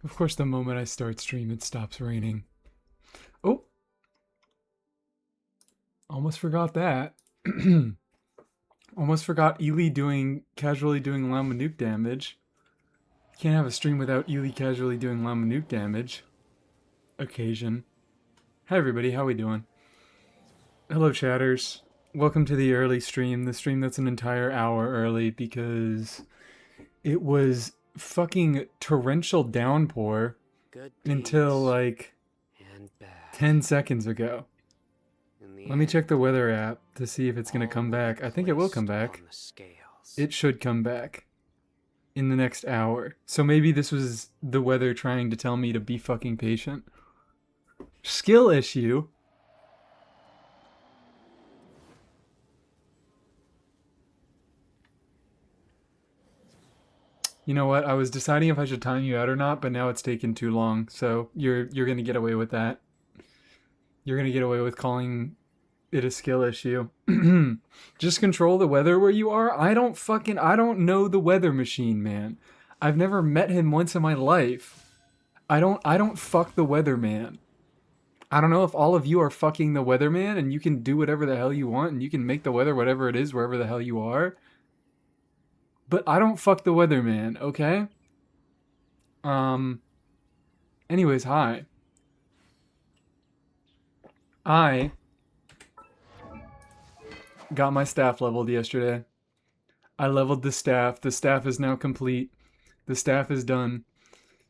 Of course, the moment I start stream, it stops raining. Oh! Almost forgot that. Almost forgot Ely casually doing Lama Nuke damage. Can't have a stream without Ely casually doing Lama Nuke damage. Occasion. Hi everybody, how we doing? Hello chatters. Welcome to the early stream. The stream that's an entire hour early because it was fucking torrential downpour until like 10 seconds ago. Let me check the weather app to see if it's going to come back. I think it will come back. It should come back in the next hour. So maybe this was the weather trying to tell me to be fucking patient. Skill issue. You know what? I was deciding if I should time you out or not, but now it's taken too long. So you're going to get away with that. You're going to get away with calling it a skill issue. Just control the weather where you are. I don't know the weather machine, man. I've never met him once in my life. I don't fuck the weatherman. I don't know if all of you are fucking the weatherman and you can do whatever the hell you want and you can make the weather whatever it is wherever the hell you are. But I don't fuck the weatherman, okay? Anyways, hi. I got my staff leveled yesterday. I leveled the staff. The staff is now complete. The staff is done.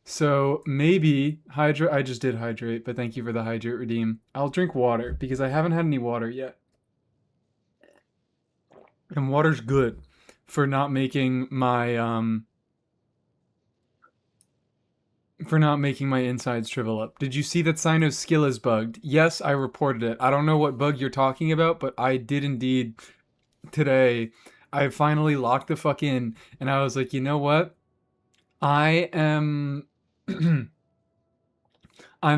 So maybe hydrate. I just did hydrate, but thank you for the hydrate redeem. I'll drink water because I haven't had any water yet. And water's good for not making my insides shrivel up. Did you see that Sino's skill is bugged? Yes, I reported it. I don't know what bug you're talking about, but I did indeed today. I finally locked the fuck in, and I was like, you know what? I am... I'm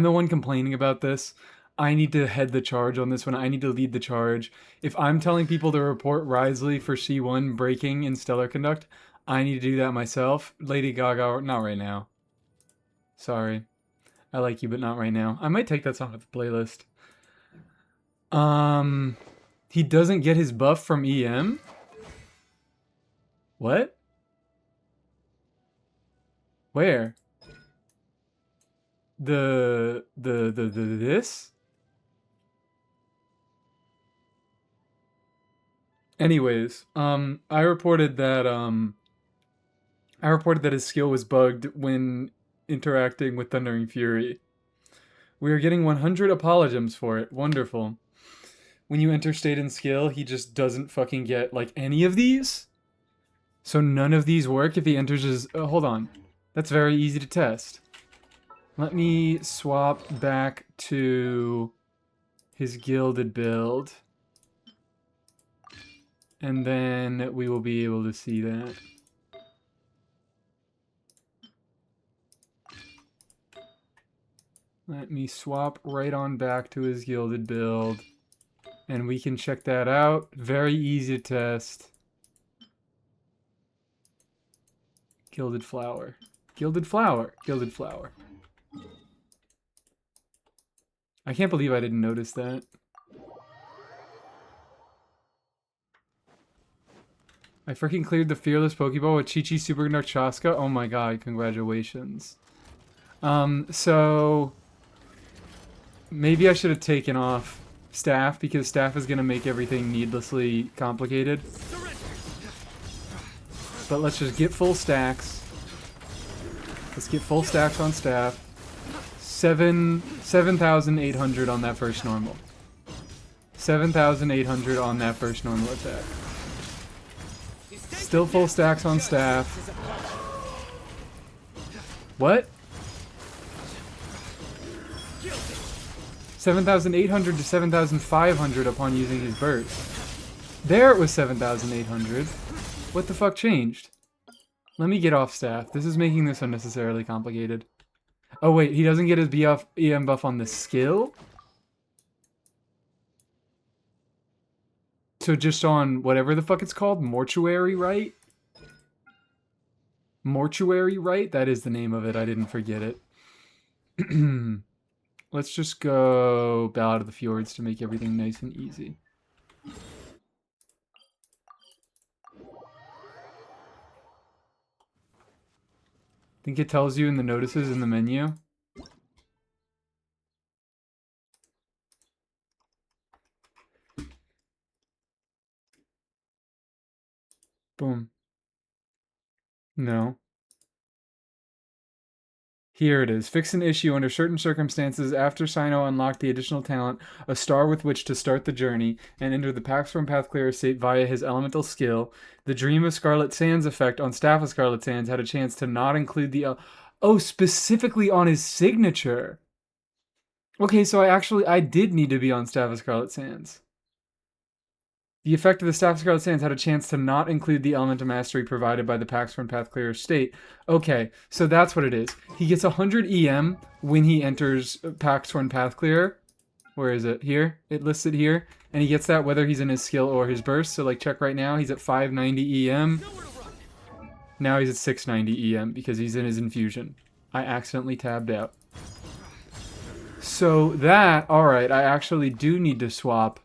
the one complaining about this. I need to head the charge on this one. I need to lead the charge. If I'm telling people to report Risley for C1 breaking in Stellar Conduct, I need to do that myself. Lady Gaga, not right now. Sorry. I like you, but not right now. I might take that song off the playlist. He doesn't get his buff from EM? What? Where? This? Anyways, I reported that his skill was bugged when interacting with Thundering Fury. We are getting 100 apologems for it. Wonderful. When you enter state and skill, he just doesn't fucking get, like, any of these? So none of these work if he enters his... hold on. That's very easy to test. Let me swap back to his gilded build. And then we will be able to see that. Let me swap right on back to his gilded build. And we can check that out. Very easy to test. Gilded flower. Gilded flower. Gilded flower. I can't believe I didn't notice that. I freaking cleared the Fearless Pokeball with Chi-Chi Super Narchaska. Oh my god, congratulations. So... maybe I should have taken off Staff, because Staff is going to make everything needlessly complicated. But let's just get full stacks. Let's get full stacks on Staff. 7,800 on that first normal. 7,800 on that first normal attack. Still full stacks on Staff. What? 7,800 to 7,500 upon using his burst. There it was 7,800. What the fuck changed? Let me get off Staff. This is making this unnecessarily complicated. Oh wait, he doesn't get his EM buff on the skill? So just on whatever the fuck it's called? Mortuary Rite? Mortuary Rite? That is the name of it. I didn't forget it. Let's just go Ballad of the Fjords to make everything nice and easy. Think it tells you in the notices in the menu. Boom. No. Here it is. Fix an issue under certain circumstances after Sino unlocked the additional talent, a star with which to start the journey, and enter the Pax from Path Clearer state via his elemental skill. The Dream of Scarlet Sands effect on Staff of Scarlet Sands had a chance to not include the... Oh, specifically on his signature. Okay, so I did need to be on Staff of Scarlet Sands. The effect of the Staff of Scarlet Sands had a chance to not include the element of mastery provided by the Pax from Path Clearer state. Okay, so that's what it is. He gets 100 EM when he enters Pax from Path Clearer. Where is it? Here? It lists it here. And he gets that whether he's in his skill or his burst. So like check right now, he's at 590 EM. Now he's at 690 EM because he's in his infusion. I accidentally tabbed out. So that, alright, I actually do need to swap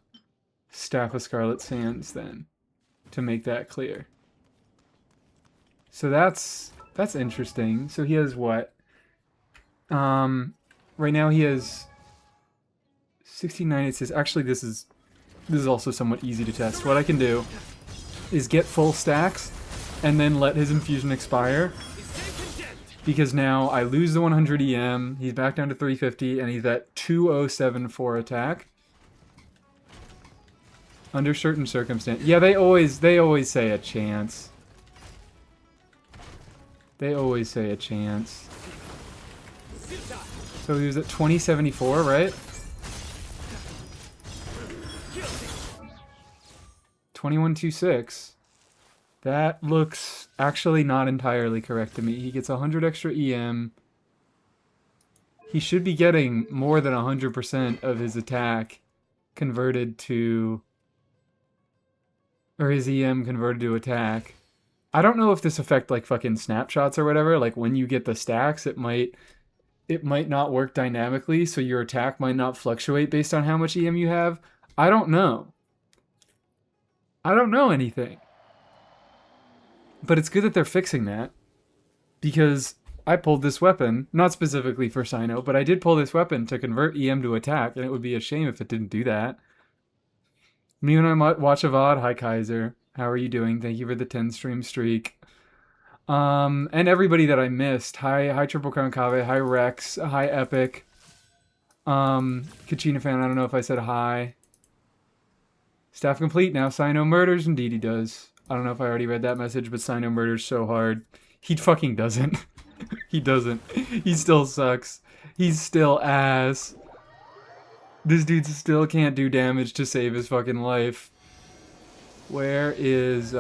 Staff of Scarlet Sands then to make that clear. So that's interesting. So he has what? Right now he has 69. It says actually this is also somewhat easy to test. What I can do is get full stacks and then let his infusion expire. Because now I lose the 100 EM, he's back down to 350, and he's at 2074 attack. Under certain circumstances. Yeah, they always say a chance. They always say a chance. So he was at 2074, right? 2126. That looks actually not entirely correct to me. He gets 100 extra EM. He should be getting more than 100% of his attack converted to... Or his EM converted to attack. I don't know if this affects like fucking snapshots or whatever. Like when you get the stacks, it might not work dynamically, so your attack might not fluctuate based on how much EM you have. I don't know. I don't know anything. But it's good that they're fixing that. Because I pulled this weapon, not specifically for Sino, but I did pull this weapon to convert EM to attack, and it would be a shame if it didn't do that. Me and I watch a VOD. Hi, Kaiser. How are you doing? Thank you for the 10 stream streak. And everybody that I missed. Hi Triple Crown Cave. Hi, Rex. Hi, Epic. Kachina fan, I don't know if I said hi. Staff complete now. Sino murders. Indeed he does. I don't know if I already read that message, but Sino murders so hard. He fucking doesn't. He doesn't. He still sucks. He's still ass. This dude still can't do damage to save his fucking life. Where is,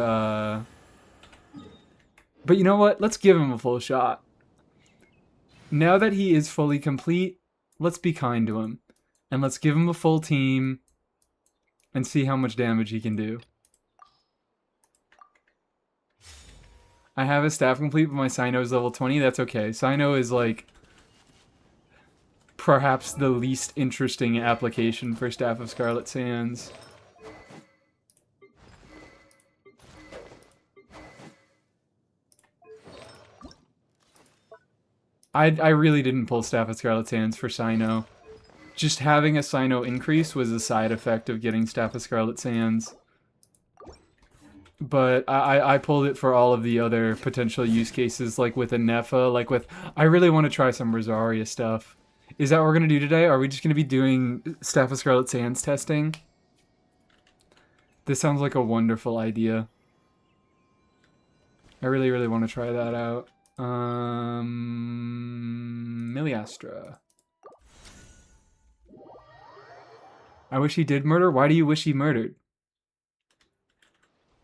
But you know what? Let's give him a full shot. Now that he is fully complete, let's be kind to him. And let's give him a full team and see how much damage he can do. I have his staff complete, but my Sino is level 20. That's okay. Sino is like perhaps the least interesting application for Staff of Scarlet Sands. I really didn't pull Staff of Scarlet Sands for Sino. Just having a Sino increase was a side effect of getting Staff of Scarlet Sands. But I pulled it for all of the other potential use cases, like with a Nepha, like with... I really want to try some Rosaria stuff. Is that what we're going to do today? Are we just going to be doing Staff of Scarlet Sands testing? This sounds like a wonderful idea. I really, really want to try that out. Miliastra. I wish he did murder? Why do you wish he murdered?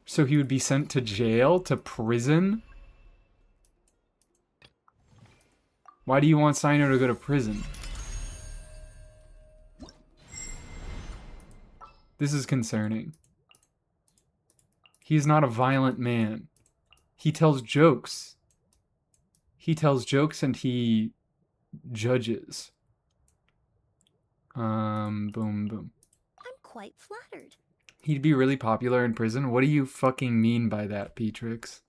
So he would be sent to jail? To prison? Why do you want Sino to go to prison? This is concerning. He is not a violent man. He tells jokes. He tells jokes and he judges. Boom, boom. I'm quite flattered. He'd be really popular in prison? What do you fucking mean by that, Petrix?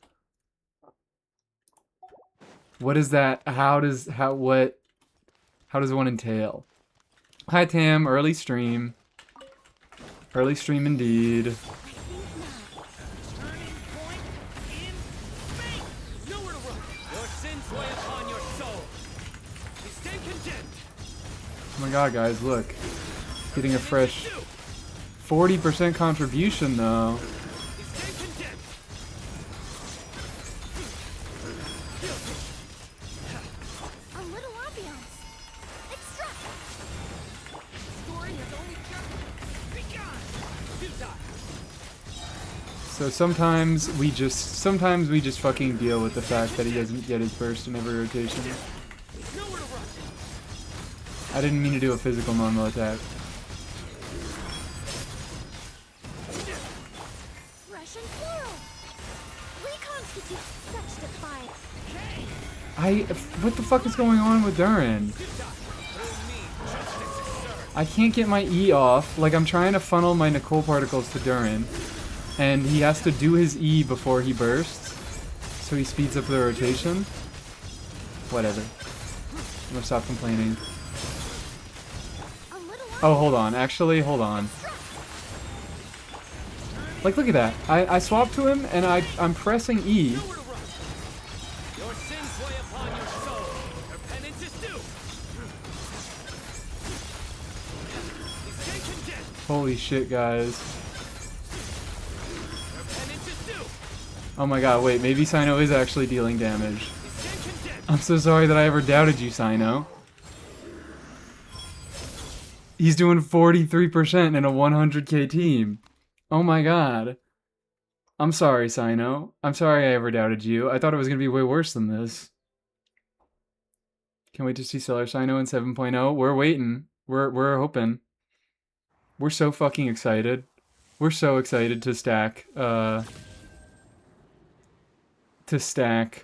What is that? How does one entail? Hi Tam, early stream. Early stream indeed. I think not. Turning point in space! Nowhere to run! Your sins weigh upon your soul. You stay condemned. Oh my god, guys, look. Getting a fresh 40% contribution though. You stay condemned. A little ambiance. Extract. Story has only just begun. You die. So sometimes we just fucking deal with the fact that he doesn't get his burst in every rotation. Nowhere to run. I didn't mean to do a physical normal attack. Fresh and floral. Reconstitute such defiance. What the fuck is going on with Durin? I can't get my E off. Like, I'm trying to funnel my Nicole particles to Durin, and he has to do his E before he bursts, so he speeds up the rotation. Whatever. I'm gonna stop complaining. Oh, hold on. Actually, hold on. Like, look at that. I swapped to him, and I'm pressing E. Nowhere to run. Your sins weigh upon your soul. Your penance is due. You stay condemned. Holy shit, guys. Your penance is due. Oh my god, wait. Maybe Sino is actually dealing damage. You stay condemned. I'm so sorry that I ever doubted you, Sino. He's doing 43% in a 100k team. Oh my god. I'm sorry, Sino. I'm sorry I ever doubted you. I thought it was going to be way worse than this. Can't wait to see Stellar Sino in 7.0. We're waiting. We're hoping. We're so fucking excited. We're so excited to stack,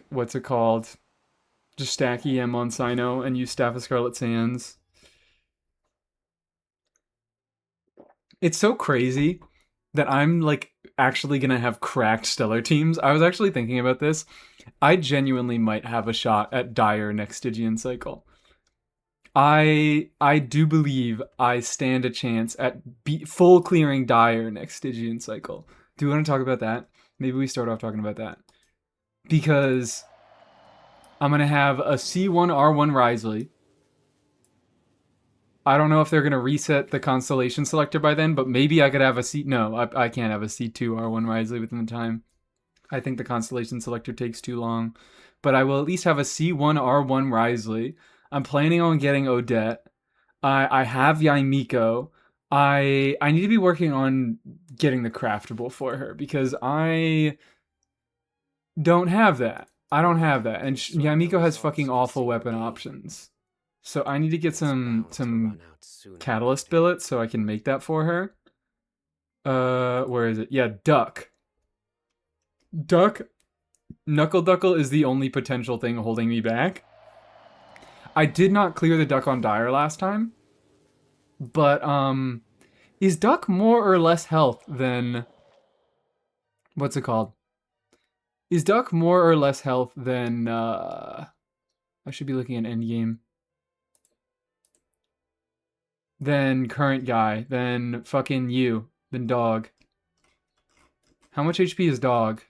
what's it called? Just stack EM on Sino and use Staff of Scarlet Sands. It's so crazy that I'm, like, actually gonna have cracked Stellar teams. I was actually thinking about this. I genuinely might have a shot at Dire next Stygian cycle. I do believe I stand a chance at full clearing Dire next Stygian cycle. Do we want to talk about that? Maybe we start off talking about that. Because I'm gonna have a C1 R1 Risley. I don't know if they're going to reset the constellation selector by then, but maybe I could have a C... No, I can't have a C2 R1 Risley within the time. I think the constellation selector takes too long. But I will at least have a C1 R1 Risley. I'm planning on getting Odette. I have Yaimiko. I need to be working on getting the craftable for her, because I don't have that. I don't have that. And Yaimiko has fucking awful weapon options. So I need to get some catalyst billets so I can make that for her. Where is it? Yeah, Duck. Knuckle Duckle is the only potential thing holding me back. I did not clear the Duck on Dire last time. But, is Duck more or less health than... What's it called? Is Duck more or less health than, I should be looking at endgame. Then current guy, then fucking you, then dog. How much HP is dog?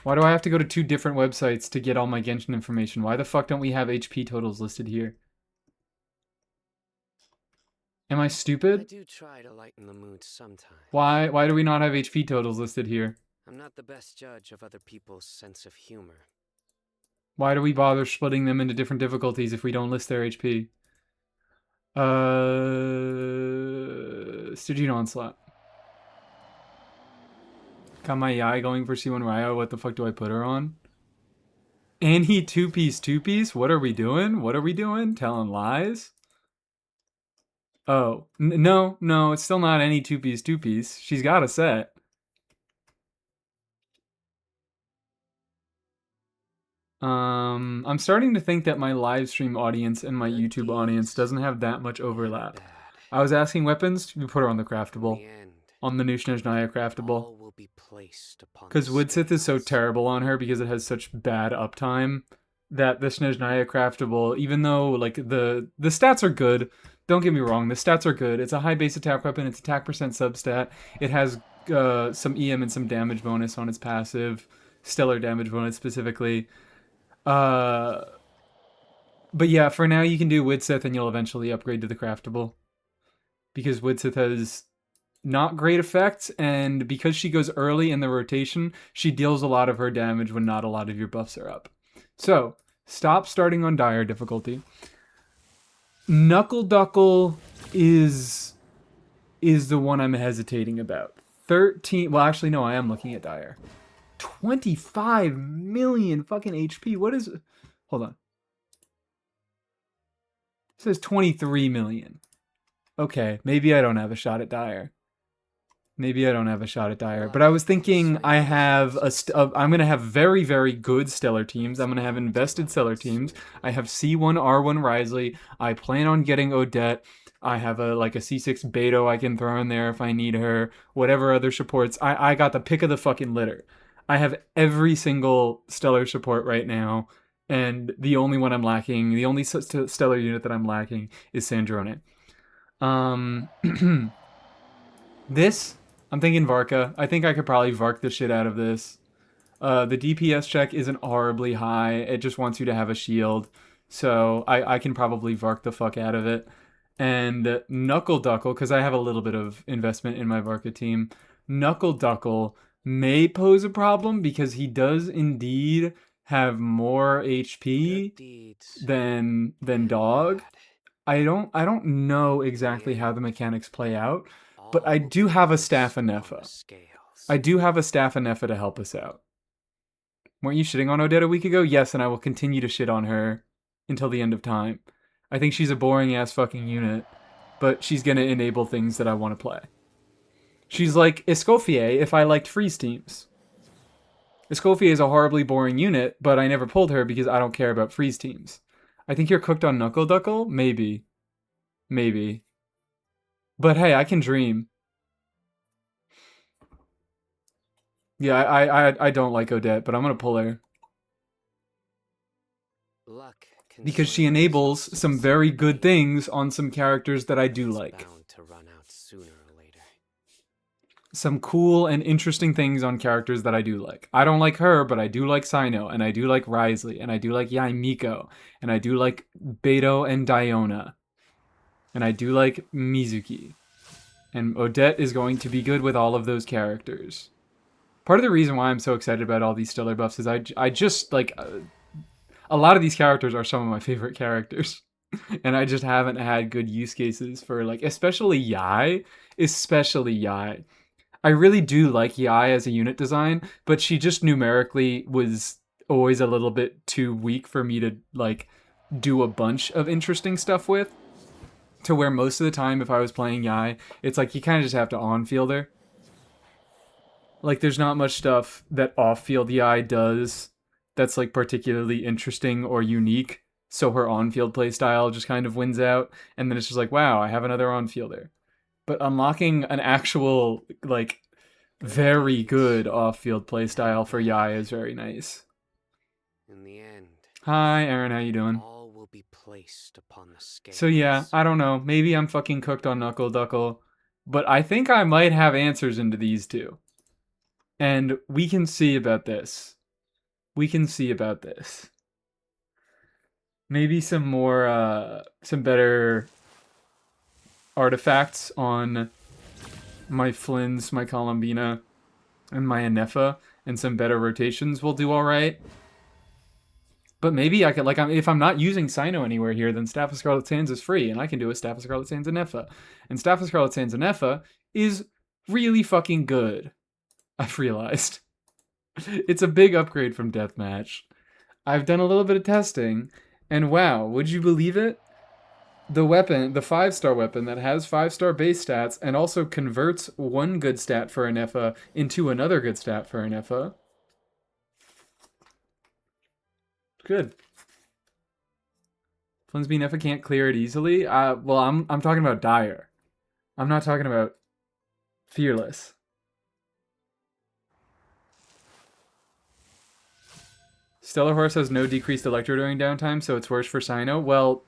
Why do I have to go to 2 different websites to get all my Genshin information? Why the fuck don't we have HP totals listed here? Am I stupid? I do try to lighten the mood sometimes. Why do we not have HP totals listed here? I'm not the best judge of other people's sense of humor. Why do we bother splitting them into different difficulties if we don't list their HP? Stygian Onslaught. Got my Yai going for C1 Ryo. What the fuck do I put her on? And he two-piece? What are we doing? What are we doing? Telling lies? Oh. No, it's still not any two-piece. She's got a set. I'm starting to think that my live stream audience and my Good YouTube audience deeds doesn't have that much overlap. bad. I was asking weapons, we put her on the In craftable. the end, On the new Snezhnaya craftable. all will be placed upon Because the Woodsith is so scales. terrible on her because it has such bad uptime that the Snezhnaya craftable, even though like the stats are good, don't get me wrong, the stats are good. It's a high base attack weapon, it's attack percent substat. It has some EM and some damage bonus on its passive, stellar damage bonus specifically. But yeah, for now you can do Woodsith and you'll eventually upgrade to the craftable. Because Woodsith has not great effects, and because she goes early in the rotation, she deals a lot of her damage when not a lot of your buffs are up. So, stop starting on dire difficulty. Knuckle Duckle is the one I'm hesitating about. 13, well actually no, I am looking at dire. 25 million fucking HP. What is, hold on. It says 23 million. Okay, maybe I don't have a shot at dire. Maybe I don't have a shot at dire, but I was thinking I have I'm going to have very, very good stellar teams. I'm going to have invested stellar teams. I have C1, R1 Risley. I plan on getting Odette. I have a C6 Beto I can throw in there if I need her. Whatever other supports. I got the pick of the fucking litter. I have every single stellar support right now, and the only one I'm lacking, the only stellar unit that I'm lacking is Sandrone. This, I'm thinking Varka. I think I could probably Vark the shit out of this. The DPS check isn't horribly high. It just wants you to have a shield. So I can probably Vark the fuck out of it. And Knuckle Duckle, because I have a little bit of investment in my Varka team. Knuckle Duckle may pose a problem because he does indeed have more HP than Dog. I don't know exactly how the mechanics play out, but I do have a staff of Nepha. I do have a staff of Nepha to help us out. Weren't you shitting on Odette a week ago? Yes, and I will continue to shit on her until the end of time. I think she's a boring ass fucking unit, but she's gonna enable things that I want to play. She's like Escoffier if I liked freeze teams. Escoffier is a horribly boring unit, but I never pulled her because I don't care about freeze teams. I think you're cooked on Knuckle Duckle? Maybe. Maybe. But hey, I can dream. Yeah, I don't like Odette, but I'm gonna pull her. Because she enables some very good things on some characters that I do like. Some cool and interesting things on characters that I do like. I don't like her, but I do like Sino, and I do like Risley, and I do like Yai Miko, and I do like Beto and Diona, and I do like Mizuki. And Odette is going to be good with all of those characters. Part of the reason why I'm so excited about all these stellar buffs is I just, like, a lot of these characters are some of my favorite characters. And I just haven't had good use cases for, like, especially Yai. Especially Yai. I really do like Yai as a unit design, but she just numerically was always a little bit too weak for me to, like, do a bunch of interesting stuff with. To where most of the time, if I was playing Yai, it's like you kind of just have to on-field her. Like, there's not much stuff that off-field Yai does that's, like, particularly interesting or unique. So her on-field playstyle just kind of wins out. And then it's just like, wow, I have another on-fielder. But unlocking an actual, like, very good off-field playstyle for Yai is very nice. In the end, hi, Aaron, how you doing? All will be placed upon the scales. So yeah, I don't know. Maybe I'm fucking cooked on Knuckle Duckle. But I think I might have answers into these two. And we can see about this. We can see about this. Maybe some more, some better artifacts on my Flynn's, my Columbina, and my Anefa, and some better rotations will do alright. But maybe I could, like, if I'm not using Sino anywhere here, then Staff of Scarlet Sands is free, and I can do a Staff of Scarlet Sands Anefa. And Staff of Scarlet Sands Anefa is really fucking good. I've realized. It's a big upgrade from Deathmatch. I've done a little bit of testing, and wow, would you believe it? The weapon, the 5-star weapon that has 5-star base stats and also converts one good stat for Anefa into another good stat for Anefa, Good. Flinsby Neffa can't clear it easily. Well, I'm talking about Dire. I'm not talking about Fearless. Stellar Horse has no decreased Electro during downtime, so it's worse for Cyno. Well,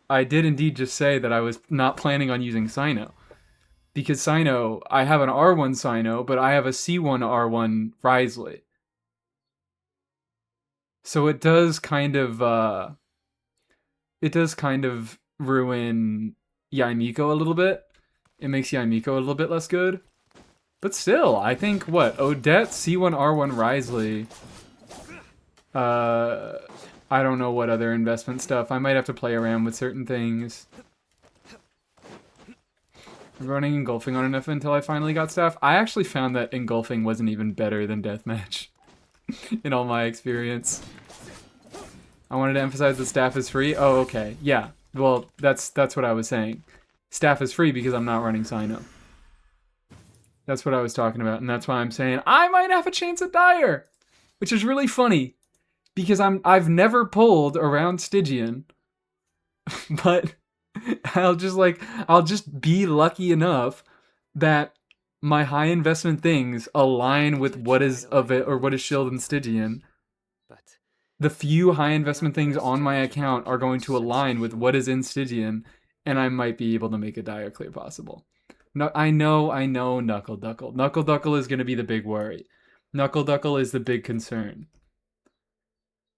I did indeed just say that I was not planning on using Cyno. Because Cyno, I have an R1 Cyno, but I have a C1 R1 Wriothesley. So it does kind of ruin Yaimiko a little bit. It makes Yaimiko a little bit less good. But still, I think, what, Odette, C1, R1, Wriothesley. I don't know what other investment stuff. I might have to play around with certain things. I'm running Engulfing on enough until I finally got staff. I actually found that Engulfing wasn't even better than Deathmatch. In all my experience. I wanted to emphasize that staff is free. Oh, okay. Yeah. Well, that's what I was saying. Staff is free because I'm not running Cyno. That's what I was talking about, and that's why I'm saying I might have a chance at Dire, which is really funny because I've never pulled around Stygian, but I'll just be lucky enough that my high investment things align with what is of it or what is shielded in Stygian. But The few high investment things on my account are going to align with what is in Stygian, and I might be able to make a Dire clear possible. No, I know, Knuckle Duckle. Knuckle Duckle is going to be the big worry. Knuckle Duckle is the big concern.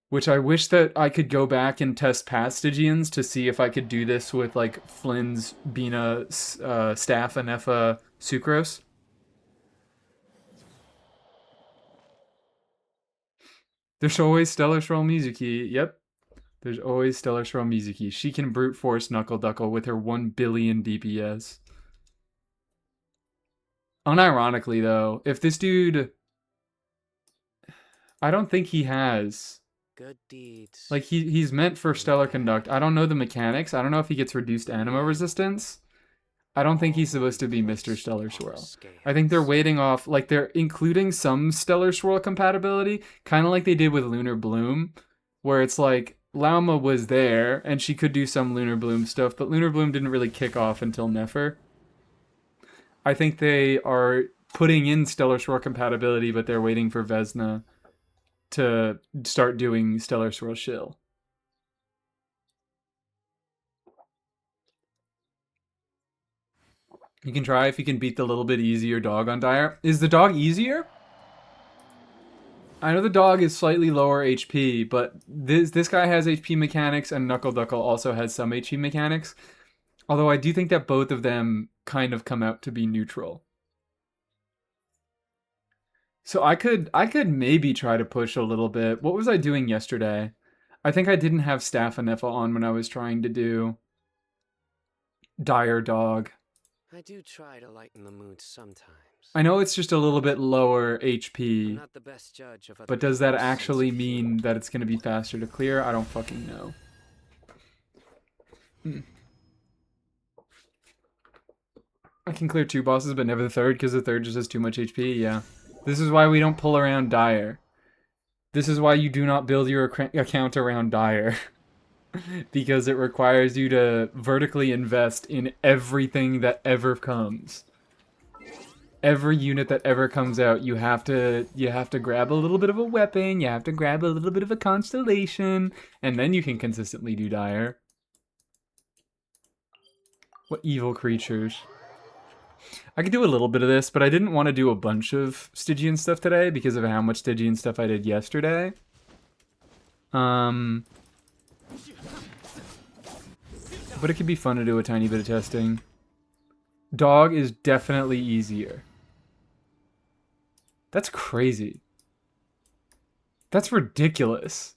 Which I wish that I could go back and test past Stygians to see if I could do this with, like, Flynn's, Bina, Staff, Anefa, Sucrose. There's always Stellar Shroll Mizuki. Yep. There's always Stellar Shroll Mizuki. She can brute force Knuckle Duckle with her 1 billion DPS. Unironically, though, if this dude... I don't think he has... good deeds. Like, he's meant for Stellar Conduct. I don't know the mechanics. I don't know if he gets reduced anima resistance. I don't think he's supposed to be Mr. Stellar Swirl. I think they're waiting off... Like, they're including some Stellar Swirl compatibility, kind of like they did with Lunar Bloom, where it's like, Lauma was there, and she could do some Lunar Bloom stuff, but Lunar Bloom didn't really kick off until Nefer. I think they are putting in Stellar Swirl compatibility, but they're waiting for Vesna to start doing Stellar Swirl Shill. You can try if you can beat the little bit easier dog on Dire. Is the dog easier? I know the dog is slightly lower HP, but this guy has HP mechanics, and Knuckle Duckle also has some HP mechanics. Although I do think that both of them kind of come out to be neutral. So I could maybe try to push a little bit. What was I doing yesterday? I think I didn't have Staff Anefa on when I was trying to do Dire Dog. I do try to lighten the mood sometimes. I know it's just a little bit lower I'm HP, not the best judge of other but does that people's actually sense of mean humor. that it's going to be faster to clear? I don't fucking know. I can clear 2 bosses, but never the third, because the third just has too much HP, yeah. This is why we don't pull around Dire. This is why you do not build your account around Dire. Because it requires you to vertically invest in everything that ever comes. Every unit that ever comes out, you have to grab a little bit of a weapon, you have to grab a little bit of a constellation, and then you can consistently do Dire. What evil creatures. I could do a little bit of this, but I didn't want to do a bunch of Stygian stuff today because of how much Stygian stuff I did yesterday. But it could be fun to do a tiny bit of testing. Dog is definitely easier. That's crazy. That's ridiculous.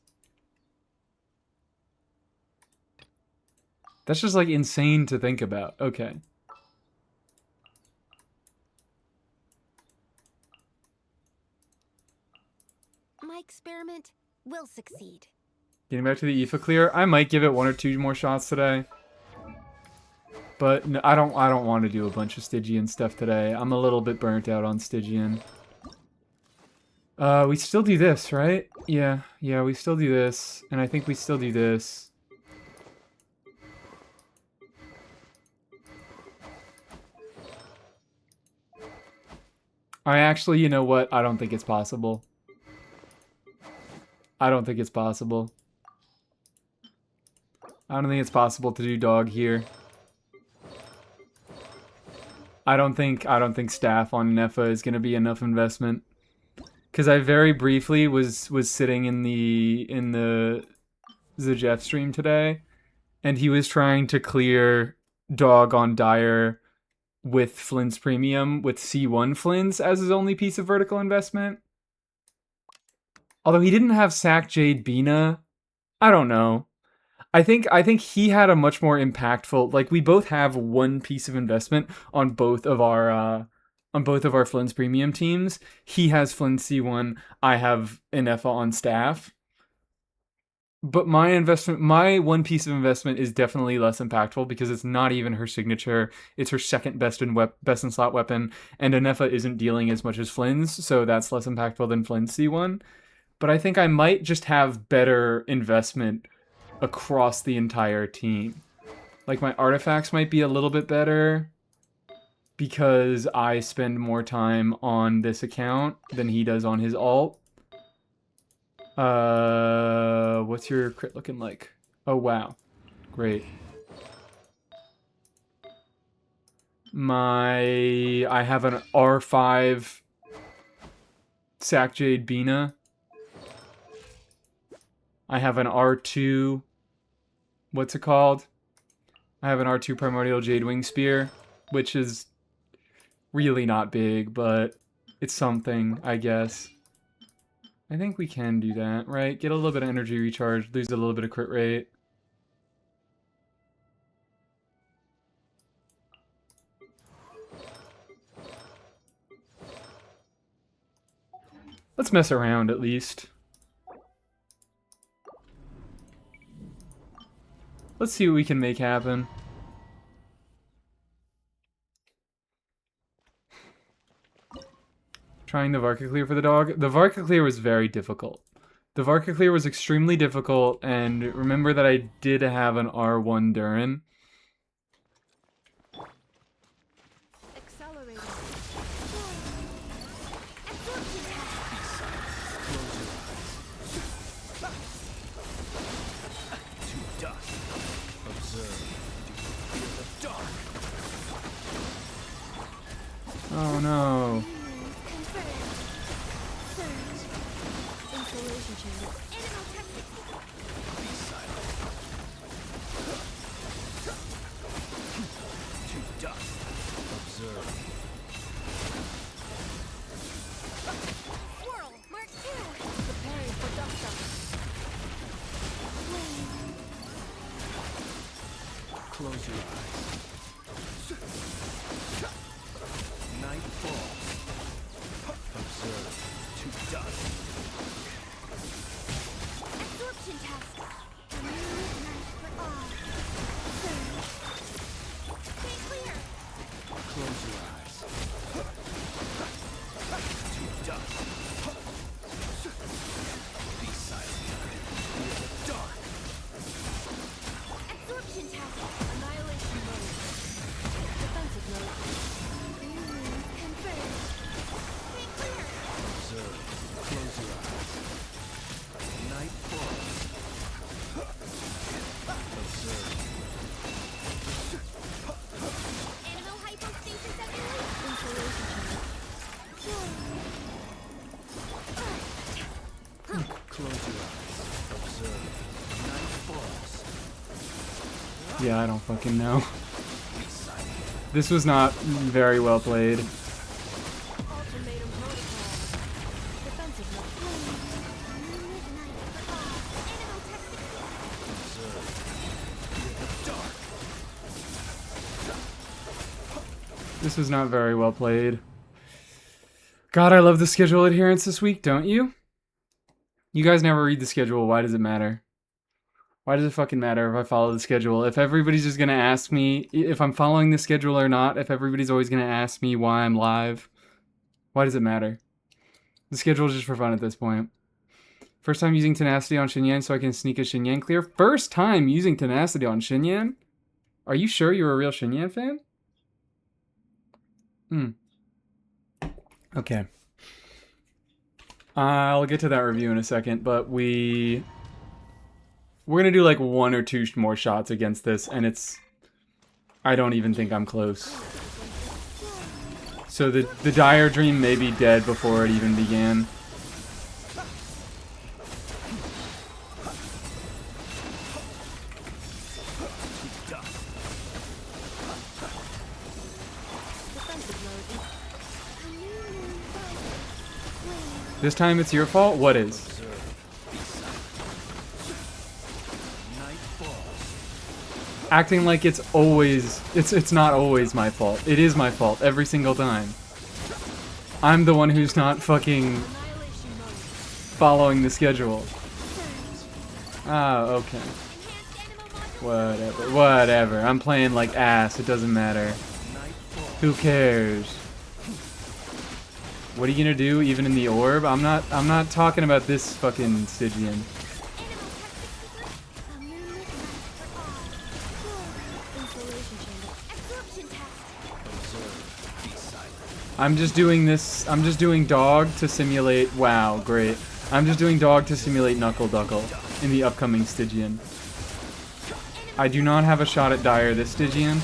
That's just like insane to think about. Okay. My experiment will succeed. Getting back to the Aoife clear, I might give it 1 or 2 more shots today. But no, I don't want to do a bunch of Stygian stuff today. I'm a little bit burnt out on Stygian. We still do this, right? Yeah, we still do this. And I think we still do this. I actually, you know what? I don't think it's possible. I don't think it's possible. I don't think it's possible to do dog here. I don't think staff on Nefa is gonna be enough investment. Cause I very briefly was sitting in the Jeff stream today, and he was trying to clear dog on Dire with Flint's Premium with C1 Flints as his only piece of vertical investment. Although he didn't have Sack Jade Bina. I don't know. I think he had a much more impactful, like, we both have one piece of investment on both of our Flint's Premium teams. He has Flint C1, I have Inefa on staff. But my one piece of investment is definitely less impactful because it's not even her signature. It's her second best in slot weapon, and Inefa isn't dealing as much as Flynn's, so that's less impactful than Flynn's C1. But I think I might just have better investment across the entire team. Like, my artifacts might be a little bit better because I spend more time on this account than he does on his alt. What's your crit looking like? Oh, wow. Great. I have an R5 Sack Jade Bina. I have an R2, what's it called? I have an R2 Primordial Jade Wing Spear, which is really not big, but it's something, I guess. I think we can do that, right? Get a little bit of energy recharge, lose a little bit of crit rate. Let's mess around at least. Let's see what we can make happen. Trying the Varka Clear for the dog. The Varka Clear was very difficult. The Varka Clear was extremely difficult, and remember that I did have an R1 Durin. Accelerating. To dust. Observe. Do you feel the dark? Oh no. Insulation chamber. Animal testing. Be silent. To dust. Observe. Swirl. Mark 2. Preparing for dust up. Close your eyes. Night falls. Observe. To dust. Absorption test. Remove night for all. Stay clear. Close your eyes. To dust. Be silent. Fear the dark. Absorption test. Annihilation mode. Defensive mode. Confirmed. Stay clear. Observe. Close your eyes. Night falls. Observe. Animal hypostasis at release. Insulation chamber. Close your eyes. Observe. Night falls. Yeah, I don't fucking know. Be silent. This was not very well played. Ultimatum protocol. Defensive mode. Midnight for all. Animal testing. Observe. Fear the dark. This was not very well played. God, I love the schedule adherence this week, don't you? You guys never read the schedule. Why does it matter? Why does it fucking matter if I follow the schedule? If everybody's just gonna ask me if I'm following the schedule or not, if everybody's always gonna ask me why I'm live, why does it matter? The schedule is just for fun at this point. First time using Tenacity on Xinyan so I can sneak a Xinyan clear. First time using Tenacity on Xinyan? Are you sure you're a real Xinyan fan? Okay. I'll get to that review in a second, but we're gonna do like 1 or 2 more shots against this, and I don't even think I'm close. So the dire dream may be dead before it even began. This time it's your fault? What is? Acting like it's always... It's not always my fault. It is my fault every single time. I'm the one who's not fucking following the schedule. Ah, okay. Whatever. Whatever. I'm playing like ass. It doesn't matter. Who cares? What are you gonna do even in the orb? I'm not talking about this fucking Stygian. I'm just doing this. I'm just doing dog to simulate. Wow, great. I'm just doing dog to simulate Knuckle Duckle in the upcoming Stygian. I do not have a shot at Dire this Stygian.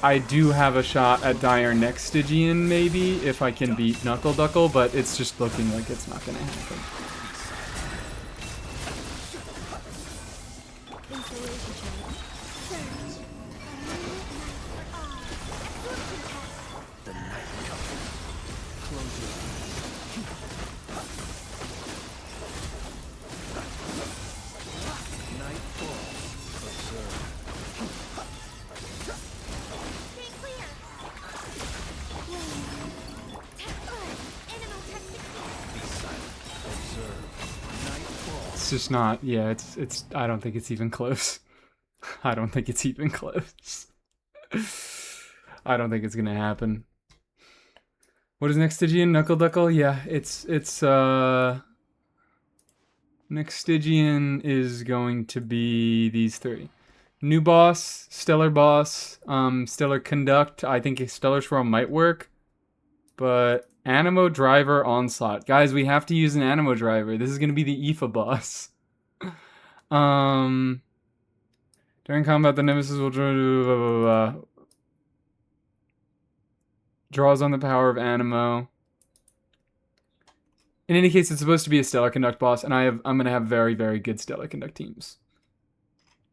I do have a shot at Dire next Stygian, maybe, if I can beat Knuckle Duckle, but it's just looking like it's not gonna happen. It's just not, yeah, it's, I don't think it's even close. I don't think it's even close. I don't think it's gonna happen. What is next Stygian? Knuckle Duckle? Yeah, it's, next Stygian is going to be these 3. New boss, Stellar boss, Stellar Conduct. I think Stellar Swirl might work. But Animo Driver Onslaught. Guys, we have to use an Animo Driver. This is going to be the Aoife boss. During combat, the Nemesis will draws on the power of Animo. In any case, it's supposed to be a Stellar Conduct boss, and I'm going to have very, very good Stellar Conduct teams.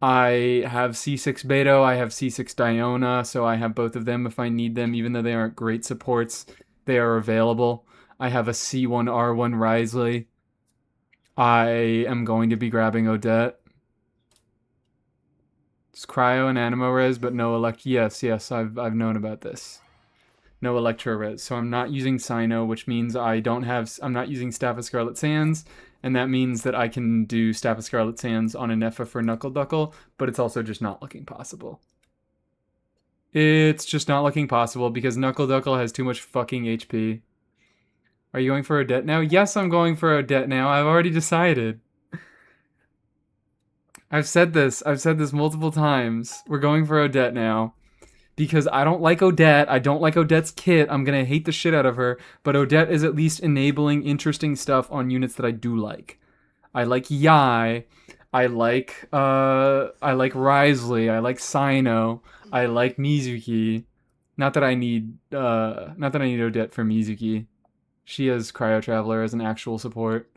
I have C6 Beto, I have C6 Diona, so I have both of them if I need them, even though they aren't great supports. They are available. I have a C1 R1 Risley. I am going to be grabbing Odette. It's Cryo and Animo Res, but no Yes, I've known about this. No Electro Res. So I'm not using Cyno, which means I'm not using Staff of Scarlet Sands, and that means that I can do Staff of Scarlet Sands on a Neffa for Knuckle Duckle, but it's also just not looking possible. It's just not looking possible because Knuckle Duckle has too much fucking HP. Are you going for Odette now? Yes, I'm going for Odette now. I've already decided. I've said this multiple times. We're going for Odette now. Because I don't like Odette. I don't like Odette's kit. I'm gonna hate the shit out of her. But Odette is at least enabling interesting stuff on units that I do like. I like Yai. I like Risley. I like Cyno. I like Mizuki. Not that I need Odette for Mizuki. She has Cryo Traveler as an actual support.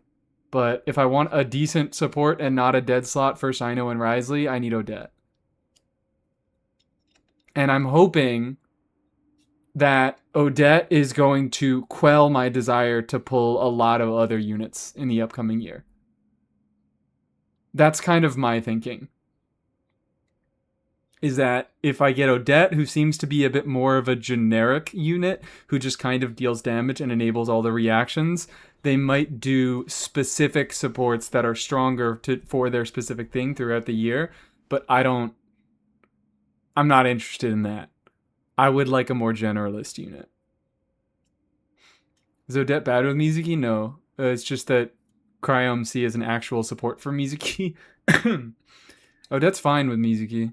But if I want a decent support and not a dead slot for Cyno and Risley, I need Odette. And I'm hoping that Odette is going to quell my desire to pull a lot of other units in the upcoming year. That's kind of my thinking. Is that if I get Odette, who seems to be a bit more of a generic unit, who just kind of deals damage and enables all the reactions, they might do specific supports that are stronger for their specific thing throughout the year. But I don't I'm not interested in that. I would like a more generalist unit. Is Odette bad with Mizuki? No. It's just that Cryo-MC is an actual support for Mizuki. Odette's fine with Mizuki.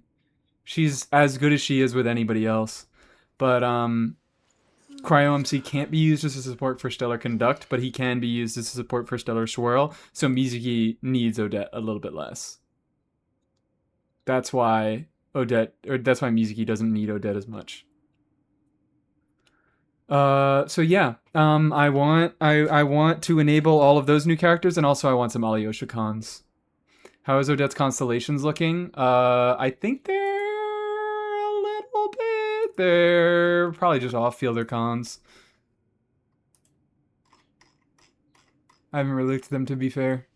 She's as good as she is with anybody else. But Cryo-MC can't be used as a support for Stellar Conduct, but he can be used as a support for Stellar Swirl, so Mizuki needs Odette a little bit less. That's why Mizuki doesn't need Odette as much. So yeah, I want to enable all of those new characters, and also I want some Alyosha cons. How is Odette's constellations looking? I think they're a little bit. They're probably just off-fielder cons. I haven't really looked at them, to be fair.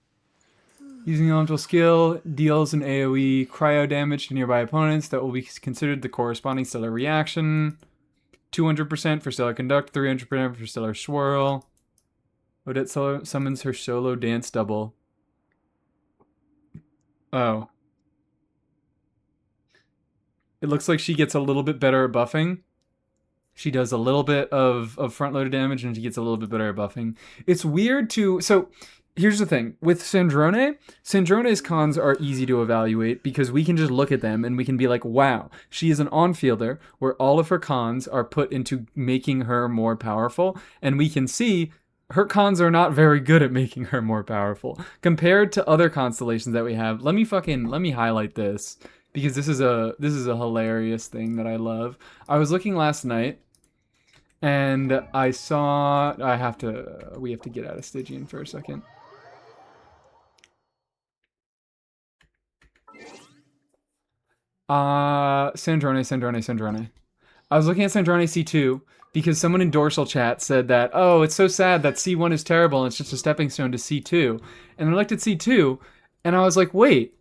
Using elemental skill deals an AoE cryo damage to nearby opponents that will be considered the corresponding stellar reaction. 200% for Stellar Conduct, 300% for Stellar Swirl. Odette summons her solo dance double. Oh. It looks like she gets a little bit better at buffing. She does a little bit of front-loaded damage, and she gets a little bit better at buffing. It's weird to... So, here's the thing. With Sandrone's cons are easy to evaluate because we can just look at them and we can be like, wow, she is an on-fielder where all of her cons are put into making her more powerful, and we can see her cons are not very good at making her more powerful. Compared to other constellations that we have, let me highlight this because this is a hilarious thing that I love. I was looking last night and I saw we have to get out of Stygian for a second. Sandrone. I was looking at Sandrone C2 because someone in Dorsal Chat said that, oh, it's so sad that C1 is terrible and it's just a stepping stone to C2. And I looked at C2 and I was like, wait,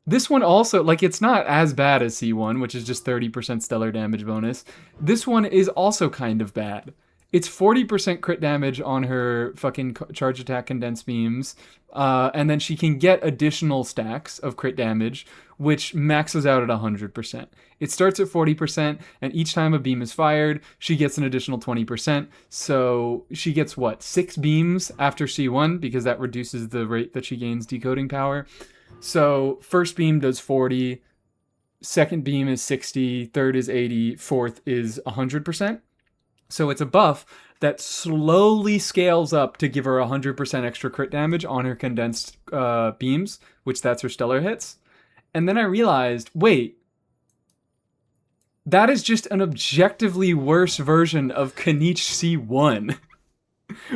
this one also, like, it's not as bad as C1, which is just 30% stellar damage bonus. This one is also kind of bad. It's 40% crit damage on her fucking charge attack condensed beams, and then she can get additional stacks of crit damage, which maxes out at 100%. It starts at 40%, and each time a beam is fired, she gets an additional 20%. So she gets, 6 beams after C1, because that reduces the rate that she gains decoding power. So first beam does 40, second beam is 60, third is 80, fourth is 100%. So it's a buff that slowly scales up to give her 100% extra crit damage on her condensed beams, which that's her stellar hits. And then I realized, wait, that is just an objectively worse version of Kniech C1,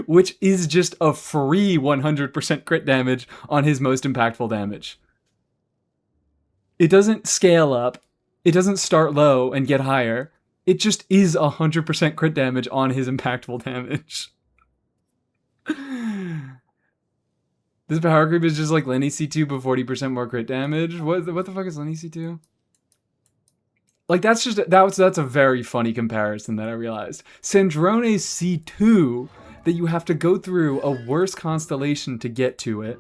which is just a free 100% crit damage on his most impactful damage. It doesn't scale up. It doesn't start low and get higher. It just is 100% crit damage on his impactful damage. This power creep is just like Lenny C2 but 40% more crit damage. What the fuck is Lenny C2? Like that's a very funny comparison that I realized. Sandrone's C2 that you have to go through a worse constellation to get to it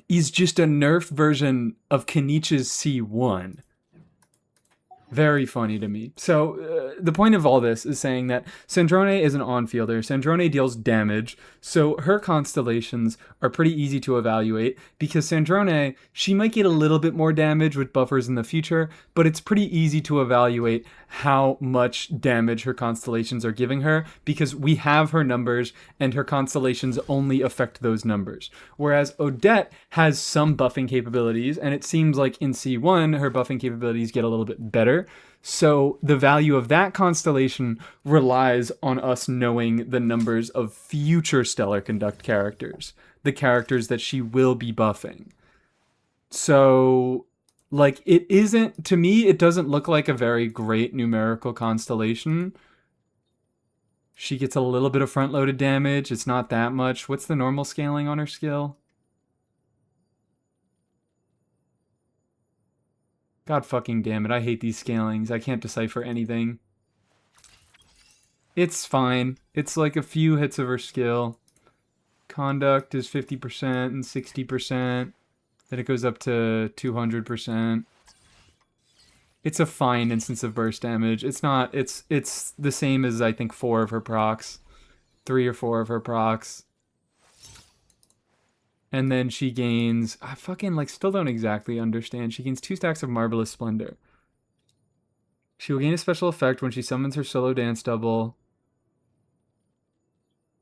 is just a nerfed version of Kniech's C1. Very funny to me. So the point of all this is saying that Sandrone is an on-fielder. Sandrone deals damage, so her constellations are pretty easy to evaluate because Sandrone, she might get a little bit more damage with buffers in the future, but it's pretty easy to evaluate how much damage her constellations are giving her because we have her numbers and her constellations only affect those numbers. Whereas Odette has some buffing capabilities, and it seems like in C1 her buffing capabilities get a little bit better. So the value of that constellation relies on us knowing the numbers of future Stellar Conduct characters, the characters that she will be buffing. So, like, it isn't, to me, it doesn't look like a very great numerical constellation. She gets a little bit of front-loaded damage. It's not that much. What's the normal scaling on her skill? God fucking damn it, I hate these scalings. I can't decipher anything. It's fine. It's like a few hits of her skill. Conduct is 50% and 60%. Then it goes up to 200%. It's a fine instance of burst damage. It's not, it's the same as I think 4 of her procs. 3 or 4 of her procs. And then she gains, I fucking like still don't exactly understand. She gains 2 stacks of Marvelous Splendor. She will gain a special effect when she summons her solo dance double.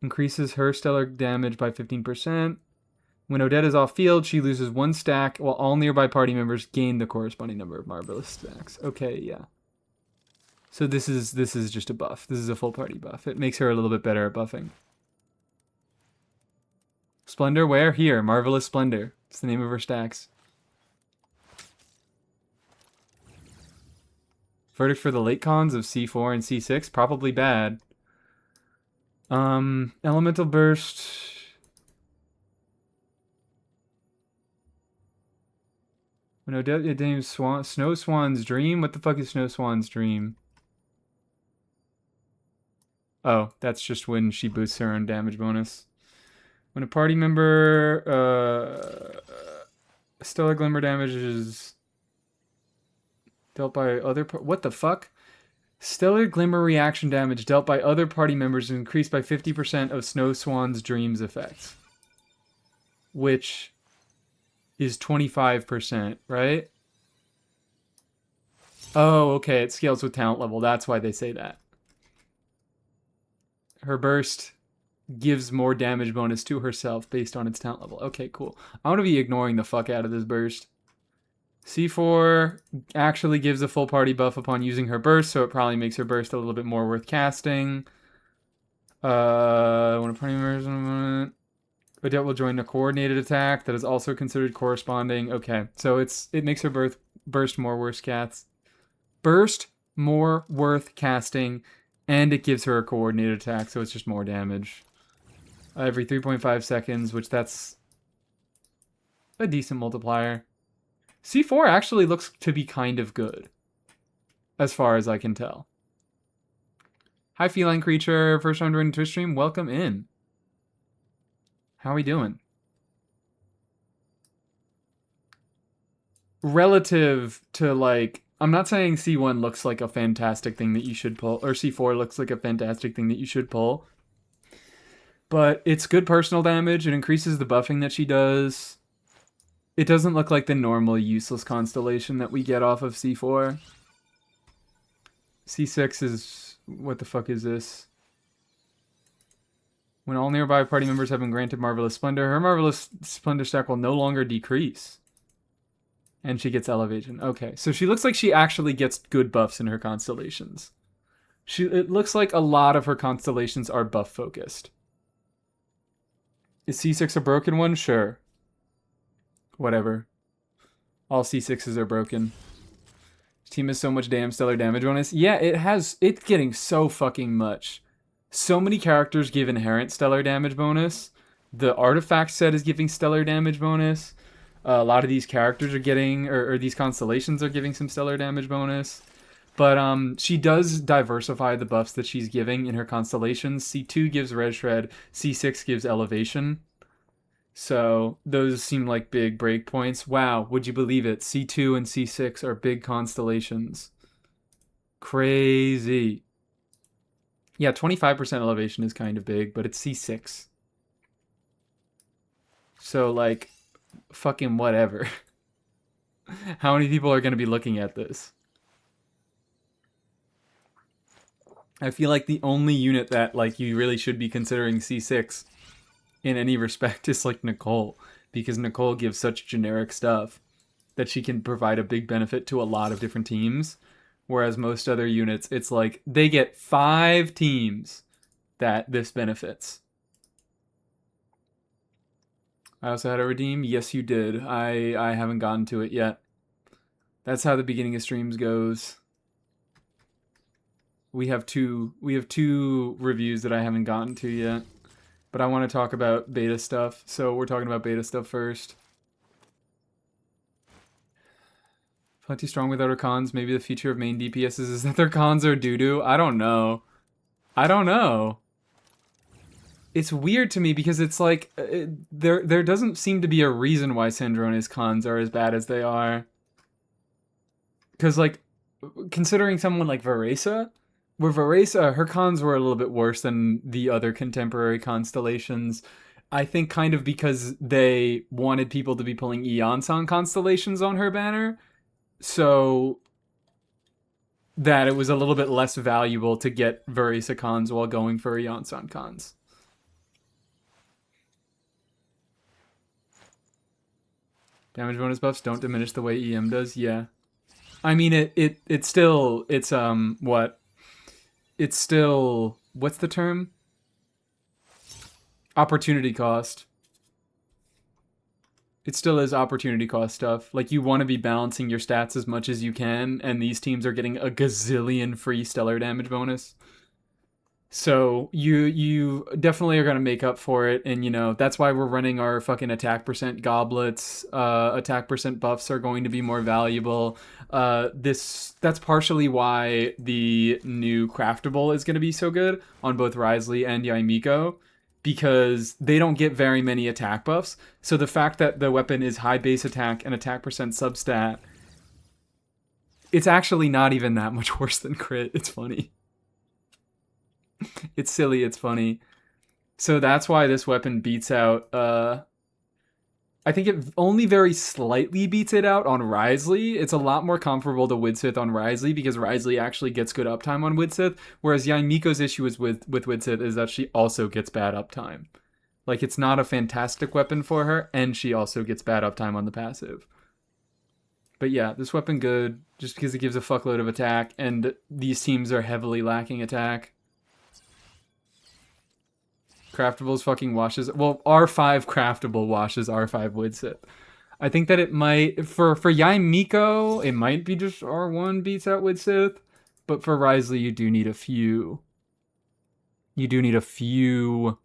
Increases her stellar damage by 15%. When Odette is off field, she loses 1 stack, while all nearby party members gain the corresponding number of Marvelous stacks. Okay, yeah. So this is just a buff. This is a full party buff. It makes her a little bit better at buffing. Splendor where? Here. Marvelous Splendor. It's the name of her stacks. Verdict for the late cons of C4 and C6? Probably bad. Elemental Burst. When Odette names Snow Swan's Dream? What the fuck is Snow Swan's Dream? Oh, that's just when she boosts her own damage bonus. When a party member, Stellar Glimmer damage is dealt by other, what the fuck? Stellar Glimmer reaction damage dealt by other party members is increased by 50% of Snow Swan's Dreams effects. Which is 25%, right? Oh, okay, it scales with talent level. That's why they say that. Her burst gives more damage bonus to herself based on its talent level. Okay, cool. I'm going to be ignoring the fuck out of this burst. C4 actually gives a full party buff upon using her burst, so it probably makes her burst a little bit more worth casting. When a party member... Odette will join a coordinated attack that is also considered corresponding. Okay, so it makes her burst more worth casting, and it gives her a coordinated attack, so it's just more damage. Every 3.5 seconds, which that's a decent multiplier. C4 actually looks to be kind of good, as far as I can tell. Hi, Feline Creature. First time joining Twitch stream. Welcome in. How are we doing? Relative to, like, I'm not saying C1 looks like a fantastic thing that you should pull, or C4 looks like a fantastic thing that you should pull. But it's good personal damage. It increases the buffing that she does. It doesn't look like the normal useless constellation that we get off of C4. C6 is... what the fuck is this? When all nearby party members have been granted Marvelous Splendor, her Marvelous Splendor stack will no longer decrease. And she gets Elevation. Okay, so she looks like she actually gets good buffs in her constellations. It looks like a lot of her constellations are buff-focused. Is C6 a broken one? Sure. Whatever. All C6s are broken. This team has so much damn stellar damage bonus. Yeah, it's getting so fucking much. So many characters give inherent stellar damage bonus. The artifact set is giving stellar damage bonus. A lot of these characters are getting, or these constellations are giving some stellar damage bonus. But she does diversify the buffs that she's giving in her constellations. C2 gives Red Shred, C6 gives Elevation. So those seem like big breakpoints. Wow, would you believe it? C2 and C6 are big constellations. Crazy. Yeah, 25% elevation is kind of big, but it's C6. So, like, fucking whatever. How many people are going to be looking at this? I feel like the only unit that, like, you really should be considering C6 in any respect is, like, Nicole. Because Nicole gives such generic stuff that she can provide a big benefit to a lot of different teams. Whereas most other units, it's like, they get 5 teams that this benefits. I also had a redeem. Yes, you did. I haven't gotten to it yet. That's how the beginning of streams goes. We have two reviews that I haven't gotten to yet. But I want to talk about beta stuff, so we're talking about beta stuff first. Plenty strong without her cons. Maybe the feature of main DPSs is that their cons are doo-doo. I don't know. It's weird to me because it's like there doesn't seem to be a reason why Sandrone's cons are as bad as they are. Because like considering someone like Varesa, where Varesa, her cons were a little bit worse than the other contemporary constellations. I think kind of because they wanted people to be pulling Eon Song constellations on her banner, so that it was a little bit less valuable to get Varesa cons while going for Eon Song cons. Damage bonus buffs don't diminish the way EM does. Yeah, I mean it's still what? It's still, what's the term? Opportunity cost. It still is opportunity cost stuff. Like, you want to be balancing your stats as much as you can, and these teams are getting a gazillion free stellar damage bonus. So you definitely are going to make up for it, and that's why we're running our fucking attack percent goblets. Attack percent buffs are going to be more valuable. That's partially why the new craftable is going to be so good on both Risley and Yaimiko, because they don't get very many attack buffs. So the fact that the weapon is high base attack and attack percent substat, it's actually not even that much worse than crit. It's funny. It's silly, it's funny. So that's why this weapon beats out, I think it only very slightly beats it out on Risley. It's a lot more comparable to Widsith on Risley, because Risley actually gets good uptime on Widsith, whereas Yaimiko's issue is with Widsith is that she also gets bad uptime. Like, it's not a fantastic weapon for her, and she also gets bad uptime on the passive. But yeah, this weapon good, just because it gives a fuckload of attack, and these teams are heavily lacking attack. Craftables fucking washes. Well, R5 craftable washes R5 Widsith. I think that it might, for Yaimiko, it might be just R1 beats out Widsith, but for Risley, you do need a few. You do need a few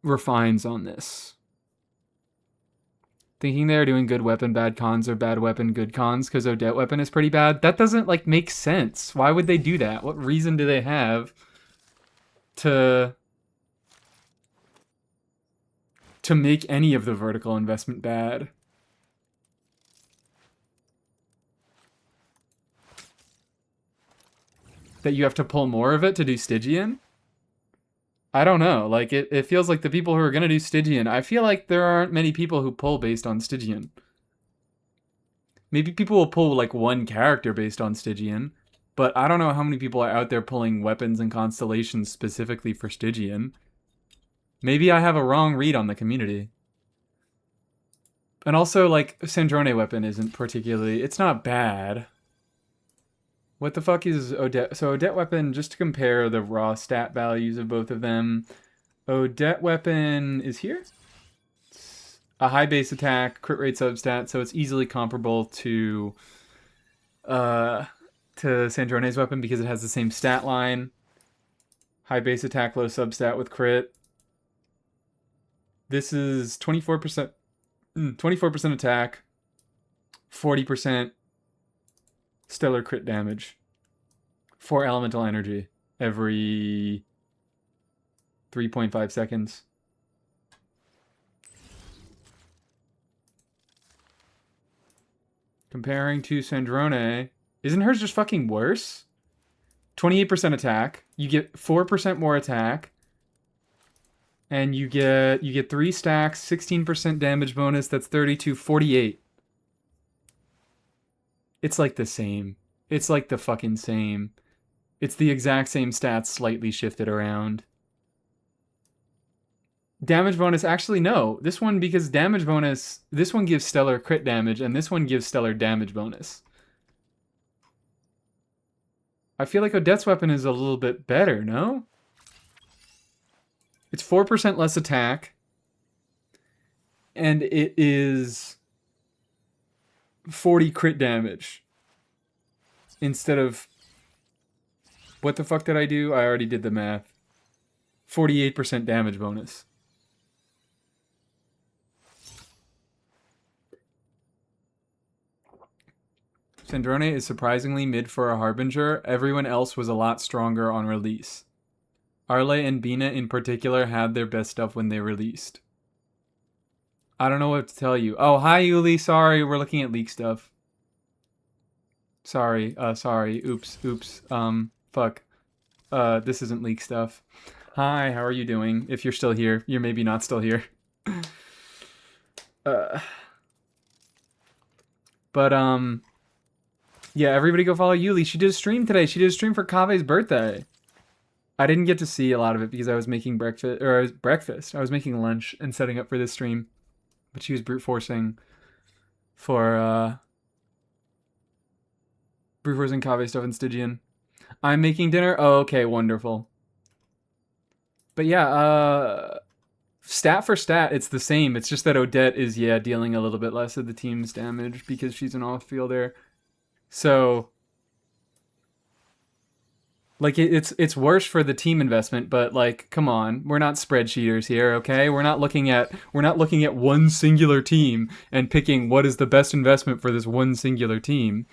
refines on this. Thinking they're doing good weapon, bad cons, or bad weapon, good cons, because Odette weapon is pretty bad. That doesn't, make sense. Why would they do that? What reason do they have to make any of the vertical investment bad? That you have to pull more of it to do Stygian? I don't know. Like, it feels like the people who are going to do Stygian, I feel like there aren't many people who pull based on Stygian. Maybe people will pull, one character based on Stygian, but I don't know how many people are out there pulling weapons and constellations specifically for Stygian. Maybe I have a wrong read on the community. And also, Sandrone weapon isn't particularly... It's not bad. What the fuck is Odette? So Odette weapon, just to compare the raw stat values of both of them. Odette weapon is here. It's a high base attack, crit rate substat, so it's easily comparable to Sandrone's weapon because it has the same stat line. High base attack, low substat with crit. This is 24% attack, 40% stellar crit damage, 4 elemental energy every 3.5 seconds. Comparing to Sandrone, isn't hers just fucking worse? 28% attack, you get 4% more attack, and you get 3 stacks, 16% damage bonus, that's 32, 48. It's the same. It's the fucking same. It's the exact same stats, slightly shifted around. Damage bonus, actually no. This one, because damage bonus, this one gives stellar crit damage, and this one gives stellar damage bonus. I feel like Odette's weapon is a little bit better, no? It's 4% less attack, and it is 40 crit damage instead of, what the fuck did I do? I already did the math. 48% damage bonus. Sandrone is surprisingly mid for a Harbinger. Everyone else was a lot stronger on release. Arle and Bina in particular had their best stuff when they released. I don't know what to tell you. Oh, hi, Yuli. Sorry, we're looking at leak stuff. Sorry. Oops. Fuck. This isn't leak stuff. Hi, how are you doing? If you're still here. You're maybe not still here. Yeah, everybody go follow Yuli. She did a stream today. She did a stream for Kave's birthday. I didn't get to see a lot of it because I was making breakfast. I was making lunch and setting up for this stream. But she was brute forcing for brute forcing Kave stuff in Stygian. I'm making dinner. Oh, okay, wonderful. But yeah, stat for stat, it's the same. It's just that Odette is, dealing a little bit less of the team's damage because she's an off-fielder. So, like, it's worse for the team investment, but, like, come on. We're not spreadsheeters here, okay? We're not looking at one singular team and picking what is the best investment for this one singular team.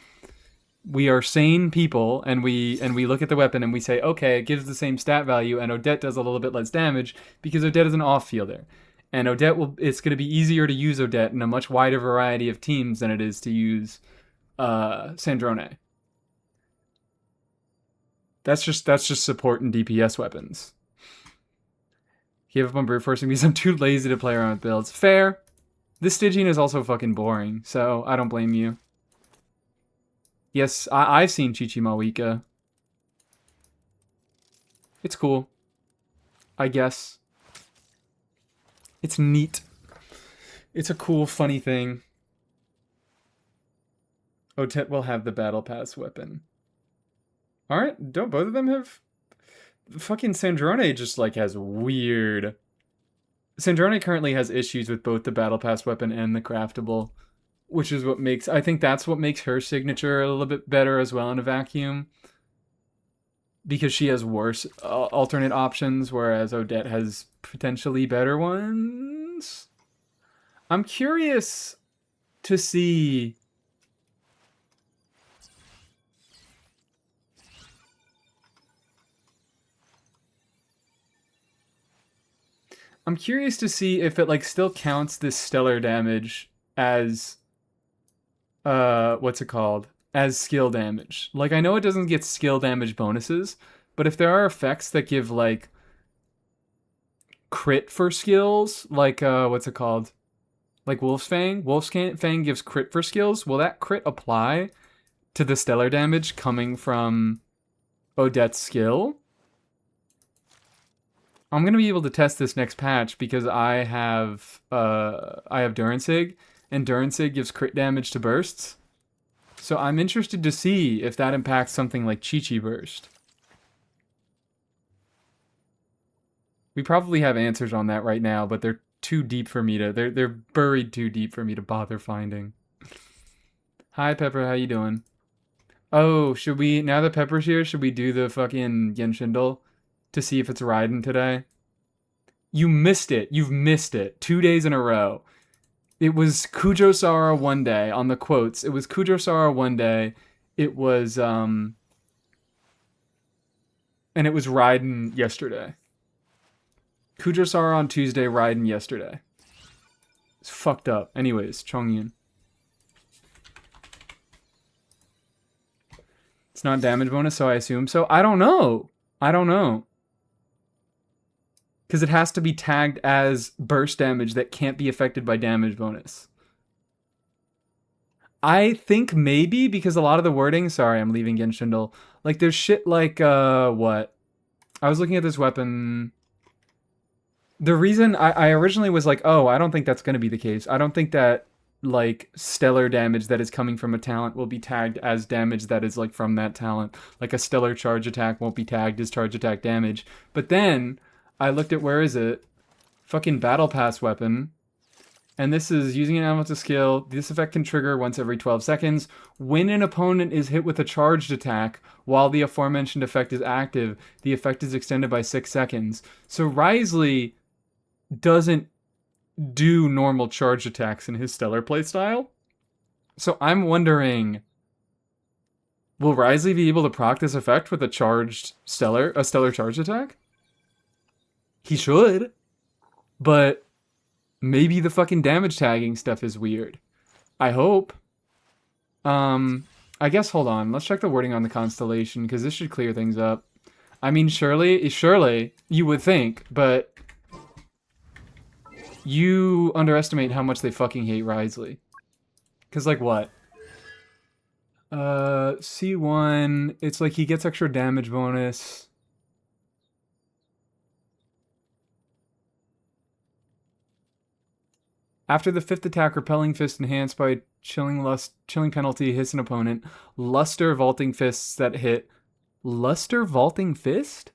We are sane people, and we look at the weapon and we say, okay, it gives the same stat value, and Odette does a little bit less damage because Odette is an off-fielder. And it's going to be easier to use Odette in a much wider variety of teams than it is to use Sandrone. That's just support and DPS weapons. Give up on brute forcing because I'm too lazy to play around with builds. Fair. This Stygian is also fucking boring, so I don't blame you. Yes, I've seen Chichimawika. It's cool. I guess. It's neat. It's a cool, funny thing. Odette will have the battle pass weapon. Alright, don't both of them have... Fucking Sandrone just, like, has weird... Sandrone currently has issues with both the battle pass weapon and the craftable. Which is what makes... I think that's what makes her signature a little bit better as well in a vacuum. Because she has worse alternate options, whereas Odette has potentially better ones. I'm curious to see... I'm curious to see if it, like, still counts this stellar damage as... what's it called? As skill damage. Like, I know it doesn't get skill damage bonuses, but if there are effects that give, like, crit for skills, like, what's it called? Like Wolf's Fang? Wolf's Fang gives crit for skills. Will that crit apply to the stellar damage coming from Odette's skill? I'm gonna be able to test this next patch because I have Duransig, and Duransig gives crit damage to bursts. So I'm interested to see if that impacts something like Chi-Chi Burst. We probably have answers on that right now, but they're too deep for me to... They're buried too deep for me to bother finding. Hi, Pepper, how you doing? Oh, should we... Now that Pepper's here, should we do the fucking Genshindle to see if it's riding today? You missed it. You've missed it. 2 days in a row. It was Kujo-Sara one day on the quotes. It was Kujo-Sara one day. It was, and it was Raiden yesterday. Kujo-Sara on Tuesday, Raiden yesterday. It's fucked up. Anyways, Chongyun. It's not damage bonus, so I assume so. I don't know. Because it has to be tagged as burst damage that can't be affected by damage bonus. I think maybe because a lot of the wording... Sorry, I'm leaving Genshindle. Like, there's shit like, what? I was looking at this weapon... The reason I originally was like, oh, I don't think that's going to be the case. I don't think that, like, stellar damage that is coming from a talent will be tagged as damage that is, like, from that talent. Like, a stellar charge attack won't be tagged as charge attack damage. But then... I looked at, where is it? Fucking Battle Pass weapon. And this is using an elemental skill. This effect can trigger once every 12 seconds. When an opponent is hit with a charged attack, while the aforementioned effect is active, the effect is extended by 6 seconds. So Wriothesley doesn't do normal charged attacks in his Stellar playstyle. So I'm wondering, will Wriothesley be able to proc this effect with a Stellar charged attack? He should, but Maybe the fucking damage tagging stuff is weird. I hope. I guess, hold on. Let's check the wording on the constellation, because this should clear things up. I mean, surely, you would think, but you underestimate how much they fucking hate Risley. Because, like, what? C1, it's like he gets extra damage bonus. After the 5th attack, Repelling Fist enhanced by chilling penalty hits an opponent. Luster Vaulting Fists that hit. Luster Vaulting Fist?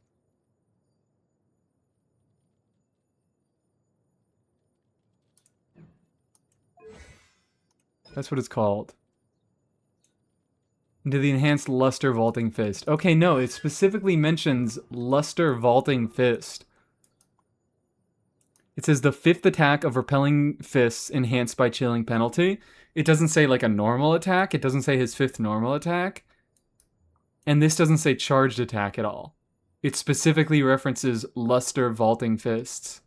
That's what it's called. Into the enhanced Luster Vaulting Fist. Okay, no, it specifically mentions Luster Vaulting Fist. It says the 5th attack of Repelling Fists enhanced by chilling penalty. It doesn't say like a normal attack. It doesn't say his 5th normal attack. And this doesn't say charged attack at all. It specifically references Luster Vaulting Fists.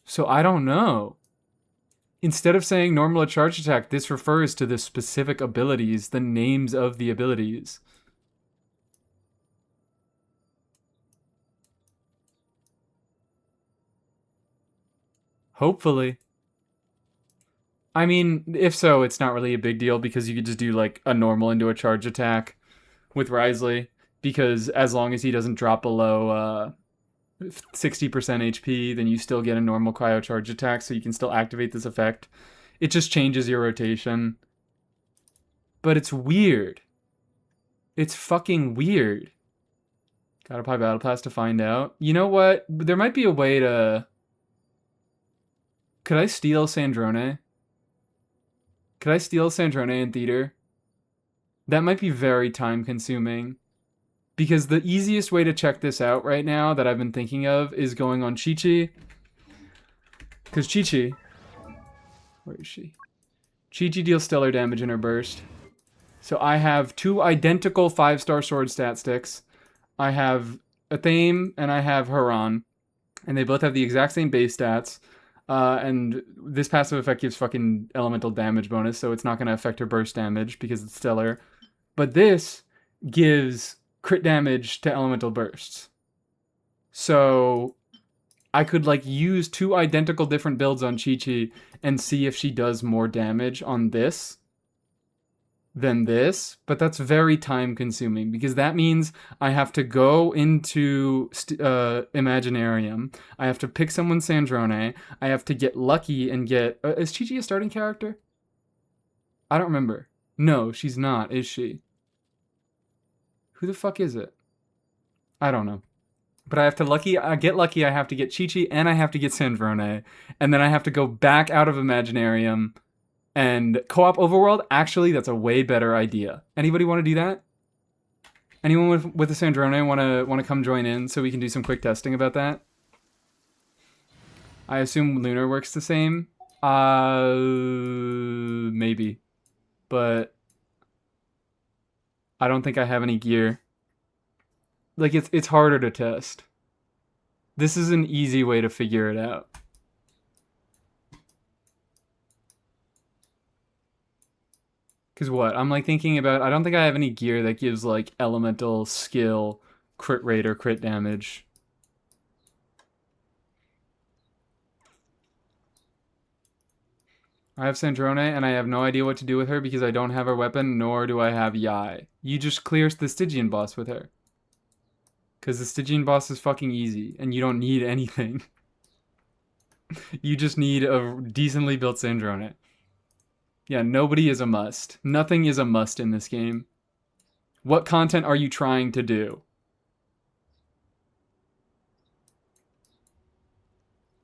So I don't know. Instead of saying normal or charged attack, this refers to the specific abilities, the names of the abilities. Hopefully. I mean, if so, it's not really a big deal because you could just do like a normal into a charge attack with Risley. Because as long as he doesn't drop below 60% HP, then you still get a normal cryo charge attack, so you can still activate this effect. It just changes your rotation. But it's weird. It's fucking weird. Gotta buy Battle Pass to find out. You know what? There might be a way to... Could I steal Sandrone? Could I steal Sandrone in theater? That might be very time consuming. Because the easiest way to check this out right now that I've been thinking of is going on Chi-Chi. Because Chi-Chi... Where is she? Chi-Chi deals stellar damage in her burst. So I have 2 identical 5-star sword stat sticks. I have Athame and I have Haran. And they both have the exact same base stats. And this passive effect gives fucking elemental damage bonus, so it's not going to affect her burst damage because it's stellar. But this gives crit damage to elemental bursts. So I could like use 2 identical different builds on Chi-Chi and see if she does more damage on this than this, but that's very time consuming because that means I have to go into Imaginarium. I have to pick someone Sandrone. I have to get lucky and get... is Chi-Chi a starting character? I don't remember. No, she's not, is she? Who the fuck is it? I don't know. But I have to get lucky, I have to get Chi-Chi, and I have to get Sandrone. And then I have to go back out of Imaginarium and co-op Overworld. Actually, that's a way better idea. Anybody want to do that? Anyone with a Sandrone want to come join in so we can do some quick testing about that? I assume Lunar works the same. Maybe. But I don't think I have any gear. Like, it's harder to test. This is an easy way to figure it out. Because what? I'm like thinking about... I don't think I have any gear that gives like elemental skill, crit rate, or crit damage. I have Sandrone, and I have no idea what to do with her because I don't have her weapon, nor do I have Yai. You just clear the Stygian boss with her. Because the Stygian boss is fucking easy, and you don't need anything. You just need a decently built Sandrone. Yeah, nobody is a must. Nothing is a must in this game. What content are you trying to do?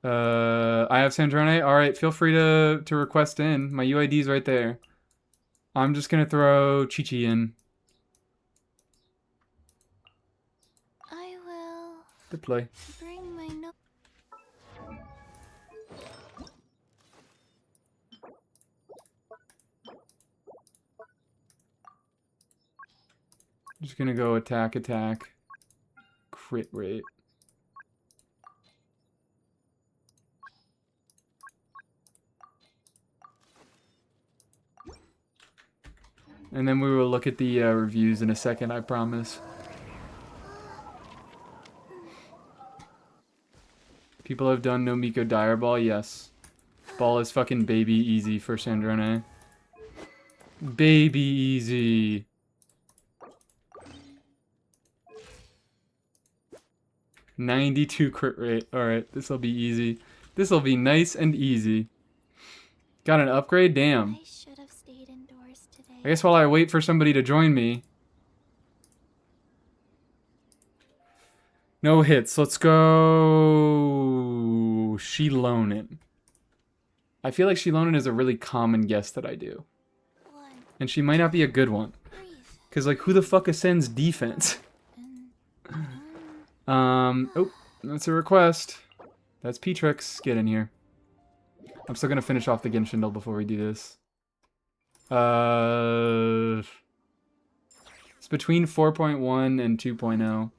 I have Sandrone. Alright, feel free to request in. My UID's right there. I'm just gonna throw Chi-Chi in. I will Deploy. bring my note. Just gonna go attack. crit rate. And then we will look at the reviews in a second, I promise. People have done no Miko Dire Ball, yes. Ball is fucking baby easy for Sandrone. Baby easy. $92 crit rate. Alright, this'll be easy. This'll be nice and easy. Got an upgrade? Damn. I should have stayed indoors today. I guess while I wait for somebody to join me. No hits. Let's go Shilonen. I feel like Shilonen is a really common guess that I do. One, And she might not be a good one. breathe, Because, like, who the fuck ascends defense? and Oh, that's a request. That's Petrix. Get in here. I'm still gonna finish off the Genshindle before we do this. It's between 4.1 and 2.0.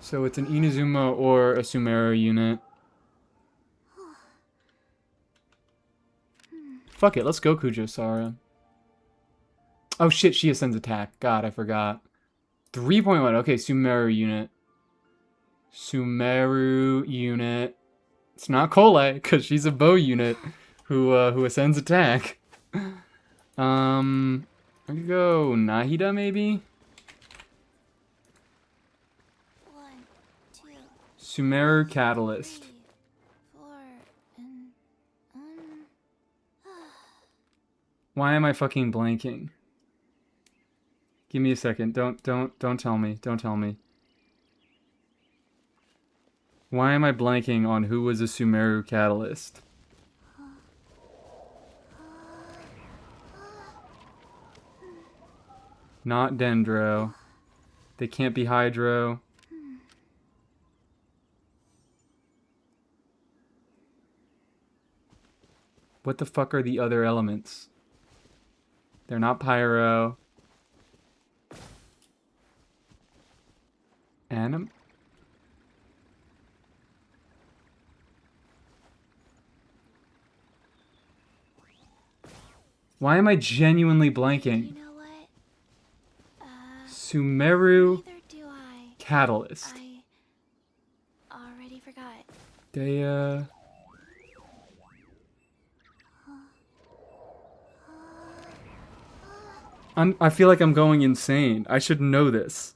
So it's an Inazuma or a Sumeru unit. Fuck it, let's go Kujo-Sara. Oh shit, she ascends attack. God, I forgot. 3.1, okay, Sumeru unit. Sumeru unit. It's not Kole, because she's a bow unit who ascends attack. I could go Nahida, maybe? one, two, Sumeru Catalyst. 3, 4, and Why am I fucking blanking? Give me a second. Don't tell me. Don't tell me. Why am I blanking on who was a Sumeru Catalyst? Not Dendro. They can't be Hydro. What the fuck are the other elements? They're not Pyro. Anim? Why am I genuinely blanking? you know what? Sumeru Neither do I. Catalyst. I already forgot. They, I feel like I'm going insane. I should know this.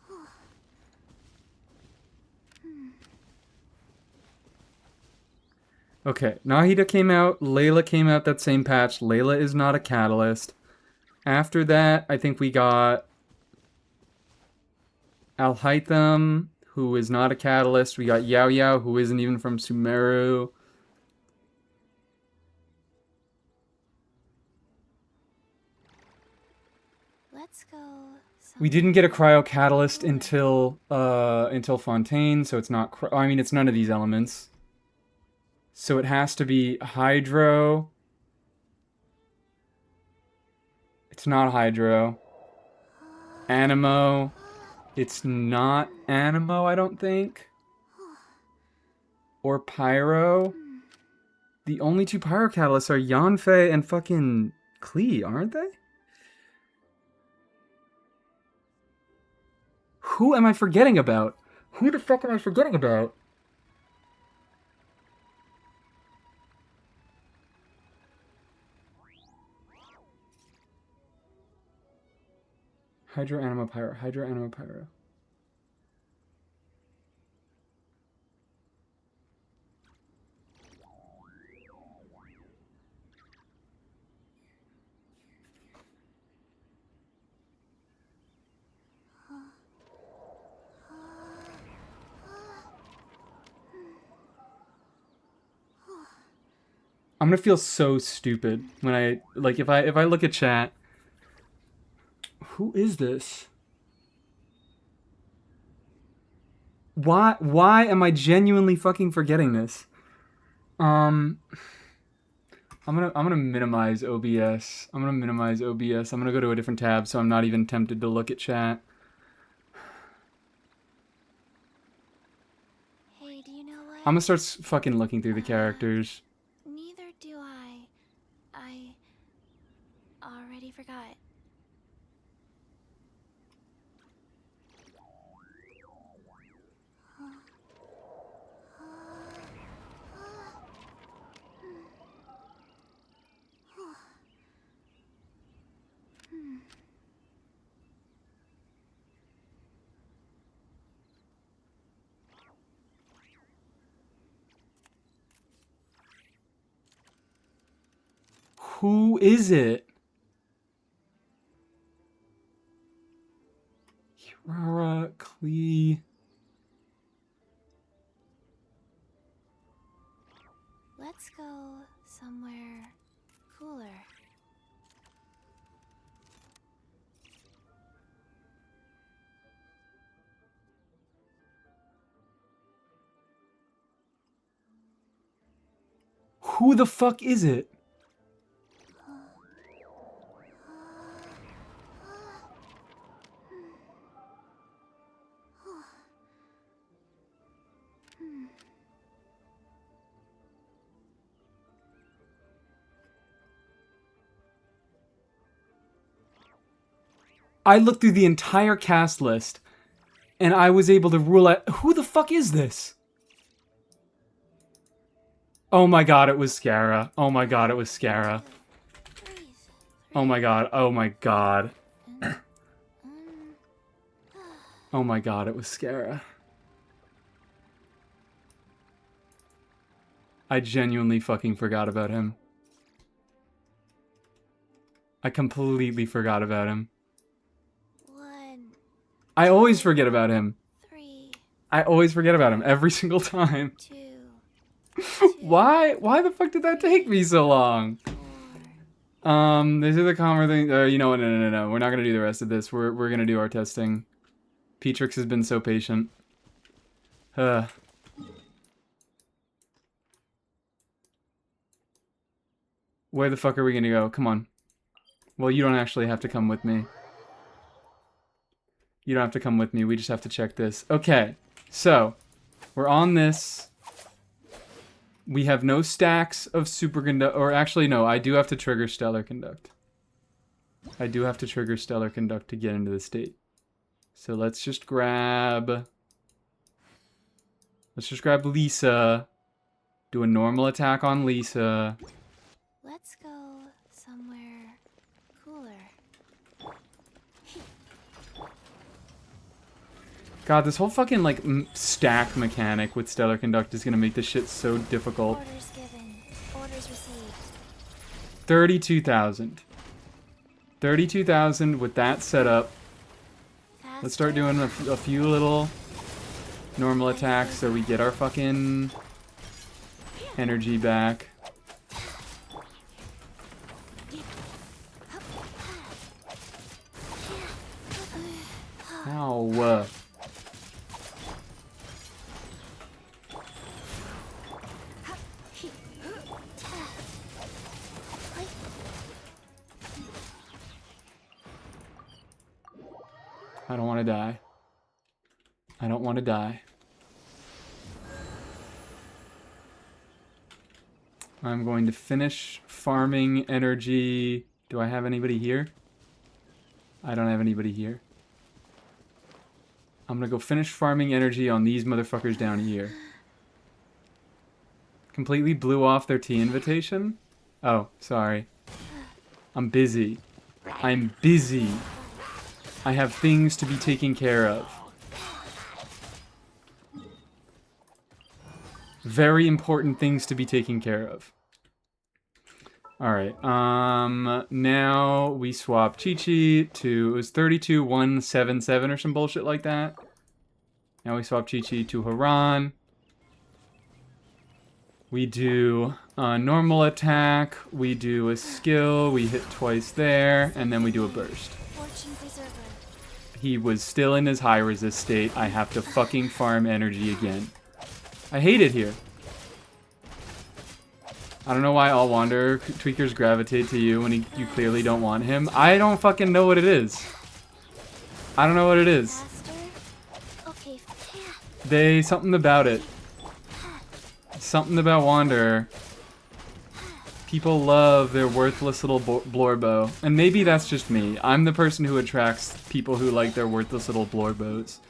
Okay, Nahida came out, Layla came out that same patch. Layla is not a catalyst. After that, I think we got Alhaitham, who is not a catalyst. We got Yao Yao, who isn't even from Sumeru. Let's go. We didn't get a cryo catalyst until Fontaine, so it's not. I mean, it's none of these elements. So it has to be Hydro. It's not Hydro. Animo. It's not Animo, I don't think. Or Pyro. The only two Pyro catalysts are Yanfei and fucking Klee, aren't they? Who am I forgetting about? Who the fuck am I forgetting about? Hydro Anima Pyro. Hydro Anima Pyro. I'm gonna feel so stupid when I like if I look at chat. Who is this? Why am I genuinely fucking forgetting this? I'm gonna minimize OBS. I'm gonna go to a different tab so I'm not even tempted to look at chat. do you know what? I'm gonna start fucking looking through the characters. Neither do I. I already forgot. Who is it? Rara, Klee. Let's go somewhere cooler. Who the fuck is it? I looked through the entire cast list, and I was able to rule out who the fuck is this? Oh my god, it was Scara. Oh my god, it was Scara. Breathe. Oh my god, oh my god. Um, Oh my god, it was Scara. I genuinely fucking forgot about him. I completely forgot about him. 1, I always forget about him. 3, I always forget about him every single time. 2, Why? Why the fuck did that take me so long? 4. These are the calmer things. You know what? No. We're not gonna do the rest of this. We're gonna do our testing. Petrix has been so patient. Where the fuck are we gonna go? Come on. Well, you don't actually have to come with me. You don't have to come with me. We just have to check this. Okay. So, we're on this. We have no stacks of superconduct, or actually no, I do have to trigger stellar conduct. I do have to trigger stellar conduct to get into the state. So let's just grab Lisa. Do a normal attack on Lisa. Let's go somewhere cooler. God, this whole fucking like stack mechanic with stellar conduct is gonna make this shit so difficult. Orders given. Orders received. 32,000. 32,000 with that setup. Let's start doing a few little normal attacks so we get our fucking energy back. Ow. I don't want to die. I don't want to die. I'm going to finish farming energy. Do I have anybody here? I don't have anybody here. I'm gonna go finish farming energy on these motherfuckers down here. Completely blew off their tea invitation? Oh, sorry. I'm busy. I'm busy. I have things to be taken care of. Very important things to be taken care of. Alright, now we swap Chi-Chi to, it was 32,177 or some bullshit like that. Now we swap Chi-Chi to Haran. We do a normal attack, we do a skill, we hit twice there, and then we do a burst. Fortune preserver. He was still in his high resist state. I have to fucking farm energy again. I hate it here. I don't know why all Wanderer tweakers gravitate to you when you clearly don't want him. I don't fucking know what it is. I don't know what it is. Faster. Okay. Something about it. Something about Wanderer. People love their worthless little blorbo. And maybe that's just me. I'm the person who attracts people who like their worthless little blorbos.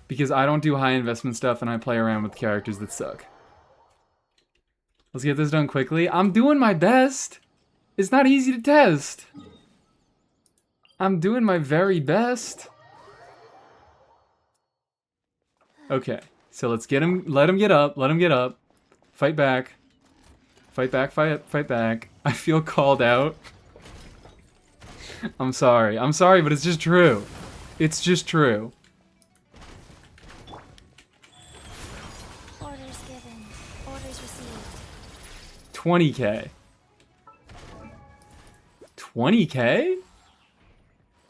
Because I don't do high investment stuff and I play around with characters that suck. Let's get this done quickly. I'm doing my best. It's not easy to test. I'm doing my very best. Okay, so let's get him, let him get up, let him get up. Fight back. Fight back, fight back. I feel called out. I'm sorry, but it's just true. It's just true. Orders given. Orders received. 20k. 20k?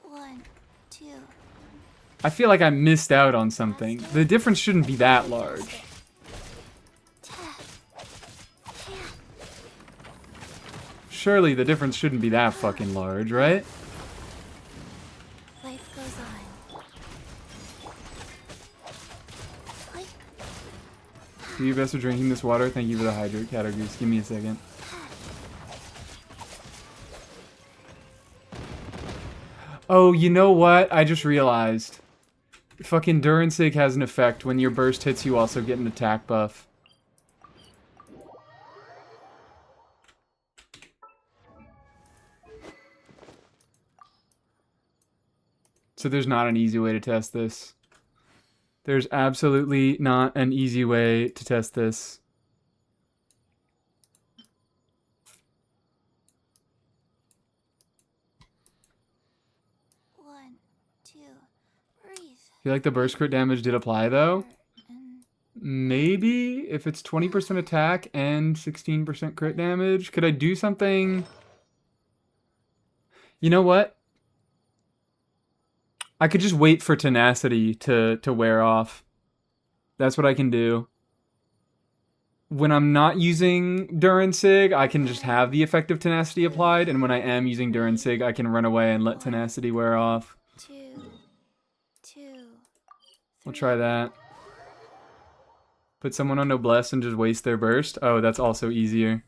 1, 2. I feel like I missed out on something. The difference shouldn't be that large. Surely the difference shouldn't be that fucking large, right? Life goes on. Do your best with drinking this water. Thank you for the hydrate categories. Give me a second. Oh, you know what? I just realized. Fucking Duransig has an effect. When your burst hits, you also get an attack buff. So there's not an easy way to test this. There's absolutely not an easy way to test this. One, two, breathe. I feel like the burst crit damage did apply though. Maybe if it's 20% attack and 16% crit damage. Could I do something? You know what? I could just wait for tenacity to wear off. That's what I can do. When I'm not using Duransig, I can just have the effect of tenacity applied, and when I am using Duransig, I can run away and let tenacity wear off. 2, 2. We'll try that. Put someone on Noblesse and just waste their burst. Oh, that's also easier.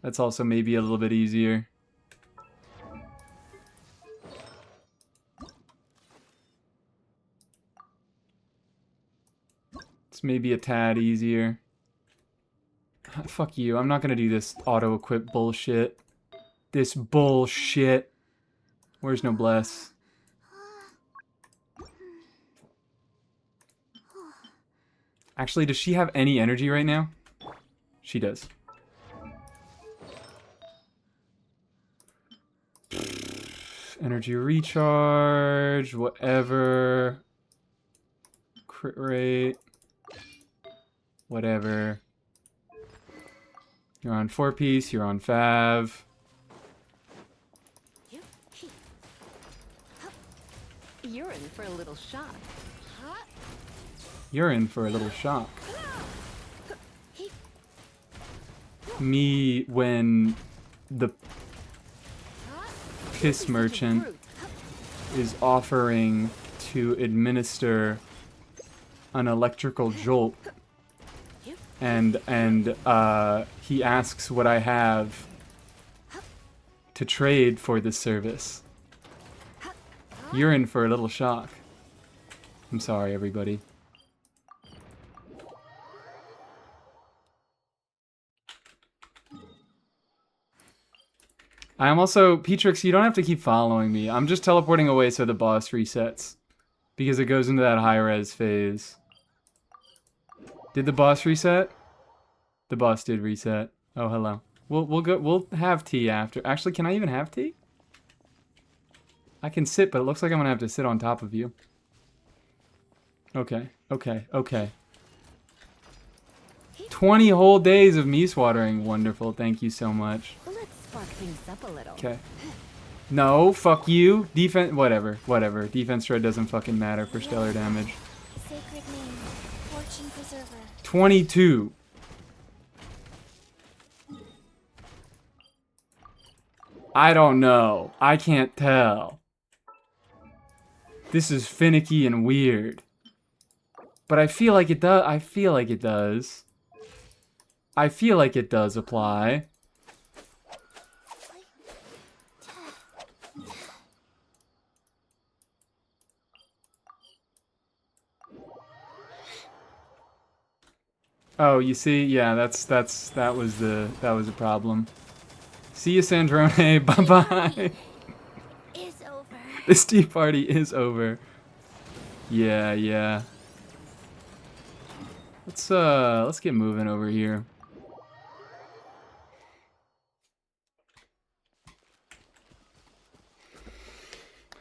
That's also maybe a little bit easier. It's maybe a tad easier. Fuck you. I'm not gonna do this auto-equip bullshit. This bullshit. Where's Noblesse? Actually, does she have any energy right now? She does. Energy recharge, whatever. Crit rate. Whatever. You're on 4-piece, you're on Fav. You're in for a little shock. You're in for a little shock. Me when the piss merchant is offering to administer an electrical jolt, and he asks what I have to trade for this service. You're in for a little shock. I'm sorry, everybody. I am also... Petrix, you don't have to keep following me. I'm just teleporting away so the boss resets. Because it goes into that high-res phase. Did the boss reset? The boss did reset. Oh, hello. We'll have tea after. Actually, can I even have tea? I can sit, but it looks like I'm gonna have to sit on top of you. Okay, okay, okay. 20 whole days of me swattering. Wonderful, thank you so much. Let's spark things up a little. Okay. No, fuck you. Defense, whatever. Defense shred doesn't fucking matter for stellar damage. Sacred name. Fortune preserver. 22. I don't know. I can't tell. This is finicky and weird. But I feel like it does. I feel like it does. I feel like it does apply. Oh, you see, yeah, that was a problem. See you, Sandrone. Bye bye. Is over. This tea party is over. Yeah, yeah. Let's get moving over here.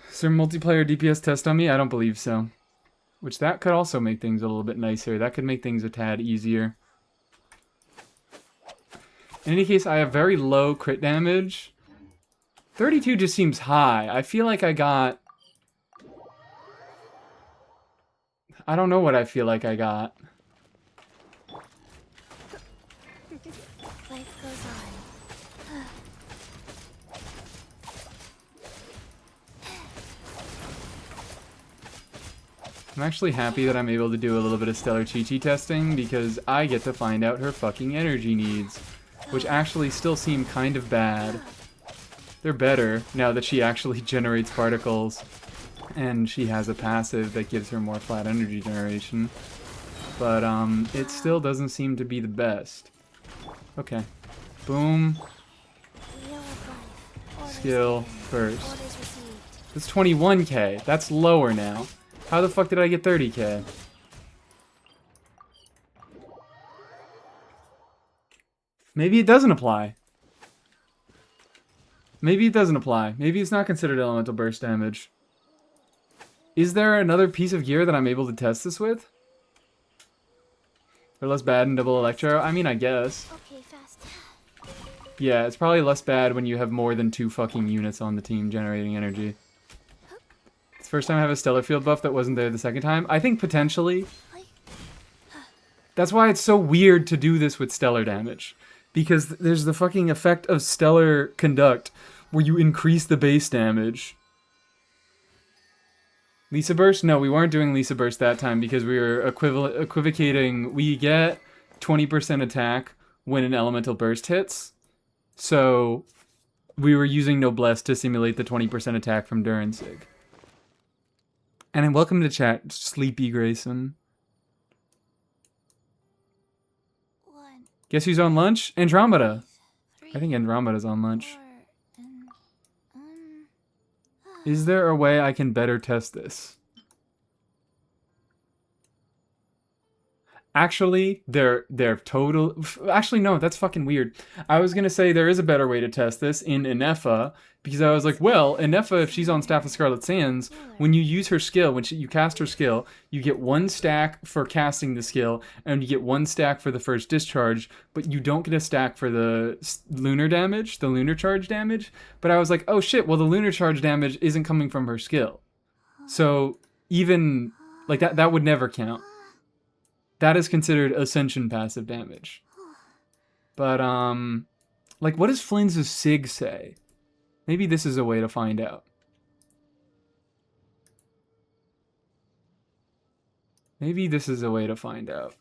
Is there a multiplayer DPS test on me? I don't believe so. Which that could also make things a little bit nicer. That could make things a tad easier. In any case, I have very low crit damage. 32 just seems high. I feel like I got... I don't know what I feel like I got. Life goes on. I'm actually happy that I'm able to do a little bit of Stellar Chi-Chi testing because I get to find out her fucking energy needs, which actually still seem kind of bad. They're better now that she actually generates particles and she has a passive that gives her more flat energy generation. But it still doesn't seem to be the best. Okay. Boom. Wheel of life. Orders Skill given. first. Orders received. That's 21k. That's lower now. How the fuck did I get 30k? Maybe it doesn't apply. Maybe it doesn't apply. Maybe it's not considered elemental burst damage. Is there another piece of gear that I'm able to test this with? Or less bad in double electro? I mean, I guess. Okay, fast. Yeah, it's probably less bad when you have more than 2 fucking units on the team generating energy. It's the first time I have a stellar field buff that wasn't there the second time. I think potentially. That's why it's so weird to do this with stellar damage. Because there's the fucking effect of stellar conduct where you increase the base damage. Lisa Burst? No, we weren't doing Lisa Burst that time because we were equivocating. We get 20% attack when an elemental burst hits. So we were using Noblesse to simulate the 20% attack from Durinsig. And welcome to chat, Sleepy Grayson. 1, Guess who's on lunch? Andromeda. 3, I think Andromeda's on lunch. 4, and Is there a way I can better test this? Actually, they're total... Actually, no, that's fucking weird. I was gonna say there is a better way to test this in Inefa, because I was like, well, Inefa, if she's on Staff of Scarlet Sands, when you use her skill, when you cast her skill, you get 1 stack for casting the skill, and you get 1 stack for the first discharge, but you don't get a stack for the lunar damage, the lunar charge damage. But I was like, oh shit, well, the lunar charge damage isn't coming from her skill. So even, like, that would never count. That is considered Ascension passive damage. But, like, what does Flynn's Sig say? Maybe this is a way to find out. Maybe this is a way to find out.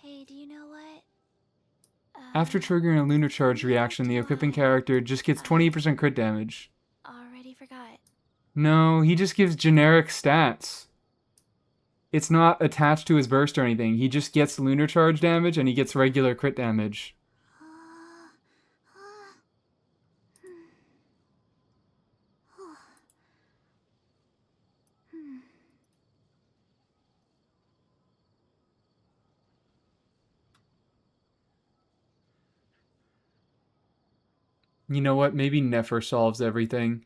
hey, do you know what? After triggering a lunar charge reaction, the equipping character just gets 20% crit damage. Already forgot. No, he just gives generic stats. It's not attached to his burst or anything. He just gets lunar charge damage and he gets regular crit damage. You know what? Maybe Nefer solves everything.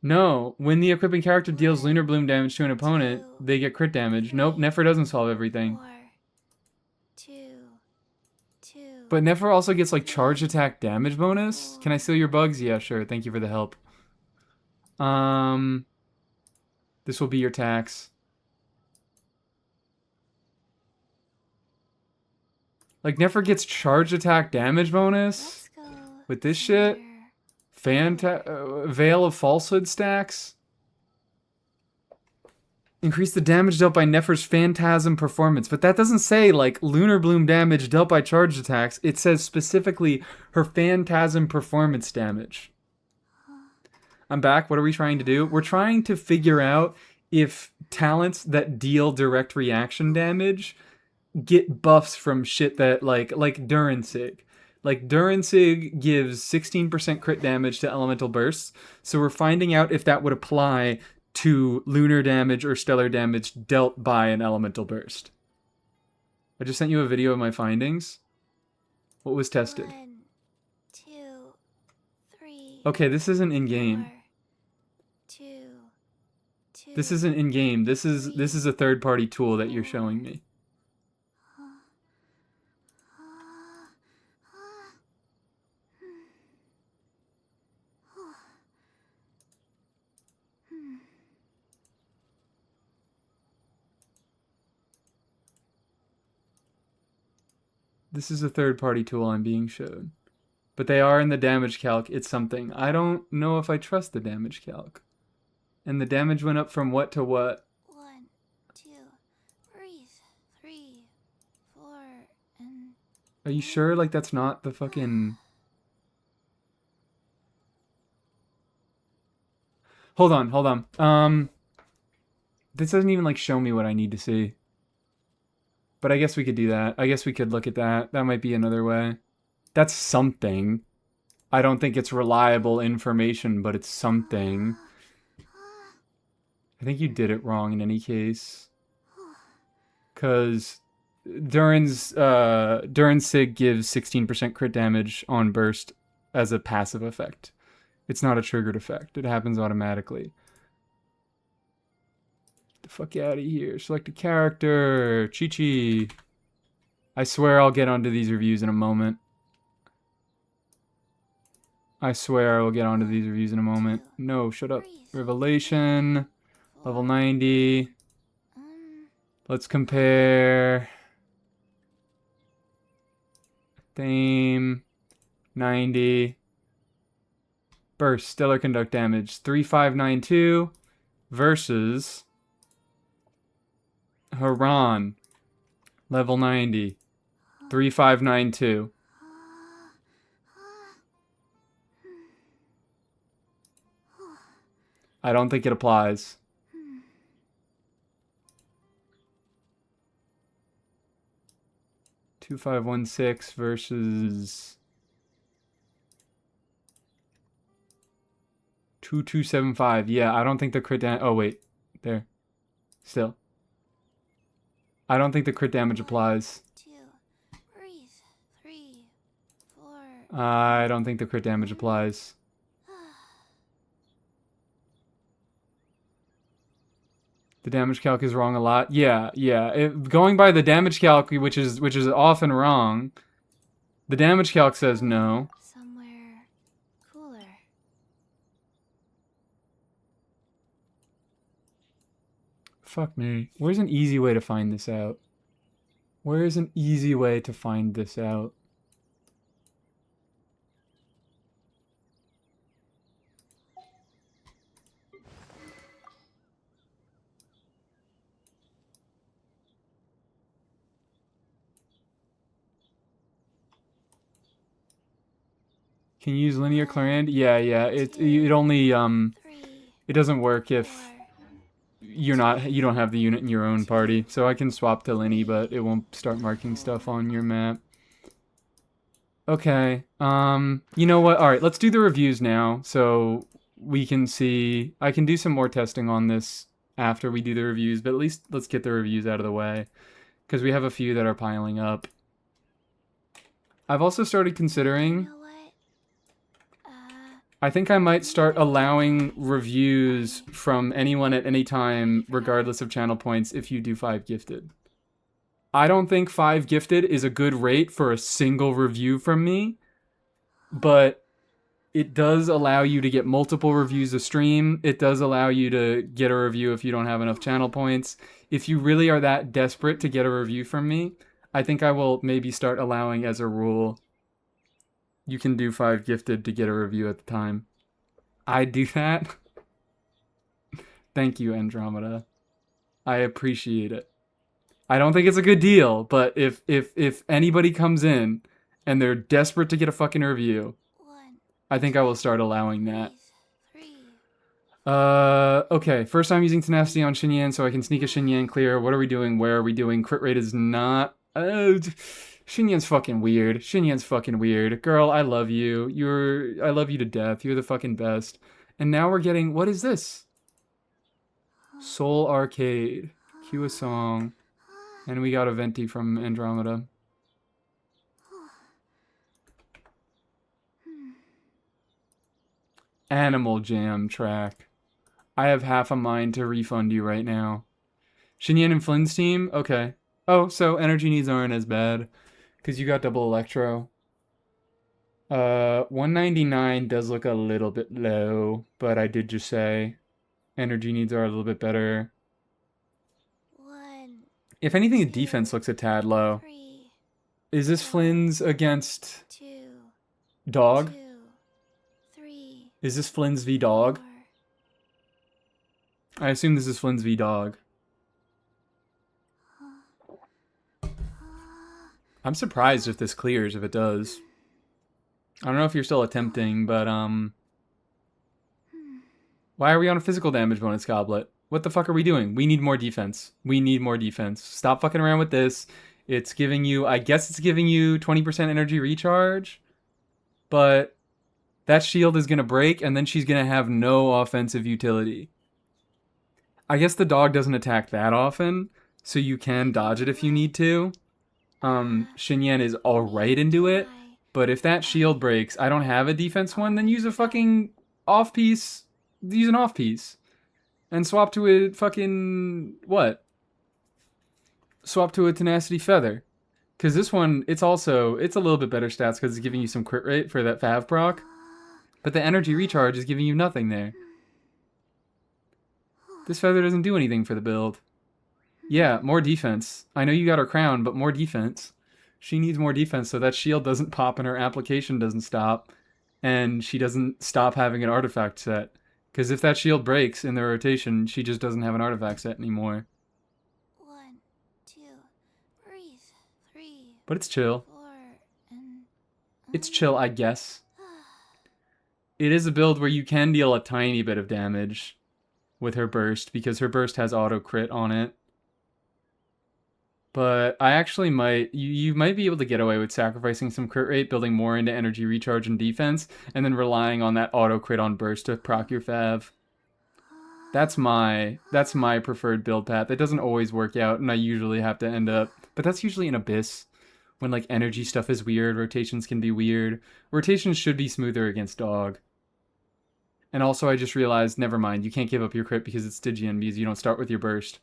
No, when the equipping character deals Lunar Bloom damage to an opponent, they get crit damage. Nope, Nefer doesn't solve everything. 4, 2, 2. But Nefer also gets, like, charge attack damage bonus? Can I steal your bugs? Yeah, sure. Thank you for the help. This will be your tax. Like, Nefer gets charge attack damage bonus Let's go. with this shit. Veil of Falsehood stacks. Increase the damage dealt by Nefer's Phantasm performance. But that doesn't say, like, Lunar Bloom damage dealt by charged attacks. It says specifically her Phantasm performance damage. I'm back. What are we trying to do? We're trying to figure out if talents that deal direct reaction damage get buffs from shit that, like Duransig. Like, Duransig gives 16% crit damage to elemental bursts. So we're finding out if that would apply to lunar damage or stellar damage dealt by an elemental burst. I just sent you a video of my findings. What was tested? 1, 2, 3. Okay, this isn't in-game. 4, 2, 2. This isn't in-game. This is a third-party tool that you're showing me. This is a third-party tool I'm being showed. But they are in the damage calc. It's something. I don't know if I trust the damage calc. And the damage went up from what to what? 1, 2, breathe. 3, 4, and Are you sure? Like, that's not the fucking... Hold on. This doesn't even, like, show me what I need to see. But I guess we could do that. I guess we could look at that. That might be another way. That's something. I don't think it's reliable information, but it's something. I think you did it wrong in any case. Because Duran's Sig gives 16% crit damage on burst as a passive effect. It's not a triggered effect. It happens automatically. The fuck out of here. Select a character. Chi-Chi. I swear I'll get onto these reviews in a moment. I swear I will get onto these reviews in a moment. No, shut up. Revelation. Level 90. Let's compare. Theme. 90. Burst. Stellar Conduct damage. 3592 versus Haran. Level 90. 3592. I don't think it applies. Two 516 versus 2275. Yeah, I don't think the crit damage. Oh wait, there. Still, I don't think the crit damage applies. 2, breathe. 3, 4. I don't think the crit damage applies. The damage calc is wrong a lot. Yeah. Going by the damage calc, which is often wrong, the damage calc says no. Somewhere cooler. Fuck me. Where's an easy way to find this out? Where is an easy way to find this out? Can you use linear Clarand? Yeah. It only 3, it doesn't work if 4. you don't have the unit in your own party. So I can swap to Linny, but it won't start marking stuff on your map. Okay. You know what? All right, let's do the reviews now so we can see. I can do some more testing on this after we do the reviews, but at least let's get the reviews out of the way because we have a few that are piling up. I've also started considering, You know what? I think I might start allowing reviews from anyone at any time, regardless of channel points, if you do 5 gifted. I don't think 5 gifted is a good rate for a single review from me, but it does allow you to get multiple reviews a stream. It does allow you to get a review if you don't have enough channel points. If you really are that desperate to get a review from me, I think I will maybe start allowing as a rule, you can do 5 gifted to get a review at the time. I do that. Thank you, Andromeda. I appreciate it. I don't think it's a good deal, but if anybody comes in and they're desperate to get a fucking review, 1, I think I will start allowing that. breathe. 3. Okay. First time using tenacity on Xinyan, so I can sneak a Xinyan clear. What are we doing? Where are we doing? Crit rate is not... Xinyan's fucking weird. Xinyan's fucking weird. Girl, I love you. I love you to death. You're the fucking best. And now we're getting... What is this? Soul Arcade. Cue a song. And we got a Venti from Andromeda. Animal Jam track. I have half a mind to refund you right now. Xinyan and Flynn's team? Okay. Oh, so energy needs aren't as bad. Because you got double electro. 199 does look a little bit low. But I did just say energy needs are a little bit better. 1, If anything, the defense looks a tad low. 3, Is this Flynn's against 2, Dog? 2, 3, Is this Flynn's v Dog? 4. I assume this is Flynn's v Dog. I'm surprised if this clears, if it does. I don't know if you're still attempting, but, why are we on a physical damage bonus goblet? What the fuck are we doing? We need more defense. We need more defense. Stop fucking around with this. It's giving you, I guess it's giving you 20% energy recharge, but that shield is gonna break, and then she's gonna have no offensive utility. I guess the dog doesn't attack that often, so you can dodge it if you need to. Xinyan is alright into it, but if that shield breaks, I don't have a defense one, then use a fucking off-piece. Use an off-piece. And swap to a fucking... what? Swap to a tenacity feather. Because this one, it's a little bit better stats because it's giving you some crit rate for that Fav proc. But the energy recharge is giving you nothing there. This feather doesn't do anything for the build. Yeah, more defense. I know you got her crown, but more defense. She needs more defense so that shield doesn't pop and her application doesn't stop. And she doesn't stop having an artifact set. Because if that shield breaks in the rotation, she just doesn't have an artifact set anymore. 1, 2, breathe. 3, But it's chill. 4, and... It's chill, I guess. It is a build where you can deal a tiny bit of damage with her burst, because her burst has auto crit on it. But I actually might... You might be able to get away with sacrificing some crit rate, building more into energy recharge and defense, and then relying on that auto crit on burst to proc your fav. That's my preferred build path. It doesn't always work out, and I usually have to end up... But that's usually an Abyss. When, like, energy stuff is weird, rotations can be weird. Rotations should be smoother against Dog. And also, I just realized, never mind, you can't give up your crit because it's Stygian, because you don't start with your burst.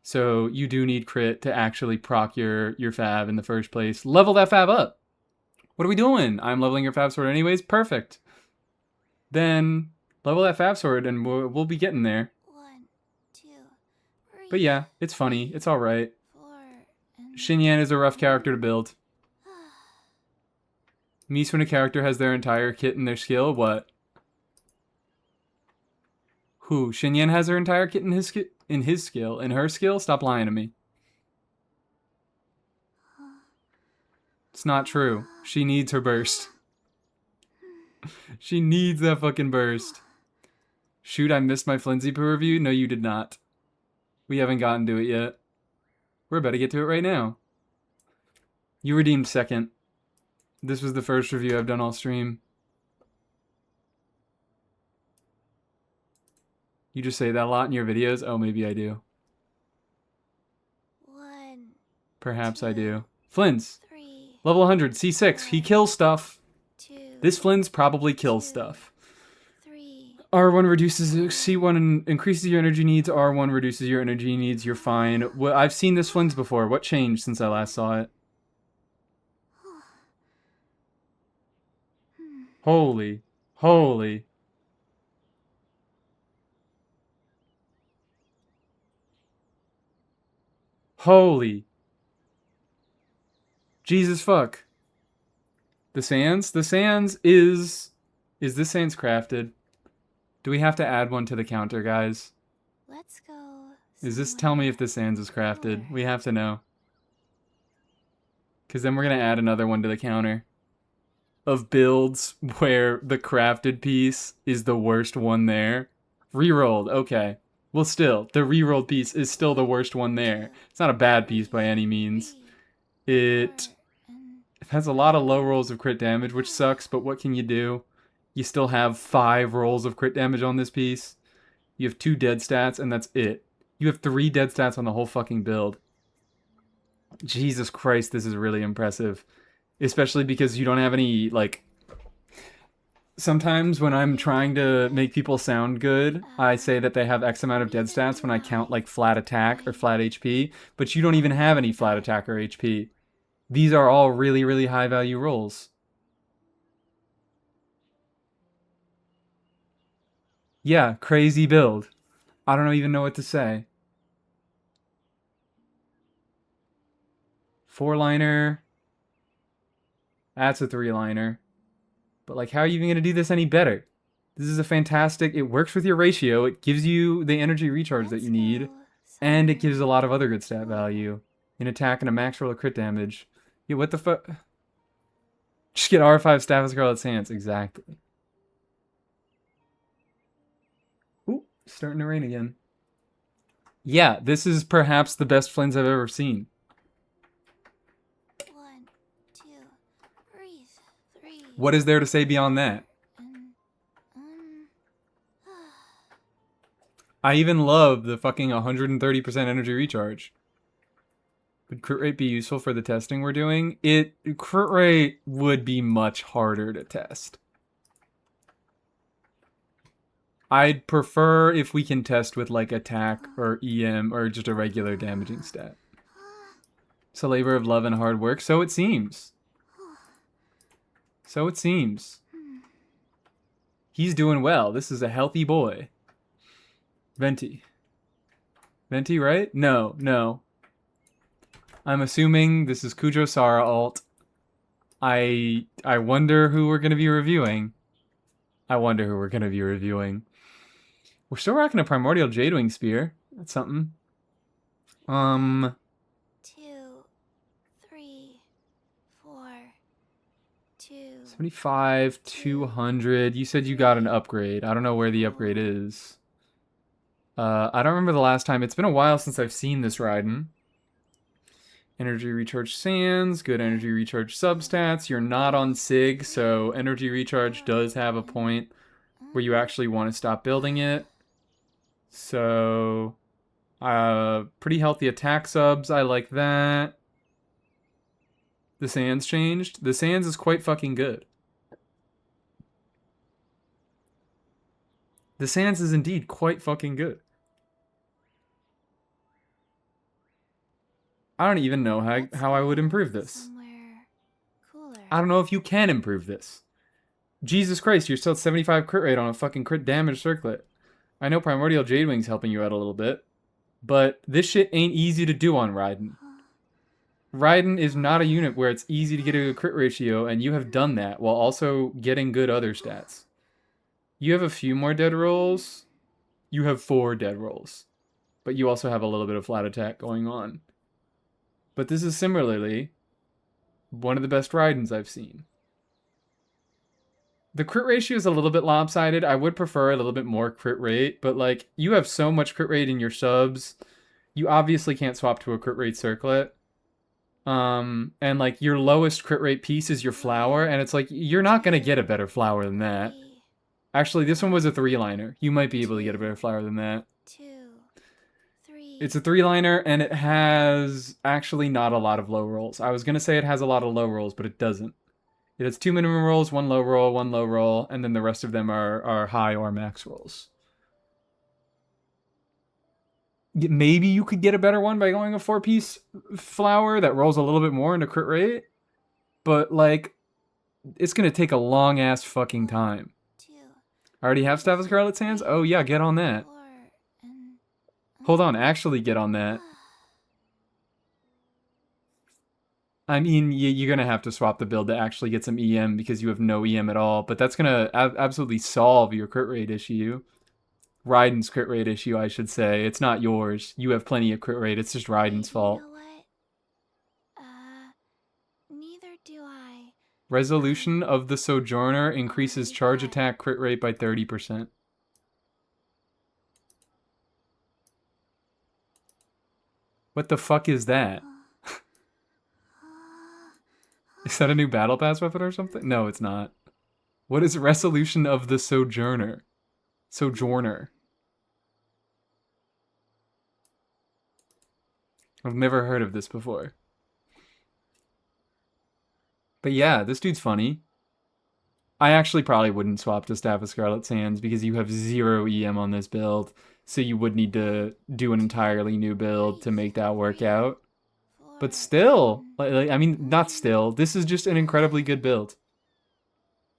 So you do need crit to actually proc your Fav in the first place. Level that Fav up! What are we doing? I'm leveling your Fav sword anyways? Perfect. Then level that Fav sword and we'll be getting there. 1, 2, breathe. But yeah, it's funny. It's alright. 4, and... Xinyan is a rough character to build. Mies, when a character has their entire kit in their skill, what? Who? Xinyan has her entire kit in his skill? In her skill? Stop lying to me. It's not true. She needs her burst. She needs that fucking burst. Shoot, I missed my Flimsy Poo review? No, you did not. We haven't gotten to it yet. We're about to get to it right now. You redeemed second. This was the first review I've done all stream. You just say that a lot in your videos? Oh, maybe I do. 1, Perhaps I do. Flynn's. 3, Level 100, C6. He kills stuff. 2, This Flynn's probably kills stuff. 3, R1 reduces C1 and increases your energy needs. R1 reduces your energy needs. You're fine. Well, I've seen this Flynn's before. What changed since I last saw it? Holy. Holy. Holy. Jesus fuck. The sands? The sands is... Is this sands crafted? Do we have to add one to the counter, guys? Let's go. Is this... Tell me if the sands is crafted. We have to know. Because then we're going to add another one to the counter. Of builds where the crafted piece is the worst one there. Rerolled, okay. Well, still, the rerolled piece is still the worst one there. It's not a bad piece by any means. It has a lot of low rolls of crit damage, which sucks, but what can you do? You still have 5 rolls of crit damage on this piece. You have 2 dead stats, and that's it. You have 3 dead stats on the whole fucking build. Jesus Christ, this is really impressive. Especially because you don't have any, like... Sometimes when I'm trying to make people sound good, I say that they have X amount of dead stats when I count, like, flat attack or flat HP. But you don't even have any flat attack or HP. These are all really, really high value rolls. Yeah, crazy build. I don't even know what to say. 4-liner. That's a 3-liner. But, like, how are you even going to do this any better? This is a fantastic... It works with your ratio. It gives you the energy recharge that you need. And it gives a lot of other good stat value. An attack and a max roll of crit damage. Yeah, what the fuck? Just get R5 Staff of Scarlet Sands. Exactly. Ooh, starting to rain again. Yeah, this is perhaps the best Flins I've ever seen. 1, 2, breathe. 3. What is there to say beyond that? I even love the fucking 130% energy recharge. Would crit rate be useful for the testing we're doing? Crit rate would be much harder to test. I'd prefer if we can test with like attack or EM or just a regular damaging stat. It's a labor of love and hard work, so it seems. So it seems. He's doing well. This is a healthy boy. Venti. Venti, right? No, no. I'm assuming this is Kujo Sara alt. I wonder who we're going to be reviewing. We're still rocking a Primordial Jadewing Spear. That's something. 2, 3, 4, 2. 75, 200. You said you got an upgrade. I don't know where the upgrade is. I don't remember the last time. It's been a while since I've seen this Raiden. Energy Recharge Sands, good Energy Recharge substats. You're not on SIG, so Energy Recharge does have a point where you actually want to stop building it. So, pretty healthy attack subs. I like that. The Sands changed. The Sands is quite fucking good. The Sands is indeed quite fucking good. I don't even know how I would improve this. I don't know if you can improve this. Jesus Christ, you're still at 75 crit rate on a fucking crit damage circlet. I know Primordial Jadewing's helping you out a little bit, but this shit ain't easy to do on Raiden. Raiden is not a unit where it's easy to get a good crit ratio, and you have done that while also getting good other stats. You have a few more dead rolls. You have 4 dead rolls. But you also have a little bit of flat attack going on. But this is similarly one of the best Raidens I've seen. The crit ratio is a little bit lopsided. I would prefer a little bit more crit rate, but like you have so much crit rate in your subs, you obviously can't swap to a crit rate circlet. And like your lowest crit rate piece is your flower, and it's like you're not gonna get a better flower than that. Actually, this one was a 3-liner. You might be able to get a better flower than that. 2, 3. It's a 3-liner, and it has actually not a lot of low rolls. I was going to say it has a lot of low rolls, but it doesn't. It has 2 minimum rolls, 1 low roll, and then the rest of them are high or max rolls. Maybe you could get a better one by going a 4-piece flower that rolls a little bit more into crit rate, but, like, it's going to take a long-ass fucking time. 2, I already have Staff of Scarlet Sands? Oh, yeah, get on that. 4, and Hold on, actually get on that. I mean, you're gonna have to swap the build to actually get some EM because you have no EM at all. But that's gonna absolutely solve your crit rate issue. Raiden's crit rate issue, I should say. It's not yours. You have plenty of crit rate. It's just Raiden's fault. You know what? Neither do I. Resolution of the Sojourner increases charge attack crit rate by 30%. What the fuck is that? Is that a new battle pass weapon or something? No, it's not. What is Resolution of the Sojourner? Sojourner. I've never heard of this before. But yeah, this dude's funny. I actually probably wouldn't swap to Staff of Scarlet Sands because you have 0 EM on this build. So you would need to do an entirely new build to make that work out. But still, I mean, not still. This is just an incredibly good build.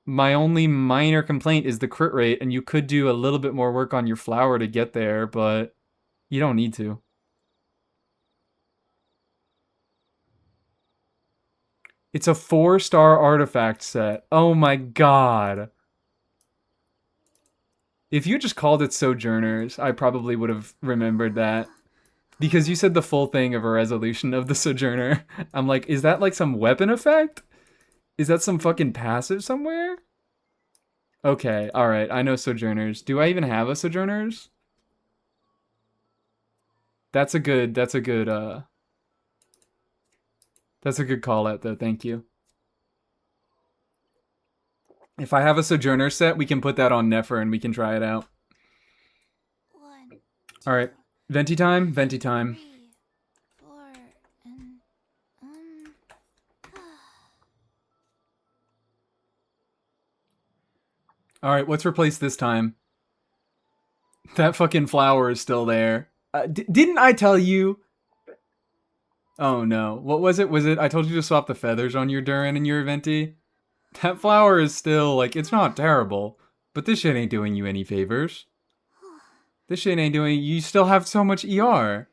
My only minor complaint is the crit rate, and you could do a little bit more work on your flower to get there, but you don't need to. It's a 4-star artifact set. Oh my god. If you just called it Sojourners, I probably would have remembered that. Because you said the full thing of a resolution of the Sojourner. I'm like, is that like some weapon effect? Is that some fucking passive somewhere? Okay, alright, I know Sojourners. Do I even have a Sojourners? That's a good call out though, thank you. If I have a Sojourner set, we can put that on Nefer and we can try it out. Alright, venti time, venti time. 3, 4, and Alright, what's replaced this time? That fucking flower is still there. Didn't I tell you? Oh no. What was it? I told you to swap the feathers on your Durin and your Venti? That flower is still, like, it's not terrible. But this shit ain't doing you any favors. This shit ain't doing... You still have so much ER.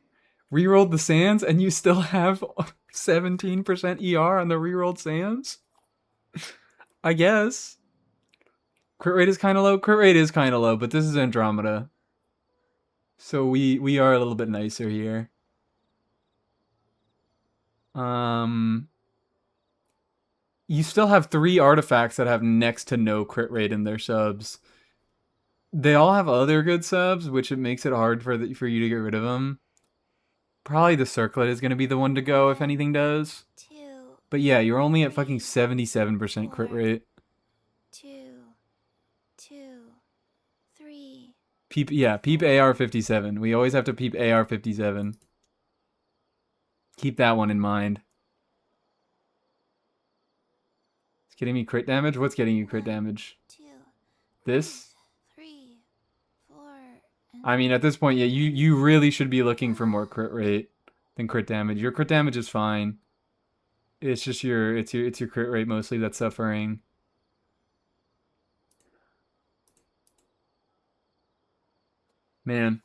Rerolled the sands and you still have 17% ER on the rerolled sands? I guess. Crit rate is kind of low. Crit rate is kind of low, but this is Andromeda. So we are a little bit nicer here. You still have 3 artifacts that have next to no crit rate in their subs. They all have other good subs, which it makes it hard for you to get rid of them. Probably the Circlet is going to be the one to go if anything does. 2, But yeah, you're only at fucking 77% crit rate. 2, 3. Peep AR-57. We always have to peep AR-57. Keep that one in mind. It's getting me crit damage? What's getting you crit damage? 2, This? 3, 4, and I mean, at this point, yeah, you really should be looking for more crit rate than crit damage. Your crit damage is fine. It's just your crit rate mostly that's suffering. Man.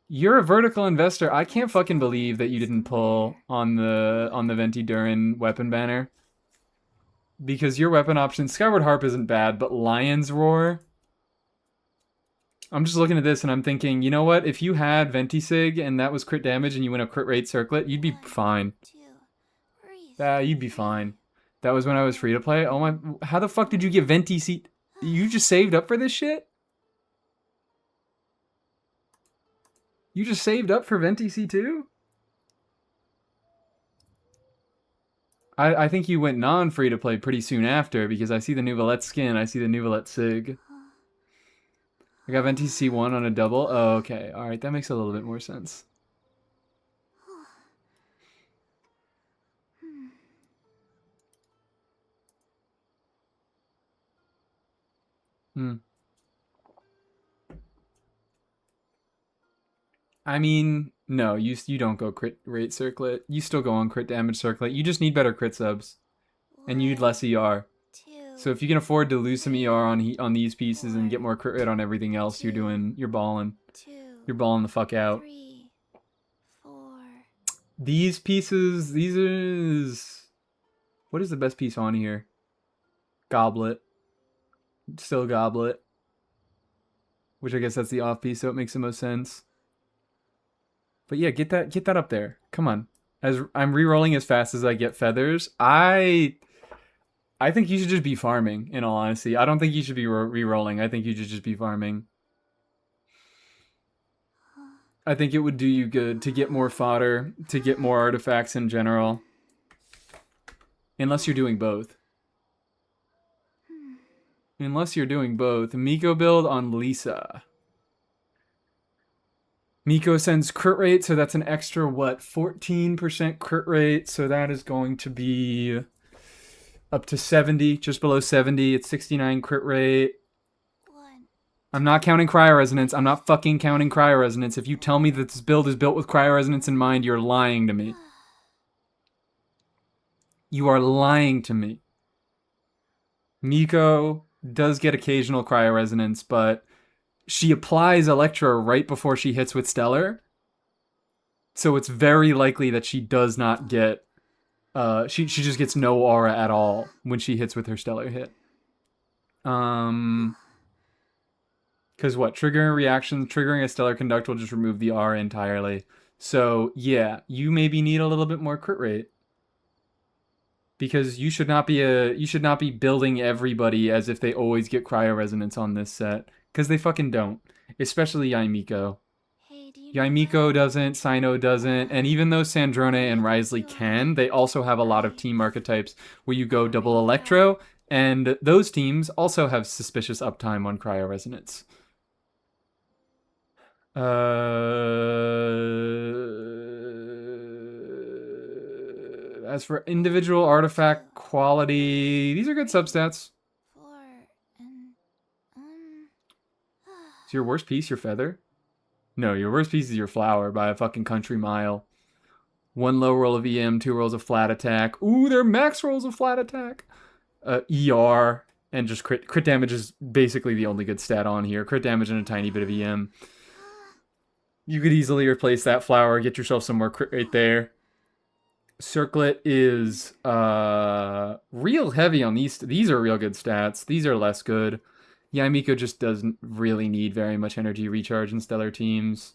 You're a vertical investor. I can't fucking believe that you didn't pull on the Venti Durin weapon banner. Because your weapon option, Skyward Harp isn't bad, but Lion's Roar. I'm just looking at this and I'm thinking, you know what? If you had Ventisig and that was crit damage and you went a crit rate circlet, you'd be fine. 2, 3. You'd be fine. That was when I was free to play. Oh my, how the fuck did you get Venti seat? You just saved up for this shit? You just saved up for Venti C2? I think you went non-free to play pretty soon after because I see the new Valette skin, I see the new Valette Sig. I got Venti C1 on a double. Oh, okay. Alright, that makes a little bit more sense. I mean, no, you don't go crit rate circlet. You still go on crit damage circlet. You just need better crit subs. And you need less ER. 2, So if you can afford to lose some ER on these pieces and get more crit rate on everything else, you're balling. 2, You're balling the fuck out. 3, 4. These pieces, these is... What is the best piece on here? Goblet. Still Goblet. Which I guess that's the off piece, so it makes the most sense. But yeah, get that up there. Come on. As I'm re-rolling as fast as I get feathers, I think you should just be farming, in all honesty. I don't think you should be re-rolling. I think you should just be farming. I think it would do you good to get more fodder, to get more artifacts in general. Unless you're doing both. Unless you're doing both. Miko build on Lisa. Miko sends crit rate, so that's an extra, what, 14% crit rate. So that is going to be up to 70, just below 70. It's 69 crit rate. I'm not counting cryoresonance. I'm not fucking counting cryoresonance. If you tell me that this build is built with cryoresonance in mind, you're lying to me. You are lying to me. Miko does get occasional cryoresonance, but she applies Electro right before she hits with Stellar. So it's very likely that she does not get... she just gets no aura at all when she hits with her Stellar hit. Because what? Triggering a reaction, triggering a Stellar Conduct will just remove the aura entirely. So, yeah, you maybe need a little bit more crit rate. Because you should not be building everybody as if they always get cryoresonance on this set. Because they fucking don't. Especially Yaimiko. Yaimiko doesn't, Sino doesn't, and even though Sandrone and Risley can, they also have a lot of team archetypes where you go double Electro, and those teams also have suspicious uptime on cryoresonance. As for individual artifact quality, these are good substats. Is your worst piece your feather? No, your worst piece is your flower by a fucking country mile. 1 low roll of EM, 2 rolls of flat attack. Ooh, they're max rolls of flat attack. ER, and just crit. Crit damage is basically the only good stat on here. Crit damage and a tiny bit of EM. You could easily replace that flower, get yourself some more crit right there. Circlet is real heavy on these. These are real good stats. These are less good. Yaimiko just doesn't really need very much energy recharge in stellar teams.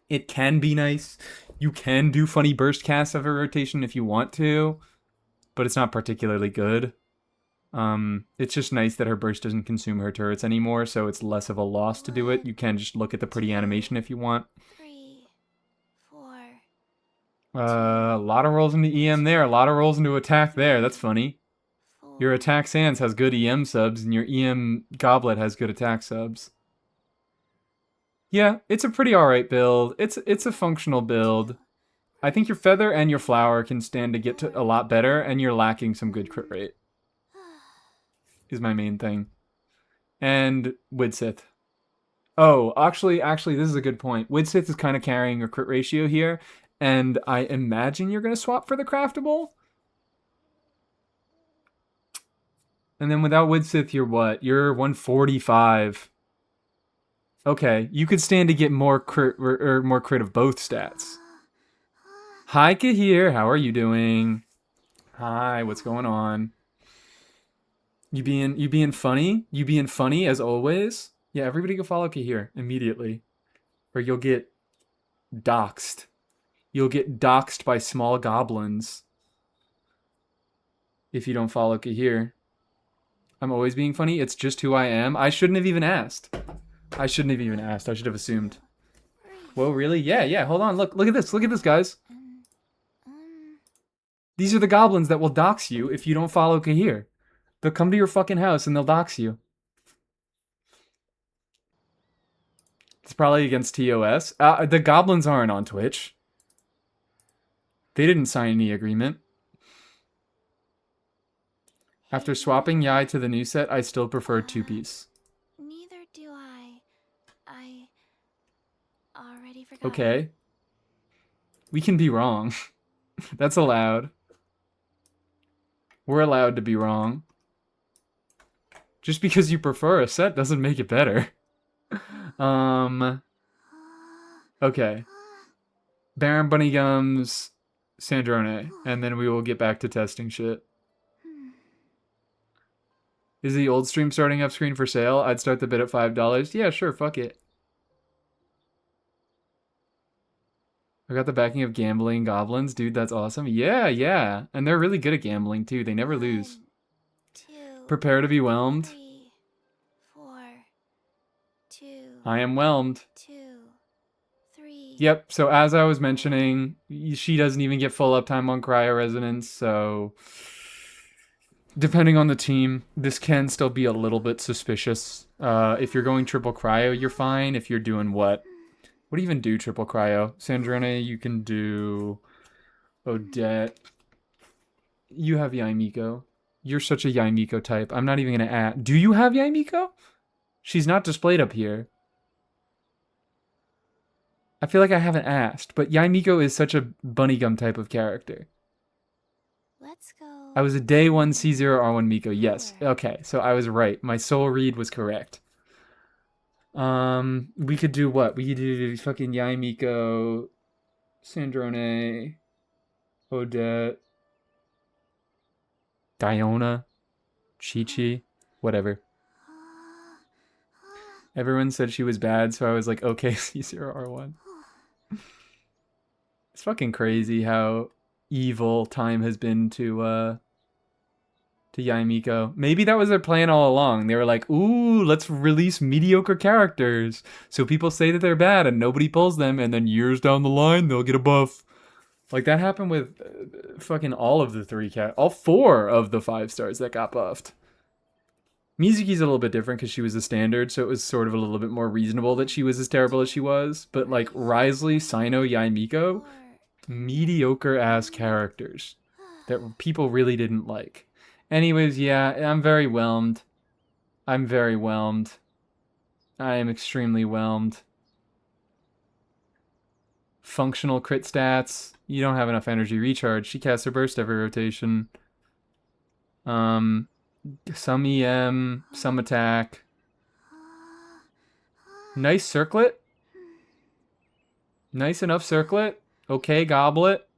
It can be nice. You can do funny burst casts of a rotation if you want to, but it's not particularly good. It's just nice that her burst doesn't consume her turrets anymore, so it's less of a loss to do it. You can just look at the pretty animation if you want. 3, 4. A lot of rolls into EM there, a lot of rolls into attack there. That's funny. Your attack Sans has good EM subs, and your EM Goblet has good attack subs. Yeah, it's a pretty alright build. It's a functional build. I think your Feather and your Flower can stand to get to a lot better, and you're lacking some good crit rate. Is my main thing. And Widsith. Oh, actually, this is a good point. Widsith is kind of carrying your crit ratio here, and I imagine you're going to swap for the Craftable? And then without Widsith, you're what? You're 145. Okay, you could stand to get more crit or more crit of both stats. Hi, Kahir. How are you doing? Hi, what's going on? You being funny? You being funny as always? Yeah, everybody go follow Kahir immediately. Or you'll get doxxed. You'll get doxxed by small goblins. If you don't follow Kahir. I'm always being funny. It's just who I am. I shouldn't have even asked. I shouldn't have even asked. I should have assumed. Whoa, really? Yeah. Hold on. Look at this. Look at this, guys. These are the goblins that will dox you if you don't follow Kahir. They'll come to your fucking house and they'll dox you. It's probably against TOS. The goblins aren't on Twitch. They didn't sign any agreement. After swapping Yai to the new set, I still prefer two-piece. Neither do I. I already forgot. Okay. We can be wrong. That's allowed. We're allowed to be wrong. Just because you prefer a set doesn't make it better. Okay. Baron Bunny Gums, Sandrone, and then we will get back to testing shit. Is the old stream starting up screen for sale? I'd start the bid at $5. Yeah, sure, fuck it. I got the backing of Gambling Goblins. Dude, that's awesome. Yeah, yeah. And they're really good at gambling, too. They never lose. 2, Prepare to be whelmed. 3, 4, 2, I am whelmed. 2, 3. Yep, so as I was mentioning, she doesn't even get full uptime on Cryo Resonance, so depending on the team, this can still be a little bit suspicious. If you're going triple Cryo, you're fine. If you're doing what? What do you even do triple Cryo? Sandrone, you can do Odette. You have Yaimiko. You're such a Yaimiko type. I'm not even going to add. Do you have Yaimiko? She's not displayed up here. I feel like I haven't asked, but Yaimiko is such a bunny gum type of character. Let's go. I was a day 1 C0R1 Miko. Yes. Okay, so I was right. My soul read was correct. We could do what? We could do fucking Yaimiko, Sandrone, Odette, Diona, Chi-Chi, whatever. Everyone said she was bad, so I was like, okay, C0R1. It's fucking crazy how evil time has been to Yaimiko. Maybe that was their plan all along. They were like, ooh, let's release mediocre characters. So people say that they're bad and nobody pulls them, and then years down the line, they'll get a buff. Like, that happened with fucking all of the all 4 of the 5 stars that got buffed. Mizuki's a little bit different because she was a standard, so it was sort of a little bit more reasonable that she was as terrible as she was. But, like, Risley, Sino, Yaimiko, mediocre-ass characters that people really didn't like. Anyways, yeah, I'm very whelmed. I'm very whelmed. I am extremely whelmed. Functional crit stats. You don't have enough energy recharge. She casts her burst every rotation. Some EM, some attack. Nice circlet. Nice enough circlet. Okay, goblet.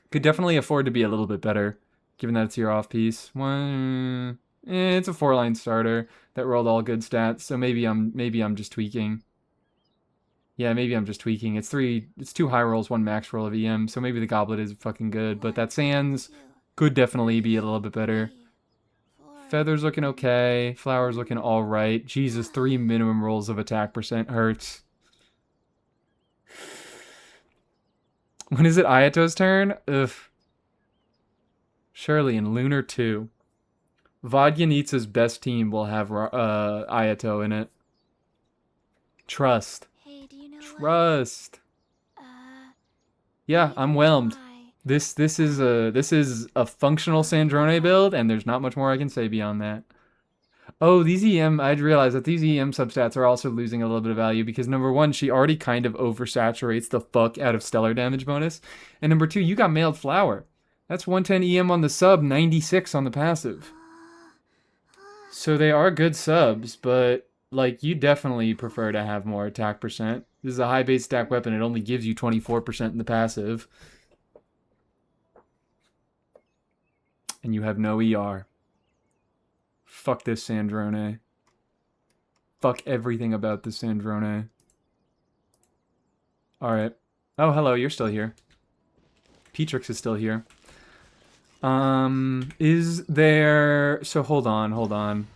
Could definitely afford to be a little bit better, given that it's your off piece. It's a 4-line starter that rolled all good stats, so maybe I'm just tweaking. Yeah, maybe I'm just tweaking. It's 2 high rolls, 1 max roll of EM, so maybe the goblet is fucking good, but that Sands could definitely be a little bit better. Feather's looking okay. Flower's looking alright. Jesus, 3 minimum rolls of attack percent hurts. When is it Ayato's turn? Ugh. Surely in Lunar 2. Vodyanitsa's best team will have Ayato in it. Trust. Hey, do you know Trust. what? Yeah, I'm whelmed. This is a functional Sandrone build, and there's not much more I can say beyond that. Oh, these EM, I'd realize that these EM substats are also losing a little bit of value because number 1, she already kind of oversaturates the fuck out of stellar damage bonus. And number 2, you got mailed flower. That's 110 EM on the sub, 96 on the passive. So they are good subs, but like you definitely prefer to have more attack percent. This is a high base stack weapon. It only gives you 24% in the passive. And you have no ER. Fuck this Sandrone. Fuck everything about this Sandrone. Alright. Oh, hello, you're still here. Petrix is still here. Is there... So, hold on.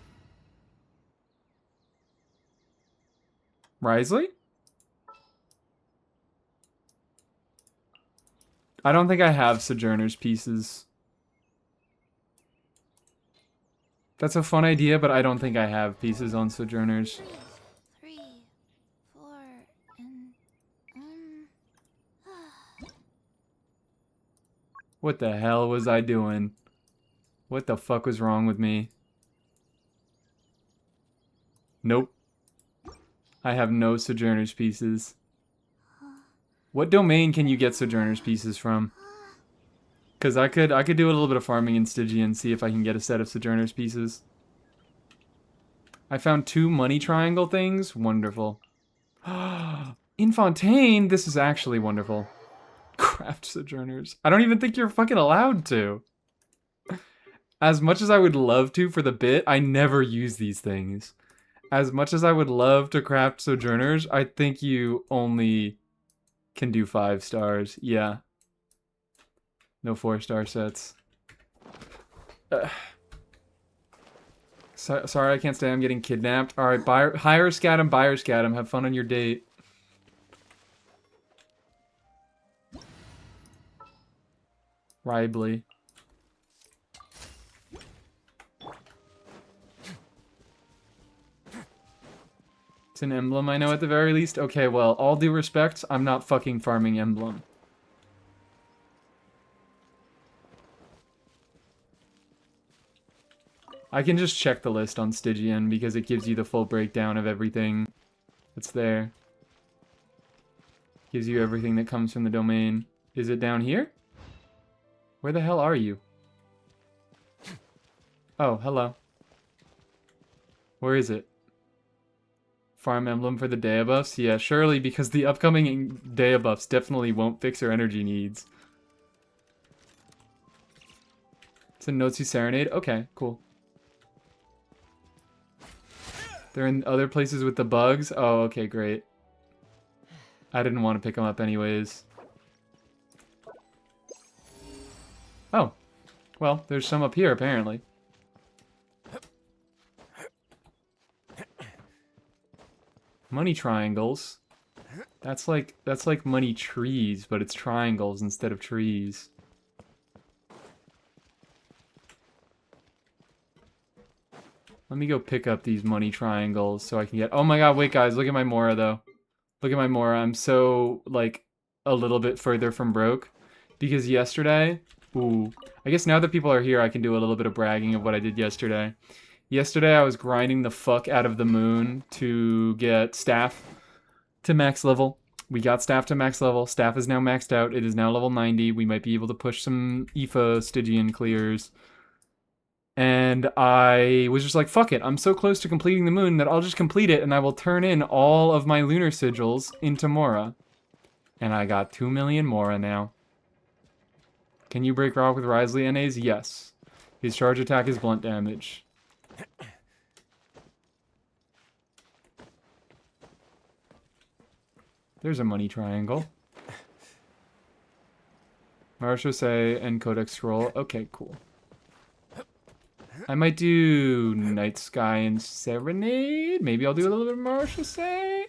Risley? I don't think I have Sojourner's pieces. That's a fun idea, but I don't think I have pieces on Sojourners. 3, 4, and What the hell was I doing? What the fuck was wrong with me? Nope. I have no Sojourner's pieces. What domain can you get Sojourner's pieces from? Because I could do a little bit of farming in Stygian and see if I can get a set of Sojourner's pieces. I found 2 money triangle things. Wonderful. In Fontaine, this is actually wonderful. craft sojourners. I don't even think you're fucking allowed to. As much as I would love to for the bit, I never use these things. As much as I would love to craft sojourners, I think you only can do 5 stars. Yeah. No 4-star sets. Sorry, I can't stay. I'm getting kidnapped. Alright, hire Scatum, buyer Scatum. Have fun on your date. Ribley. It's an emblem, I know, at the very least. Okay, well, all due respect, I'm not fucking farming emblem. I can just check the list on Stygian because it gives you the full breakdown of everything that's there. Gives you everything that comes from the domain. Is it down here? Where the hell are you? Oh, hello. Where is it? Farm emblem for the debuffs? Yeah, surely, because the upcoming debuffs definitely won't fix her energy needs. It's a Notsu Serenade? Okay, cool. They're in other places with the bugs? Oh, okay, great. I didn't want to pick them up anyways. Oh. Well, there's some up here, apparently. Money triangles. That's like money trees, but it's triangles instead of trees. Let me go pick up these money triangles so I can get... Oh my god, wait guys, look at my Mora though. Look at my Mora. I'm so, like, a little bit further from broke. Because yesterday... Ooh. I guess now that people are here, I can do a little bit of bragging of what I did yesterday. Yesterday, I was grinding the fuck out of the moon to get staff to max level. We got staff to max level. Staff is now maxed out. It is now level 90. We might be able to push some Aoife Stygian clears. And I was just like, fuck it. I'm so close to completing the moon that I'll just complete it and I will turn in all of my lunar sigils into Mora. And I got 2 million Mora now. Can you break rock with Risley NAs? Yes. His charge attack is blunt damage. There's a money triangle. Marchose and Codex Scroll. Okay, cool. I might do Night Sky and Serenade. Maybe I'll do a little bit of Marchose.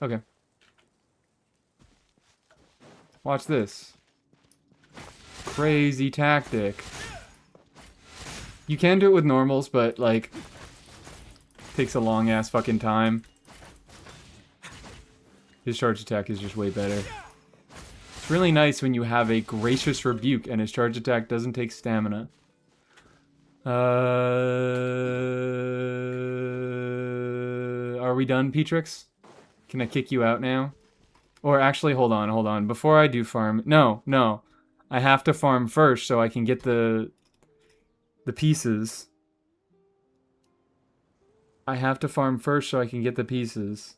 Okay. Watch this. Crazy tactic. You can do it with normals, but, like, takes a long-ass fucking time. His charge attack is just way better. It's really nice when you have a Gracious Rebuke and his charge attack doesn't take stamina. Are we done, Petrix? Can I kick you out now? Or actually, hold on. Before I do farm... No. I have to farm first so I can get the pieces. I have to farm first so I can get the pieces.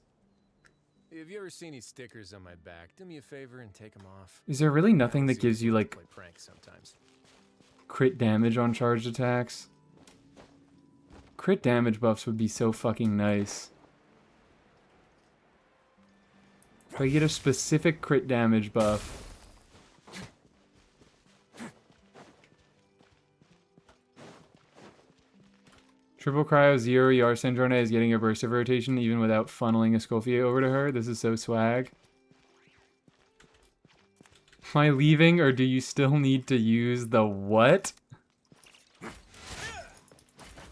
Have you ever seen any stickers on my back? Do me a favor and take them off. Is there really nothing that gives you, like, play pranks sometimes. crit damage on charged attacks? Crit damage buffs would be so fucking nice. If I get a specific crit damage buff... Triple Cryo Zero Yar Sandrona is getting a burst of rotation even without funneling a Escoffier over to her. This is so swag. Am I leaving or do you still need to use the what?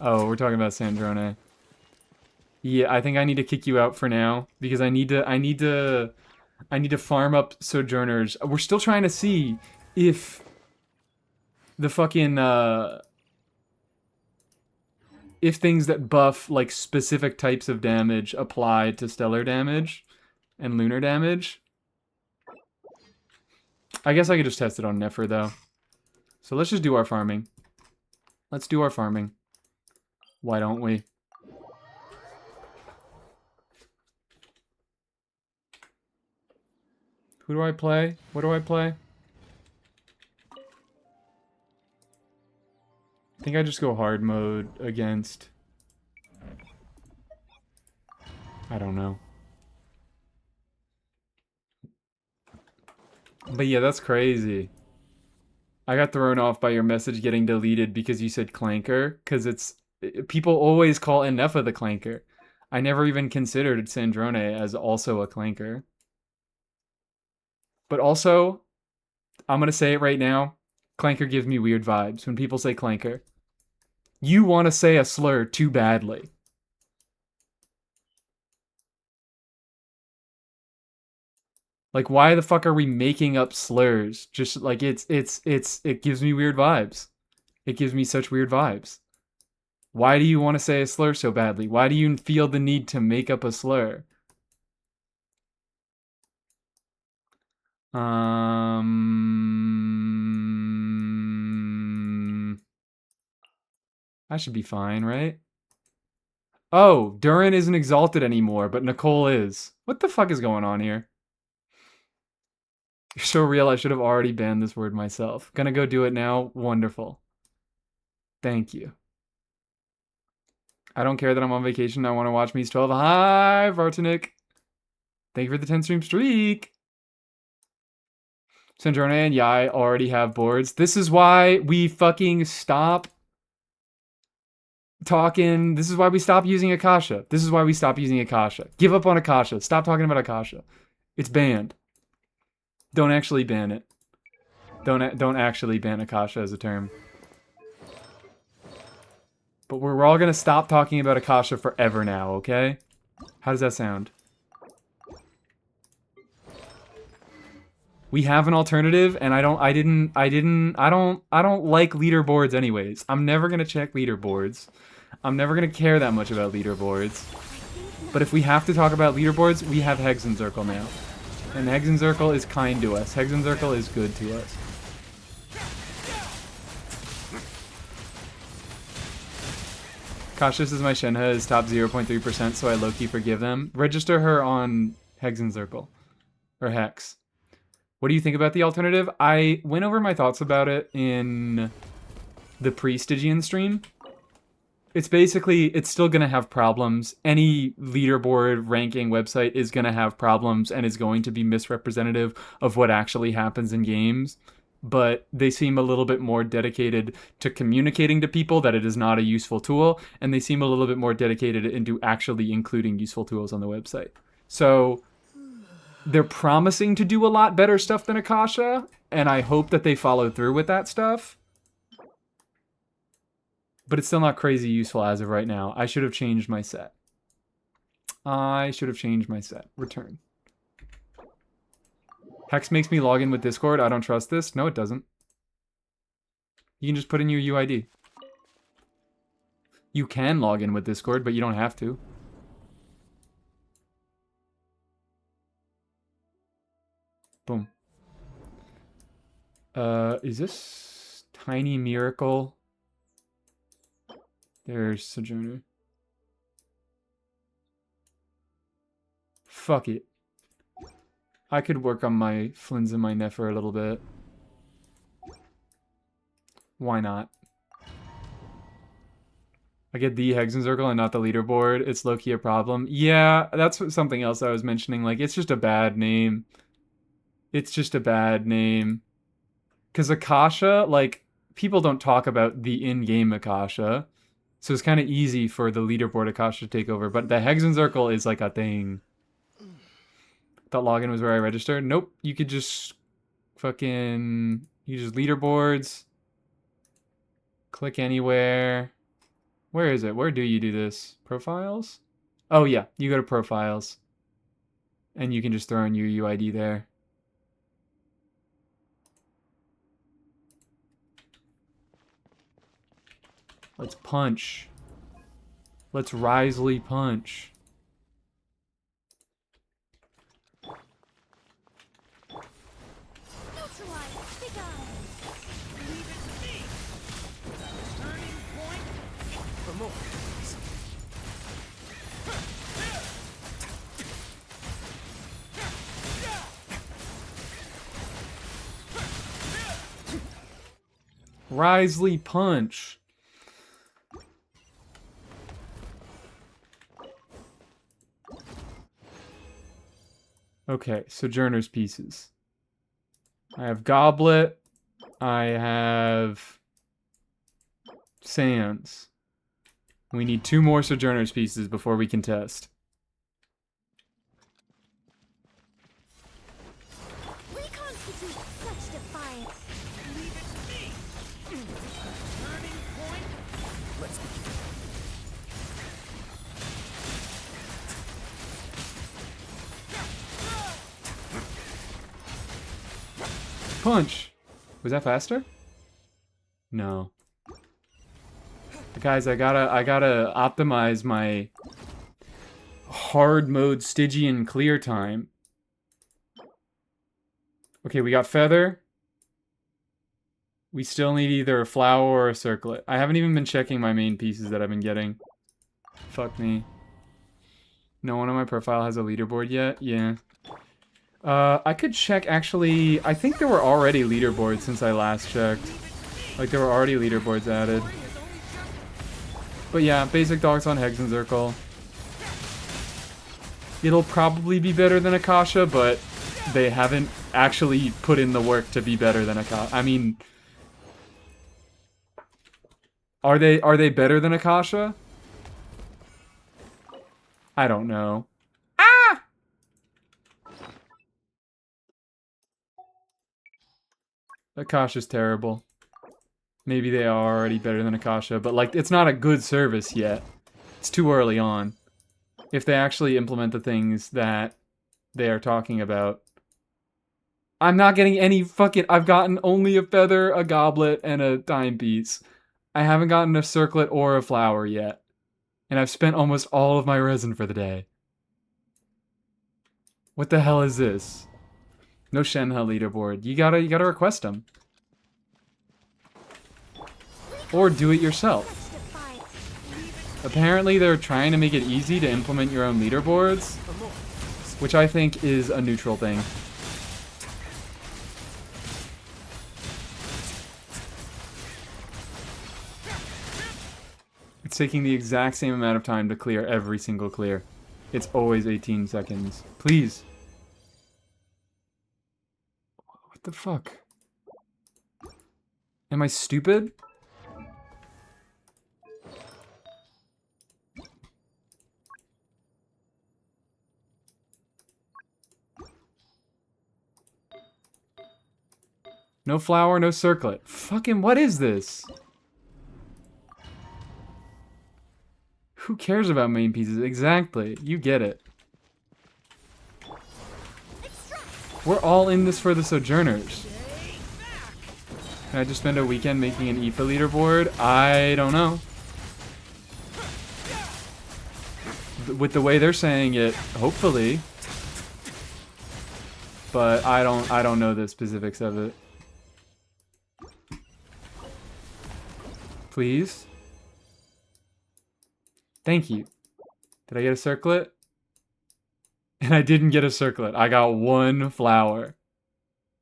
Oh, we're talking about Sandrona. Yeah, I think I need to kick you out for now because I need to farm up Sojourners. We're still trying to see if the fucking if things that buff, like, specific types of damage apply to stellar damage and lunar damage. I guess I could just test it on Nefer, though. So let's just do our farming. Let's do our farming. Why don't we? Who do I play? What do I play? I think I just go hard mode against... I don't know. But yeah, that's crazy. I got thrown off by your message getting deleted because you said clanker, because it's... People always call Enefa the clanker. I never even considered Sandrone as also a clanker. But also, I'm gonna say it right now, clanker gives me weird vibes when people say clanker. You want to say a slur too badly. Like, why the fuck are we making up slurs? Just like it gives me weird vibes. It gives me such weird vibes. Why do you want to say a slur so badly? Why do you feel the need to make up a slur? I should be fine, right? Oh, Durin isn't exalted anymore, but Nicole is. What the fuck is going on here? You're so real, I should have already banned this word myself. Gonna go do it now. Wonderful. Thank you. I don't care that I'm on vacation. I want to watch Mies 12. Hi, Vartanik. Thank you for the 10 stream streak. Sandrone and Yai already have boards. This is why we fucking stop talking. This is why we stop using Akasha. This is why we stop using Akasha. Give up on Akasha. Stop talking about Akasha. It's banned. Don't actually ban it. Don't actually ban Akasha as a term. But we're all gonna stop talking about Akasha forever now, okay? How does that sound? We have an alternative, and I don't like leaderboards anyways. I'm never gonna check leaderboards. I'm never gonna care that much about leaderboards. But if we have to talk about leaderboards, we have Hexenzirkel now. And Hexenzirkel is kind to us. Hexenzirkel is good to us. Cautious is my Shenhe is top 0.3%, so I low-key forgive them. Register her on Hexenzirkel. Or Hex. What do you think about the alternative? I went over my thoughts about it in the pre-Stygian stream. It's basically, it's still going to have problems. Any leaderboard ranking website is going to have problems and is going to be misrepresentative of what actually happens in games. But they seem a little bit more dedicated to communicating to people that it is not a useful tool, and they seem a little bit more dedicated into actually including useful tools on the website. So they're promising to do a lot better stuff than Akasha, and I hope that they follow through with that stuff. But it's still not crazy useful as of right now. I should have changed my set. Return. Hex makes me log in with Discord. I don't trust this. No, it doesn't. You can just put in your UID. You can log in with Discord, but you don't have to. Boom. Is this Tiny Miracle? There's Sojourner. Fuck it. I could work on my Flins and my Nefer a little bit. Why not? I get the Hexenzirkel and not the leaderboard. It's low-key a problem. Yeah, that's something else I was mentioning. Like, it's just a bad name. It's just a bad name. Because Akasha, like, people don't talk about the in-game Akasha. So it's kind of easy for the leaderboard Akasha to take over. But the Hexenzirkel is like a thing. Thought login was where I registered. Nope. You could just fucking use leaderboards. Click anywhere. Where is it? Where do you do this? Profiles? Oh yeah, you go to profiles. And you can just throw in your UID there. Let's punch. Let's Risley punch. Risley punch. Okay, Sojourner's pieces. I have Goblet. I have Sands. We need 2 more Sojourner's pieces before we can test. We constitute such defiance. Leave it to me. Turning point. Let's begin. Punch! Was that faster? No. Guys, I gotta optimize my hard mode Stygian clear time. Okay, we got Feather. We still need either a flower or a circlet. I haven't even been checking my main pieces that I've been getting. Fuck me. No one on my profile has a leaderboard yet? Yeah. I could check, actually. I think there were already leaderboards since I last checked. Like, there were already leaderboards added. But yeah, basic dogs on Hex and Zircle. It'll probably be better than Akasha, but they haven't actually put in the work to be better than Akasha. I mean, are they better than Akasha? I don't know. Ah! Akasha's terrible. Maybe they are already better than Akasha, but like, it's not a good service yet. It's too early on. If they actually implement the things that they are talking about. I'm not getting any fucking... I've gotten only a feather, a goblet, and a timepiece. I haven't gotten a circlet or a flower yet. And I've spent almost all of my resin for the day. What the hell is this? No Shenhe leaderboard. You gotta request them. Or do it yourself. Apparently they're trying to make it easy to implement your own leaderboards, which I think is a neutral thing. It's taking the exact same amount of time to clear every single clear. It's always 18 seconds. Please. What the fuck? Am I stupid? No flower, no circlet. Fucking what is this? Who cares about main pieces? Exactly. You get it. We're all in this for the Sojourners. Can I just spend a weekend making an IFA leaderboard? I don't know. With the way they're saying it, hopefully. But I don't know the specifics of it. Please? Thank you. Did I get a circlet? And I didn't get a circlet. I got 1 flower.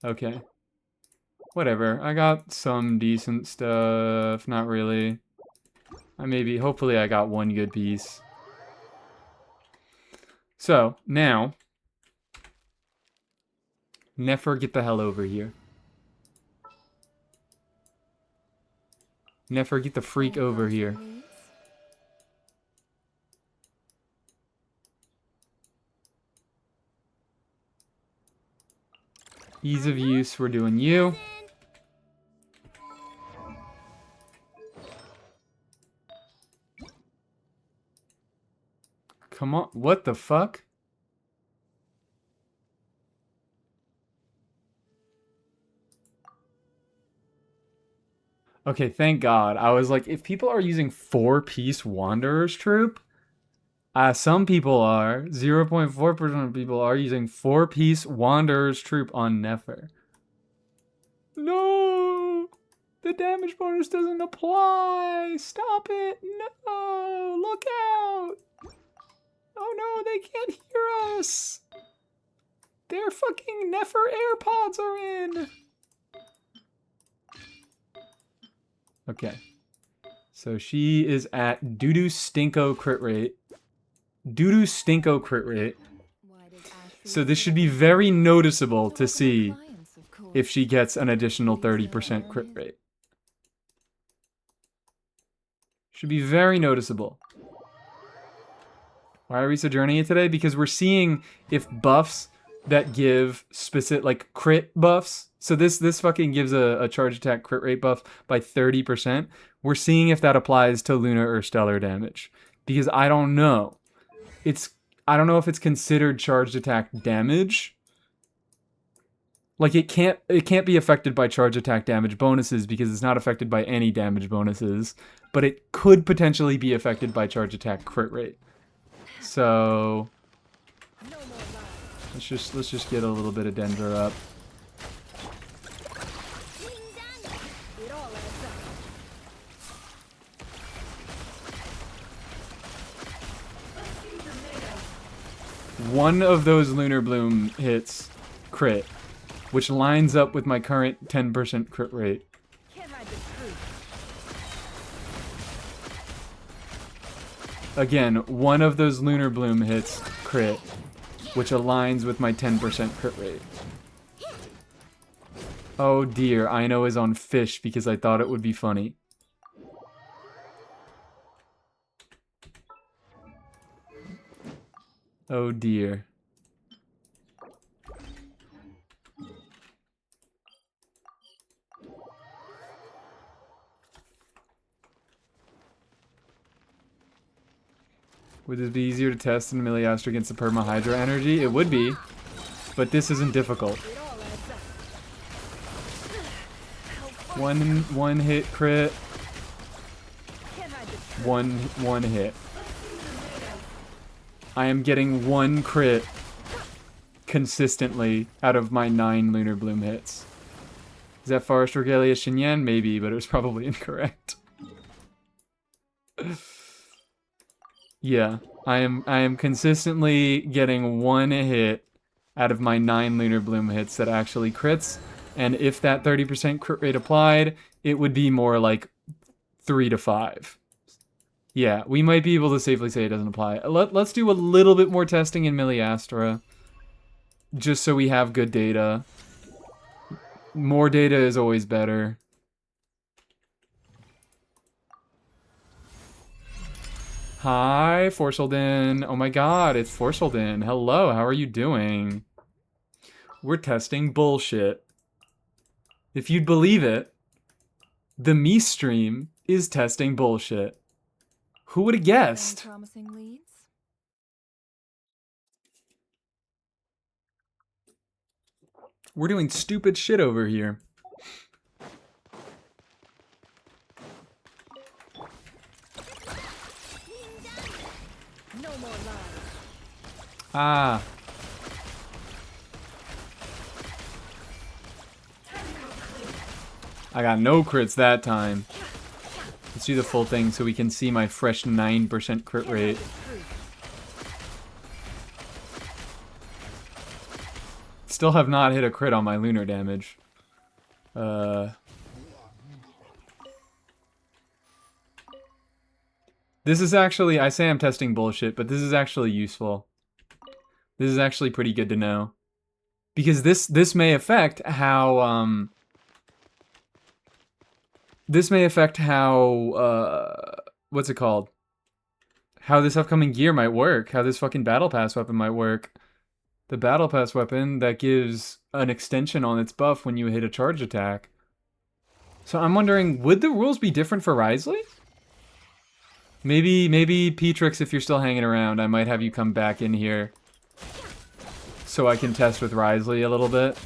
Okay. Whatever. I got some decent stuff. Not really. Hopefully I got 1 good piece. So, now. Nefer, get the hell over here. Nefer, get the freak over here. Ease of use, we're doing you. Come on, what the fuck? Okay, thank God. I was like, if people are using 4-piece Wanderer's Troop, some people are, 0.4% of people are using 4-piece Wanderer's Troop on Nefer. No! The damage bonus doesn't apply! Stop it! No! Look out! Oh no, they can't hear us! Their fucking Nefer AirPods are in! Okay. So she is at doo-doo stinko crit rate. Doo-doo stinko crit rate. Why does Ashley So this say should that be she's very not noticeable to helping her see clients, of course? if she gets an additional But he's 30% gonna crit earn it. rate. Should be very noticeable. Why are we sojourning it today? Because we're seeing if buffs that give specific, like, crit buffs. So this fucking gives a charge attack crit rate buff by 30%. We're seeing if that applies to lunar or stellar damage. Because I don't know. I don't know if it's considered charged attack damage. Like, it can't be affected by charge attack damage bonuses because it's not affected by any damage bonuses. But it could potentially be affected by charge attack crit rate. So No more lies. let's just get a little bit of Denver up. It all adds up. One of those Lunar Bloom hits crit, which lines up with my current 10% crit rate. Can't hide the truth. Again, one of those Lunar Bloom hits crit, which aligns with my 10% crit rate. Oh dear, Aino is on fish because I thought it would be funny. Oh dear. Would this be easier to test than Miliastra against the Perma Hydra energy? It would be, but this isn't difficult. It all adds up. One hit crit, Can't hide the truth. one hit. I am getting one crit consistently out of my 9 Lunar Bloom hits. Is that Forest Regalia Shinyan? Maybe, but it was probably incorrect. Yeah, I am consistently getting one hit out of my 9 Lunar Bloom hits that actually crits, and if that 30% crit rate applied, it would be more like 3 to 5. Yeah, we might be able to safely say it doesn't apply. Let's do a little bit more testing in Miliastra, just so we have good data. More data is always better. Hi, Forselden. Oh my god, it's Forselden. Hello, how are you doing? We're testing bullshit. If you'd believe it, the me stream is testing bullshit. Who would have guessed? Any promising leads? We're doing stupid shit over here. No more lies. Ah. I got no crits that time. Let's do the full thing so we can see my fresh 9% crit rate. Still have not hit a crit on my lunar damage. This is actually, I say I'm testing bullshit, but this is actually useful. This is actually pretty good to know. Because this may affect how, this may affect how, what's it called? How this upcoming gear might work. How this fucking Battle Pass weapon might work. The Battle Pass weapon that gives an extension on its buff when you hit a charge attack. So I'm wondering, would the rules be different for Risley? Maybe Petrix, if you're still hanging around, I might have you come back in here so I can test with Risley a little bit.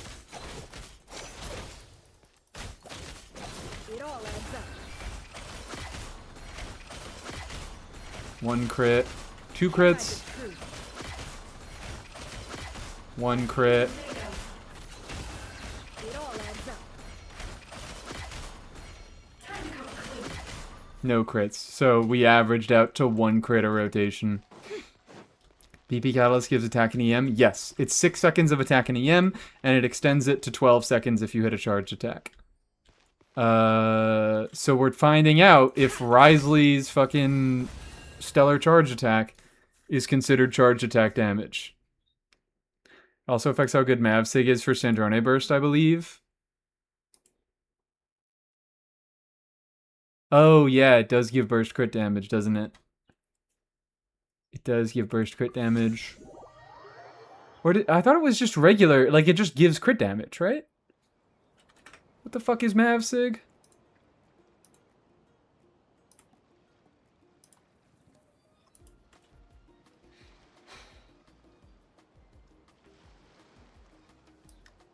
It all adds up. One crit, 2 crits, one crit. It all adds up. No crits. So we averaged out to 1 crit a rotation. BP Catalyst gives attack and EM. Yes, it's 6 seconds of attack and EM, and it extends it to 12 seconds if you hit a charge attack. So we're finding out if Risley's fucking stellar charge attack is considered charge attack damage. Also affects how good Mavsig is for Sandrone burst, I believe. Oh yeah, it does give burst crit damage, doesn't it? It does give burst crit damage. Or I thought it was just regular, like it just gives crit damage, right? What the fuck is Mavsig?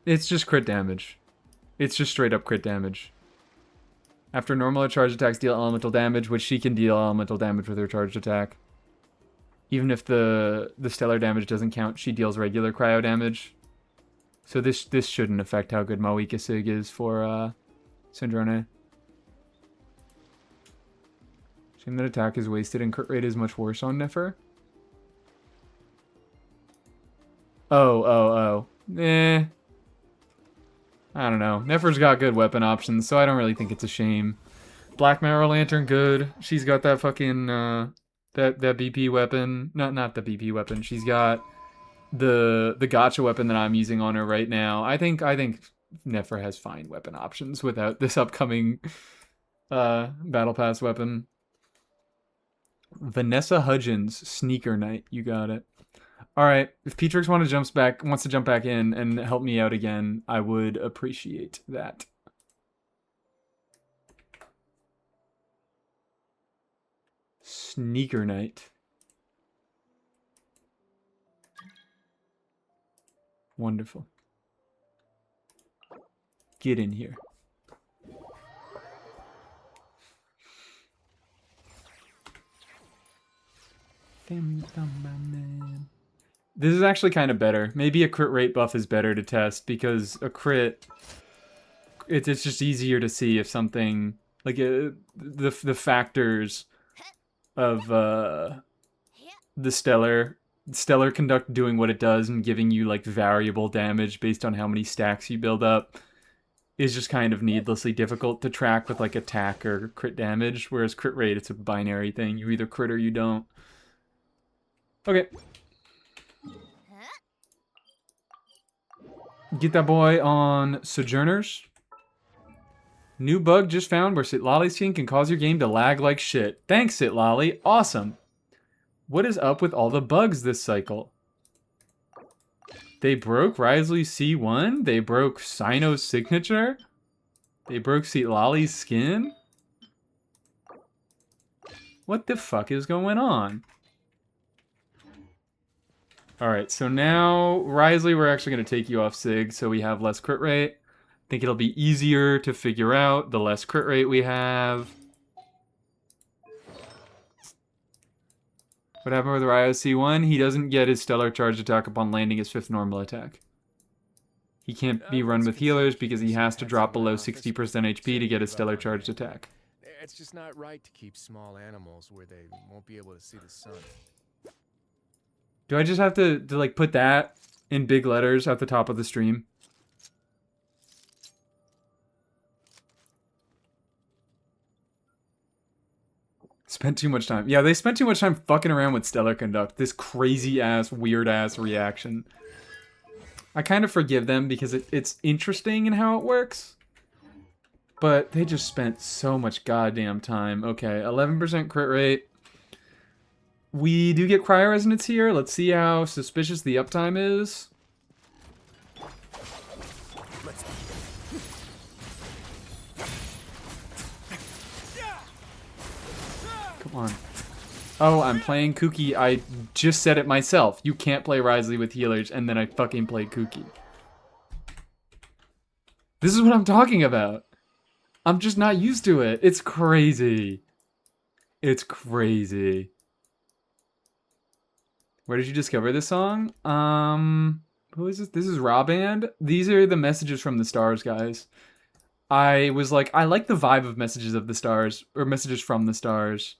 It's just crit damage. It's just straight up crit damage. After normal, charge attacks deal elemental damage, which she can deal elemental damage with her charged attack. Even if the stellar damage doesn't count, she deals regular cryo damage. So this shouldn't affect how good Mawika Sig is for Sandrone. Shame that attack is wasted and crit rate is much worse on Nefer. Oh. Eh. I don't know. Nefer's got good weapon options, so I don't really think it's a shame. Black Marrow Lantern, good. She's got that fucking, that BP weapon. Not the BP weapon. She's got the gotcha weapon that I'm using on her right now. I think Nefer has fine weapon options without this upcoming Battle Pass weapon. Vanessa Hudgens, Sneaker Knight. You got it. All right, if Petrix wants to jump back in and help me out again, I would appreciate that. Sneaker Knight. Wonderful. Get in here. This is actually kind of better. Maybe a crit rate buff is better to test because a crit, it's just easier to see if something like the factors of the stellar conduct doing what it does and giving you like variable damage based on how many stacks you build up is just kind of needlessly difficult to track with like attack or crit damage, whereas crit rate, it's a binary thing. You either crit or you don't. Okay. Get that boy on Sojourners. New bug just found where Sitlali's skin can cause your game to lag like shit. Thanks, Sitlali. Awesome. What is up with all the bugs this cycle? They broke Risley's C1? They broke Sino's signature? They broke Sitlali's skin? What the fuck is going on? Alright, so now, Risley, we're actually going to take you off Sig so we have less crit rate. I think it'll be easier to figure out the less crit rate we have. What happened with Ryo C1? He doesn't get his stellar charge attack upon landing his 5th normal attack. He can't be run with healers because he has to drop below 60% HP to get his stellar charged attack. It's just not right to keep small animals where they won't be able to see the sun. Do I just have to like put that in big letters at the top of the stream? Spent too much time. Yeah, they spent too much time fucking around with Stellar Conduct. This crazy ass, weird ass reaction. I kind of forgive them because it's interesting in how it works. But they just spent so much goddamn time. Okay, 11% crit rate. We do get cryo resonance here. Let's see how suspicious the uptime is. Come on. Oh, I'm playing Kooky. I just said it myself. You can't play Risley with healers, and then I fucking played Kooky. This is what I'm talking about. I'm just not used to it. It's crazy. It's crazy. Where did you discover this song? Who is this? This is Raw Band. These are the messages from the stars, guys. I was like, I like the vibe of messages of the stars, or messages from the stars,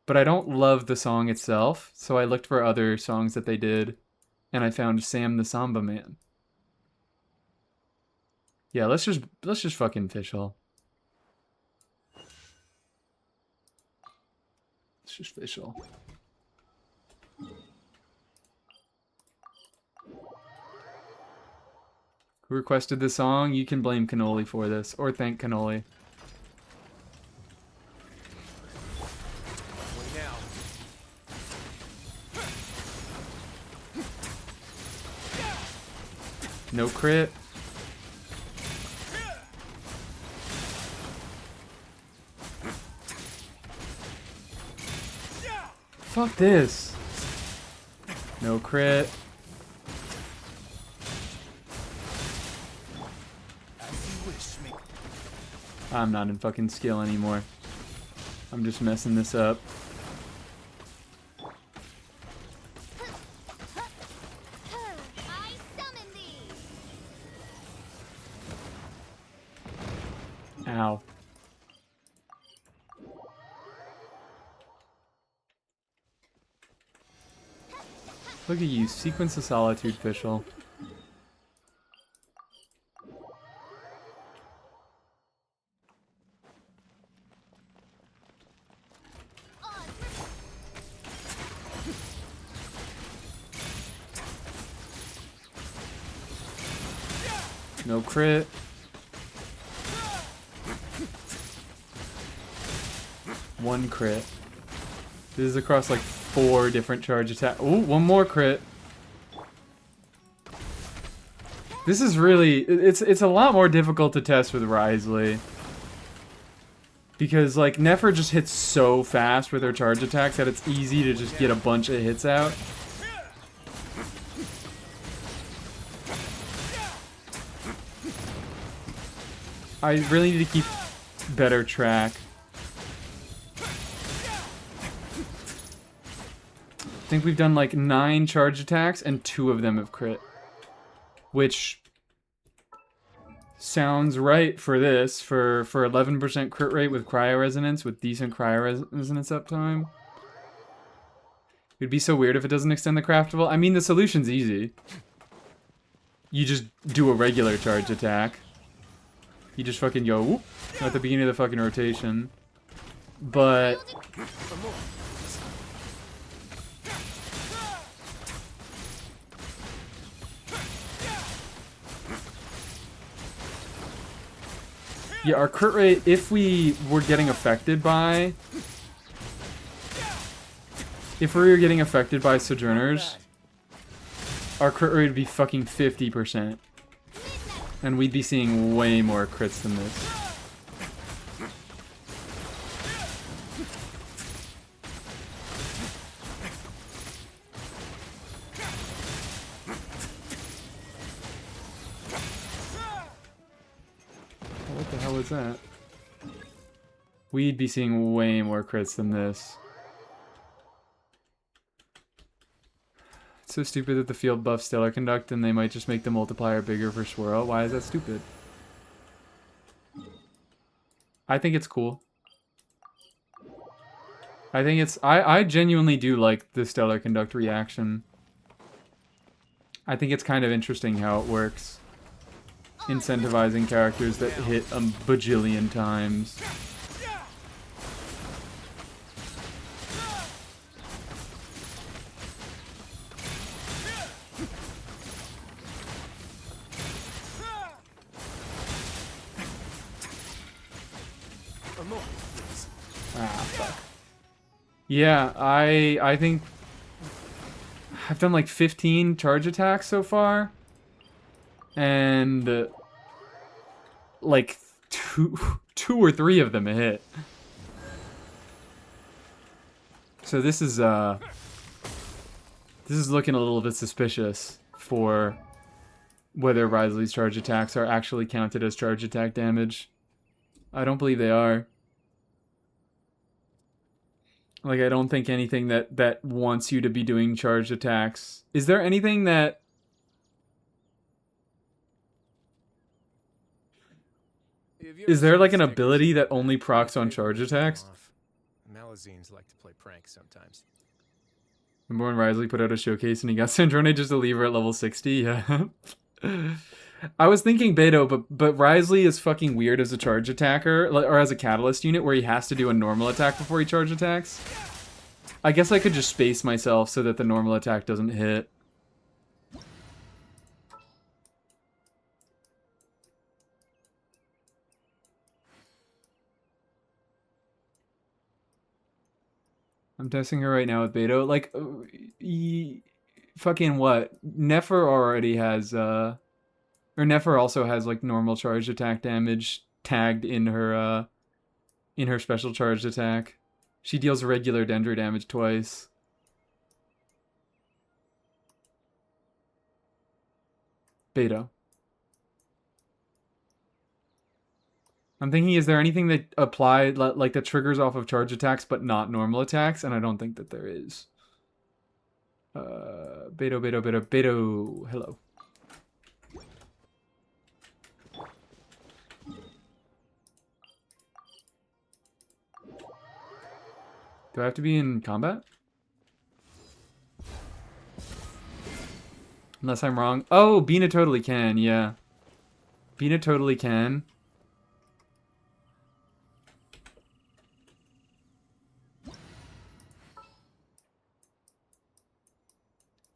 but I don't love the song itself. So I looked for other songs that they did, and I found Sam the Samba Man. Yeah, let's just fucking fish hole. Official. Who requested the song? You can blame Cannoli for this, or thank Cannoli. No crit. Fuck this. No crit. I'm not in fucking skill anymore. I'm just messing this up. I summon thee. Ow. Look at you, Sequence of Solitude, Fischl. No crit. One crit. This is across like 4 different charge attack. Ooh, one more crit. This is really, it's a lot more difficult to test with Wriothesley. Because like Nefer just hits so fast with her charge attacks that it's easy to just get a bunch of hits out. I really need to keep better track. I think we've done like 9 charge attacks and 2 of them have crit. Which sounds right for this, for 11% crit rate with cryo resonance, with decent cryo resonance uptime. It'd be so weird if it doesn't extend the craftable. I mean, the solution's easy. You just do a regular charge attack. You just fucking go whoop at the beginning of the fucking rotation. But yeah, our crit rate, if we were getting affected by Sojourners, our crit rate would be fucking 50%. And we'd be seeing way more crits than this. What the hell is that? We'd be seeing way more crits than this. It's so stupid that the field buffs Stellar Conduct and they might just make the multiplier bigger for Swirl. Why is that stupid? I think it's cool. I think it's... I genuinely do like the Stellar Conduct reaction. I think it's kind of interesting how it works. Incentivizing characters that hit a bajillion times. Ah, fuck. Yeah, I think I've done like 15 charge attacks so far. And like two or three of them hit. So this is looking a little bit suspicious for whether Wriothesley's charge attacks are actually counted as charge attack damage. I don't believe they are. Like, I don't think anything that wants you to be doing charged attacks. Is there anything that... Is there like an ability that only procs on charge attacks? Malazines like to play pranks sometimes. Remember when Wriothesley put out a showcase and he got Sandrone just to leave her at level 60? Yeah. I was thinking Beto, but Wriothesley is fucking weird as a charge attacker, or as a catalyst unit, where he has to do a normal attack before he charge attacks. I guess I could just space myself so that the normal attack doesn't hit. I'm testing her right now with Beto. Like, fucking what? Nefer already has, or Nefer also has, like, normal charged attack damage tagged in her special charged attack. She deals regular Dendro damage twice. Beto. I'm thinking, is there anything that applied, like, that triggers off of charge attacks but not normal attacks? And I don't think that there is. Beto. Hello. Do I have to be in combat? Unless I'm wrong. Oh, Bina totally can, yeah. Bina totally can.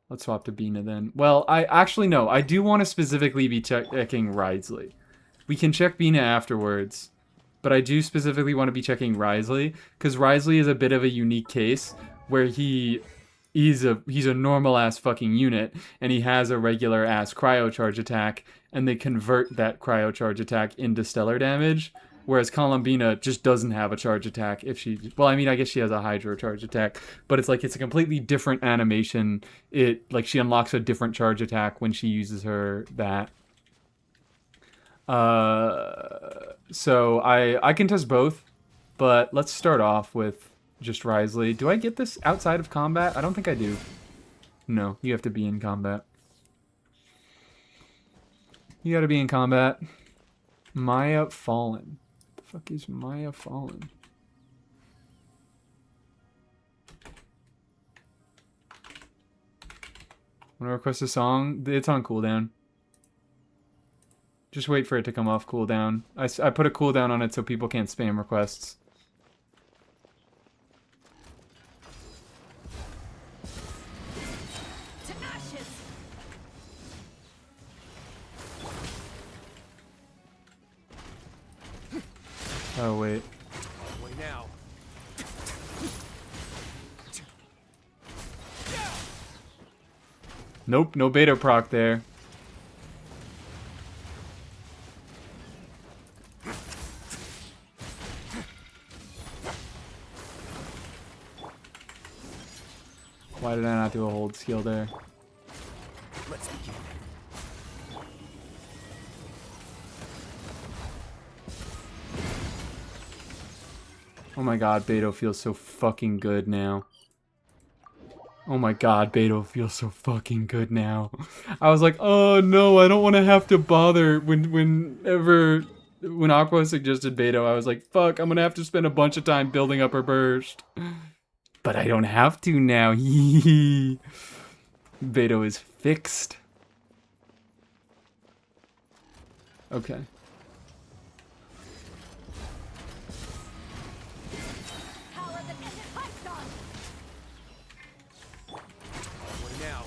Let's swap to Bina then. Well, I actually no. I do want to specifically be checking Risley. We can check Bina afterwards. But I do specifically want to be checking Risley. Because Risley is a bit of a unique case where he's a normal-ass fucking unit. And he has a regular-ass cryo charge attack. And they convert that cryo charge attack into stellar damage. Whereas Columbina just doesn't have a charge attack if she... Well, I mean, I guess she has a Hydro charge attack. But it's like, it's a completely different animation. Like, she unlocks a different charge attack when she uses that. So I can test both. But let's start off with just Risley. Do I get this outside of combat? I don't think I do. No, you have to be in combat. You gotta be in combat. Maya Fallen. Fuck is Maya Fallen? Wanna request a song? It's on cooldown. Just wait for it to come off cooldown. I put a cooldown on it so people can't spam requests. Oh, wait. Wait now. Nope, no beta proc there. Why did I not do a hold skill there? Let's begin. Oh my god, Beto feels so fucking good now. Oh my god, Beto feels so fucking good now. I was like, oh no, I don't want to have to bother. When Aqua suggested Beto, I was like, fuck, I'm gonna have to spend a bunch of time building up her burst. But I don't have to now. Beto is fixed. Okay. Now.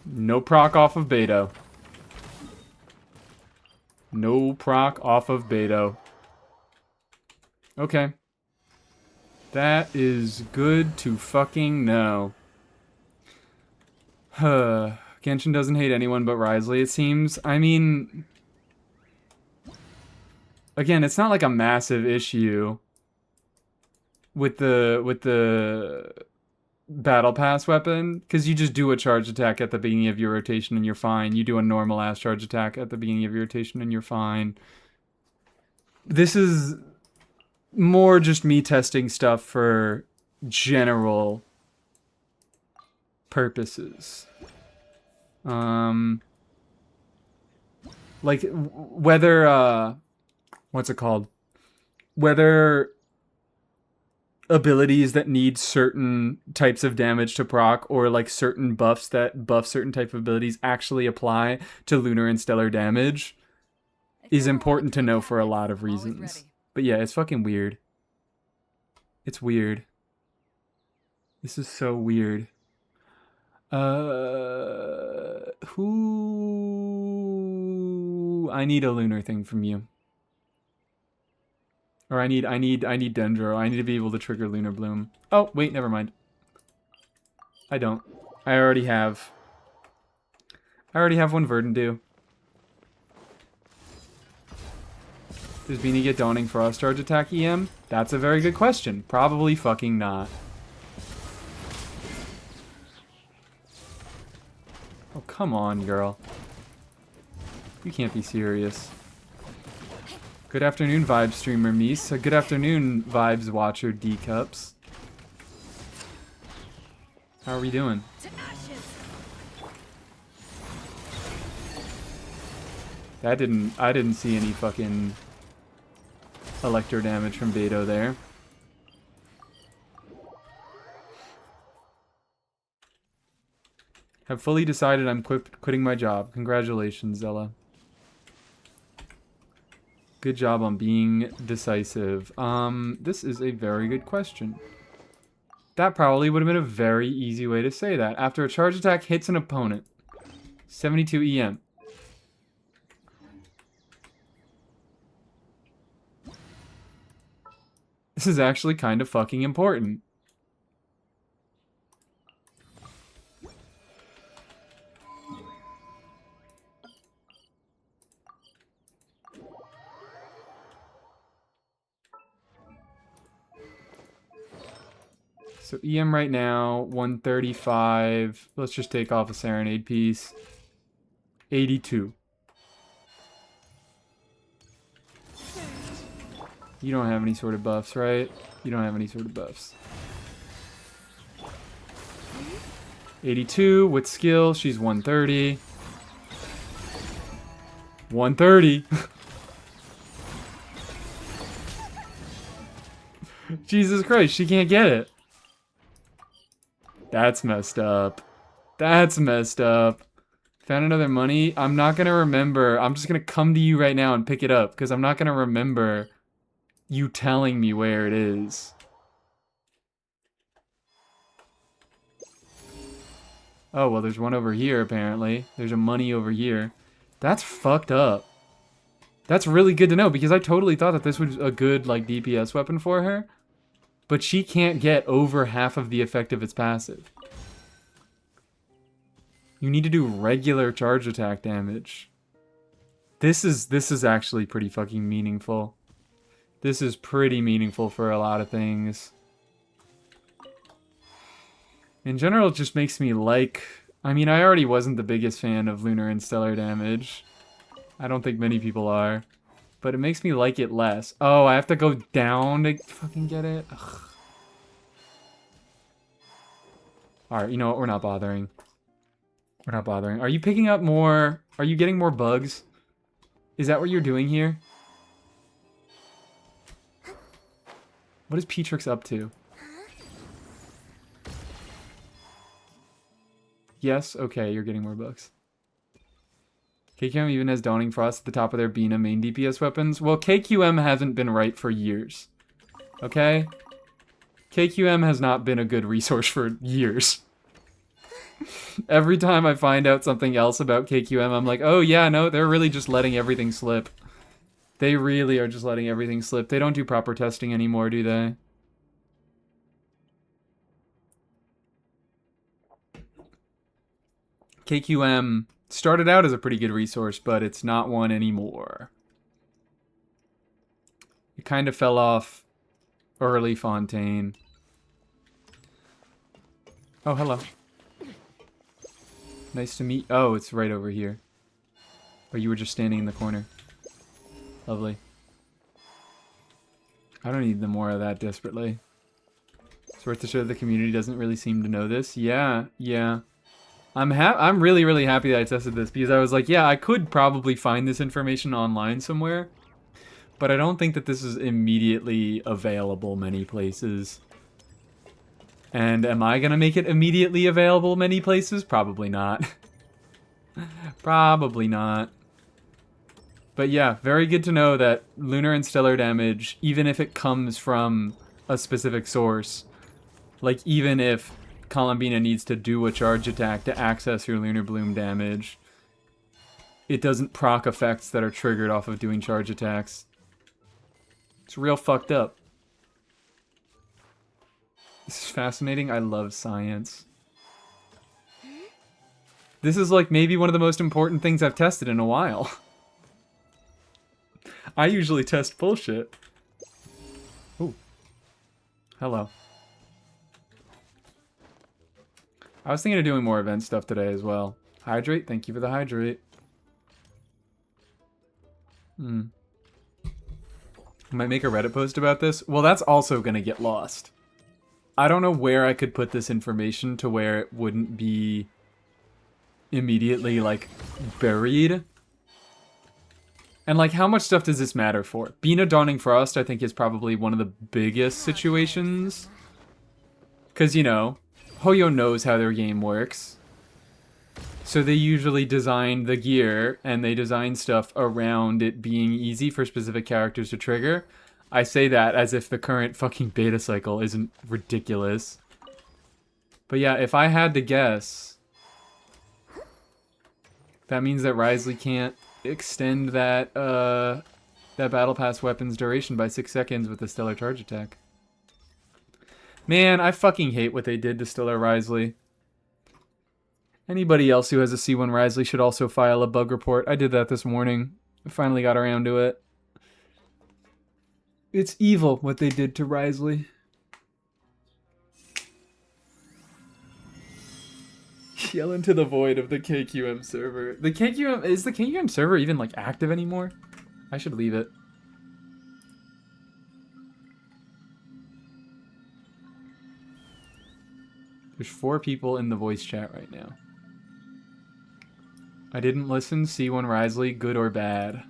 No proc off of Beto. No proc off of Beto. Okay. That is good to fucking know. Genshin doesn't hate anyone but Risley, it seems. I mean... Again, it's not like a massive issue with the Battle Pass weapon, because you just do a charge attack at the beginning of your rotation and you're fine. You do a normal ass charge attack at the beginning of your rotation and you're fine. This is more just me testing stuff for general purposes. Like whether what's it called? Whether abilities that need certain types of damage to proc, or like certain buffs that buff certain type of abilities actually apply to lunar and stellar damage is important to know for a lot of reasons. But yeah, it's fucking weird. It's weird. This is so weird. Who? I need a lunar thing from you. Or I need Dendro. I need to be able to trigger Lunar Bloom. Oh, wait, never mind. I don't. I already have one Verdant. Does Beanie get Dawning Frost Charge attack EM? That's a very good question. Probably fucking not. Oh, come on, girl. You can't be serious. Good afternoon, Vibes streamer Mies. Good afternoon, Vibes watcher D-Cups. How are we doing? I didn't see any fucking electro damage from Beto there. Have fully decided I'm quitting my job. Congratulations, Zella. Good job on being decisive. This is a very good question. That probably would have been a very easy way to say that. After a charge attack hits an opponent. 72 EM. This is actually kind of fucking important. So EM right now, 135. Let's just take off a Serenade piece. 82. You don't have any sort of buffs, right? You don't have any sort of buffs. 82 with skill, she's 130. 130. Jesus Christ, she can't get it. That's messed up. That's messed up. Found another money. I'm not going to remember. I'm just going to come to you right now and pick it up because I'm not going to remember you telling me where it is. Oh, well, there's one over here, apparently. There's a money over here. That's fucked up. That's really good to know because I totally thought that this was a good, like, DPS weapon for her. But she can't get over half of the effect of its passive. You need to do regular charge attack damage. This is actually pretty fucking meaningful. This is pretty meaningful for a lot of things. In general, it just makes me like... I mean, I already wasn't the biggest fan of lunar and stellar damage. I don't think many people are. But it makes me like it less. Oh, I have to go down to fucking get it? Ugh. Alright, you know what? We're not bothering. We're not bothering. Are you picking up more... Are you getting more bugs? Is that what you're doing here? What is Petrix up to? Yes? Okay, you're getting more bugs. KQM even has Dawning Frost at the top of their Bina main DPS weapons. Well, KQM hasn't been right for years. Okay? KQM has not been a good resource for years. Every time I find out something else about KQM, I'm like, oh yeah, no, they're really just letting everything slip. They really are just letting everything slip. They don't do proper testing anymore, do they? KQM started out as a pretty good resource, but it's not one anymore. It kind of fell off early Fontaine. Oh, hello. Nice to meet... Oh, it's right over here. Or you were just standing in the corner. Lovely. I don't need more of that desperately. It's worth to show the community doesn't really seem to know this. Yeah, yeah. I'm really, really happy that I tested this because I was like, yeah, I could probably find this information online somewhere. But I don't think that this is immediately available many places. And am I gonna make it immediately available many places? Probably not. Probably not. But yeah, very good to know that lunar and stellar damage, even if it comes from a specific source, like even if Columbina needs to do a charge attack to access your lunar bloom damage, it doesn't proc effects that are triggered off of doing charge attacks. It's real fucked up. This is fascinating. I love science. This is like maybe one of the most important things I've tested in a while. I usually test bullshit. Ooh. Hello. I was thinking of doing more event stuff today as well. Hydrate, thank you for the hydrate. I might make a Reddit post about this. Well, that's also gonna get lost. I don't know where I could put this information to where it wouldn't be immediately, like, buried. And, like, how much stuff does this matter for? Being a Dawning Frost, I think, is probably one of the biggest situations. Because, you know, Hoyo knows how their game works. So they usually design the gear, and they design stuff around it being easy for specific characters to trigger. I say that as if the current fucking beta cycle isn't ridiculous. But yeah, if I had to guess, that means that Risley can't extend that that Battle Pass weapon's duration by 6 seconds with the Stellar Charge Attack. Man, I fucking hate what they did to Stellar Risley. Anybody else who has a C1 Risley should also file a bug report. I did that this morning. I finally got around to it. It's evil what they did to Risley. Yell into the void of the KQM server. Is the KQM server even like active anymore? I should leave it. There's 4 people in the voice chat right now. I didn't listen. C1 Risley, good or bad?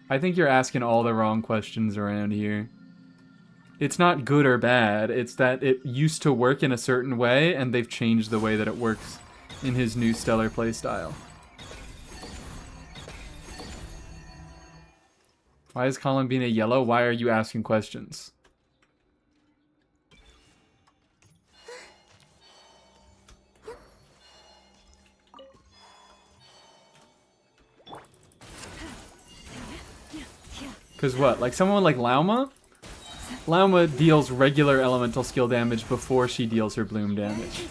I think you're asking all the wrong questions around here. It's not good or bad, it's that it used to work in a certain way, and they've changed the way that it works in his new Stellar playstyle. Why is Columbina yellow? Why are you asking questions? Because what? Like someone like Lauma? Lauma deals regular elemental skill damage before she deals her bloom damage.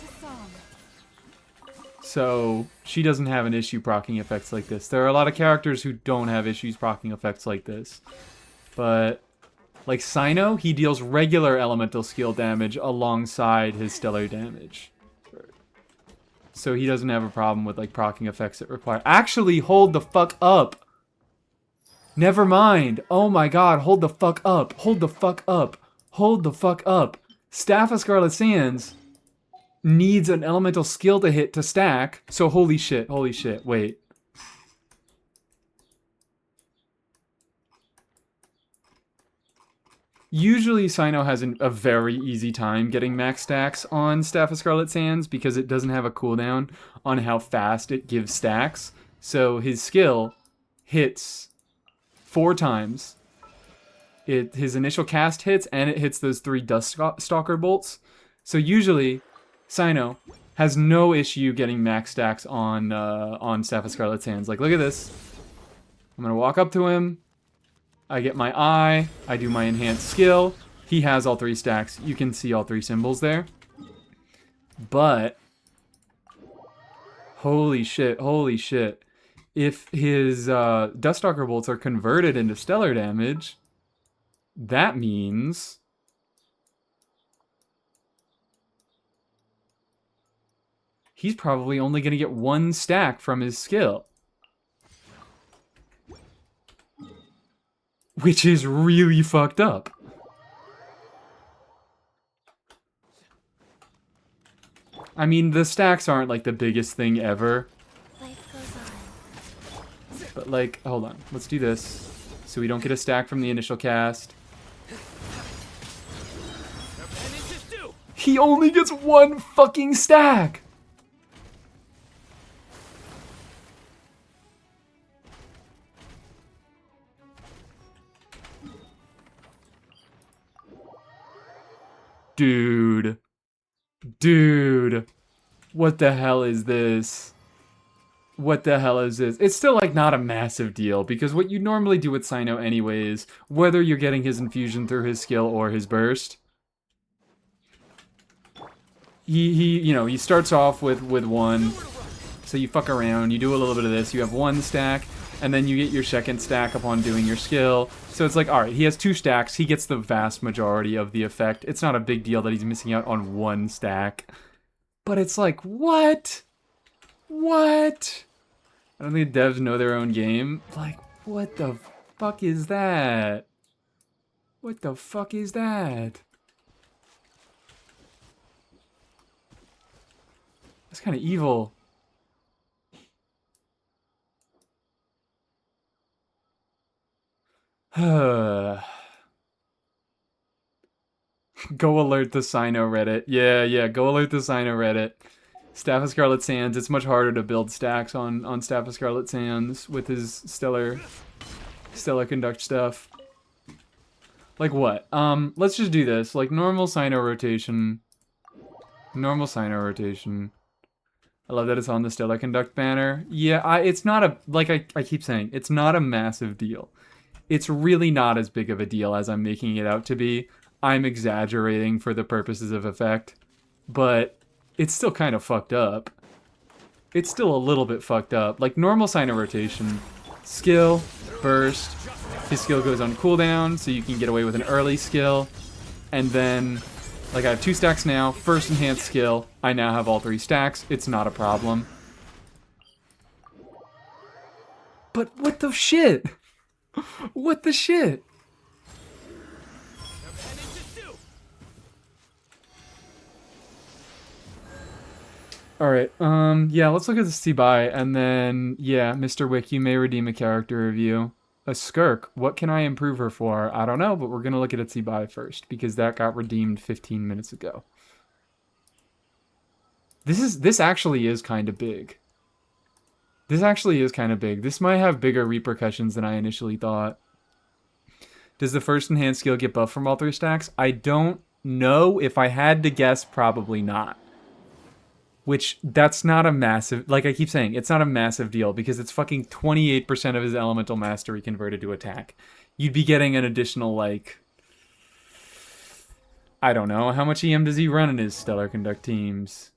So she doesn't have an issue proccing effects like this. There are a lot of characters who don't have issues proccing effects like this. But like Sino, he deals regular elemental skill damage alongside his stellar damage. So he doesn't have a problem with like proccing effects that require... Actually, hold the fuck up! Never mind. Oh my god, hold the fuck up. Hold the fuck up. Hold the fuck up. Staff of Scarlet Sands needs an elemental skill to hit to stack. So holy shit, wait. Usually Sino has a very easy time getting max stacks on Staff of Scarlet Sands because it doesn't have a cooldown on how fast it gives stacks. So his skill hits 4 times. His initial cast hits, and it hits those 3 Dust Stalker bolts. So usually, Sino has no issue getting max stacks on Staff of Scarlet Sands. Like, look at this. I'm gonna walk up to him. I get my eye. I do my enhanced skill. He has all 3 stacks. You can see all 3 symbols there. But holy shit. If his Duststalker bolts are converted into stellar damage, that means he's probably only going to get 1 stack from his skill. Which is really fucked up. I mean, the stacks aren't like the biggest thing ever. But like, hold on, let's do this. So we don't get a stack from the initial cast. And it's just do. He only gets one fucking stack! Dude. Dude. What the hell is this? What the hell is this? It's still, like, not a massive deal, because what you normally do with Cyno anyways, whether you're getting his infusion through his skill or his burst, he starts off with one, so you fuck around, you do a little bit of this, you have one stack, and then you get your second stack upon doing your skill. So it's like, alright, he has 2 stacks, he gets the vast majority of the effect. It's not a big deal that he's missing out on 1 stack. But it's like, what? What? I don't think devs know their own game. Like, what the fuck is that? What the fuck is that? That's kind of evil. Go alert the Cyno Reddit. Yeah, go alert the Cyno Reddit. Staff of Scarlet Sands, it's much harder to build stacks on Staff of Scarlet Sands with his stellar conduct stuff. Like what? Let's just do this. Like normal Cyno rotation. Normal Cyno rotation. I love that it's on the stellar conduct banner. Yeah, it's not a, like I keep saying, it's not a massive deal. It's really not as big of a deal as I'm making it out to be. I'm exaggerating for the purposes of effect, but it's still kind of fucked up. It's still a little bit fucked up. Like normal Cyno rotation, skill, burst, his skill goes on cooldown, so you can get away with an early skill, and then, like I have 2 stacks now, first enhanced skill, I now have all 3 stacks, it's not a problem. But what the shit? What the shit? Alright, yeah, let's look at the C-Buy, and then, yeah, Mr. Wick, you may redeem a character review. A Skirk, what can I improve her for? I don't know, but we're gonna look at its C-Buy first, because that got redeemed 15 minutes ago. This actually is kind of big. This actually is kind of big. This might have bigger repercussions than I initially thought. Does the first enhanced skill get buffed from all 3 stacks? I don't know. If I had to guess, probably not. Which, that's not a massive... Like I keep saying, it's not a massive deal, because it's fucking 28% of his elemental mastery converted to attack. You'd be getting an additional, like... I don't know. How much EM does he run in his Stellar Conduct teams?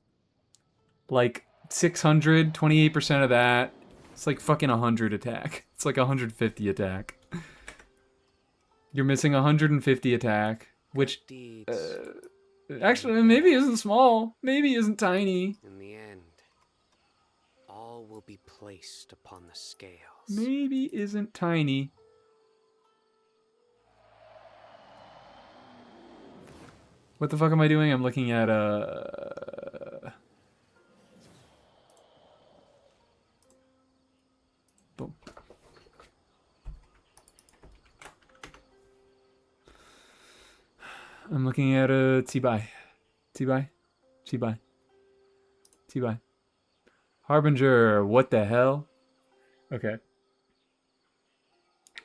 Like, 600, 28% of that. It's like fucking 100 attack. It's like 150 attack. You're missing 150 attack, which... actually, maybe isn't small. Maybe isn't tiny. In the end, all will be placed upon the scales. Maybe isn't tiny. What the fuck am I doing? I'm looking at, Boom. I'm looking at a T-Buy. T-Buy? T-Buy. T-Buy. Harbinger, what the hell? Okay.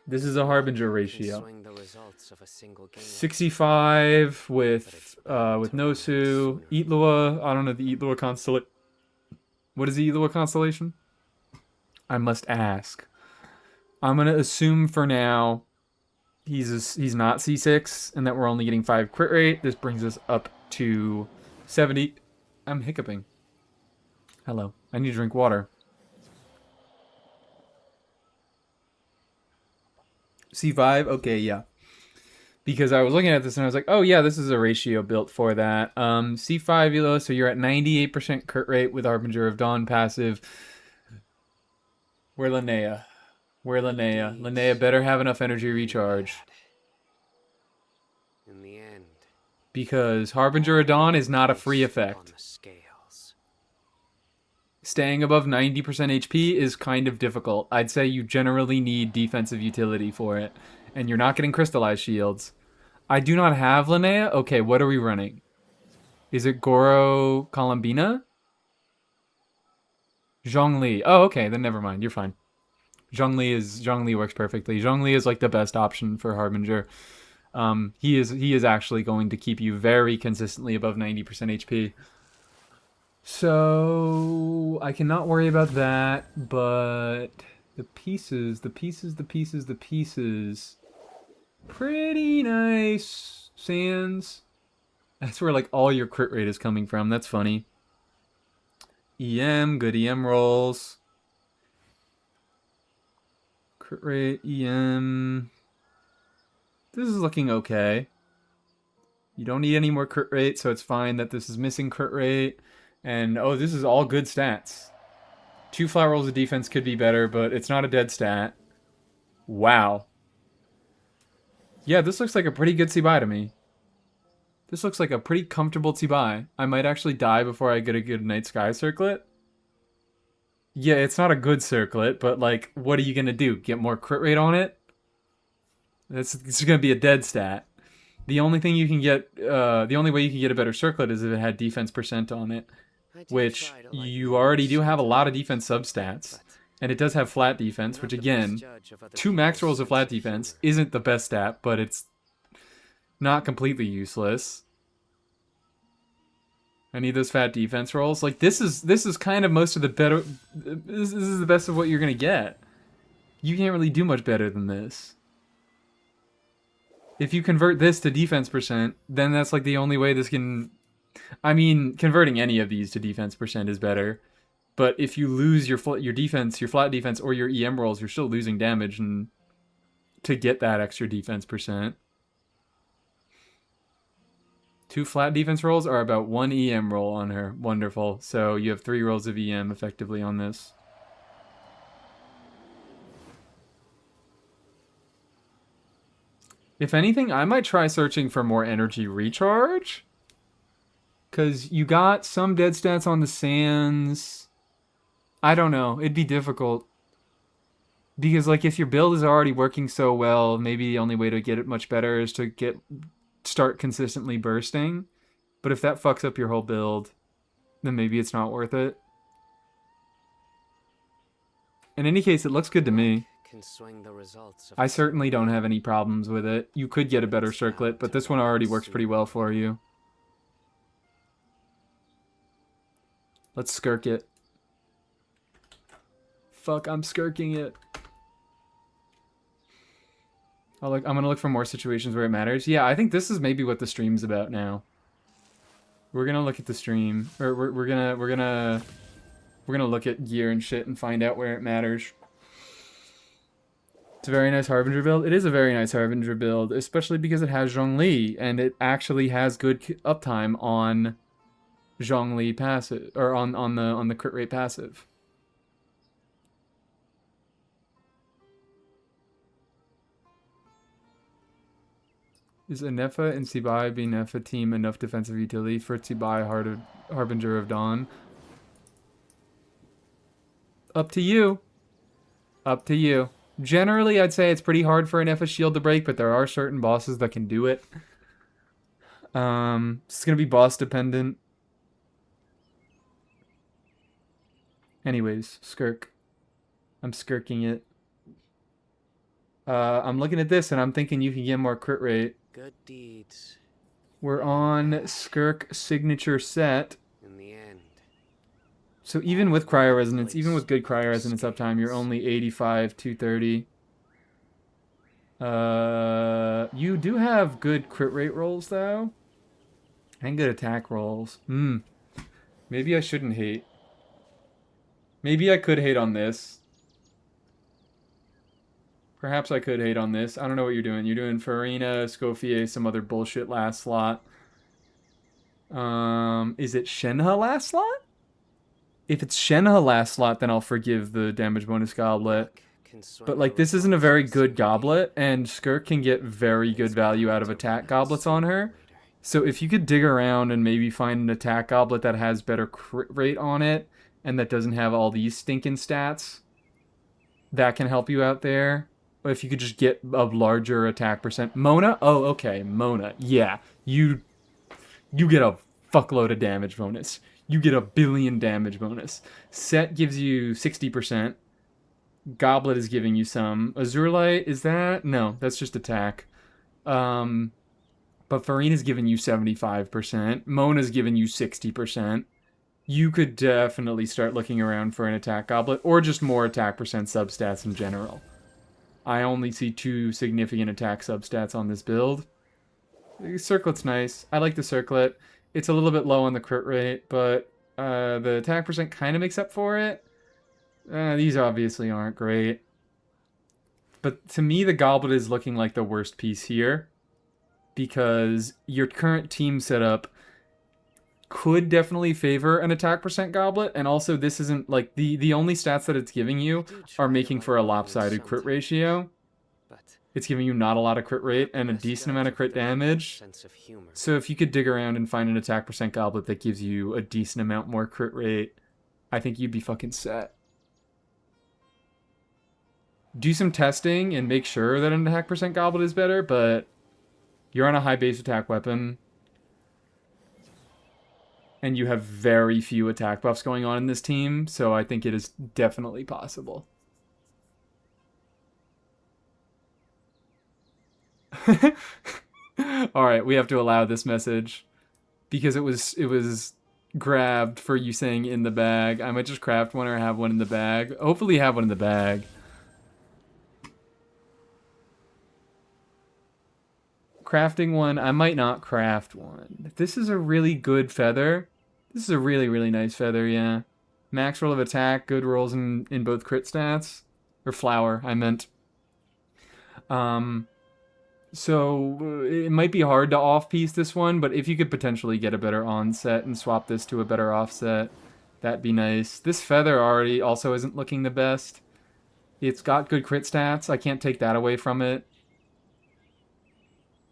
This is a Harbinger ratio. Swing the results of a single game. 65 with Nosu. Eatlua, I don't know the Eatlua constellation. What is the Eatlua constellation? I must ask. I'm gonna assume for now he's not C6 and that we're only getting 5 crit rate. This brings us up to 70. I'm hiccuping. Hello. I need to drink water. C5? Okay, yeah. Because I was looking at this and I was like, oh yeah, this is a ratio built for that. C5 Elo, so you're at 98% crit rate with Harbinger of Dawn passive. Where Linnea? Where Linnea? Linnea better have enough energy recharge. In the end, Because Harbinger of Dawn is not a free effect. on the scales. Staying above 90% HP is kind of difficult. I'd say you generally need defensive utility for it. And you're not getting crystallized shields. I do not have Linnea? Okay, what are we running? Is it Goro Columbina? Zhongli. Oh, okay, then never mind. You're fine. Zhongli works perfectly. Zhongli is like the best option for Harbinger. He is actually going to keep you very consistently above 90% HP. So I cannot worry about that, but the pieces. Pretty nice. Sands. That's where like all your crit rate is coming from. That's funny. EM, good EM rolls. Crit rate, EM. This is looking okay. You don't need any more crit rate, so it's fine that this is missing crit rate. And, oh, this is all good stats. 2 flat rolls of defense could be better, but it's not a dead stat. Wow. Yeah, this looks like a pretty good Tsibai to me. This looks like a pretty comfortable Tsibai. I might actually die before I get a good Night Sky Circlet. Yeah, it's not a good circlet, but, like, what are you gonna do? Get more crit rate on it? This is gonna be a dead stat. The only thing you can get, the only way you can get a better circlet is if it had defense percent on it, which you already do have a lot of defense substats, and it does have flat defense, which again, 2 max rolls of flat defense isn't the best stat, but it's not completely useless. I need those fat defense rolls. Like this is kind of most of the better. This is the best of what you're gonna get. You can't really do much better than this. If you convert this to defense percent, then that's like the only way this can... I mean, converting any of these to defense percent is better. But if you lose your defense, your flat defense, or your EM rolls, you're still losing damage and to get that extra defense percent. 2 flat defense rolls are about 1 EM roll on her. Wonderful. So you have 3 rolls of EM effectively on this. If anything, I might try searching for more energy recharge. Because you got some dead stats on the sands. I don't know. It'd be difficult. Because, like, if your build is already working so well, maybe the only way to get it much better is to start consistently bursting. But if that fucks up your whole build, then maybe it's not worth it. In any case, it looks good to me. I certainly don't have any problems with it. You could get a better circlet, but this one already works pretty well for you. Let's skirk it. Fuck, I'm skirking it. I'm gonna look for more situations where it matters. Yeah, I think this is maybe what the stream's about now. We're gonna look at the stream, or we're gonna look at gear and shit and find out where it matters. It's a very nice Harbinger build. It is a very nice Harbinger build, especially because it has Zhongli, and it actually has good uptime on Zhongli passive, or on the crit rate passive. Is a Nefa and Tsibai being Nefa team enough defensive utility for Tsibai Harbinger of Dawn? Up to you. Up to you. Generally, I'd say it's pretty hard for an Nefa shield to break, but there are certain bosses that can do it. It's gonna be boss dependent. Anyways, skirk. I'm skirking it. I'm looking at this and I'm thinking you can get more crit rate. Good deeds. We're on skirk signature set. In the end. So even with cryo resonance, even with good cryo resonance uptime, you're only 85, 230. You do have good crit rate rolls though. And good attack rolls. Maybe I shouldn't hate. Maybe I could hate on this. Perhaps I could hate on this. I don't know what you're doing. You're doing Farina, Scofier, some other bullshit last slot. Is it Shenhe last slot? If it's Shenhe last slot, then I'll forgive the damage bonus goblet. But, like, this isn't a very good goblet, and Skirk can get very good value out of attack goblets on her. So if you could dig around and maybe find an attack goblet that has better crit rate on it, and that doesn't have all these stinking stats, that can help you out there. Or if you could just get a larger attack percent. Mona? Oh, okay. Mona. Yeah. You get a fuckload of damage bonus. You get a billion damage bonus. Set gives you 60%. Goblet is giving you some. Azurite, is that? No, that's just attack. But Farina's giving you 75%. Mona's giving you 60%. You could definitely start looking around for an attack goblet, or just more attack percent substats in general. I only see 2 significant attack substats on this build. The circlet's nice. I like the circlet. It's a little bit low on the crit rate, but the attack percent kind of makes up for it. These obviously aren't great. But to me, the goblet is looking like the worst piece here, because your current team setup could definitely favor an attack percent goblet, and also this isn't like the only stats that it's giving you are making for a lopsided crit ratio. It's giving you not a lot of crit rate and a decent amount of crit damage. So if you could dig around and find an attack percent goblet that gives you a decent amount more crit rate, I think you'd be fucking set. Do some testing and make sure that an attack percent goblet is better, but you're on a high base attack weapon. And you have very few attack buffs going on in this team, so I think it is definitely possible. Alright, we have to allow this message. Because it was grabbed for you saying in the bag. I might just craft one or have one in the bag. Hopefully have one in the bag. Crafting one, I might not craft one. This is a really good feather. This is a really, really nice feather, yeah. Max roll of attack, good rolls in both crit stats. Or flower, I meant. So it might be hard to off-piece this one, but if you could potentially get a better onset and swap this to a better offset, that'd be nice. This feather already also isn't looking the best. It's got good crit stats. I can't take that away from it.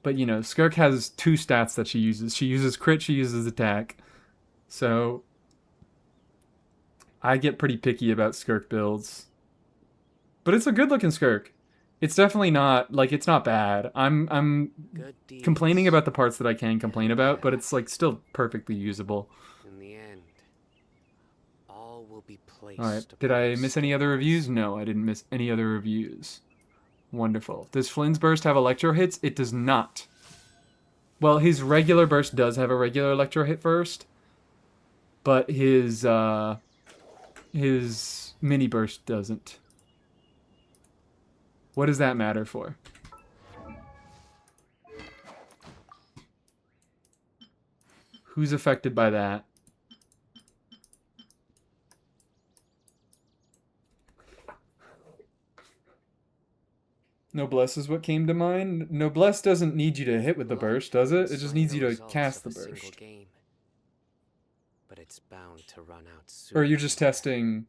But, you know, Skirk has 2 stats that she uses. She uses crit, she uses attack. So I get pretty picky about Skirk builds. But it's a good-looking Skirk. It's definitely not, like, it's not bad. I'm complaining about the parts that I can complain about, but it's, like, still perfectly usable. In the end, all will be placed. Alright, did I miss any other reviews? No, I didn't miss any other reviews. Wonderful. Does Flynn's burst have electro hits? It does not. Well, his regular burst does have a regular electro hit first, but his mini burst doesn't. What does that matter for? Who's affected by that? Noblesse is what came to mind. Noblesse doesn't need you to hit with the burst, does it? It just needs you to cast the burst. Game, but it's bound to run out soon. Or you're just testing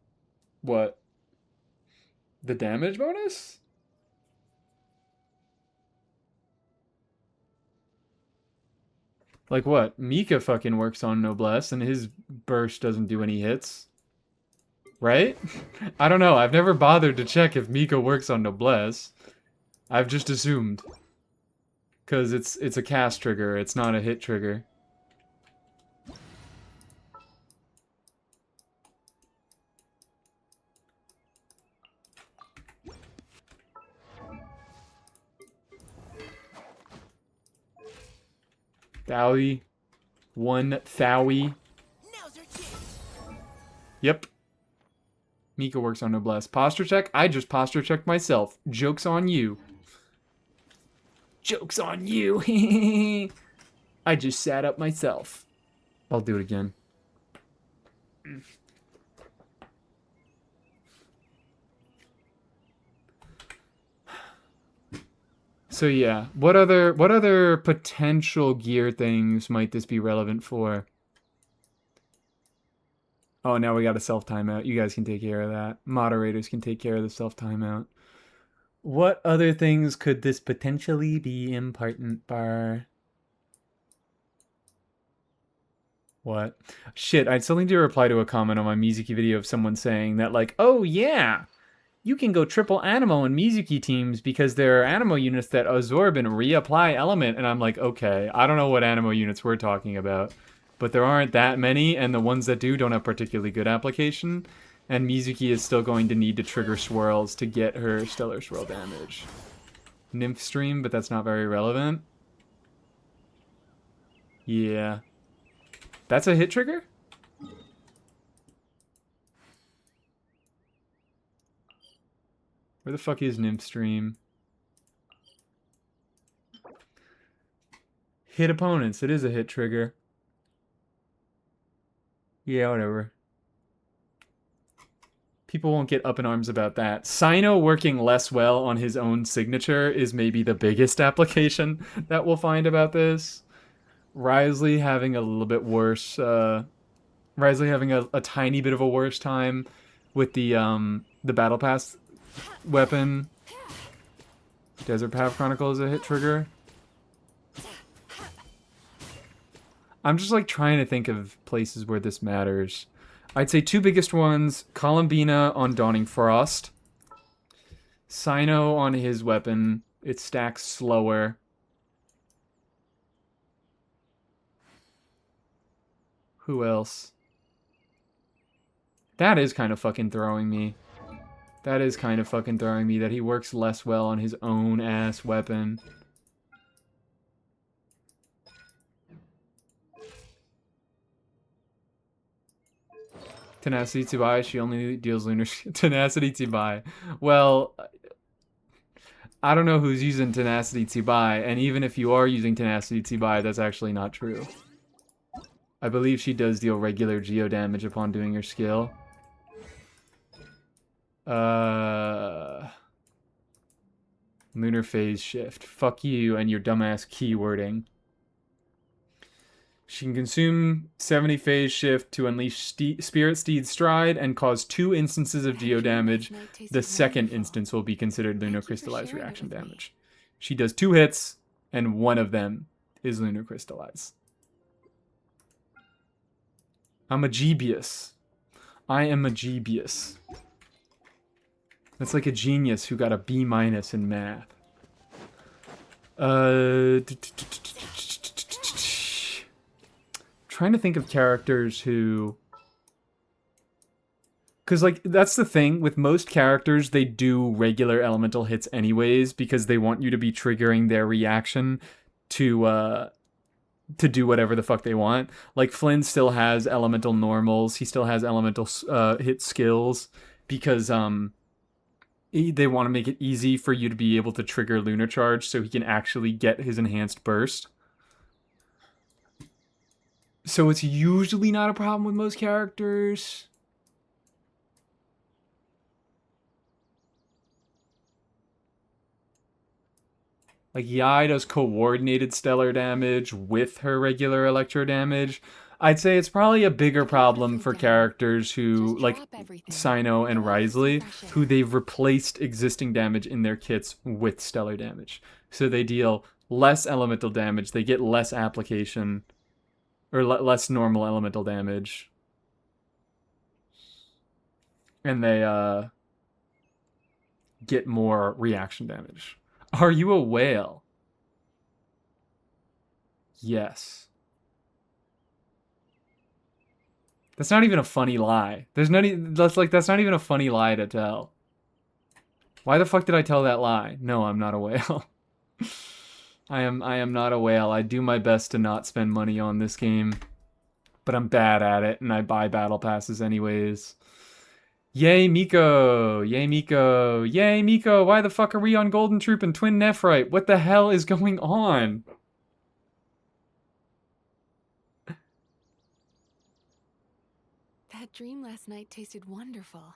what? The damage bonus? Like what? Mika fucking works on Noblesse and his burst doesn't do any hits. Right? I don't know. I've never bothered to check if Mika works on Noblesse. I've just assumed. Because it's a cast trigger, it's not a hit trigger. Thowie. 1 Thowie. Yep. Mika works on Noblesse. Posture check? I just posture checked myself. Joke's on you. Joke's on you. I just sat up myself. I'll do it again. So yeah, what other potential gear things might this be relevant for? Oh, now we got a self-timeout. You guys can take care of that. Moderators can take care of the self-timeout. What other things could this potentially be important for? What? Shit, I still need to reply to a comment on my Mizuki video of someone saying that, like, oh yeah, you can go triple Animo in Mizuki teams because there are Animo units that absorb and reapply element. And I'm like, okay, I don't know what Animo units we're talking about. but there aren't that many, and the ones that do don't have particularly good application. And Mizuki is still going to need to trigger swirls to get her stellar swirl damage. Nymph stream, but that's not very relevant. Yeah. That's a hit trigger? Where the fuck is Nymph stream? Hit opponents. It is a hit trigger. Yeah, whatever. People won't get up in arms about that. Sino working less well on his own signature is maybe the biggest application that we'll find about this. Wriothesley having a little bit worse. Wriothesley having a tiny bit of a worse time with the Battle Pass weapon. Desert Path Chronicle is a hit trigger. I'm just like trying to think of places where this matters. I'd say two biggest ones, Columbina on Dawning Frost. Sino on his weapon. It stacks slower. Who else? That is kind of fucking throwing me. That is kind of fucking throwing me that he works less well on his own ass weapon. Tenacity to buy, she only deals lunar... Tenacity to buy. Well, I don't know who's using Tenacity to buy, and even if you are using Tenacity to buy, that's actually not true. I believe she does deal regular geo damage upon doing her skill. Lunar phase shift. Fuck you and your dumbass keywording. She can consume 70 phase shift to unleash Spirit Steed's Stride and cause 2 instances of geo damage. The second instance will be considered Lunar Crystallize reaction damage. She does 2 hits, and one of them is Lunar Crystallize. I'm a genius. I am a genius. That's like a genius who got a B- in math. Trying to think of characters who... Because, like, that's the thing. With most characters, they do regular elemental hits anyways because they want you to be triggering their reaction to do whatever the fuck they want. Like, Flynn still has elemental normals. He still has elemental hit skills because they want to make it easy for you to be able to trigger Lunar Charge so he can actually get his enhanced burst. So it's usually not a problem with most characters. Like, Yai does coordinated stellar damage with her regular electro damage. I'd say it's probably a bigger problem for characters who, like Sino and Wriothesley, who they've replaced existing damage in their kits with stellar damage. So they deal less elemental damage, they get less application, or less normal elemental damage. And they get more reaction damage. Are you a whale? Yes. That's not even a funny lie. That's not even a funny lie to tell. Why the fuck did I tell that lie? No, I'm not a whale. I am not a whale. I do my best to not spend money on this game, but I'm bad at it, and I buy battle passes anyways. Yay, Miko! Yay, Miko! Yay, Miko! Why the fuck are we on Golden Troop and Twin Nephrite? What the hell is going on? That dream last night tasted wonderful.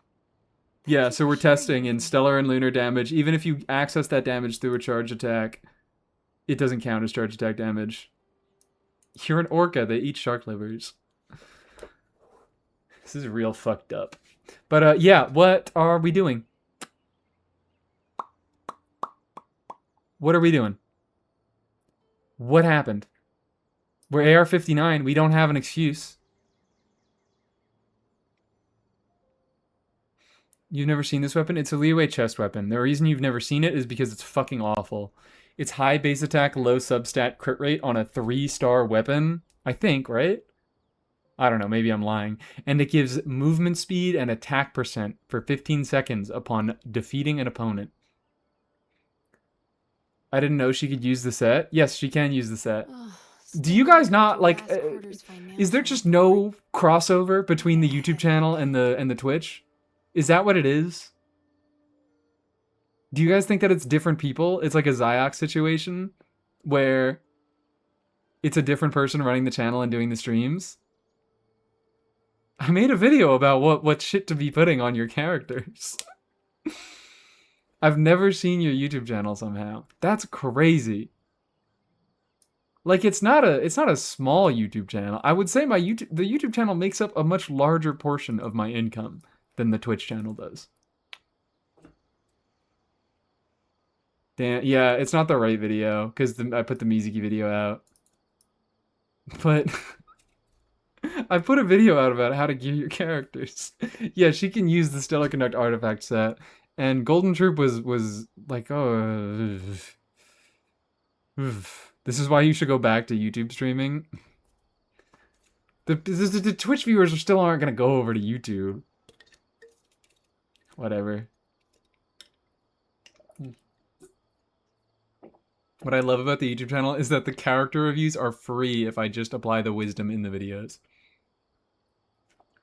Yeah, so we're testing in Stellar and Lunar damage. Even if you access that damage through a charge attack, it doesn't count as charge attack damage. You're an orca. They eat shark livers. This is real fucked up. But yeah, what are we doing? What are we doing? What happened? We're AR-59. We don't have an excuse. You've never seen this weapon? It's a leeway chest weapon. The reason you've never seen it is because it's fucking awful. It's high base attack, low substat crit rate on a 3-star weapon. I think, right? I don't know, maybe I'm lying. And it gives movement speed and attack percent for 15 seconds upon defeating an opponent. I didn't know she could use the set. Yes, she can use the set. Do you guys not like? Is there just no crossover between the YouTube channel and the Twitch? Is that what it is? Do you guys think that it's different people? It's like a Ziox situation where it's a different person running the channel and doing the streams? I made a video about what shit to be putting on your characters. I've never seen your YouTube channel somehow. That's crazy. Like it's not a small YouTube channel. I would say the YouTube channel makes up a much larger portion of my income than the Twitch channel does. Damn, yeah, it's not the right video because I put the Mizuki video out. But I put a video out about how to gear your characters. Yeah, she can use the Stellar Conduct artifact set. And Golden Troop was like, oh, this is why you should go back to YouTube streaming. The Twitch viewers still aren't gonna go over to YouTube. Whatever. What I love about the YouTube channel is that the character reviews are free if I just apply the wisdom in the videos.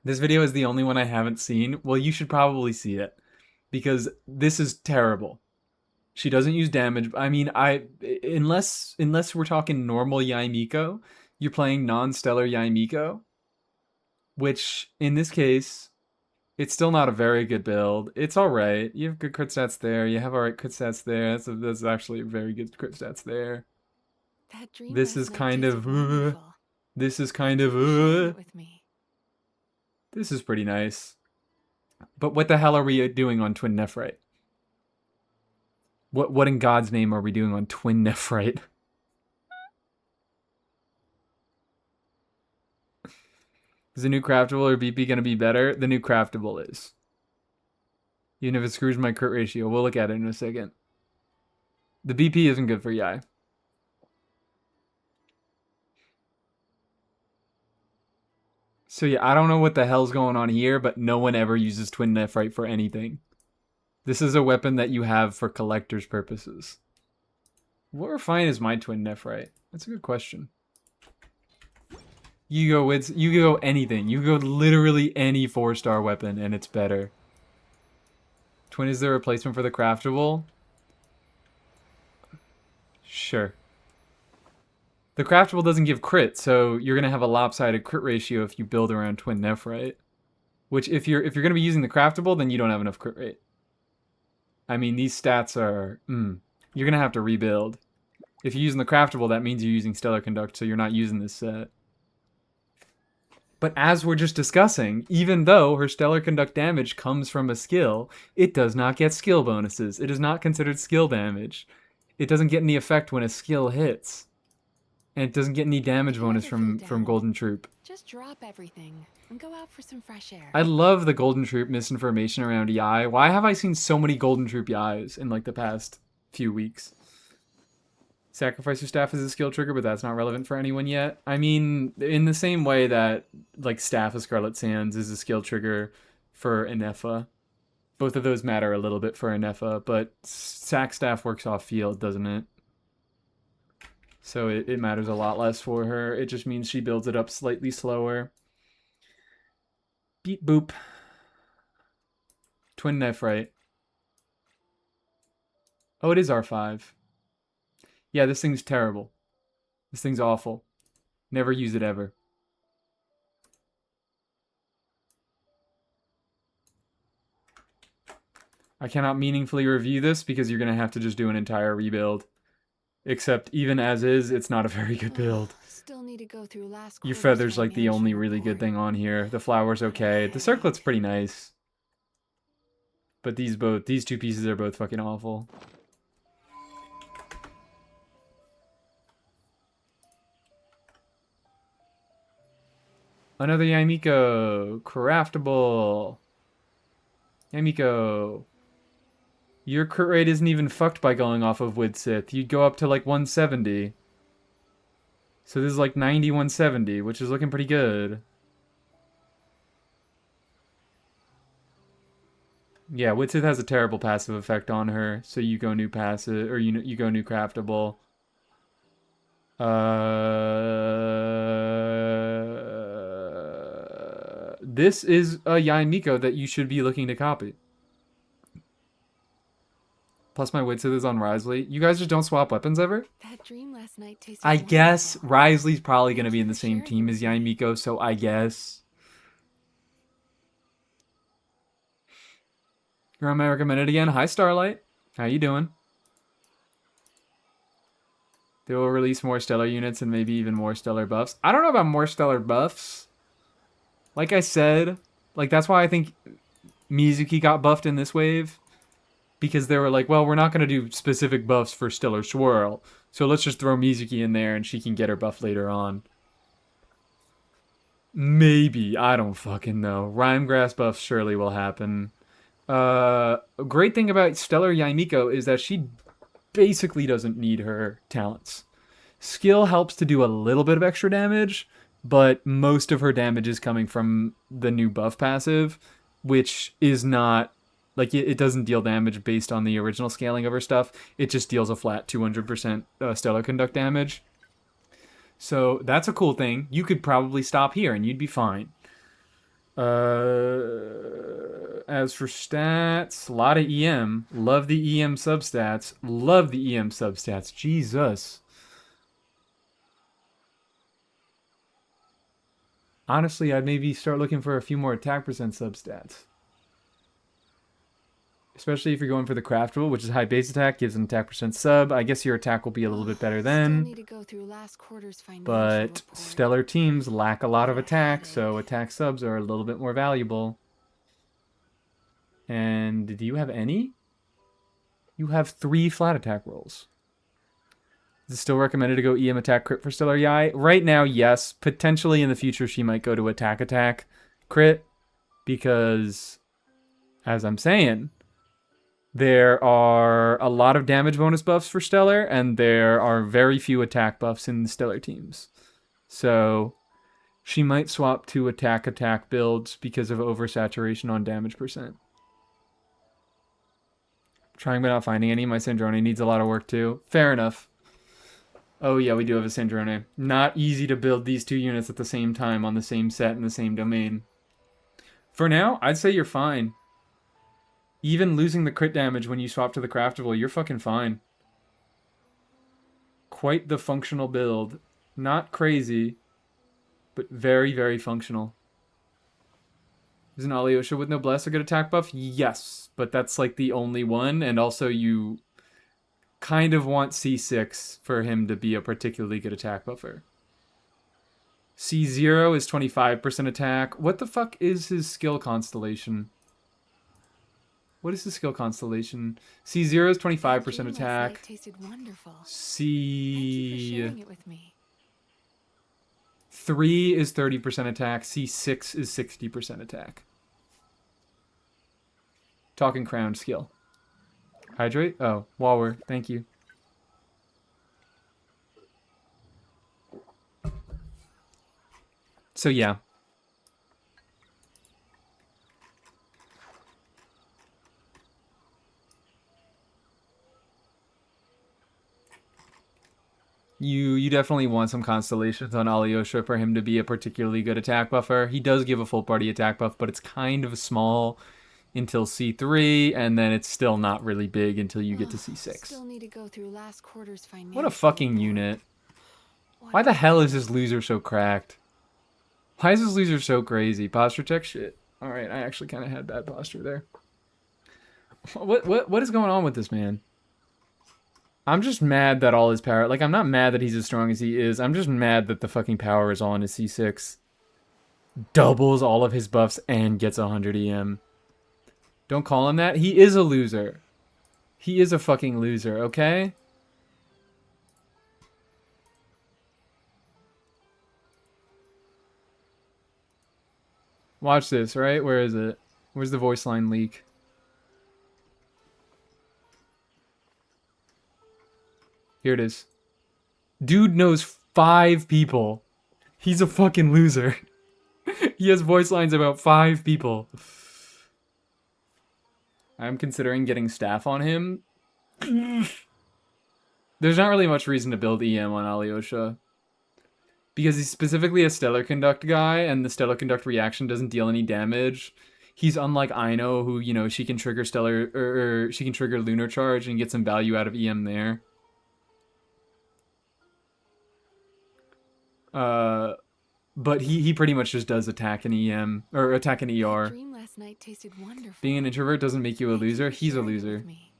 This video is the only one I haven't seen. Well, you should probably see it. Because this is terrible. She doesn't use damage. I mean, unless we're talking normal Yaimiko, you're playing non-stellar Yaimiko, which in this case, it's still not a very good build. It's all right. You have good crit stats there. You have all right crit stats there. That's actually very good crit stats there. That dream This is kind of this is kind of with me. This is pretty nice. But what the hell are we doing on Twin Nephrite? What in God's name are we doing on Twin Nephrite? Is the new craftable or BP going to be better? The new craftable is. Even if it screws my crit ratio. We'll look at it in a second. The BP isn't good for Yai. So yeah, I don't know what the hell's going on here, but no one ever uses Twin Nephrite for anything. This is a weapon that you have for collector's purposes. What refine is my Twin Nephrite? That's a good question. You go anything. You go literally any 4-star weapon and it's better. Twin is the replacement for the craftable? Sure. The craftable doesn't give crit, so you're gonna have a lopsided crit ratio if you build around Twin Nephrite. Which if you're gonna be using the craftable, then you don't have enough crit rate. I mean, these stats are you're gonna have to rebuild. If you're using the craftable, that means you're using Stellar Conduct, so you're not using this set. But as we're just discussing, even though her Stellar Conduct damage comes from a skill, it does not get skill bonuses. It is not considered skill damage. It doesn't get any effect when a skill hits. And it doesn't get any damage bonus from Golden Troop. Just drop everything and go out for some fresh air. I love the Golden Troop misinformation around Yai. Why have I seen so many Golden Troop Yais in like the past few weeks? Sacrifice your staff is a skill trigger, but that's not relevant for anyone yet. I mean, in the same way that like Staff of Scarlet Sands is a skill trigger for Inefa. Both of those matter a little bit for Inefa, but Sac Staff works off field, doesn't it? So it matters a lot less for her. It just means she builds it up slightly slower. Beep boop. Twin Nephrite. Oh, it is R5. Yeah, this thing's terrible. This thing's awful. Never use it ever. I cannot meaningfully review this because you're going to have to just do an entire rebuild. Except even as is, it's not a very good build. Still need to go through last Your feather's like the only really good thing on here. The flower's okay. The circlet's pretty nice. But these two pieces are both fucking awful. Another Yaimiko. Craftable. Yaimiko. Your crit rate isn't even fucked by going off of Wid Sith. You'd go up to like 170. So this is like 90, 170, which is looking pretty good. Yeah, Witsith has a terrible passive effect on her, so you go new passive, or you go new craftable. This is a Yain Miko that you should be looking to copy. Plus my Witsith is on Risley. You guys just don't swap weapons ever? That dream last night tasted I guess wonderful. Risley's probably going to Thank be you in the for same sharing team with as Yain Miko, so I guess. You're on my recommended again. Hi, Starlight. How you doing? They will release more stellar units and maybe even more stellar buffs. I don't know about more stellar buffs. Like I said, like that's why I think Mizuki got buffed in this wave. Because they were like, well, we're not going to do specific buffs for Stellar Swirl. So let's just throw Mizuki in there and she can get her buff later on. Maybe. I don't fucking know. Rhymegrass buffs surely will happen. A great thing about Stellar Yaimiko is that she basically doesn't need her talents. Skill helps to do a little bit of extra damage, but most of her damage is coming from the new buff passive, which is not... Like, it doesn't deal damage based on the original scaling of her stuff. It just deals a flat 200% Stellar Conduct damage. So, that's a cool thing. You could probably stop here and you'd be fine. As for stats, a lot of EM. Love the EM substats. Love the EM substats. Jesus. Honestly, I'd maybe start looking for a few more attack percent substats. Especially if you're going for the craftable, which is high base attack, gives an attack percent sub. I guess your attack will be a little bit better Still then. need to go through last quarter's financial But report. stellar teams lack a lot of attack, so attack subs are a little bit more valuable. And do you have any? You have 3 flat attack rolls. Is it still recommended to go EM attack crit for Stellar Yai? Right now, yes. Potentially in the future, she might go to attack crit. Because, as I'm saying... There are a lot of damage bonus buffs for Stellar, and there are very few attack buffs in the Stellar teams. So, she might swap to attack builds because of oversaturation on damage percent. Trying but not finding any. My Sandrone needs a lot of work too. Fair enough. Oh yeah, we do have a Sandrone. Not easy to build these 2 units at the same time on the same set in the same domain. For now, I'd say you're fine. Even losing the crit damage when you swap to the craftable, you're fucking fine. Quite the functional build. Not crazy, but very, very functional. Is an Alyosha with Noblesse a good attack buff? Yes, but that's like the only one, and also you kind of want C6 for him to be a particularly good attack buffer. C0 is 25% attack. What the fuck is his skill constellation? What is the skill constellation? C0 is 25% attack. Tasted wonderful. C3 it with me. is 30% attack. C6 is 60% attack. Talking crown skill. Hydrate? Oh, Walwer. Thank you. So yeah. You definitely want some constellations on Alyosha for him to be a particularly good attack buffer. He does give a full party attack buff, but it's kind of small until C3, and then it's still not really big until you get to C6. Still need to go through last quarter's financial What a fucking report. unit. Why the hell is this loser so cracked? Why is this loser so crazy? Posture check? Shit. Alright, I actually kind of had bad posture there. What is going on with this man? I'm just mad that all his power... Like, I'm not mad that he's as strong as he is. I'm just mad that the fucking power is all on his C6. Doubles all of his buffs and gets 100 EM. Don't call him that. He is a loser. He is a fucking loser, okay? Watch this, right? Where is it? Where's the voice line leak? Here it is. Dude knows 5 people. He's a fucking loser. He has voice lines about 5 people. I'm considering getting staff on him. There's not really much reason to build EM on Alyosha. Because he's specifically a Stellar Conduct guy, and the Stellar Conduct reaction doesn't deal any damage. He's unlike Aino, who, you know, she can trigger Stellar, or she can trigger Lunar Charge and get some value out of EM there. But he pretty much just does attack an EM, or attack an ER. Dream last night tasted wonderful. Being an introvert doesn't make you a loser. He's a Sharing it loser. with me.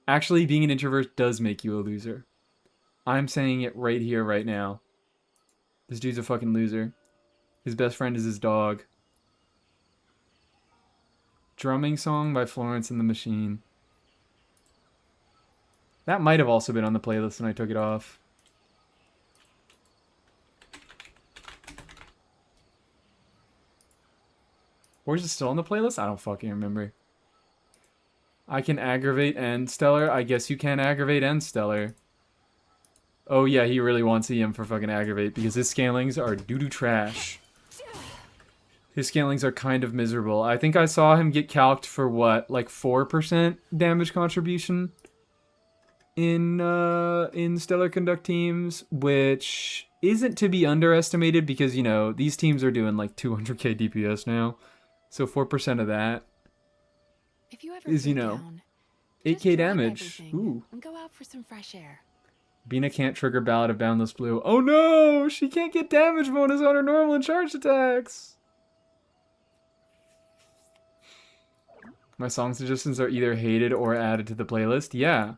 Actually, being an introvert does make you a loser. I'm saying it right here, right now. This dude's a fucking loser. His best friend is his dog. Drumming Song by Florence and the Machine. That might have also been on the playlist and I took it off. Or is it still on the playlist? I don't fucking remember. I can aggravate and stellar. I guess you can aggravate and stellar. Oh yeah, he really wants EM for fucking aggravate because his scalings are doo-doo trash. His scalings are kind of miserable. I think I saw him get calced for what, like 4% damage contribution in Stellar Conduct teams, which isn't to be underestimated because, you know, these teams are doing like 200k DPS now. So 4% of that If you ever is, you feel know, down, 8k just drop damage. everything Ooh. and go out for some fresh air. Bina can't trigger Ballad of Boundless Blue. Oh no! She can't get damage bonus on her normal and charged attacks! My song suggestions are either hated or added to the playlist. Yeah.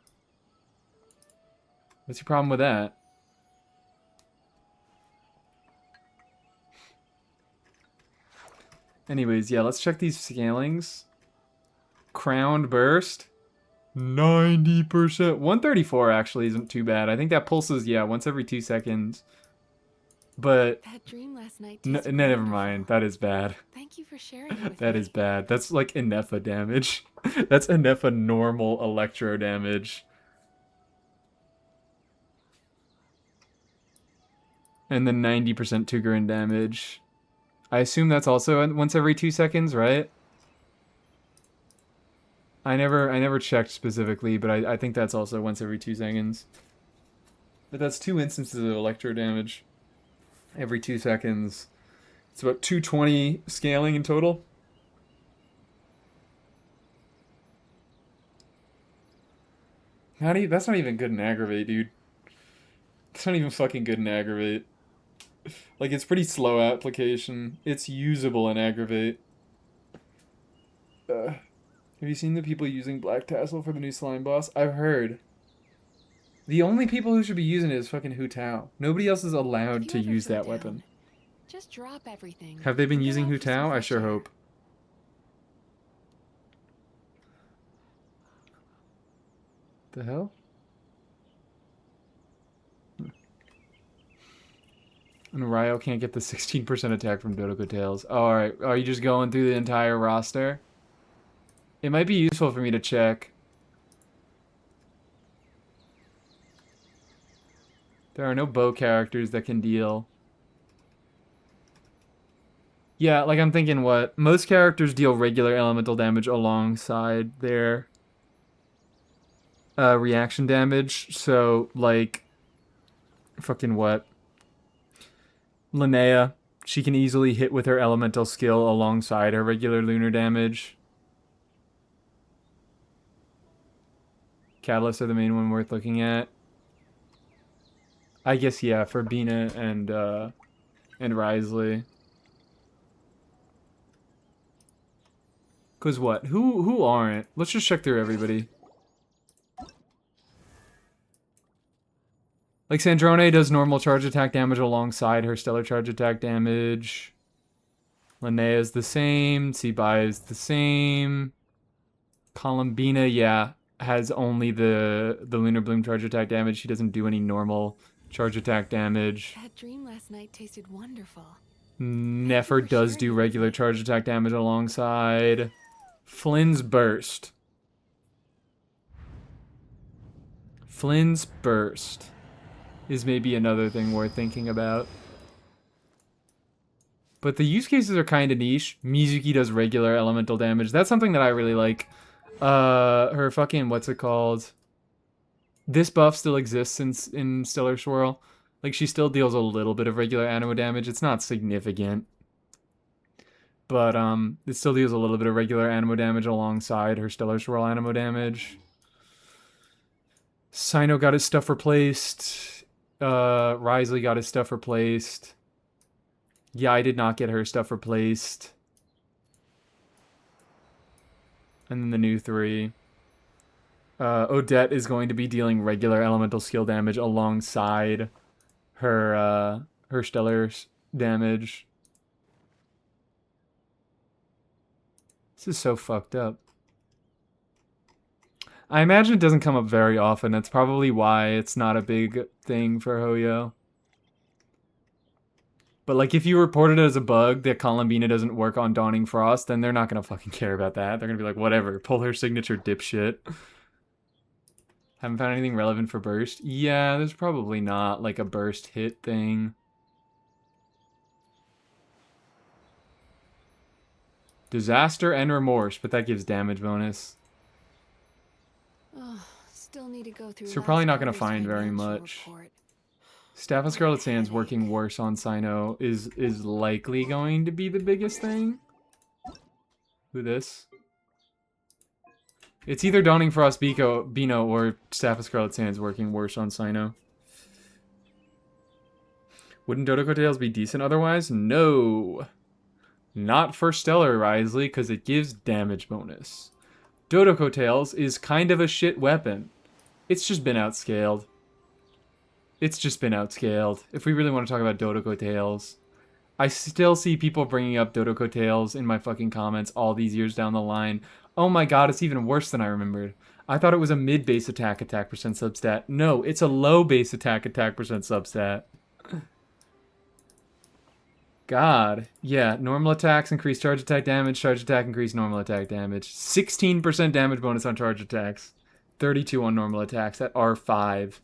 What's your problem with that? Anyways, yeah, let's check these scalings. Crowned Burst. 90%. 134 actually isn't too bad. I think that pulses, yeah, once every 2 seconds. But That dream last night no, tasted never wonderful. mind. That is bad. Thank you for sharing it with That me. is bad. That's like Inefa damage. That's Inefa normal electro damage. And then 90% Tugarin damage. I assume that's also once every 2 seconds, right? I never checked specifically, but I think that's also once every 2 seconds. But that's 2 instances of electro damage every 2 seconds. It's about 220 scaling in total. That's not even good in aggravate, dude. It's not even fucking good in aggravate. Like, it's pretty slow application. It's usable in aggravate. Have you seen the people using Black Tassel for the new slime boss? I've heard. The only people who should be using it is fucking Hu Tao. Nobody else is allowed If to you ever use feel that down, weapon. Just drop everything. Have they been and go using out Hu for some Tao? I fresh sure air. hope. The hell? And Ryo can't get the 16% attack from Dodoko Tails. Oh, alright. Are you just going through the entire roster? It might be useful for me to check. There are no bow characters that can deal. Yeah, like I'm thinking what? Most characters deal regular elemental damage alongside their reaction damage. So, like, fucking what? Linnea, she can easily hit with her elemental skill alongside her regular lunar damage. Catalysts are the main one worth looking at. I guess, yeah, for Bina and Risley. Cause what? Who aren't? Let's just check through everybody. Like Sandrone does normal charge attack damage alongside her stellar charge attack damage. Linnea is the same. Sebai is the same. Columbina, yeah, has only the Lunar Bloom charge attack damage. She doesn't do any normal charge attack damage. That dream last night tasted wonderful. Nefer does do regular charge attack damage alongside. Flynn's Burst. Flynn's Burst is maybe another thing worth thinking about. But the use cases are kind of niche. Mizuki does regular elemental damage. That's something that I really like. Her fucking, what's it called? This buff still exists in Stellar Swirl. Like, she still deals a little bit of regular animo damage. It's not significant. But, it still deals a little bit of regular animo damage alongside her Stellar Swirl animo damage. Sino got his stuff replaced. Risley got his stuff replaced. Yeah, I did not get her stuff replaced. And then the new 3. Odette is going to be dealing regular elemental skill damage alongside her her stellar damage. This is so fucked up. I imagine it doesn't come up very often. That's probably why it's not a big thing for Hoyo. But, like, if you report it as a bug that Columbina doesn't work on Dawning Frost, then they're not going to fucking care about that. They're going to be like, whatever, pull her signature dipshit. Haven't found anything relevant for Burst? Yeah, there's probably not, like, a Burst hit thing. Disaster and Remorse, but that gives damage bonus. Oh, still need to go through. So we're probably not going to find very much. Staff of Scarlet Sands working worse on Sino is likely going to be the biggest thing. Who this? It's either Dawning Frost Bino or Staff of Scarlet Sands working worse on Sino. Wouldn't Dodoko Tails be decent otherwise? No. Not for Stellar Risley, because it gives damage bonus. Dodoko Tails is kind of a shit weapon. It's just been outscaled. It's just been outscaled. If we really want to talk about Dodoko Tails. I still see people bringing up Dodoko Tails in my fucking comments all these years down the line. Oh my god, it's even worse than I remembered. I thought it was a mid-base attack percent substat. No, it's a low base attack percent substat. God. Yeah, normal attacks increase charge attack damage, charge attack increase normal attack damage. 16% damage bonus on charge attacks. 32 on normal attacks at R5.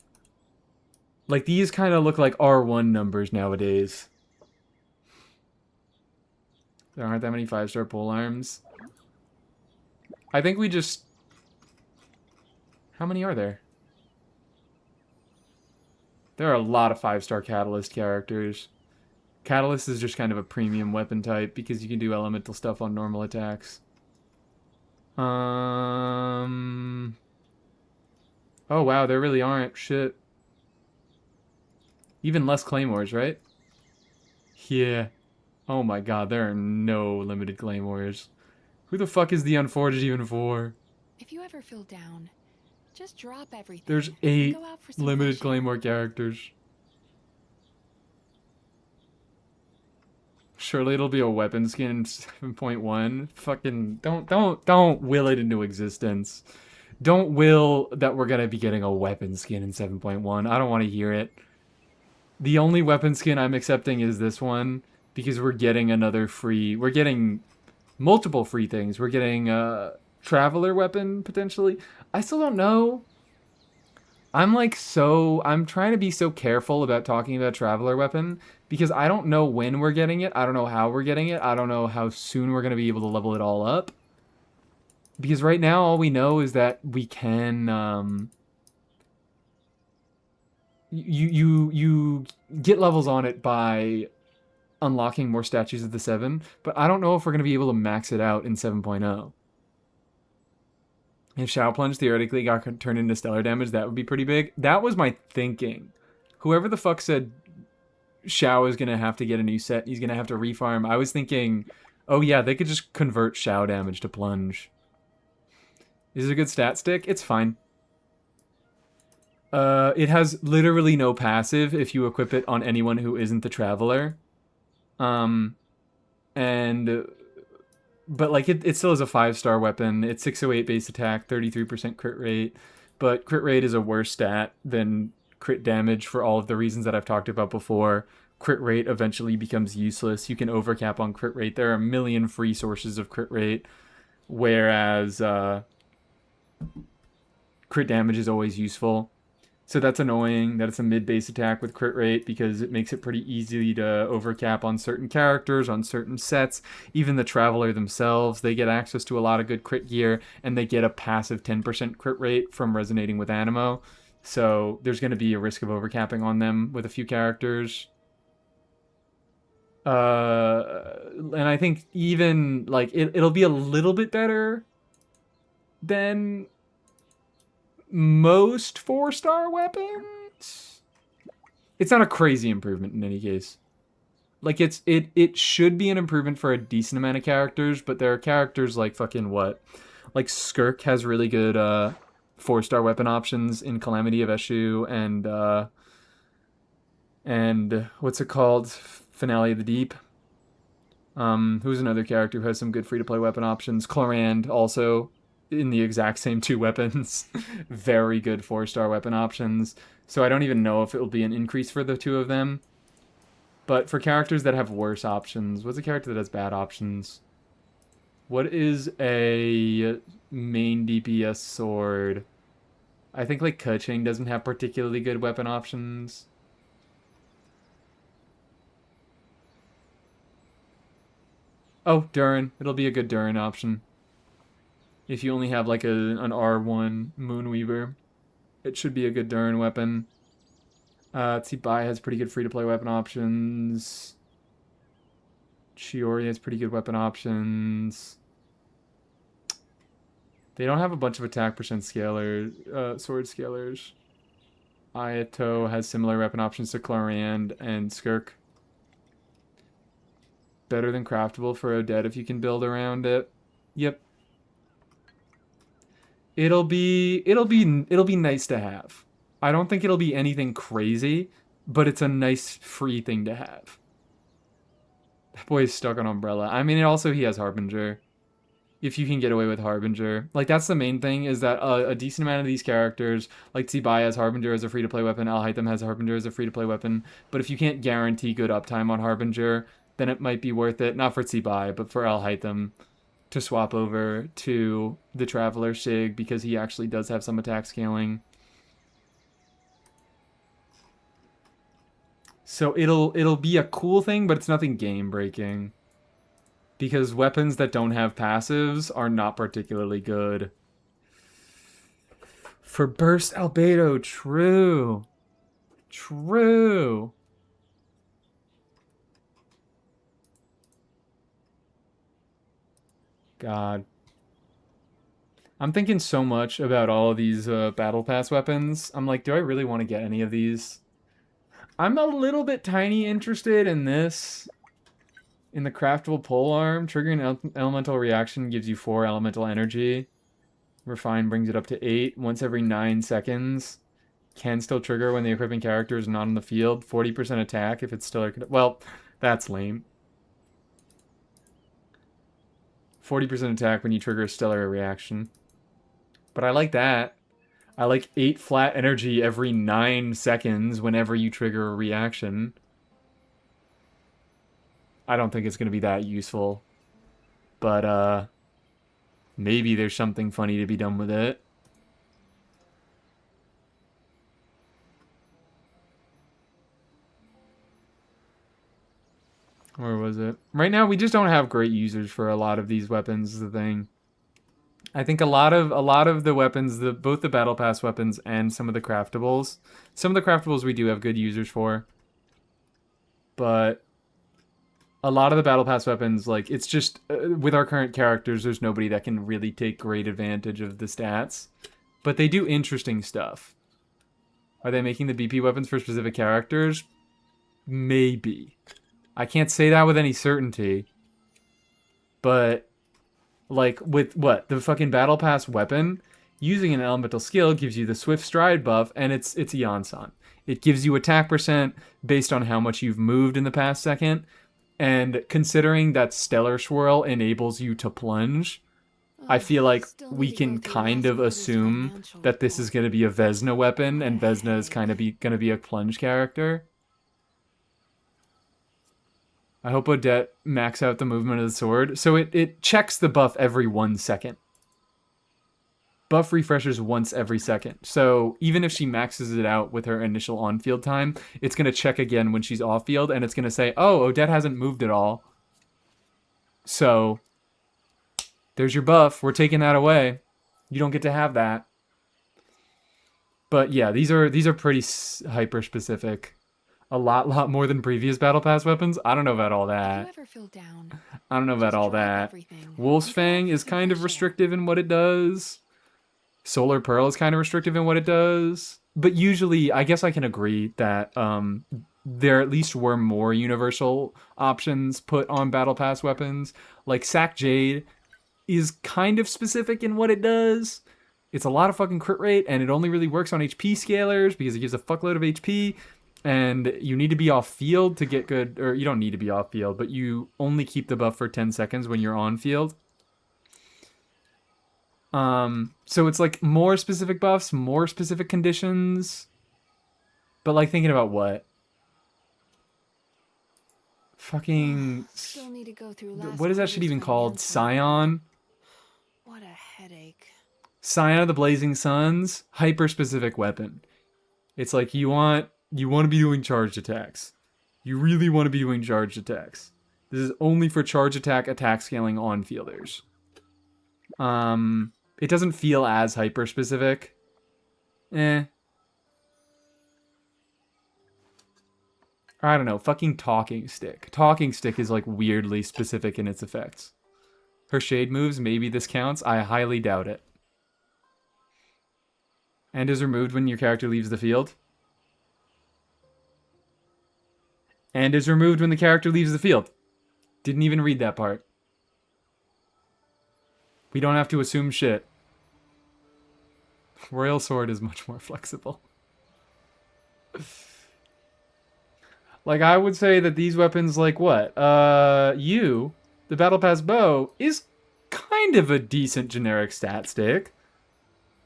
Like, these kind of look like R1 numbers nowadays. There aren't that many 5-star pole arms. I think we just... How many are there? There are a lot of 5-star Catalyst characters. Catalyst is just kind of a premium weapon type because you can do elemental stuff on normal attacks. Oh wow, there really aren't. Shit. Even less claymores, right? Yeah. Oh my god, there are no limited claymores. Who the fuck is the Unforged even for? If you ever feel down, just drop everything. There's and 8 go out for some limited fresh air. claymore characters. Surely it'll be a weapon skin in 7.1. Fucking don't will it into existence. Don't will that we're gonna be getting a weapon skin in 7.1. I don't want to hear it. The only weapon skin I'm accepting is this one because we're getting another free. We're getting multiple free things. We're getting a traveler weapon potentially. I still don't know. I'm trying to be so careful about talking about traveler weapon because I don't know when we're getting it. I don't know how we're getting it. I don't know how soon we're going to be able to level it all up. Because right now all we know is that we can you get levels on it by unlocking more statues of the 7, but I don't know if we're going to be able to max it out in 7.0. If Shao Plunge theoretically got turned into stellar damage, that would be pretty big. That was my thinking. Whoever the fuck said Shao is going to have to get a new set, he's going to have to refarm, I was thinking, oh yeah, they could just convert Shao damage to Plunge. Is it a good stat stick? It's fine. It has literally no passive if you equip it on anyone who isn't the Traveler. But like it still is a 5-star weapon. It's 608 base attack, 33% crit rate. But crit rate is a worse stat than crit damage for all of the reasons that I've talked about before. Crit rate eventually becomes useless. You can overcap on crit rate. There are a million free sources of crit rate. Whereas crit damage is always useful. So that's annoying that it's a mid-base attack with crit rate because it makes it pretty easy to overcap on certain characters, on certain sets. Even the Traveler themselves, they get access to a lot of good crit gear, and they get a passive 10% crit rate from resonating with Animo. So there's going to be a risk of overcapping on them with a few characters. And I think even, like, it'll be a little bit better than most 4-star weapons. It's not a crazy improvement in any case. Like, it should be an improvement for a decent amount of characters, but there are characters like fucking what? Like Skirk has really good 4-star weapon options in Calamity of Eshu and what's it called? Finale of the Deep. Who's another character who has some good free-to-play weapon options? Clorand also in the exact same 2 weapons. Very good 4-star weapon options. So I don't even know if it will be an increase for the 2 of them. But for characters that have worse options, what's a character that has bad options? What is a main DPS sword? I think like Keqing doesn't have particularly good weapon options. Oh, Durin. It'll be a good Durin option. If you only have like an R1 Moonweaver, it should be a good Durin weapon. Tsibai has pretty good free-to-play weapon options. Chiori has pretty good weapon options. They don't have a bunch of attack percent scaler, sword scalers. Ayato has similar weapon options to Clorand and Skirk. Better than craftable for Odette if you can build around it. Yep. It'll be nice to have. I don't think it'll be anything crazy, but it's a nice free thing to have. That boy is stuck on Umbrella. I mean, also he has Harbinger. If you can get away with Harbinger. Like, that's the main thing, is that a decent amount of these characters, like Tsibai has Harbinger as a free-to-play weapon, Alhaitham has Harbinger as a free-to-play weapon, but if you can't guarantee good uptime on Harbinger, then it might be worth it, not for Tsibai, but for Alhaitham, to swap over to the Traveler Sig, because he actually does have some attack scaling. So it'll be a cool thing, but it's nothing game-breaking. Because weapons that don't have passives are not particularly good. For burst albedo, true. True. God. I'm thinking so much about all of these battle pass weapons. I'm like, do I really want to get any of these? I'm a little bit tiny interested in this. In the craftable polearm, triggering an elemental reaction gives you 4 elemental energy. Refine brings it up to 8 once every 9 seconds. Can still trigger when the equipping character is not on the field. 40% attack if it's still... Well, that's lame. 40% attack when you trigger a stellar reaction. But I like that. I like 8 flat energy every 9 seconds whenever you trigger a reaction. I don't think it's going to be that useful. But, maybe there's something funny to be done with it. Where was it? Right now, we just don't have great users for a lot of these weapons, is the thing. I think a lot of the weapons, both the Battle Pass weapons and some of the craftables. Some of the craftables we do have good users for. But a lot of the Battle Pass weapons, like, it's just, with our current characters, there's nobody that can really take great advantage of the stats. But they do interesting stuff. Are they making the BP weapons for specific characters? Maybe. I can't say that with any certainty. But, like, with, what, the fucking Battle Pass weapon, using an elemental skill gives you the Swift Stride buff, and it's Yansan. It gives you attack percent based on how much you've moved in the past second. And considering that Stellar Swirl enables you to plunge, I feel like we can kind of assume that this is going to be a Vesna weapon, and Vesna is kind of going to be a plunge character. I hope Odette max out the movement of the sword. So it checks the buff every 1 second. buff refreshes once every second. So even if she maxes it out with her initial on-field time, it's going to check again when she's off-field, and it's going to say, oh, Odette hasn't moved at all. So there's your buff. We're taking that away. You don't get to have that. But yeah, these are pretty hyper-specific. A lot more than previous Battle Pass weapons. I don't know about all If that. you ever feel down, I don't know about just all drop that. everything. Wolf's You can Fang is have kind of fresh air. restrictive in what it does. Solar Pearl is kind of restrictive in what it does. But usually, I guess I can agree that there at least were more universal options put on Battle Pass weapons. Like Sack Jade is kind of specific in what it does. It's a lot of fucking crit rate, and it only really works on HP scalers because it gives a fuckload of HP. And you need to be off field to get good, or you don't need to be off field, but you only keep the buff for 10 seconds when you're on field. So it's like more specific buffs, more specific conditions. But like thinking about what? Fucking, Still need to go through last what is that shit quarter's even called? financial. Scion? What a headache. Scion of the Blazing Suns, hyper specific weapon. It's like you want to be doing charged attacks. You really want to be doing charged attacks. This is only for charge attack scaling on fielders. It doesn't feel as hyper specific. I don't know. Fucking Talking Stick. Talking Stick is like weirdly specific in its effects. Her shade moves, maybe this counts. I highly doubt it. And is removed when your character leaves the field. And is removed when the character leaves the field. Didn't even read that part. We don't have to assume shit. Royal Sword is much more flexible. Like, I would say that these weapons, like what? The Battle Pass Bow, is kind of a decent generic stat stick.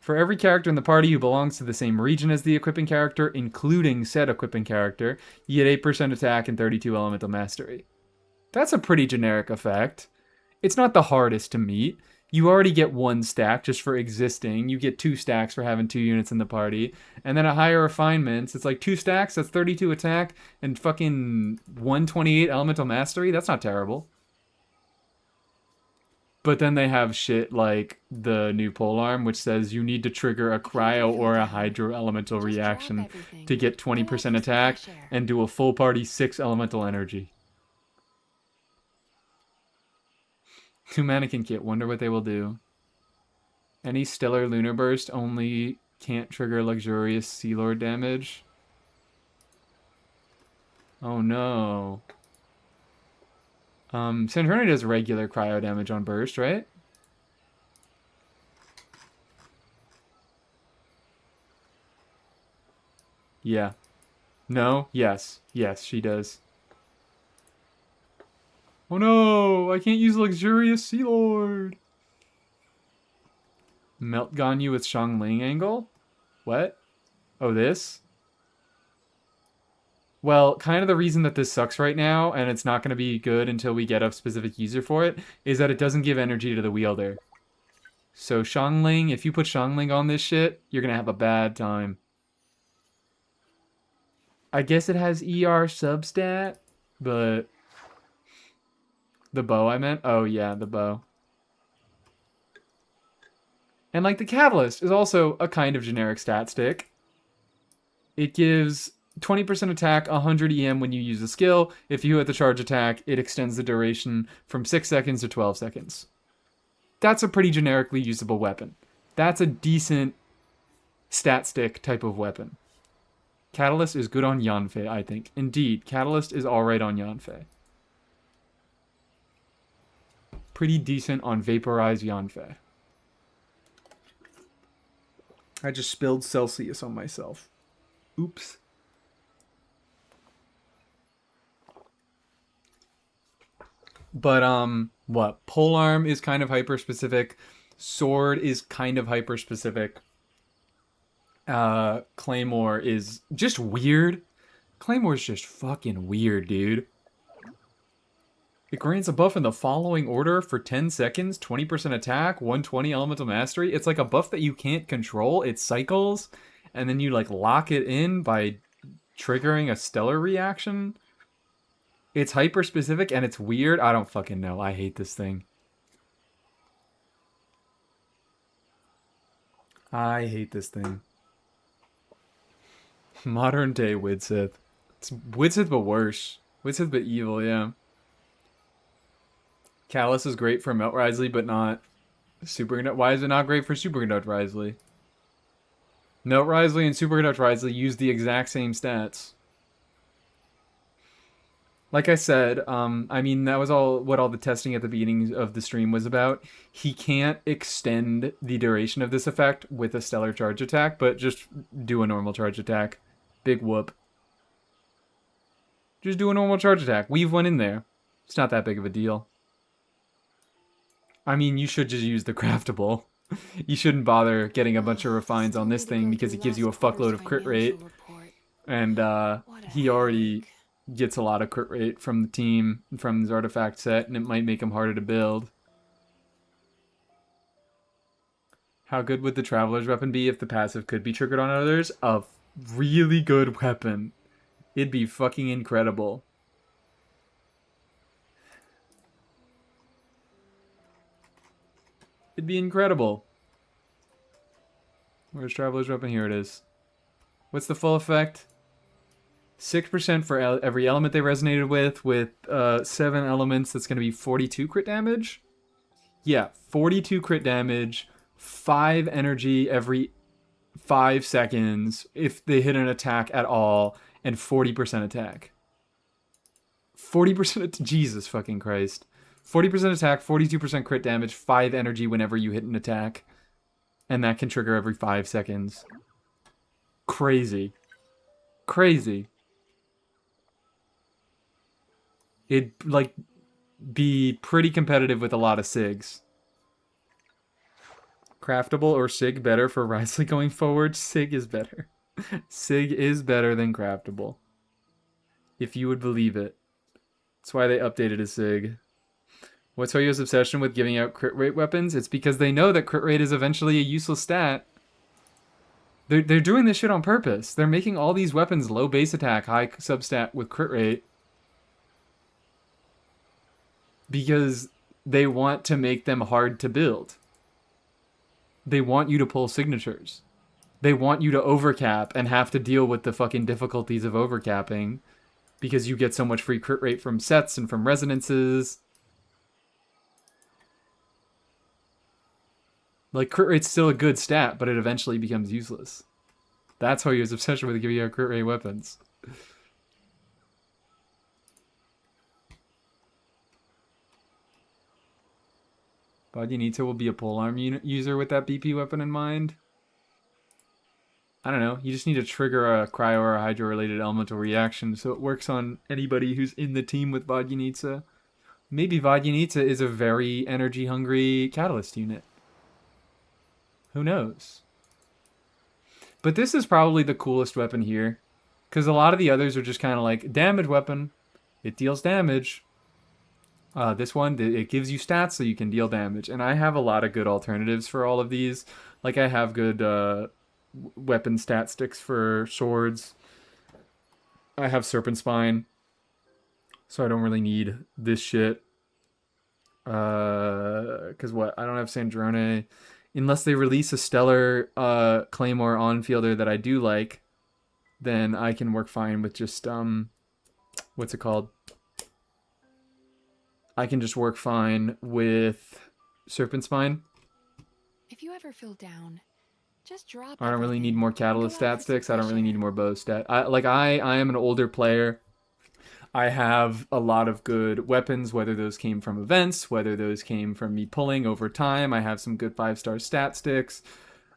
For every character in the party who belongs to the same region as the equipping character, including said equipping character, you get 8% attack and 32 elemental mastery. That's a pretty generic effect. It's not the hardest to meet. You already get 1 stack just for existing. You get 2 stacks for having 2 units in the party. And then at higher refinements, it's like 2 stacks, that's 32 attack, and fucking 128 elemental mastery. That's not terrible. But then they have shit like the new polearm, which says you need to trigger a cryo or a hydro elemental Just drop reaction everything. to get Go off 20% with some attack fresh air. and do a full party 6 elemental energy. 2 mannequin kit, wonder what they will do. Any stellar lunar burst only can't trigger luxurious Sea Lord damage. Oh no. Santorini does regular cryo damage on burst, right? Yeah. No? Yes. Yes, she does. Oh no! I can't use Luxurious Sea Lord! Melt Ganyu with Xiangling angle? What? Oh, this? Well, kind of the reason that this sucks right now, and it's not going to be good until we get a specific user for it, is that it doesn't give energy to the wielder. So Xiangling, if you put Xiangling on this shit, you're going to have a bad time. I guess it has ER substat, but... The bow, I meant? Oh, yeah, the bow. And, like, the Catalyst is also a kind of generic stat stick. It gives 20% attack, 100 EM when you use a skill. If you hit the charge attack, it extends the duration from 6 seconds to 12 seconds. That's a pretty generically usable weapon. That's a decent stat stick type of weapon. Catalyst is good on Yanfei, I think. Indeed, Catalyst is alright on Yanfei. Pretty decent on Vaporized Yanfei. I just spilled Celsius on myself. Oops. But, what? Polearm is kind of hyper-specific. Sword is kind of hyper-specific. Claymore is just weird. Claymore's just fucking weird, dude. It grants a buff in the following order for 10 seconds, 20% attack, 120 elemental mastery. It's like a buff that you can't control. It cycles, and then you like lock it in by triggering a stellar reaction. It's hyper specific and it's weird. I don't fucking know. I hate this thing. I hate this thing. Modern day Widsith. It's Widsith but worse. Widsith but evil, yeah. Callus is great for Melt Risley, but not Superconduct. Why is it not great for Superconduct Risley? Melt Risley and Superconduct Risley use the exact same stats. Like I said, I mean, that was all what all the testing at the beginning of the stream was about. He can't extend the duration of this effect with a stellar charge attack, but just do a normal charge attack. Big whoop. Just do a normal charge attack. Weave one in there. It's not that big of a deal. I mean, you should just use the craftable. You shouldn't bother getting a bunch of refines on this thing because it gives you a fuckload of crit rate. And he already gets a lot of crit rate from the team, from his artifact set, and it might make him harder to build. How good would the Traveler's Weapon be if the passive could be triggered on others? A really good weapon. It'd be fucking incredible. It'd be incredible. Where's Traveler's Weapon? Here it is. What's the full effect? 6% for every element they resonated with 7 elements, that's going to be 42 crit damage? Yeah, 42 crit damage, 5 energy every 5 seconds if they hit an attack at all, and 40% attack. 40%, Jesus fucking Christ. 40% attack, 42% crit damage, 5 energy whenever you hit an attack. And that can trigger every 5 seconds. Crazy. Crazy. It'd, like, be pretty competitive with a lot of SIGs. Craftable or SIG better for Risley going forward? SIG is better. SIG is better than craftable. If you would believe it. That's why they updated a SIG. What's Hoyo's obsession with giving out crit rate weapons? It's because they know that crit rate is eventually a useless stat. They're doing this shit on purpose. They're making all these weapons low base attack, high substat with crit rate. Because they want to make them hard to build. They want you to pull signatures. They want you to overcap and have to deal with the fucking difficulties of overcapping. Because you get so much free crit rate from sets and from resonances. Like, crit rate's still a good stat, but it eventually becomes useless. That's how he was obsessed with giving out crit rate weapons. Bajanita will be a polearm user with that BP weapon in mind. I don't know. You just need to trigger a cryo or a hydro-related elemental reaction so it works on anybody who's in the team with Bajanita. Maybe Bajanita is a very energy-hungry catalyst unit. Who knows? But this is probably the coolest weapon here. Because a lot of the others are just kind of like, damage weapon. It deals damage. This one, it gives you stats so you can deal damage. And I have a lot of good alternatives for all of these. Like, I have good weapon stat sticks for swords. I have Serpent Spine. So I don't really need this shit. Because what? I don't have Sandrone. Unless they release a stellar Claymore on-fielder that I do like, then I can work fine with just, what's it called? I can just work fine with Serpent Spine. If you ever feel down, just drop. I don't really need everything more and catalyst go out stat for sticks. some I don't fresh really need air. more bow stat. I am an older player. I have a lot of good weapons, whether those came from events, whether those came from me pulling over time. I have some good 5-star stat sticks,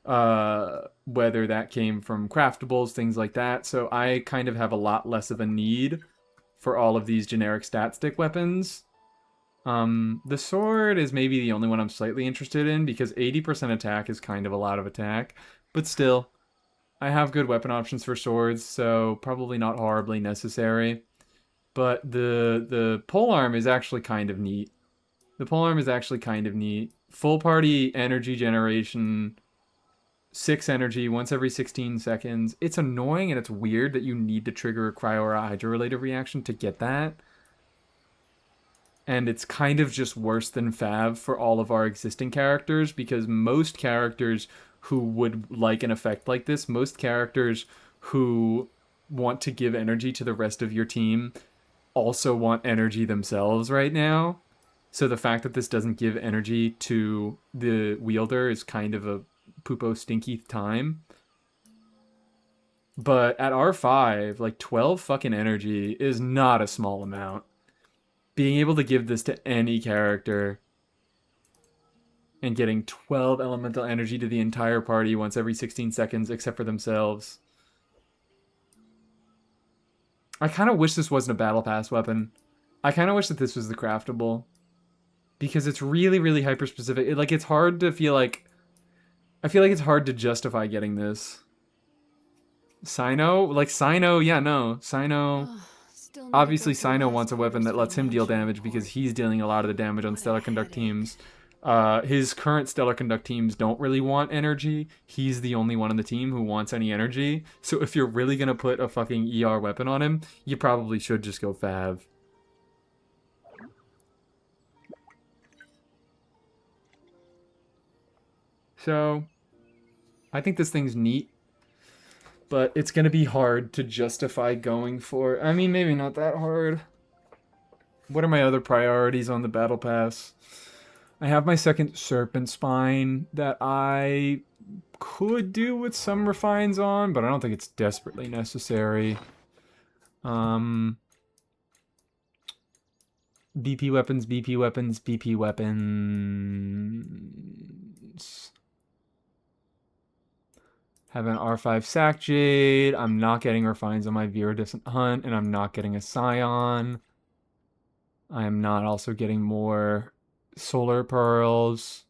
whether that came from craftables, things like that. So I kind of have a lot less of a need for all of these generic stat stick weapons. The sword is maybe the only one I'm slightly interested in because 80% attack is kind of a lot of attack, but still, I have good weapon options for swords, so probably not horribly necessary. But the polearm is actually kind of neat. The polearm is actually kind of neat. Full party energy generation, 6 energy once every 16 seconds. It's annoying and it's weird that you need to trigger a cryo or a hydro-related reaction to get that. And it's kind of just worse than Fav for all of our existing characters, because most characters who would like an effect like this, most characters who want to give energy to the rest of your team also want energy themselves right now. So the fact that this doesn't give energy to the wielder is kind of a poopo stinky time. But at R5, like 12 fucking energy is not a small amount. Being able to give this to any character and getting 12 elemental energy to the entire party once every 16 seconds except for themselves. I kind of wish this wasn't a battle pass weapon. I kind of wish that this was the craftable. Because it's really, really hyper specific. It's hard to feel like... I feel like it's hard to justify getting this. Sino? Like, Sino, yeah, no. Sino... Still need to Obviously, go through Sino last wants a weapon that lets him deal financial damage because report. he's dealing a lot of the damage on What a Stellar Conduct headache. teams. His current Stellar Conduct teams don't really want energy. He's the only one on the team who wants any energy. So if you're really going to put a fucking ER weapon on him, you probably should just go Fav. So, I think this thing's neat. But it's going to be hard to justify going for... I mean, maybe not that hard. What are my other priorities on the Battle Pass? I have my second Serpent Spine that I could do with some refines on, but I don't think it's desperately necessary. BP weapons, BP weapons, BP weapons. Have an R5 Sack Jade. I'm not getting refines on my Viridescent Hunt, and I'm not getting a Scion. I am not also getting more Solar Pearls.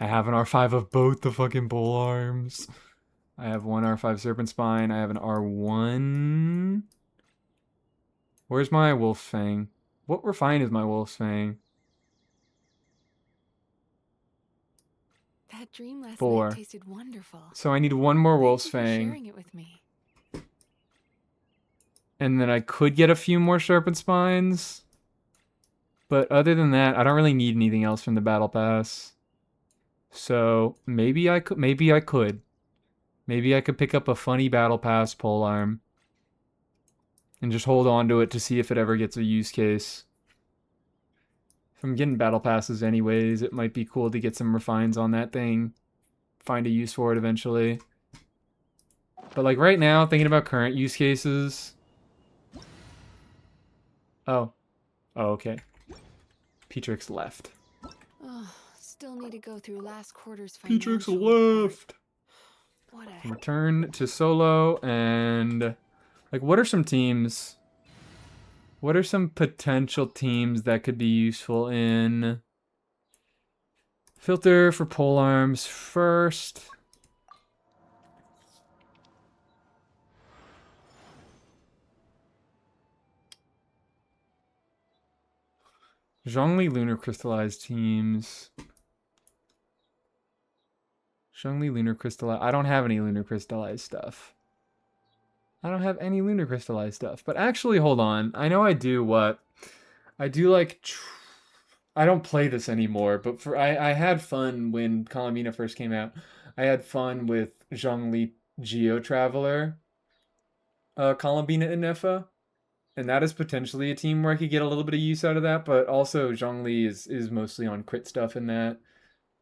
I have an R5 of both the fucking pole arms. I have one R5 Serpent Spine. I have an R1. Where's my Wolf Fang? What refine is my Wolf's Fang? That dream last 4. night tasted wonderful. So I need one more Wolf's Thank you for Fang. sharing it with me. And then I could get a few more Serpent Spines. But other than that, I don't really need anything else from the Battle Pass. So maybe I could. Maybe I could pick up a funny Battle Pass polearm. And just hold on to it to see if it ever gets a use case. If I'm getting Battle Passes anyways, it might be cool to get some refines on that thing. Find a use for it eventually. But like right now, thinking about current use cases... Oh, okay. Petrix left. Oh, still need to go through last quarter's Petrix financial report. left! What a Return to solo and... Like, what are some teams... What are some potential teams that could be useful in... Filter for polearms first. Zhongli Lunar Crystallized teams. Zhongli Lunar Crystallized... I don't have any Lunar Crystallized stuff. I don't have any Lunar Crystallized stuff. But actually, hold on. I know I do what? I do like... I don't play this anymore, but I had fun when Colomina first came out. I had fun with Zhongli Geo Traveler, Colombina and Nefa. And that is potentially a team where I could get a little bit of use out of that, but also Zhongli is mostly on crit stuff in that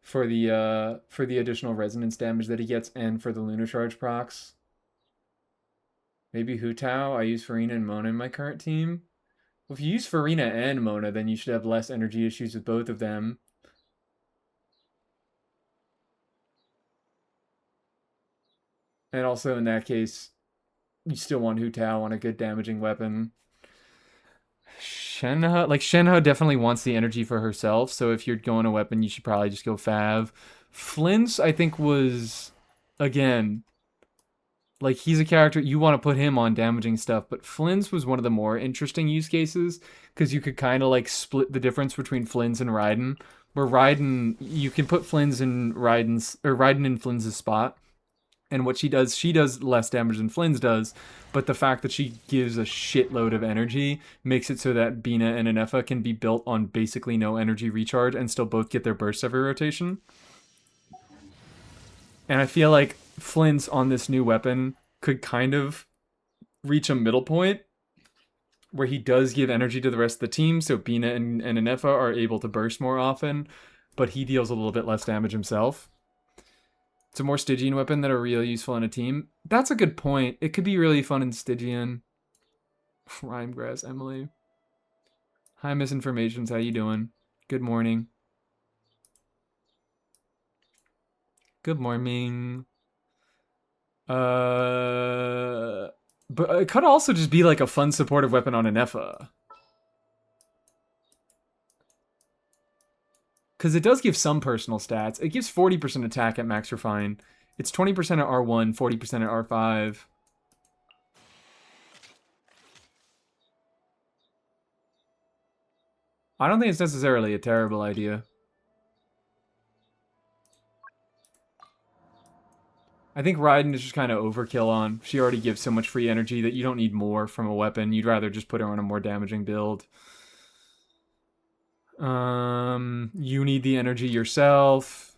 for the additional resonance damage that he gets and for the Lunar Charge procs. Maybe Hu Tao. I use Farina and Mona in my current team. Well, if you use Farina and Mona, then you should have less energy issues with both of them. And also in that case, you still want Hu Tao on a good damaging weapon. Shenhe definitely wants the energy for herself, so if you're going a weapon, you should probably just go Fav. Flint's, I think, was, again, Like, he's a character, you want to put him on damaging stuff, but Flynn's was one of the more interesting use cases, because you could kind of, like, split the difference between Flynn's and Raiden, where Raiden, you can put Flynn's in Raiden's, or Raiden in Flynn's spot, and what she does less damage than Flynn's does, but the fact that she gives a shitload of energy makes it so that Bina and Anefa can be built on basically no energy recharge and still both get their bursts every rotation. And I feel like Flynn's on this new weapon could kind of reach a middle point where he does give energy to the rest of the team, so Bina and Anefa are able to burst more often, but he deals a little bit less damage himself. It's a more Stygian weapon that are real useful in a team. That's a good point. It could be really fun in Stygian. Rhymegrass, Emily. Hi, Misinformations. How you doing? Good morning. Good morning. But it could also just be like a fun supportive weapon on Anefa. Because it does give some personal stats. It gives 40% attack at max refine. It's 20% at R1, 40% at R5. I don't think it's necessarily a terrible idea. I think Raiden is just kind of overkill on. She already gives so much free energy that you don't need more from a weapon. You'd rather just put her on a more damaging build. You need the energy yourself.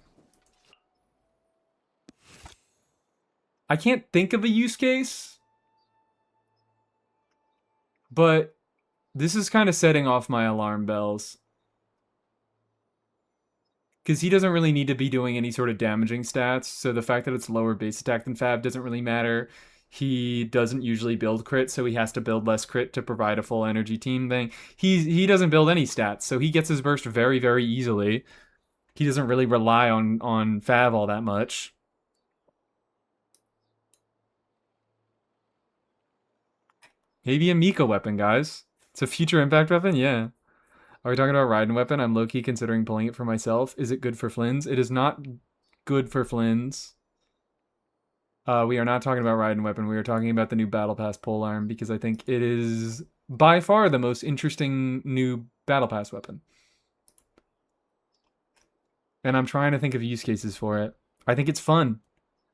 I can't think of a use case, but this is kind of setting off my alarm bells. Because he doesn't really need to be doing any sort of damaging stats, so the fact that it's lower base attack than Fab doesn't really matter. He doesn't usually build crit, so he has to build less crit to provide a full energy team thing. He doesn't build any stats, so he gets his burst very, very easily. He doesn't really rely on Fab all that much. Maybe a Mika weapon, guys. It's a future impact weapon? Yeah. Are we talking about Raiden weapon? I'm low-key considering pulling it for myself. Is it good for Flynn's? It is not good for Flynn's. We are not talking about Raiden weapon. We are talking about the new Battle Pass polearm because I think it is by far the most interesting new Battle Pass weapon. And I'm trying to think of use cases for it. I think it's fun.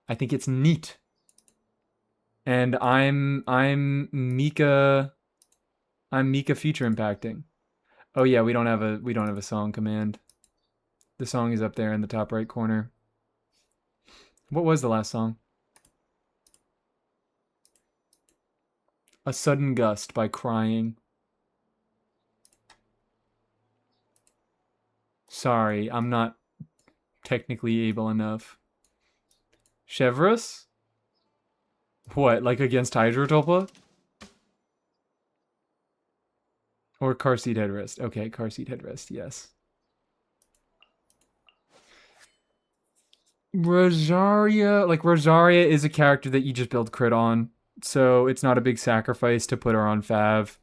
I think it's neat. And I'm Mika future impacting. Oh yeah, we don't have a song command. The song is up there in the top right corner. What was the last song? A Sudden Gust by Crying. Sorry, I'm not technically able enough. Chevreuse? What, like against Hydrotopla? Or car seat headrest. Okay, car seat headrest, yes. Rosaria, like Rosaria is a character that you just build crit on. So it's not a big sacrifice to put her on Fav.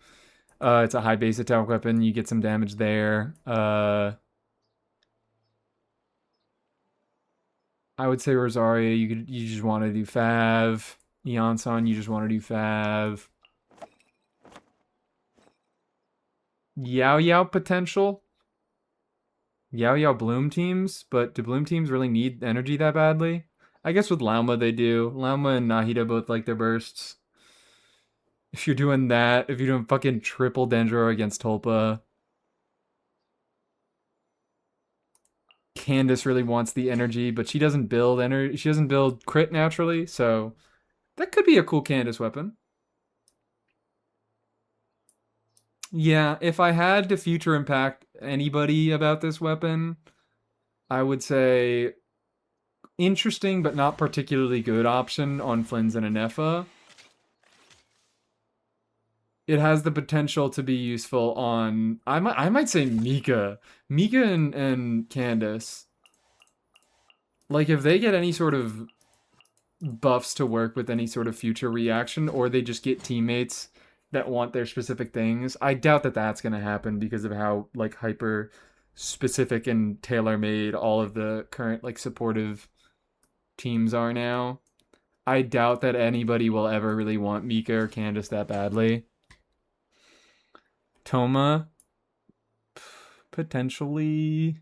It's a high base attack weapon. You get some damage there. I would say Rosaria, you just want to do Fav. Eonson, you just want to do Fav. Yao Yao potential. Yao Yao Bloom teams, but do Bloom teams really need energy that badly? I guess with Lauma they do. Lauma and Nahida both like their bursts. If you're doing that, if you're doing fucking triple Dendro against Tulpa. Candace really wants the energy, but she doesn't build energy. She doesn't build crit naturally, so that could be a cool Candace weapon. Yeah, if I had to future impact anybody about this weapon, I would say interesting but not particularly good option on Flynn's and Anefa. It has the potential to be useful on I might say Mika. Mika and Candace. Like if they get any sort of buffs to work with any sort of future reaction, or they just get teammates that want their specific things. I doubt that that's going to happen because of how like hyper specific and tailor-made all of the current like supportive teams are now. I doubt that anybody will ever really want Mika or Candace that badly. Toma, potentially.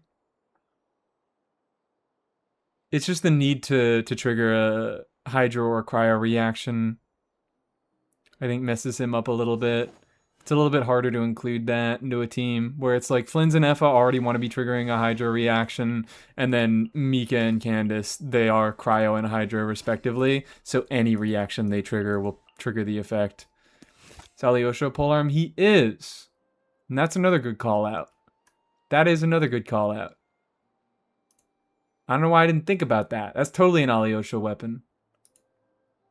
It's just the need to trigger a hydro or cryo reaction. I think messes him up a little bit. It's a little bit harder to include that into a team where it's like Flynn's and Effa already want to be triggering a hydro reaction, and then Mika and Candace, they are cryo and hydro respectively, so any reaction they trigger will trigger the effect. Is Alyosha a polearm? He is. And that's another good call out. That is another good call out. I don't know why I didn't think about that. That's totally an Alyosha weapon.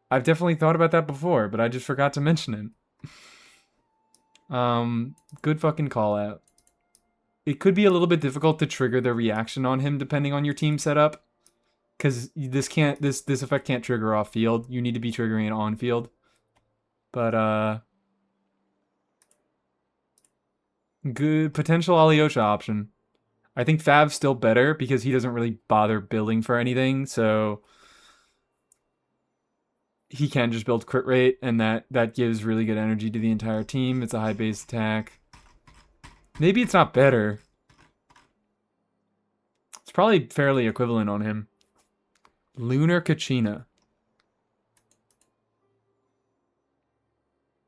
I've definitely thought about that before, but I just forgot to mention it. Good fucking call out. It could be a little bit difficult to trigger the reaction on him depending on your team setup, because this effect can't trigger off field. You need to be triggering it on field. But good potential Alyosha option. I think Fav's still better because he doesn't really bother building for anything, so he can just build crit rate, and that gives really good energy to the entire team. It's a high base attack. Maybe it's not better. It's probably fairly equivalent on him. Lunar Kachina.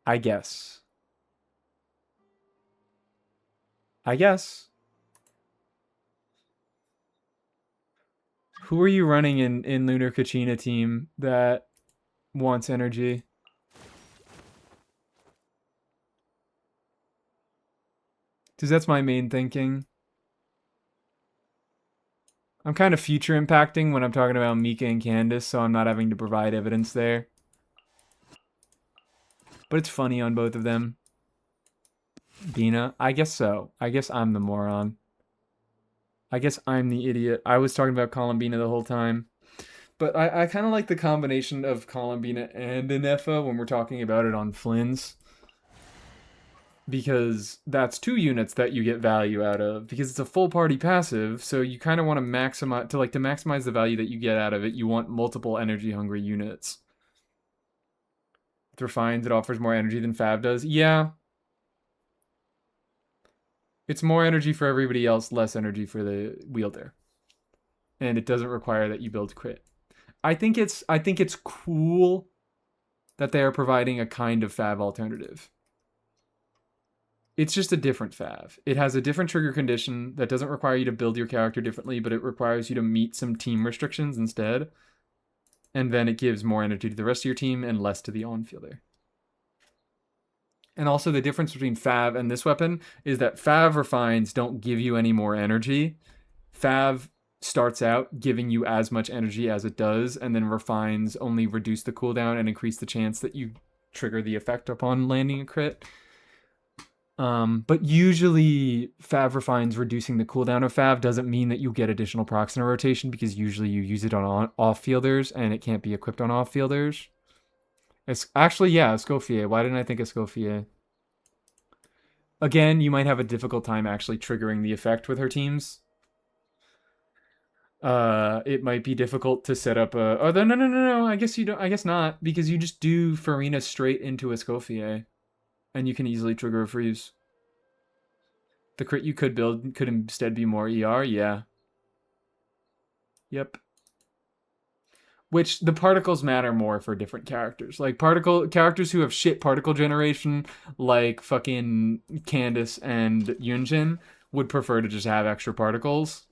I guess. Who are you running in Lunar Kachina team that wants energy? Because that's my main thinking. I'm kind of future impacting when I'm talking about Mika and Candace, so I'm not having to provide evidence there. But it's funny on both of them. Dina? I guess so. I guess I'm the moron. I guess I'm the idiot. I was talking about Columbina the whole time. But I kind of like the combination of Columbina and Inefa when we're talking about it on Flynn's. Because that's 2 units that you get value out of. Because it's a full party passive, so you kind of want to maximize... To maximize the value that you get out of it, you want multiple energy-hungry units. With Refined, it offers more energy than Fab does. Yeah. It's more energy for everybody else, less energy for the wielder. And it doesn't require that you build crit. I think it's cool that they are providing a kind of Fav alternative. It's just a different Fav. It has a different trigger condition that doesn't require you to build your character differently, but it requires you to meet some team restrictions instead. And then it gives more energy to the rest of your team and less to the on-fielder. And also the difference between Fav and this weapon is that Fav refines don't give you any more energy. Fav starts out giving you as much energy as it does, and then refines only reduce the cooldown and increase the chance that you trigger the effect upon landing a crit. But usually Fav refines reducing the cooldown of Fav doesn't mean that you get additional Proxima rotation, because usually you use it on off-fielders and it can't be equipped on off-fielders. It's actually, yeah, Escoffier. Why didn't I think Escoffier? Again, you might have a difficult time actually triggering the effect with her teams. It might be difficult to set up a... Oh, no. I guess you don't. I guess not, because you just do Farina straight into Escoffier, and you can easily trigger a freeze. The crit you could build could instead be more ER. Yeah. Yep. Which the particles matter more for different characters. Like characters who have shit particle generation, like fucking Candace and Yunjin, would prefer to just have extra particles.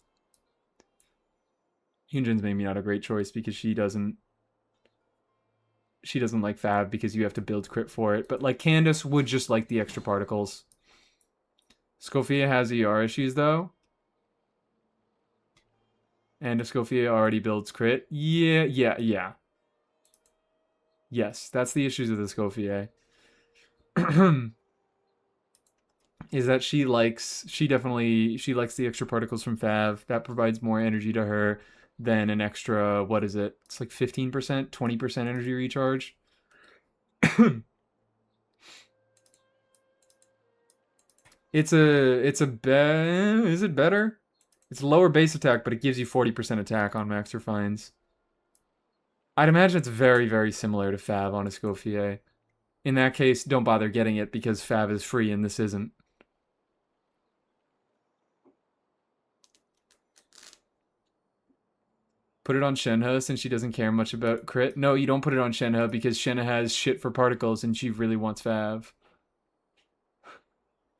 Yunjin's maybe not a great choice because she doesn't like Fab because you have to build crit for it. But like Candace would just like the extra particles. Scofia has ER issues though. And Escoffier already builds crit. Yeah. Yes, that's the issues with Escoffier. Is that she likes the extra particles from Fav. That provides more energy to her than an extra, what is it? It's like 15%, 20% energy recharge. Is it better? It's lower base attack, but it gives you 40% attack on max refines. I'd imagine it's very, very similar to Fav on Escoffier. In that case, don't bother getting it because Fav is free and this isn't. Put it on Shenhe since she doesn't care much about crit. No, you don't put it on Shenhe because Shenhe has shit for particles and she really wants Fav.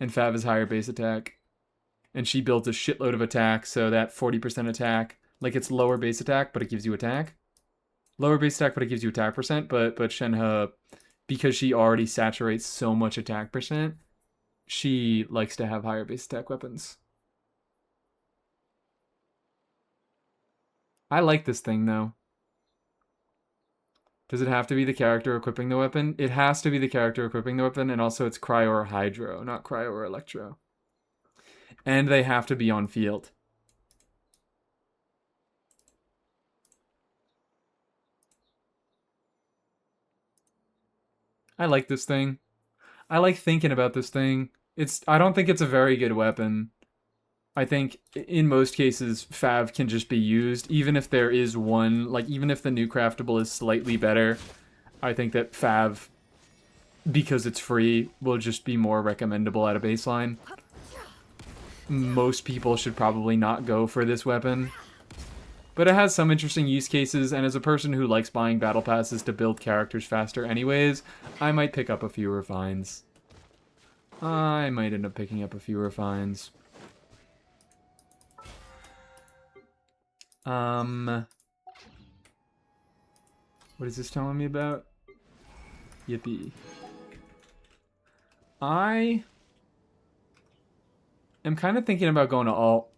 And Fav is higher base attack. And she builds a shitload of attack, so that 40% attack, like it's lower base attack, but it gives you attack. Lower base attack, but it gives you attack percent, but Shenhe, because she already saturates so much attack percent, she likes to have higher base attack weapons. I like this thing, though. Does it have to be the character equipping the weapon? It has to be the character equipping the weapon, and also it's cryo or hydro, not cryo or electro. And they have to be on field. I like this thing. I like thinking about this thing. I don't think it's a very good weapon. I think in most cases, Fav can just be used, even if there is one, like even if the new craftable is slightly better. I think that Fav, because it's free, will just be more recommendable at a baseline. Most people should probably not go for this weapon. But it has some interesting use cases, and as a person who likes buying battle passes to build characters faster anyways, I might pick up a few refines. I might end up picking up a few refines. What is this telling me about? Yippee. I am kind of thinking about going to alt.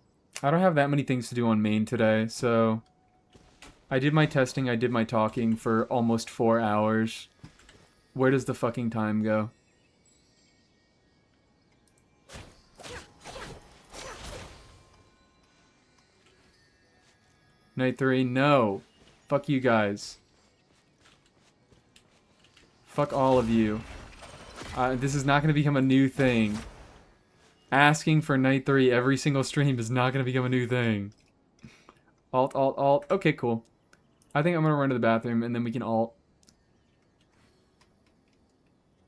I don't have that many things to do on main today, so I did my testing, I did my talking for almost 4 hours. Where does the fucking time go? Night 3, no. Fuck you guys. Fuck all of you. This is not going to become a new thing. Asking for Night 3 every single stream is not going to become a new thing. Alt, alt, alt. Okay, cool. I think I'm going to run to the bathroom and then we can alt.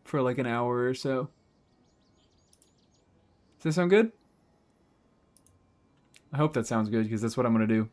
For like an hour or so. Does that sound good? I hope that sounds good because that's what I'm going to do.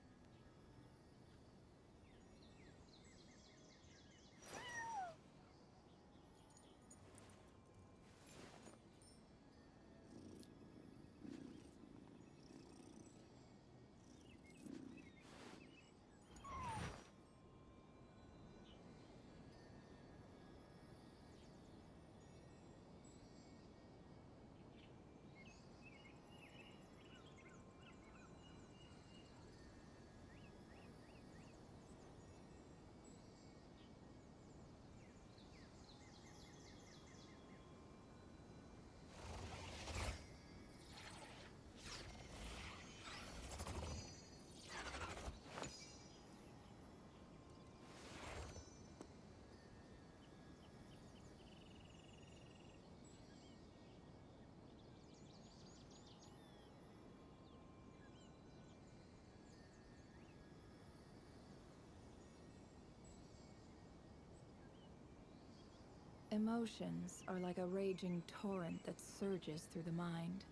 Emotions are like a raging torrent that surges through the mind.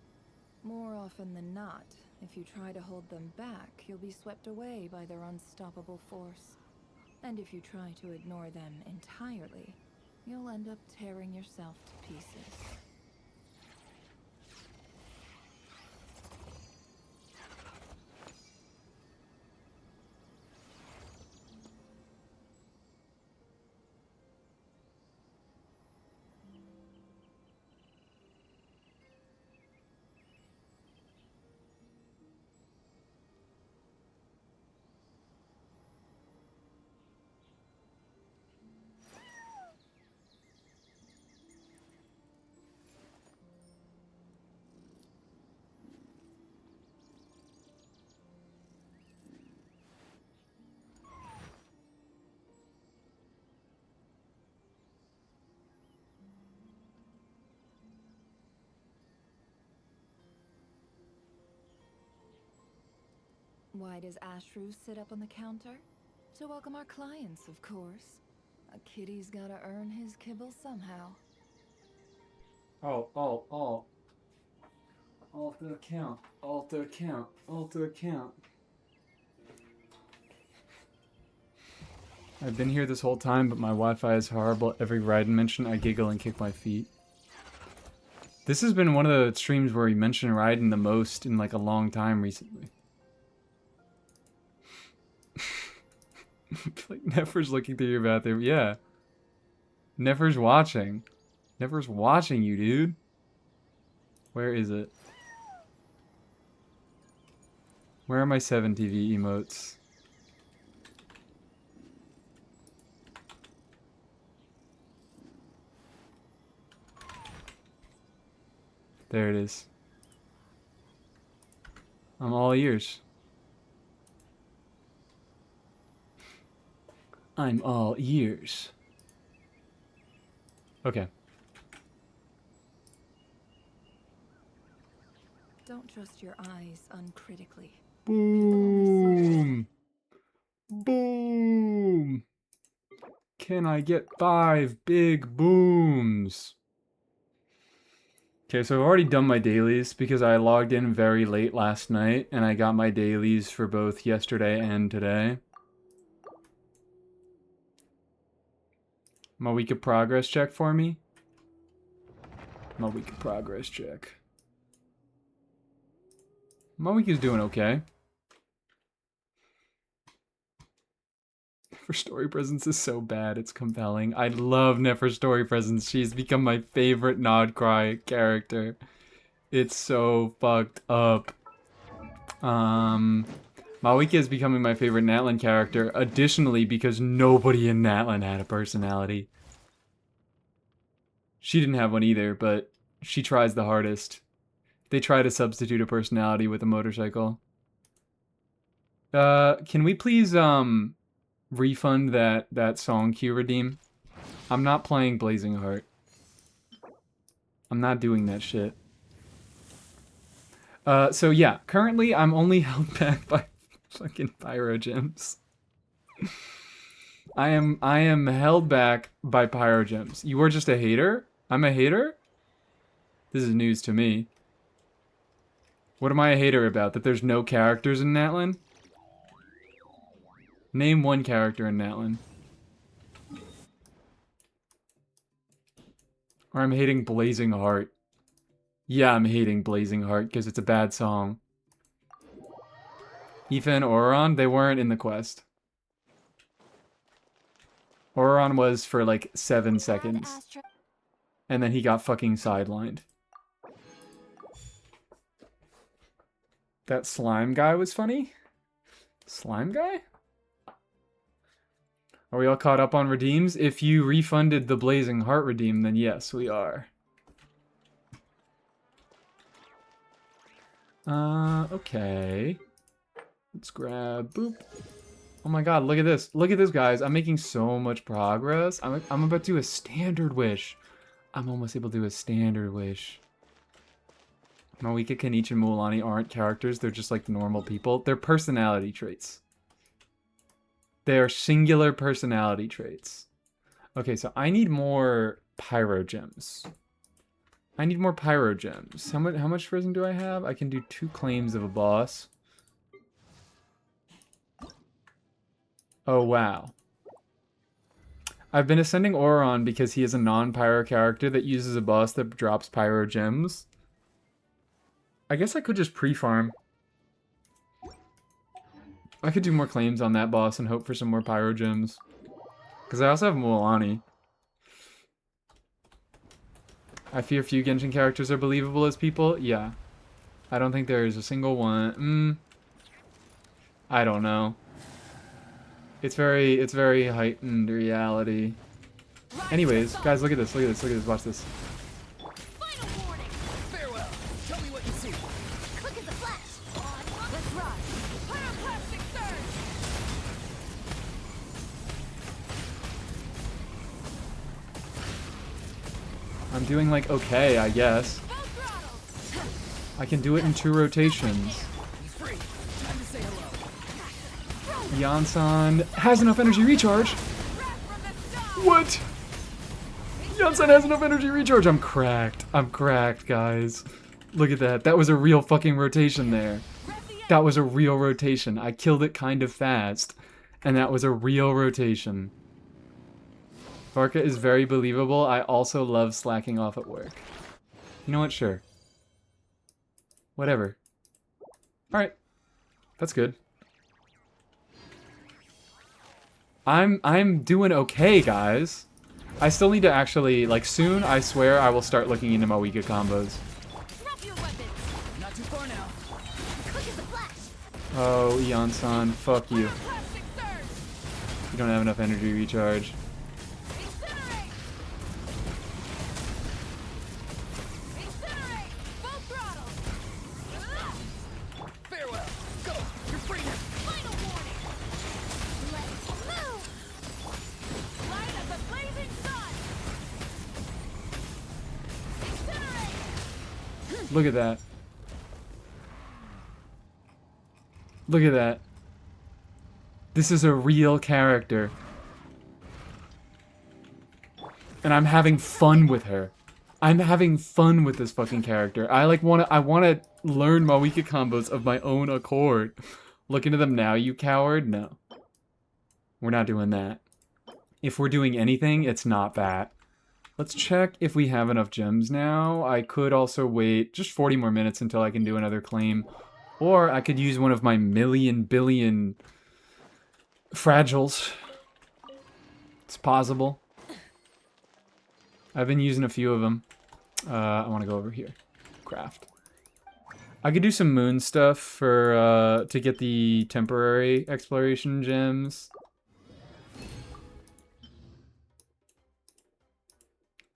More often than not, if you try to hold them back, you'll be swept away by their unstoppable force. And if you try to ignore them entirely, you'll end up tearing yourself to pieces. Why does Ashru sit up on the counter? To welcome our clients, of course. A kitty's gotta earn his kibble somehow. Alt account. Alt account. Alt account. I've been here this whole time, but my Wi-Fi is horrible. Every Raiden mention, I giggle and kick my feet. This has been one of the streams where we mention Raiden the most in like a long time recently. Like Nefer's looking through your bathroom. Yeah. Nefer's watching. Nefer's watching you, dude. Where is it? Where are my 7TV emotes? There it is. I'm all ears. I'm all ears. Okay. Don't trust your eyes uncritically. Boom! Boom! Can I get 5 big booms? Okay, so I've already done my dailies because I logged in very late last night and I got my dailies for both yesterday and today. My week of progress check for me. My week of progress check. My week is doing okay. Nefer's story presence is so bad, it's compelling. I love Nefer's story presence. She's become my favorite Nod Cry character. It's so fucked up. Malika is becoming my favorite Natlan character, additionally because nobody in Natlan had a personality. She didn't have one either, but she tries the hardest. They try to substitute a personality with a motorcycle. Can we please, refund that song queue redeem? I'm not playing Blazing Heart. I'm not doing that shit. So yeah, currently I'm only held back by fucking pyro gems. I am held back by pyro gems. You are just a hater? I'm a hater? This is news to me. What am I a hater about? That there's no characters in Natlan? Name one character in Natlan. Or I'm hating Blazing Heart. Yeah, I'm hating Blazing Heart because it's a bad song. Aoife and Auron, they weren't in the quest. Auron was for like 7 seconds. And then he got fucking sidelined. That slime guy was funny? Slime guy? Are we all caught up on redeems? If you refunded the Blazing Heart redeem, then yes, we are. Okay. Let's grab, boop. Oh my god, look at this. Look at this, guys. I'm making so much progress. I'm about to do a standard wish. I'm almost able to do a standard wish. Mawika, Kenichi, and Mualani aren't characters. They're just like normal people. They're personality traits. They are singular personality traits. Okay, so I need more pyro gems. I need more pyro gems. How much resin do I have? I can do 2 claims of a boss. Oh, wow. I've been ascending Auron because he is a non-pyro character that uses a boss that drops pyro gems. I guess I could just pre-farm. I could do more claims on that boss and hope for some more pyro gems. Because I also have Mualani. I fear few Genshin characters are believable as people. Yeah. I don't think there is a single one. I don't know. It's very heightened reality. Anyways, guys, look at this, look at this, look at this, watch this. Final warning! Farewell. Tell me what you see. Quick as a flash! Let's ride! Pyroclastic surge! I'm doing like okay, I guess. Full throttle! I can do it in 2 rotations. He's free. Time to say hello. In Yansan has enough energy recharge. What? Yansan has enough energy recharge. I'm cracked. I'm cracked, guys. Look at that. That was a real fucking rotation there. That was a real rotation. I killed it kind of fast. And that was a real rotation. Varka is very believable. I also love slacking off at work. You know what? Sure. Whatever. Alright. That's good. I'm doing okay, guys. I still need to actually, like, soon, I swear, I will start looking into Mawika combos. Drop your weapons. Not too far now. Quick as a flash. Oh, Eon-san, fuck you. Plastic surge. You don't have enough energy recharge. Incinerate. Incinerate. Full throttle. Farewell. Go. You're free now. Final warning. Let's move. Light of the blazing sun. Incinerate. Look at that. Look at that. This is a real character. And I'm having fun with her. I'm having fun with this fucking character. I wanna learn Mawika combos of my own accord. Look into them now, you coward. No. We're not doing that. If we're doing anything, it's not that. Let's check if we have enough gems now. I could also wait just 40 more minutes until I can do another claim. Or I could use one of my billion fragiles. It's possible. I've been using a few of them. I want to go over here. Craft. I could do some moon stuff for to get the temporary exploration gems.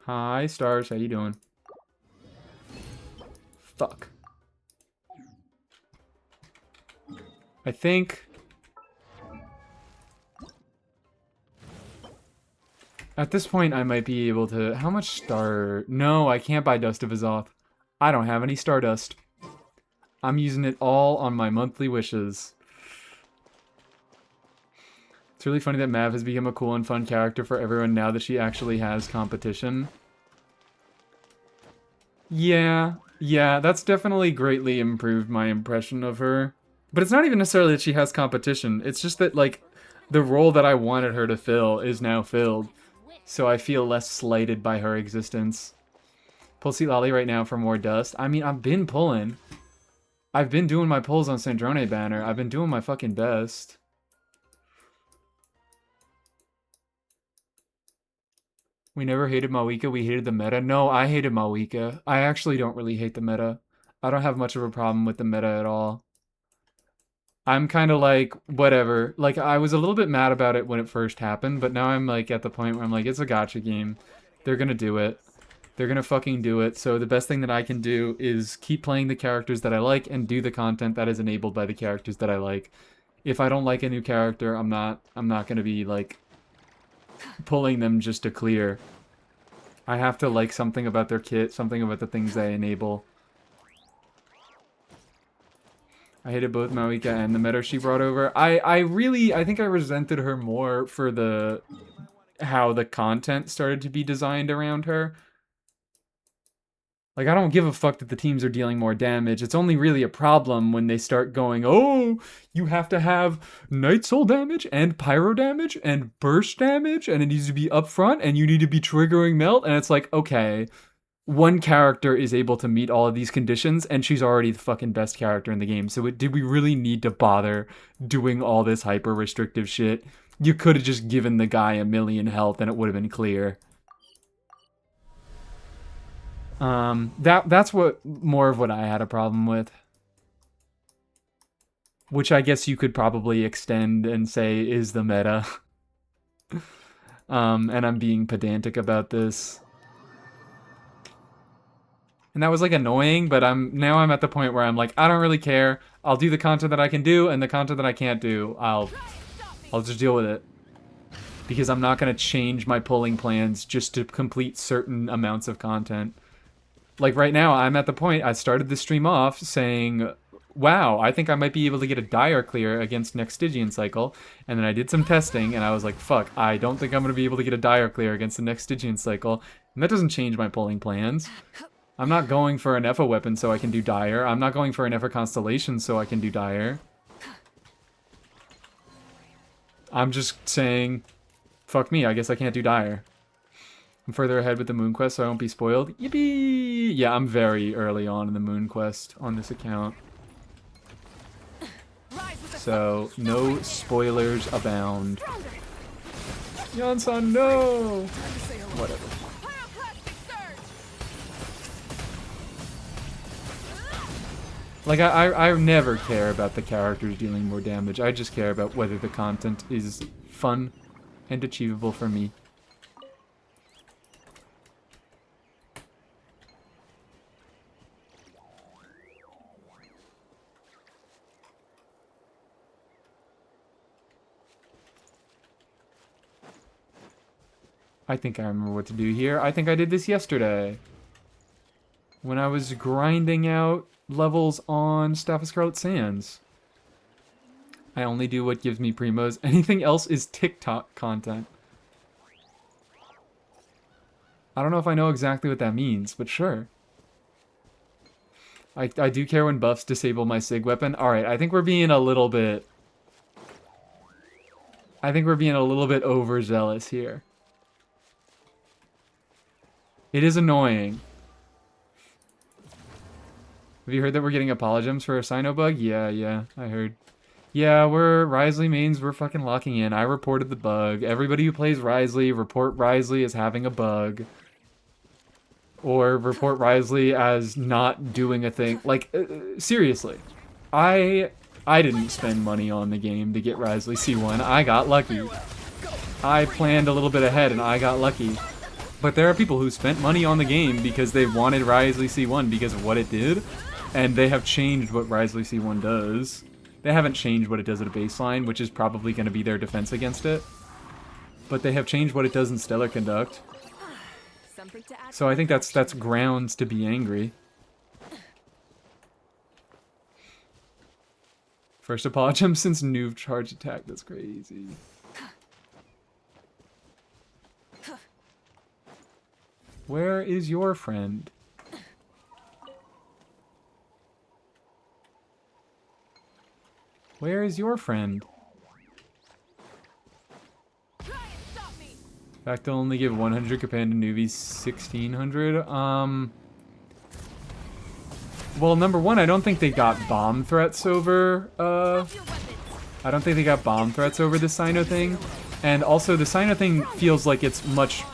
Hi, Stars. How you doing? Fuck. I think... At this point, I might be able to... How much star... No, I can't buy Dust of Azoth. I don't have any Stardust. I'm using it all on my monthly wishes. It's really funny that Mav has become a cool and fun character for everyone now that she actually has competition. Yeah, that's definitely greatly improved my impression of her. But it's not even necessarily that she has competition. It's just that, like, the role that I wanted her to fill is now filled. So I feel less slighted by her existence. Pull Seat Lolly right now for more dust. I mean, I've been pulling. I've been doing my pulls on Sandrone banner. I've been doing my fucking best. We never hated Mawika, we hated the meta. No, I hated Mawika. I actually don't really hate the meta. I don't have much of a problem with the meta at all. I'm kind of like, whatever. Like, I was a little bit mad about it when it first happened, but now I'm like at the point where I'm like, it's a gacha game. They're gonna do it. They're gonna fucking do it. So the best thing that I can do is keep playing the characters that I like and do the content that is enabled by the characters that I like. If I don't like a new character, I'm not gonna be like pulling them just to clear. I have to like something about their kit, something about the things they enable. I hated both Mawika and the meta she brought over. I think I resented her more for how the content started to be designed around her. Like, I don't give a fuck that the teams are dealing more damage. It's only really a problem when they start going, oh, you have to have Night Soul damage and Pyro damage and Burst damage, and it needs to be upfront, and you need to be triggering Melt, and it's like, okay, one character is able to meet all of these conditions, and she's already the fucking best character in the game. So did we really need to bother doing all this hyper-restrictive shit? You could have just given the guy 1,000,000 health, and it would have been clear. That's more of what I had a problem with. Which I guess you could probably extend and say is the meta. And I'm being pedantic about this. And that was like annoying, but now I'm at the point where I'm like, I don't really care. I'll do the content that I can do, and the content that I can't do, I'll just deal with it. Because I'm not gonna change my pulling plans just to complete certain amounts of content. Like right now, I'm at the point, I started the stream off saying, wow, I think I might be able to get a dire clear against next Stygian cycle. And then I did some testing, and I was like, fuck, I don't think I'm going to be able to get a dire clear against the next Stygian cycle. And that doesn't change my pulling plans. I'm not going for an Epha weapon so I can do dire. I'm not going for an Epha constellation so I can do dire. I'm just saying, fuck me, I guess I can't do dire. I'm further ahead with the Moon Quest so I won't be spoiled. Yippee! Yeah, I'm very early on in the Moon Quest on this account. So, no spoilers abound. Yansan, no! Whatever. Like, I never care about the characters dealing more damage. I just care about whether the content is fun and achievable for me. I think I remember what to do here. I think I did this yesterday. When I was grinding out levels on Staff of Scarlet Sands. I only do what gives me primos. Anything else is TikTok content. I don't know if I know exactly what that means, but sure. I do care when buffs disable my SIG weapon. Alright, I think we're being a little bit... I think we're being a little bit overzealous here. It is annoying. Have you heard that we're getting apologems for a Sino bug? Yeah, I heard. Yeah, we're Risley mains, we're fucking locking in. I reported the bug. Everybody who plays Risley, report Risley as having a bug. Or report Risley as not doing a thing. Like, seriously. I didn't spend money on the game to get Risley C1. I got lucky. I planned a little bit ahead and I got lucky. But there are people who spent money on the game because they wanted Risley C1 because of what it did. And they have changed what Risley C1 does. They haven't changed what it does at a baseline, which is probably going to be their defense against it. But they have changed what it does in Stellar Conduct. So I think that's grounds to be angry. First apologem since Noob charge attack. That's crazy. Where is your friend? Where is your friend? Fact, they'll only give 100 Capan to newbies, 1600. Well, number one, I don't think they got bomb threats over, I don't think they got bomb threats over the Sino thing. And also, the Sino thing feels like it's much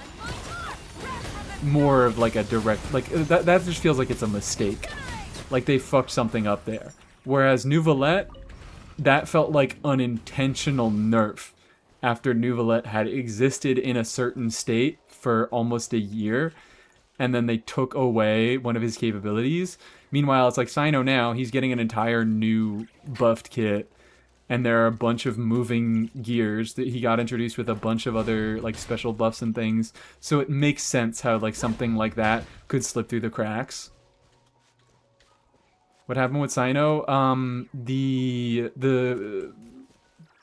more of like a direct, like, that just feels like it's a mistake. Like they fucked something up there. Whereas Nouvelette, that felt like unintentional nerf. After Nouvelette had existed in a certain state for almost a year, and then they took away one of his capabilities. Meanwhile, it's like Sino now, he's getting an entire new buffed kit, and there are a bunch of moving gears that he got introduced with a bunch of other like special buffs and things. So it makes sense how like something like that could slip through the cracks. What happened with Sino? The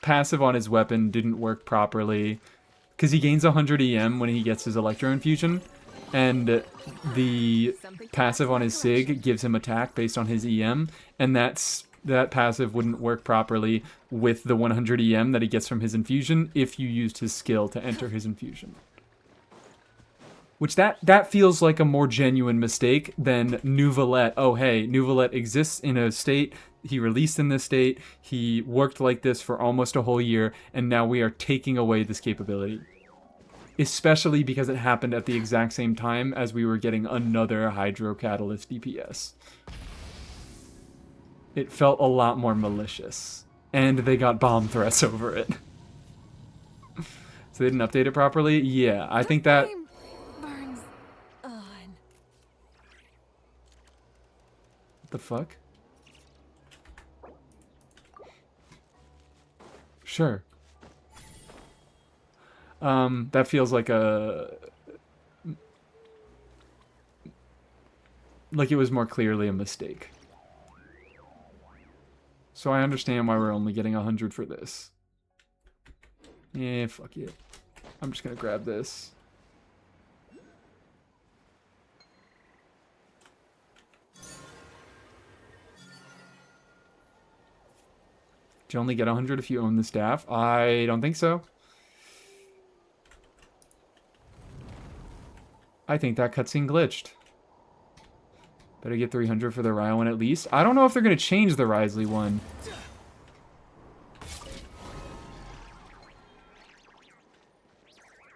passive on his weapon didn't work properly because he gains 100 EM when he gets his Electro Infusion, and the passive on his SIG gives him attack based on his EM, and that passive wouldn't work properly with the 100 EM that he gets from his infusion if you used his skill to enter his infusion. Which that feels like a more genuine mistake than Nouvelette. Oh hey, Nouvelette exists in a state, he released in this state, he worked like this for almost a whole year, and now we are taking away this capability. Especially because it happened at the exact same time as we were getting another Hydro Catalyst DPS. It felt a lot more malicious. And they got bomb threats over it. So they didn't update it properly? Yeah, I think that... burns on. What the fuck? Sure. That feels like a... like it was more clearly a mistake. So I understand why we're only getting 100 for this. Yeah, fuck it. I'm just gonna grab this. Do you only get 100 if you own the staff? I don't think so. I think that cutscene glitched. Better get 300 for the Ryo one at least. I don't know if they're going to change the Risley one.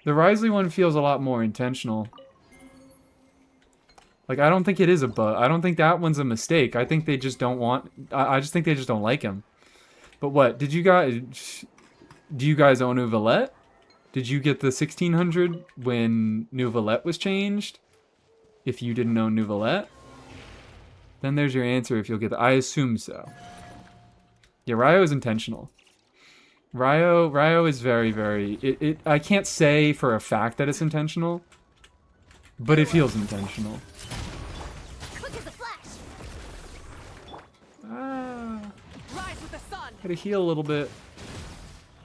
The Risley one feels a lot more intentional. Like, I don't think it is a bug. I don't think that one's a mistake. I think they just don't want... I just think they just don't like him. But what? Did you guys... Do you guys own Uvalette? Did you get the 1600 when New Valette was changed? If you didn't own New Valette? Then there's your answer if you'll get the... I assume so. Yeah, Ryo is intentional. Ryo is very, very... I can't say for a fact that it's intentional, but it feels intentional. Quick as a flash. Rise with the sun. Gotta heal a little bit.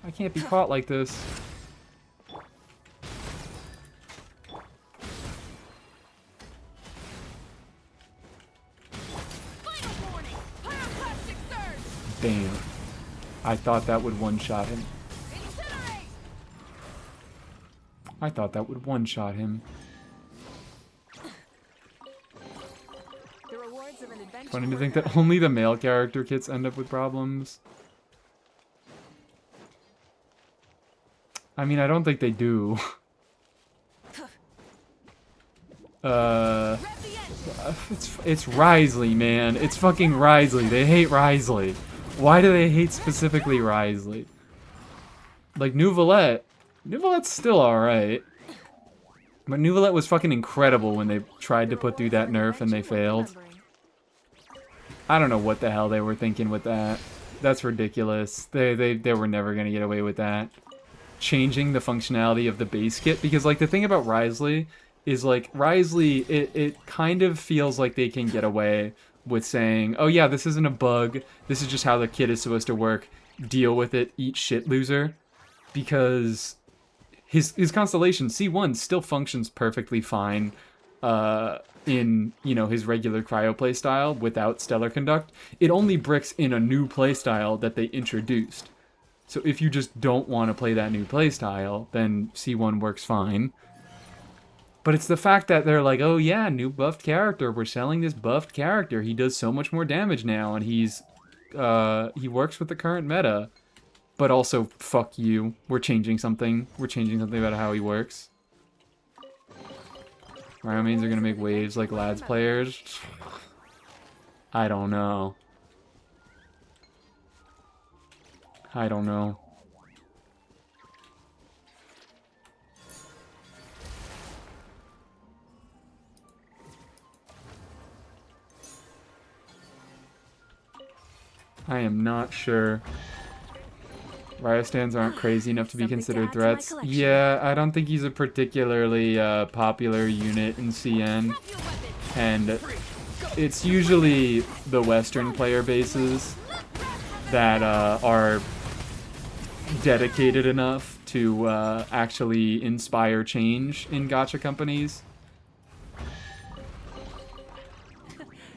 I can't be caught like this. Final warning. Pyroclastic surge. Bam. I thought that would one-shot him. Incinerate. I thought that would one-shot him. The rewards of an adventure. Funny to think that only the male character kits end up with problems. I mean, I don't think they do. It's Risley, man. It's fucking Risley. They hate Risley. Why do they hate specifically Risley? Like, New Valette. New Valette's still alright. But New Valette was fucking incredible when they tried to put through that nerf and they failed. I don't know what the hell they were thinking with that. That's ridiculous. They were never gonna get away with that. Changing the functionality of the base kit, because like the thing about Risley is like Risley, it kind of feels like they can get away with saying, oh yeah, this isn't a bug, this is just how the kit is supposed to work, deal with it, eat shit, loser. Because his constellation C1 still functions perfectly fine in, you know, his regular cryo playstyle without Stellar Conduct. It only bricks in a new playstyle that they introduced. So if you just don't want to play that new playstyle, then C1 works fine. But it's the fact that they're like, oh yeah, new buffed character, we're selling this buffed character, he does so much more damage now, and he works with the current meta. But also, fuck you, we're changing something about how he works. Ryo mains are gonna make waves like lads players? I don't know. I don't know. I am not sure. Ryo stands aren't crazy enough to be Something to considered add to my threats. collection. Yeah, I don't think he's a particularly popular unit in CN. Drop your weapon. And it's usually the Western player bases that are dedicated enough to actually inspire change in gacha companies.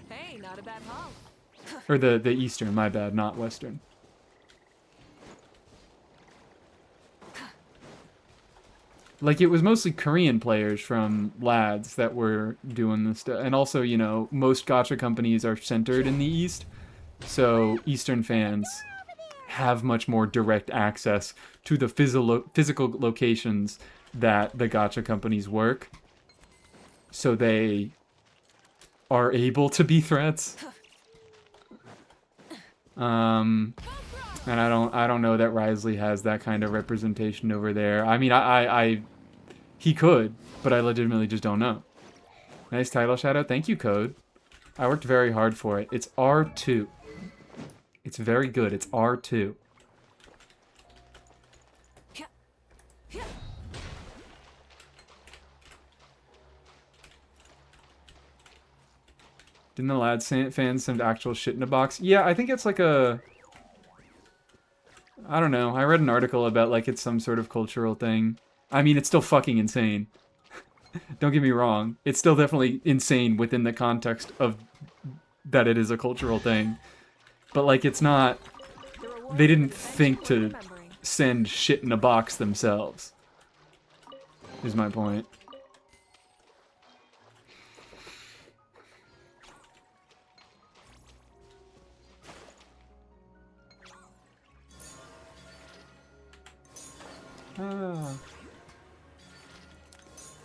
Hey, not a bad haul. Or the Eastern, my bad, not Western. Like, it was mostly Korean players from lads that were doing this stuff. And also, you know, most gacha companies are centered in the East. So Eastern fans have much more direct access to the physical locations that the gacha companies work. So they are able to be threats. And I don't know that Risley has that kind of representation over there. I mean, he could, but I legitimately just don't know. Nice title shout out. Thank you, Code. I worked very hard for it. It's R2. It's very good. It's R2. Didn't the lads fans send actual shit in a box? Yeah, I think it's like a I don't know. I read an article about like it's some sort of cultural thing. I mean, it's still fucking insane. Don't get me wrong. It's still definitely insane within the context of that it is a cultural thing. But like it's not, they didn't think to send shit in a box themselves. Is my point.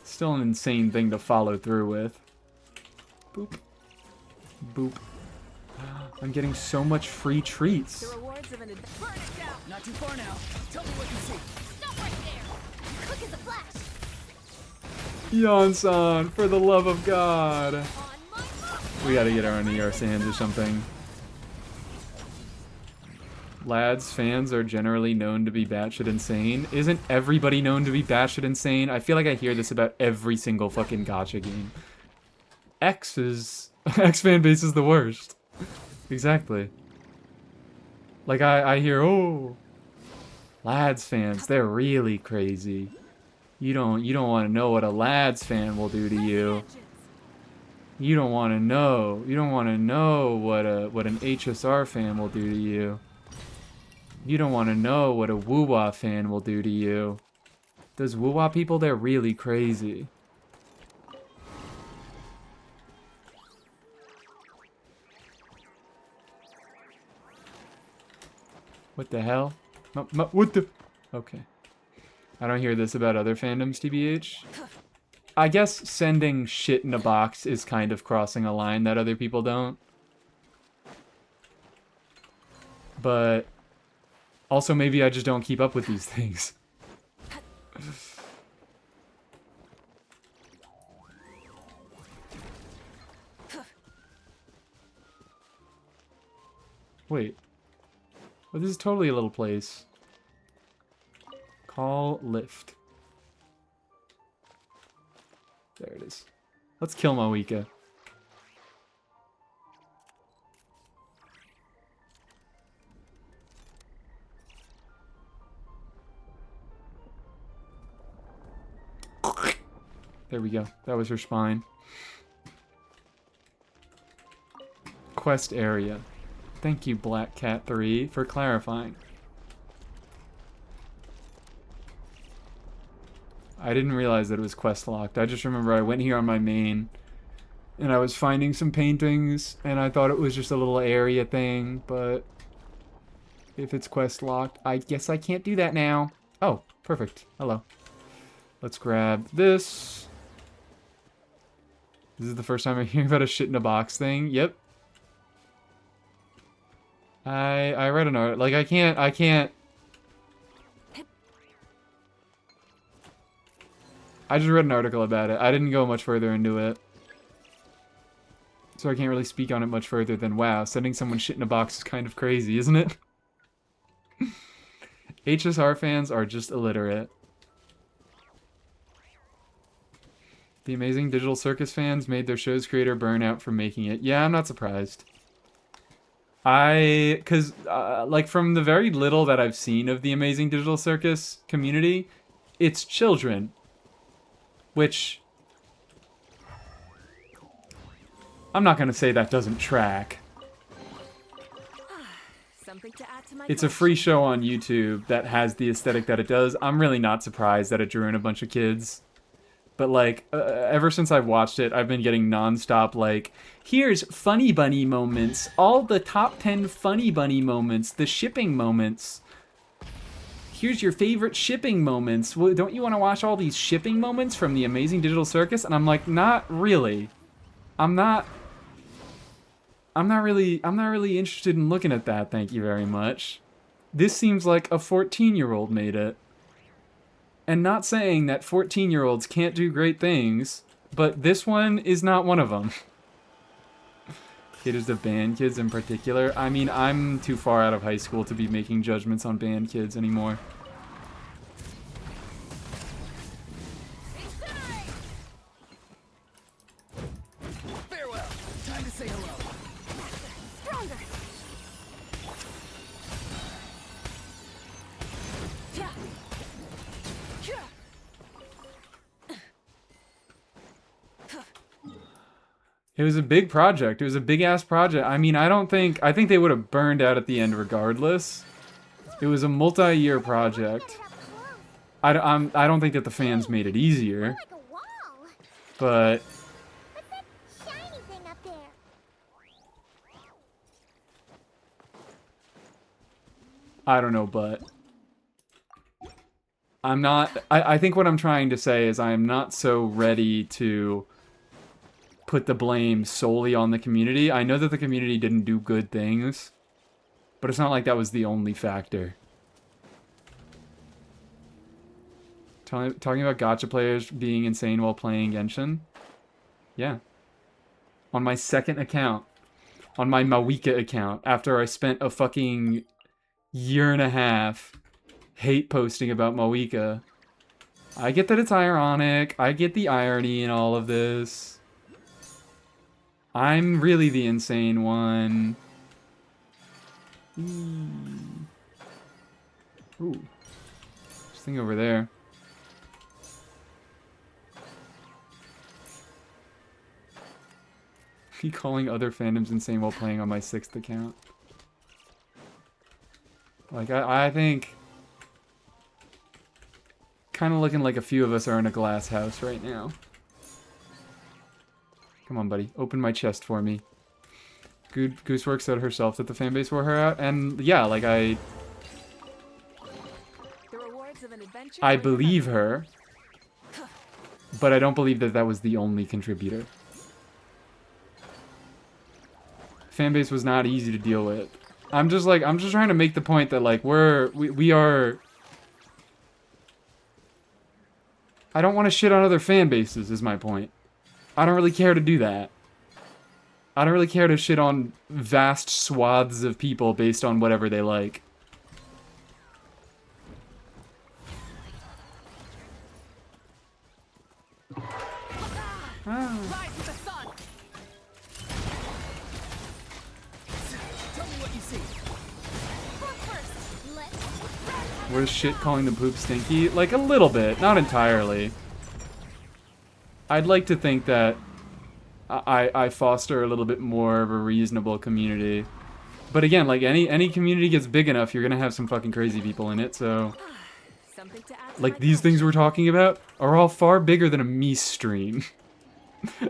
Still an insane thing to follow through with. Boop. Boop. I'm getting so much free treats. The rewards of an adventure. Burn it down! Not too far now. Tell me what you see. Stop right there! Quick as a flash! Yon-san, for the love of God. On my mark! We gotta get our own ER sands or something. Lads, fans are generally known to be batshit insane. Isn't everybody known to be batshit insane? I feel like I hear this about every single fucking gacha game. X fan base is the worst. Exactly. Like I hear, oh, Lads fans, they're really crazy. You don't want to know what a Lads fan will do to you. You don't want to know. You don't want to know what an HSR fan will do to you. You don't want to know what a Woo-Wah fan will do to you. Those Woo-Wah people, they're really crazy. What the hell? What the? Okay. I don't hear this about other fandoms, TBH. I guess sending shit in a box is kind of crossing a line that other people don't. But also maybe I just don't keep up with these things. Wait. Oh, this is totally a little place. Call lift. There it is. Let's kill Moika. There we go. That was her spine. Quest area. Thank you, Black Cat 3, for clarifying. I didn't realize that it was quest locked. I just remember I went here on my main and I was finding some paintings and I thought it was just a little area thing, but if it's quest locked, I guess I can't do that now. Oh, perfect. Hello. Let's grab this. This is the first time I'm hearing about a shit in a box thing. Yep. I read an art. Like, I can't. I just read an article about it. I didn't go much further into it. So I can't really speak on it much further than, wow, sending someone shit in a box is kind of crazy, isn't it? HSR fans are just illiterate. The Amazing Digital Circus fans made their show's creator burn out from making it. Yeah, I'm not surprised. Cause, like, from the very little that I've seen of the Amazing Digital Circus community, it's children. Which, I'm not gonna say that doesn't track. Something to add to my It's a free show on YouTube that has the aesthetic that it does. I'm really not surprised that it drew in a bunch of kids. But, like, ever since I've watched it, I've been getting nonstop, like, here's Funny Bunny moments. All the top 10 Funny Bunny moments. The shipping moments. Here's your favorite shipping moments. Well, don't you want to watch all these shipping moments from the Amazing Digital Circus? And I'm like, not really. I'm not really interested in looking at that, thank you very much. This seems like a 14-year-old made it. And not saying that 14-year-olds can't do great things, but this one is not one of them. Caters to band kids in particular. I mean, I'm too far out of high school to be making judgments on band kids anymore. Incinerate! Farewell. Time to say hello. Stronger! It was a big project. It was a big ass project. I mean, I think they would have burned out at the end regardless. It was a multi-year project. I don't think that the fans made it easier, Like a wall. but What's that shiny thing up there? I don't know, but I'm not, I think what I'm trying to say is I am not so ready to put the blame solely on the community. I know that the community didn't do good things, but it's not like that was the only factor. Talking about gacha players being insane while playing Genshin? Yeah. On my second account. On my Mawika account. After I spent a fucking year and a half hate posting about Mawika. I get that it's ironic. I get the irony in all of this. I'm really the insane one. Ooh. This thing over there. Me calling other fandoms insane while playing on my 6th account. Like, I think... kind of looking like a few of us are in a glass house right now. Come on, buddy. Open my chest for me. Goosework said herself that the fanbase wore her out. And, yeah, like, The rewards of an adventure I believe her. But I don't believe that that was the only contributor. Fanbase was not easy to deal with. I'm just trying to make the point that, like, we are... I don't want to shit on other fan bases, is my point. I don't really care to do that. I don't really care to shit on vast swaths of people based on whatever they like. Rise with the sun. Tell me what you see. First, let's Was shit calling the poop stinky? Like, a little bit. Not entirely. I'd like to think that I foster a little bit more of a reasonable community. But again, like, any community gets big enough, you're gonna have some fucking crazy people in it, so... Something to add to Like, my these things collection. we're talking about are all far bigger than a me stream.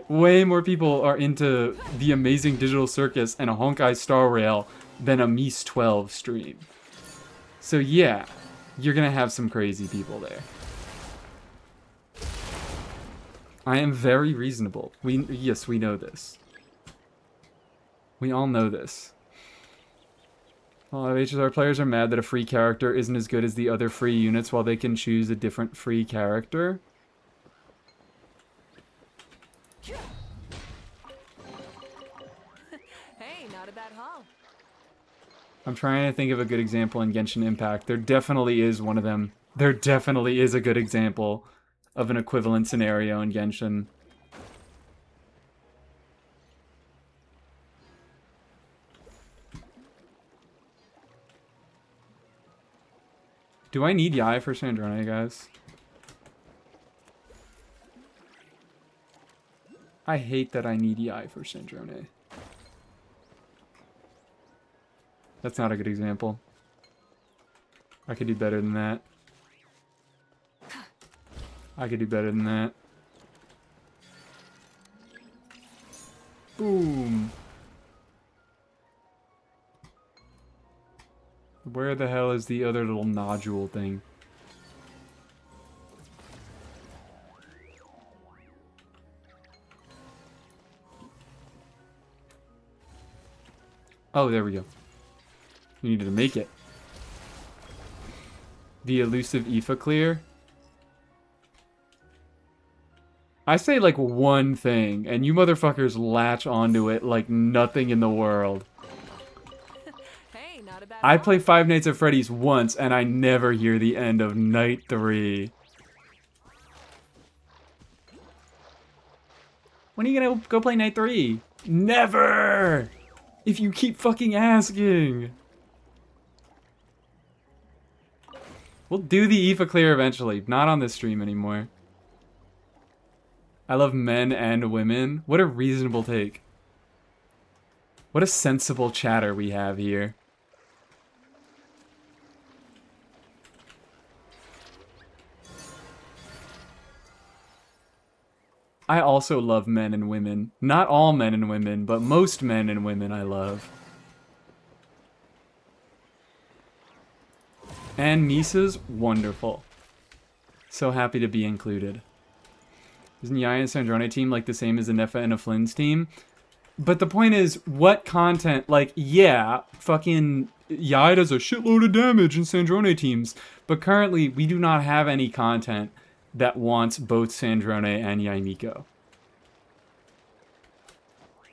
Way more people are into the Amazing Digital Circus and a Honkai Star Rail than a Mies 12 stream. So yeah, you're gonna have some crazy people there. I am very reasonable. Yes, we know this. We all know this. A lot of HSR players are mad that a free character isn't as good as the other free units while they can choose a different free character. Hey, not a bad haul. I'm trying to think of a good example in Genshin Impact. There definitely is one of them. There definitely is a good example of an equivalent scenario in Genshin. Do I need Yai for Sandrone, guys? I hate that I need Yai for Sandrone. That's not a good example. I could do better than that. I could do better than that. Boom. Where the hell is the other little nodule thing? Oh, there we go. We needed to make it. The elusive Aoife clear. I say like one thing, and you motherfuckers latch onto it like nothing in the world. Hey, not a bad I haul. play Five Nights at Freddy's once, and I never hear the end of Night 3. When are you gonna go play Night 3? Never! If you keep fucking asking. We'll do the Aoife clear eventually, not on this stream anymore. I love men and women. What a reasonable take. What a sensible chatter we have here. I also love men and women. Not all men and women, but most men and women I love. And Misa's wonderful. So happy to be included. Isn't Yai and Sandrone team like the same as the Nefa and a Flynn's team? But the point is, what content, like, yeah, fucking Yai does a shitload of damage in Sandrone teams, but currently we do not have any content that wants both Sandrone and Yai Miko.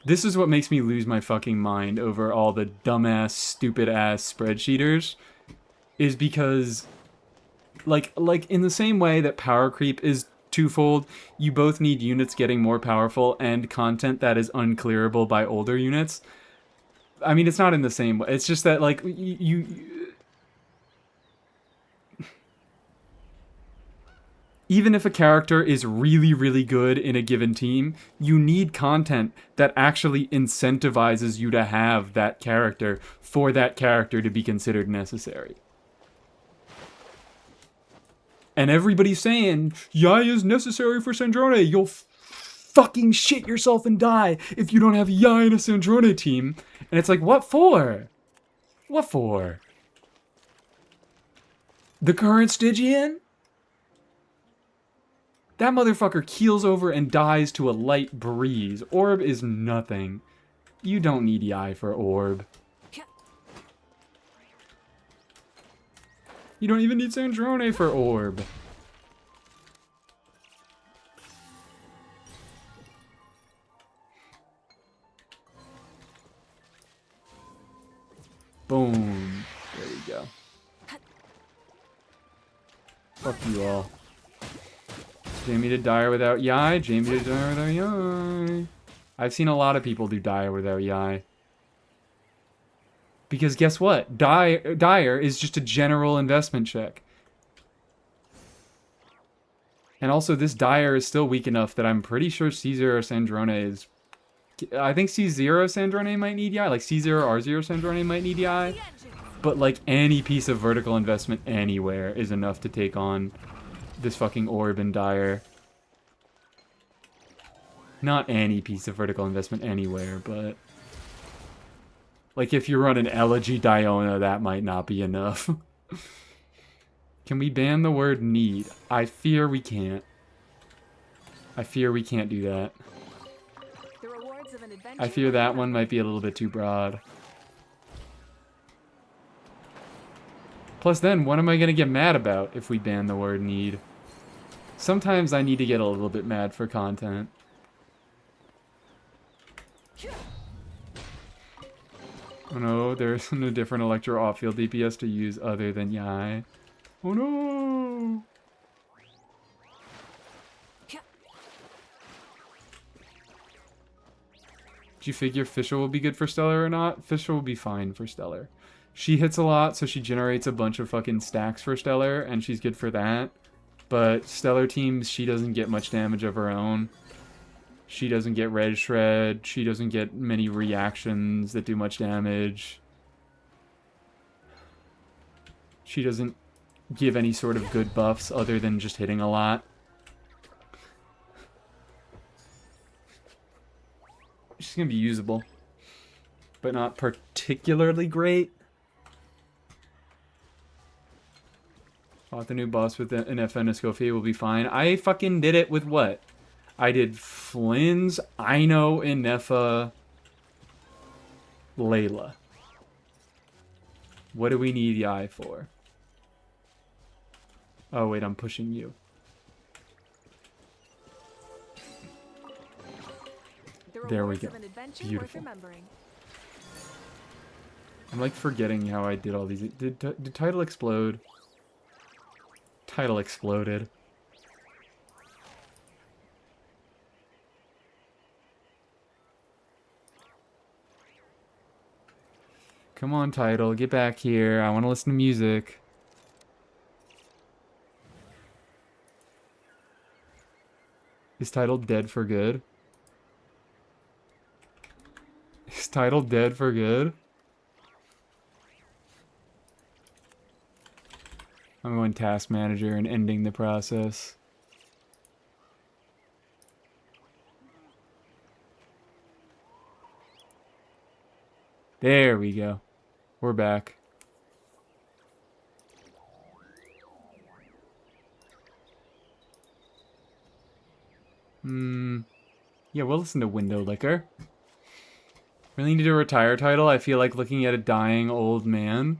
This is what makes me lose my fucking mind over all the dumbass, stupid-ass spreadsheeters, is because, like in the same way that power creep is twofold, you both need units getting more powerful and content that is unclearable by older units. I mean, it's not in the same way. It's just that, like, even if a character is really, really good in a given team, you need content that actually incentivizes you to have that character for that character to be considered necessary. And everybody's saying, Yai is necessary for Sandrone. You'll fucking shit yourself and die if you don't have Yai in a Sandrone team. And it's like, what for? What for? The current Stygian? That motherfucker keels over and dies to a light breeze. Orb is nothing. You don't need Yai for Orb. You don't even need Sandrone for Orb. Boom. There we go. Fuck you all. Jamie to Dire without Yai. Jamie to Dire without Yai. I've seen a lot of people do Dire without Yai. Because guess what? Dire is just a general investment check. And also, this Dire is still weak enough that I'm pretty sure C0 Sandrone is... I think C0 Sandrone might need Yai. Like, C0 R0 Sandrone might need Yai. But, like, any piece of vertical investment anywhere is enough to take on this fucking Orb and Dire. Not any piece of vertical investment anywhere, but... like, if you run an Elegy Diona, that might not be enough. Can we ban the word need? I fear we can't. I fear we can't do that. The rewards of an adventure. I fear that one might be a little bit too broad. Plus then, what am I going to get mad about if we ban the word need? Sometimes I need to get a little bit mad for content. Oh no, there isn't a different Electro off-field DPS to use other than Yai. Oh no! Did you figure Fisher will be good for Stellar or not? Fisher will be fine for Stellar. She hits a lot, so she generates a bunch of fucking stacks for Stellar, and she's good for that. But Stellar teams, she doesn't get much damage of her own. She doesn't get Red Shred. She doesn't get many reactions that do much damage. She doesn't give any sort of good buffs other than just hitting a lot. She's gonna be usable, but not particularly great. Fought the new boss with an FN Escoffier will be fine. I fucking did it with what? I did Flynn's, Aino, and Nefa, Layla. What do we need Yai for? Oh wait, I'm pushing you. There we go. Beautiful. I'm like forgetting how I did all these. Did title explode? Title exploded. Come on, title, get back here. I want to listen to music. Is title dead for good? Is title dead for good? I'm going task manager and ending the process. There we go. We're back. Yeah, we'll listen to Window Liquor. Really need to retire title. I feel like looking at a dying old man.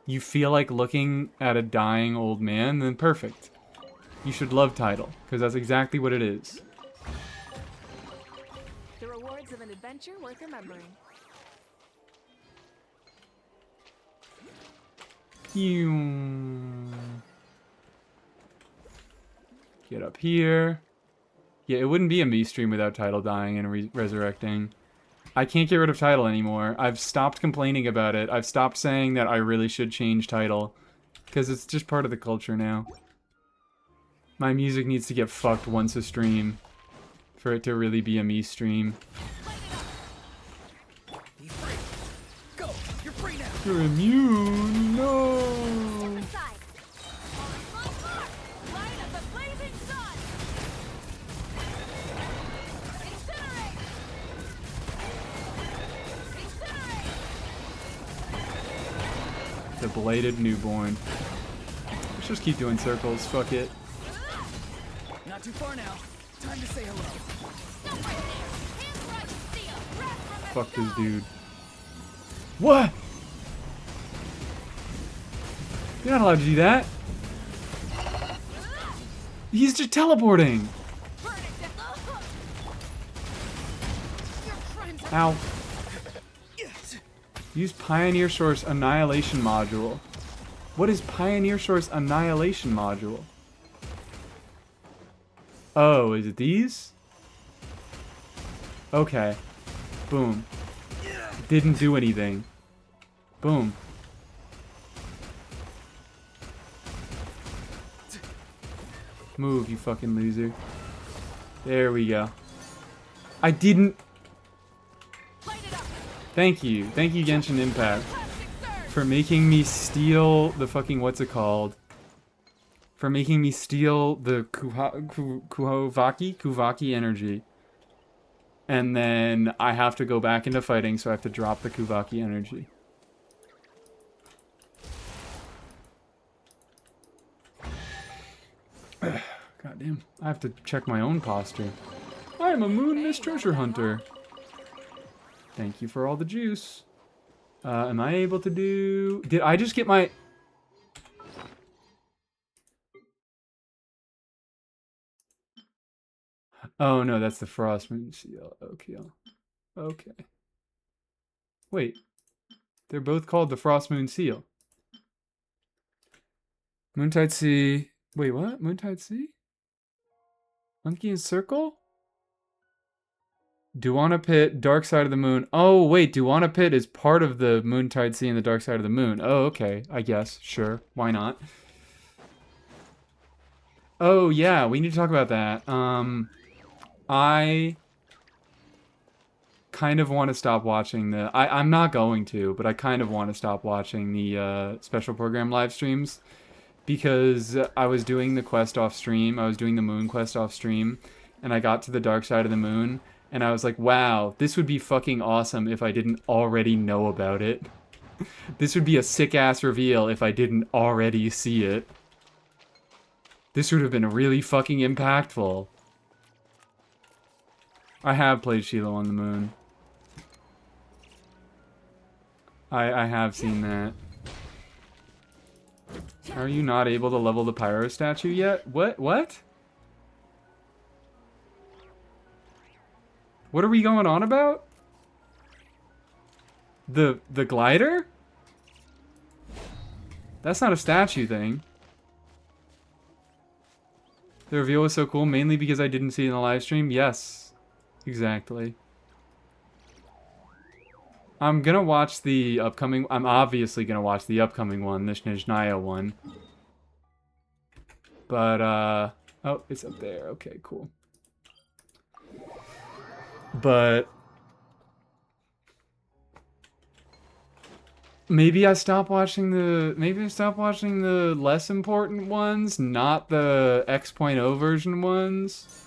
You feel like looking at a dying old man? Then perfect. You should love title, because that's exactly what it is. The rewards of an adventure worth remembering. Get up here. Yeah, it wouldn't be a me stream without title dying and resurrecting. I can't get rid of title anymore. I've stopped complaining about it. I've stopped saying that I really should change title. Because it's just part of the culture now. My music needs to get fucked once a stream. For it to really be a me stream. Be free. Go. You're free now. You're immune. No. Side. On my mark. Light of the blazing sun. Incinerate. Incinerate. The belated newborn. Let's just keep doing circles. Fuck it. Not too far now. Time to say hello. Stop right there. Hands right steel. Wrap from it. Fuck this dude. What? You're not allowed to do that. He's just teleporting. Burn it down. Your friends are Ow. Yes. Use Pioneer Source Annihilation Module. What is Pioneer Source Annihilation Module? Oh, is it these? Okay. Boom. Didn't do anything. Boom. Move, you fucking loser. There we go. I didn't... light it up. Thank you. Thank you, Genshin Impact. Plastic surge. For making me steal the fucking... What's it called? For making me steal the Kuvaki energy. And then I have to go back into fighting, so I have to drop the Kuvaki energy. Goddamn. I have to check my own posture. I am a Moon-Mist treasure hunter. Thank you for all the juice. Am I able to do... Did I just get my... Oh, no, that's the Frost Moon Seal. Okay. Okay. Wait. They're both called the Frost Moon Seal. Moontide Sea. Wait, what? Moontide Sea? Monkey and Circle? Duana Pit, Dark Side of the Moon. Oh, wait, Duana Pit is part of the Moontide Sea and the Dark Side of the Moon. Oh, okay. I guess. Sure. Why not? Oh, yeah, we need to talk about that. I kind of want to stop watching the... I'm not going to, but I kind of want to stop watching the special program live streams. Because I was doing the quest off stream. I was doing the moon quest off stream. And I got to the Dark Side of the Moon. And I was like, wow, this would be fucking awesome if I didn't already know about it. This would be a sick-ass reveal if I didn't already see it. This would have been really fucking impactful. I have played Sheila on the Moon. I have seen that. Are you not able to level the Pyro statue yet? What? What? What are we going on about? The glider? That's not a statue thing. The reveal was so cool, mainly because I didn't see it in the live stream. Yes, exactly. I'm gonna watch the upcoming... I'm obviously gonna watch the upcoming one, the Snezhnaya one. But, oh, it's up there. Okay, cool. But maybe I stop watching the less important ones, not the X.0 version ones.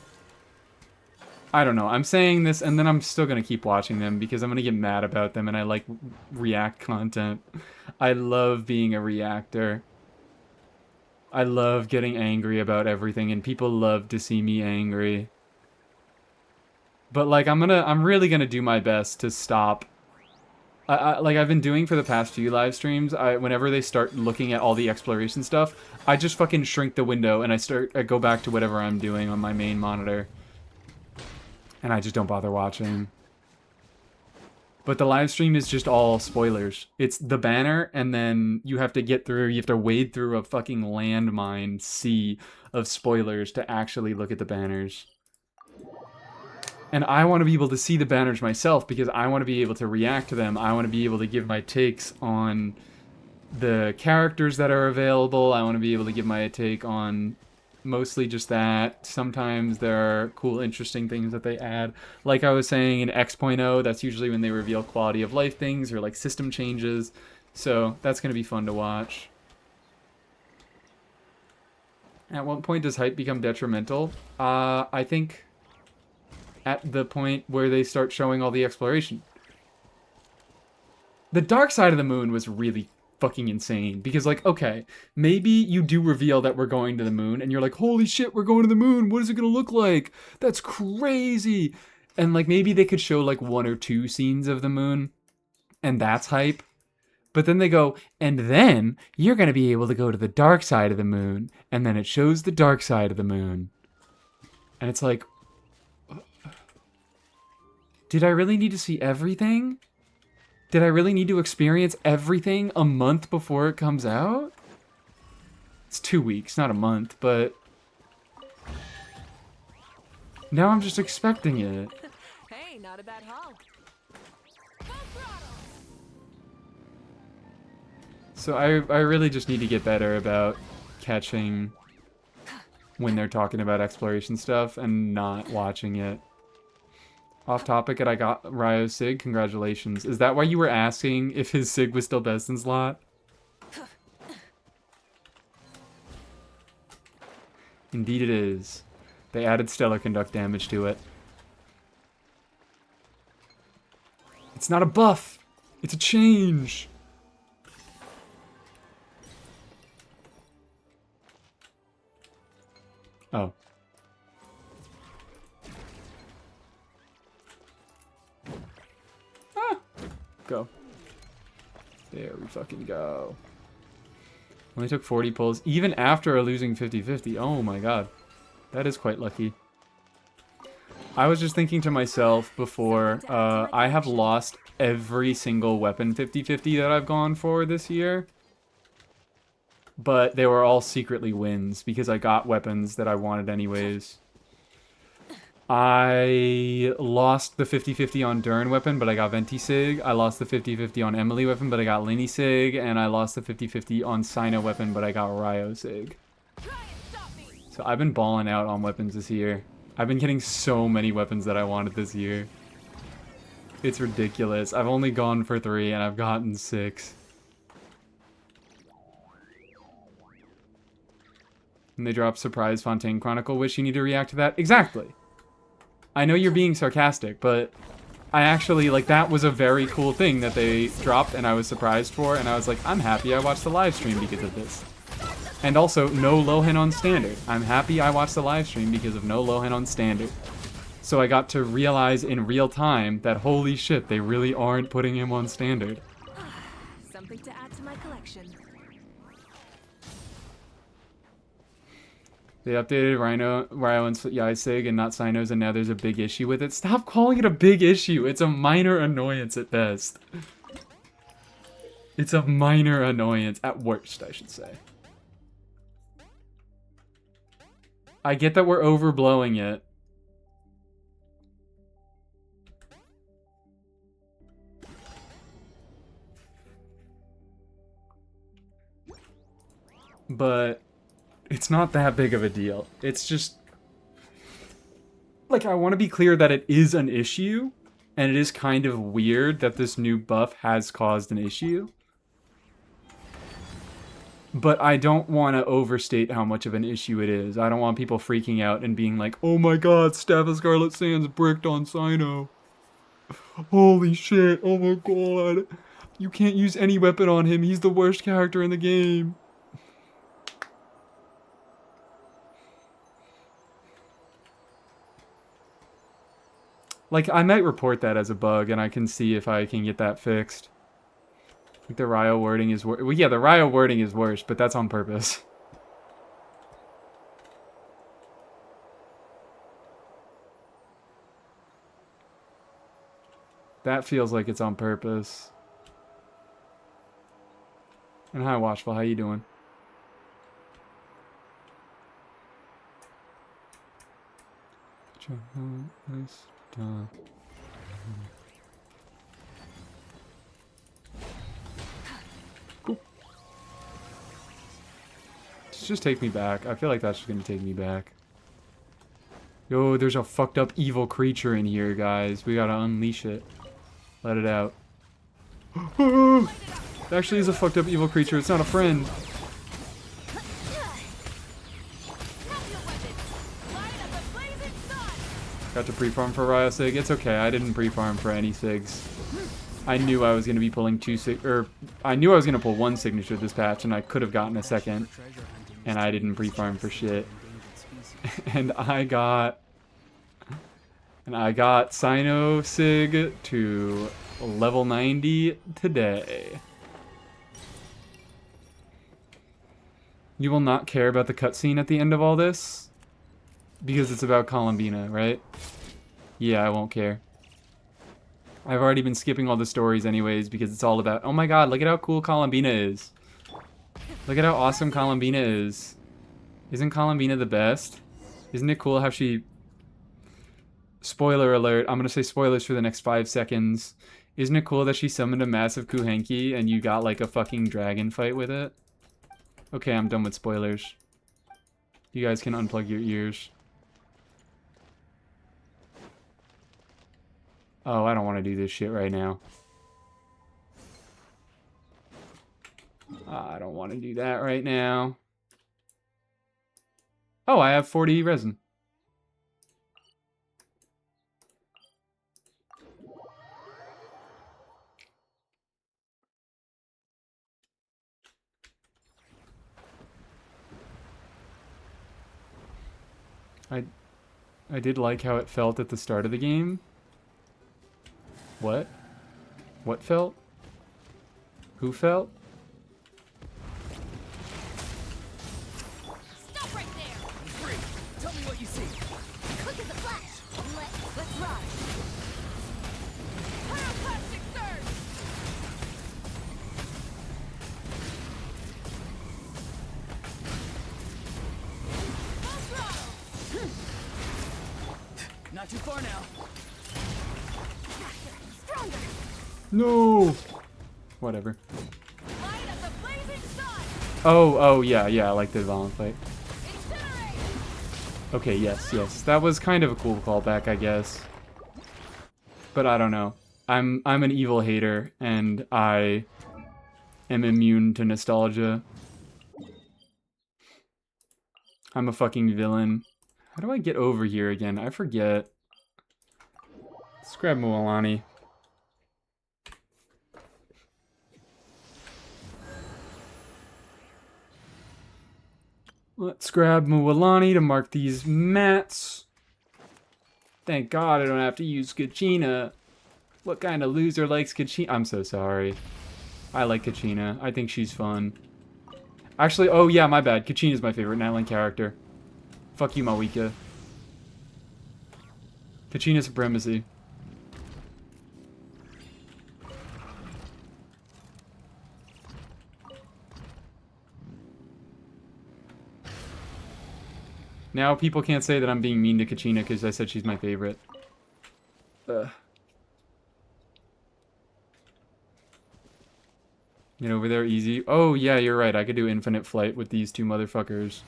I don't know. I'm saying this, and then I'm still gonna keep watching them because I'm gonna get mad about them, and I like react content. I love being a reactor. I love getting angry about everything, and people love to see me angry. But like, I'm really gonna do my best to stop. Like I've been doing for the past few live streams. Whenever they start looking at all the exploration stuff, I just fucking shrink the window and I go back to whatever I'm doing on my main monitor. And I just don't bother watching. But the live stream is just all spoilers. It's the banner, and then you have to wade through a fucking landmine sea of spoilers to actually look at the banners. And I want to be able to see the banners myself because I want to be able to react to them. I want to be able to give my takes on the characters that are available. I want to be able to give my take on mostly just that. Sometimes there are cool, interesting things that they add. Like I was saying in X.0, that's usually when they reveal quality of life things or like system changes. So that's going to be fun to watch. At what point does hype become detrimental? I think at the point where they start showing all the exploration. The dark side of the moon was really fucking insane because like, okay, maybe you do reveal that we're going to the moon and you're like, holy shit, we're going to the moon, what is it gonna look like? That's crazy. And like maybe they could show like 1 or 2 scenes of the moon and that's hype. But then they go, and then you're gonna be able to go to the dark side of the moon, and then it shows the dark side of the moon. And it's like, did I really need to see everything? Did I really need to experience everything a month before it comes out? It's 2 weeks, not a month, but now I'm just expecting it. Hey, not a bad haul. So I really just need to get better about catching when they're talking about exploration stuff and not watching it. Off topic, and I got Ryo's SIG. Congratulations. Is that why you were asking if his SIG was still best in slot? Indeed it is. They added stellar conduct damage to it. It's not a buff. It's a change. Oh. Go. There we fucking go. Only took 40 pulls, even after losing 50-50. Oh my god. That is quite lucky. I was just thinking to myself before, I have lost every single weapon 50-50 that I've gone for this year. But they were all secretly wins, because I got weapons that I wanted anyways. I lost the 50-50 on Dern weapon, but I got Venti Sig. I lost the 50-50 on Emily weapon, but I got Linny Sig. And I lost the 50-50 on Sino weapon, but I got Ryo Sig. So I've been balling out on weapons this year. I've been getting so many weapons that I wanted this year. It's ridiculous. I've only gone for 3 and I've gotten 6. And they dropped Surprise Fontaine Chronicle. Wish you need to react to that? Exactly. I know you're being sarcastic, but I actually, like, that was a very cool thing that they dropped and I was surprised for, and I was like, I'm happy I watched the live stream because of this. And also, no Lohan on Standard. I'm happy I watched the live stream because of no Lohan on Standard. So I got to realize in real time that, holy shit, they really aren't putting him on Standard. Something to add to my collection. They updated Ryo and Yai-Sig and not Sinos, and now there's a big issue with it. Stop calling it a big issue. It's a minor annoyance at best. It's a minor annoyance at worst, I should say. I get that we're overblowing it. But it's not that big of a deal. It's just... Like, I want to be clear that it is an issue, and it is kind of weird that this new buff has caused an issue. But I don't want to overstate how much of an issue it is. I don't want people freaking out and being like, oh my god, Staff of Scarlet Sands bricked on Cyno. Holy shit, oh my god. You can't use any weapon on him, he's the worst character in the game. Like, I might report that as a bug, and I can see if I can get that fixed. Like, the Ryo wording is worse. Well, yeah, the Ryo wording is worse, but that's on purpose. That feels like it's on purpose. And hi, Watchful, how you doing? Cool. Just take me back. I feel like that's just gonna take me back. Yo, there's a fucked up evil creature in here, guys. We gotta unleash it. Let it out. It actually is a fucked up evil creature. It's not a friend. Got to pre-farm for Ryo Sig. It's okay. I didn't pre-farm for any Sigs. I knew I was going to be pulling I knew I was going to pull one signature this patch, and I could have gotten a second. And I didn't pre-farm for shit. And I got Cyno Sig to level 90 today. You will not care about the cutscene at the end of all this? Because it's about Columbina, right? Yeah, I won't care. I've already been skipping all the stories anyways because it's all about, oh my god, look at how cool Columbina is. Look at how awesome Columbina is. Isn't Columbina the best? Isn't it cool how she... Spoiler alert, I'm gonna say spoilers for the next 5 seconds. Isn't it cool that she summoned a massive Kuhenki and you got like a fucking dragon fight with it? Okay, I'm done with spoilers. You guys can unplug your ears. Oh, I don't want to do this shit right now. I don't want to do that right now. Oh, I have 40 resin. I did like how it felt at the start of the game. What? What felt? Who felt? Stop right there! Free! Tell me what you see! Quick as a flash! Let's ride! Pyroclastic surge! Full throttle! Not too far now. Faster! Stronger! No! Whatever. Light of the blazing sun! Oh, yeah, I like the Valen fight. Incinerate! Okay, yes. That was kind of a cool callback, I guess. But I don't know. I'm an evil hater, and I am immune to nostalgia. I'm a fucking villain. How do I get over here again? I forget. Let's grab Mualani. Let's grab Mualani to mark these mats. Thank God I don't have to use Kachina. What kind of loser likes Kachina? I'm so sorry. I like Kachina. I think she's fun. Actually, oh yeah, my bad. Kachina's my favorite Nightling character. Fuck you, Mawika. Kachina supremacy. Now people can't say that I'm being mean to Kachina because I said she's my favorite. Get over there easy. Oh yeah, you're right. I could do infinite flight with these two motherfuckers.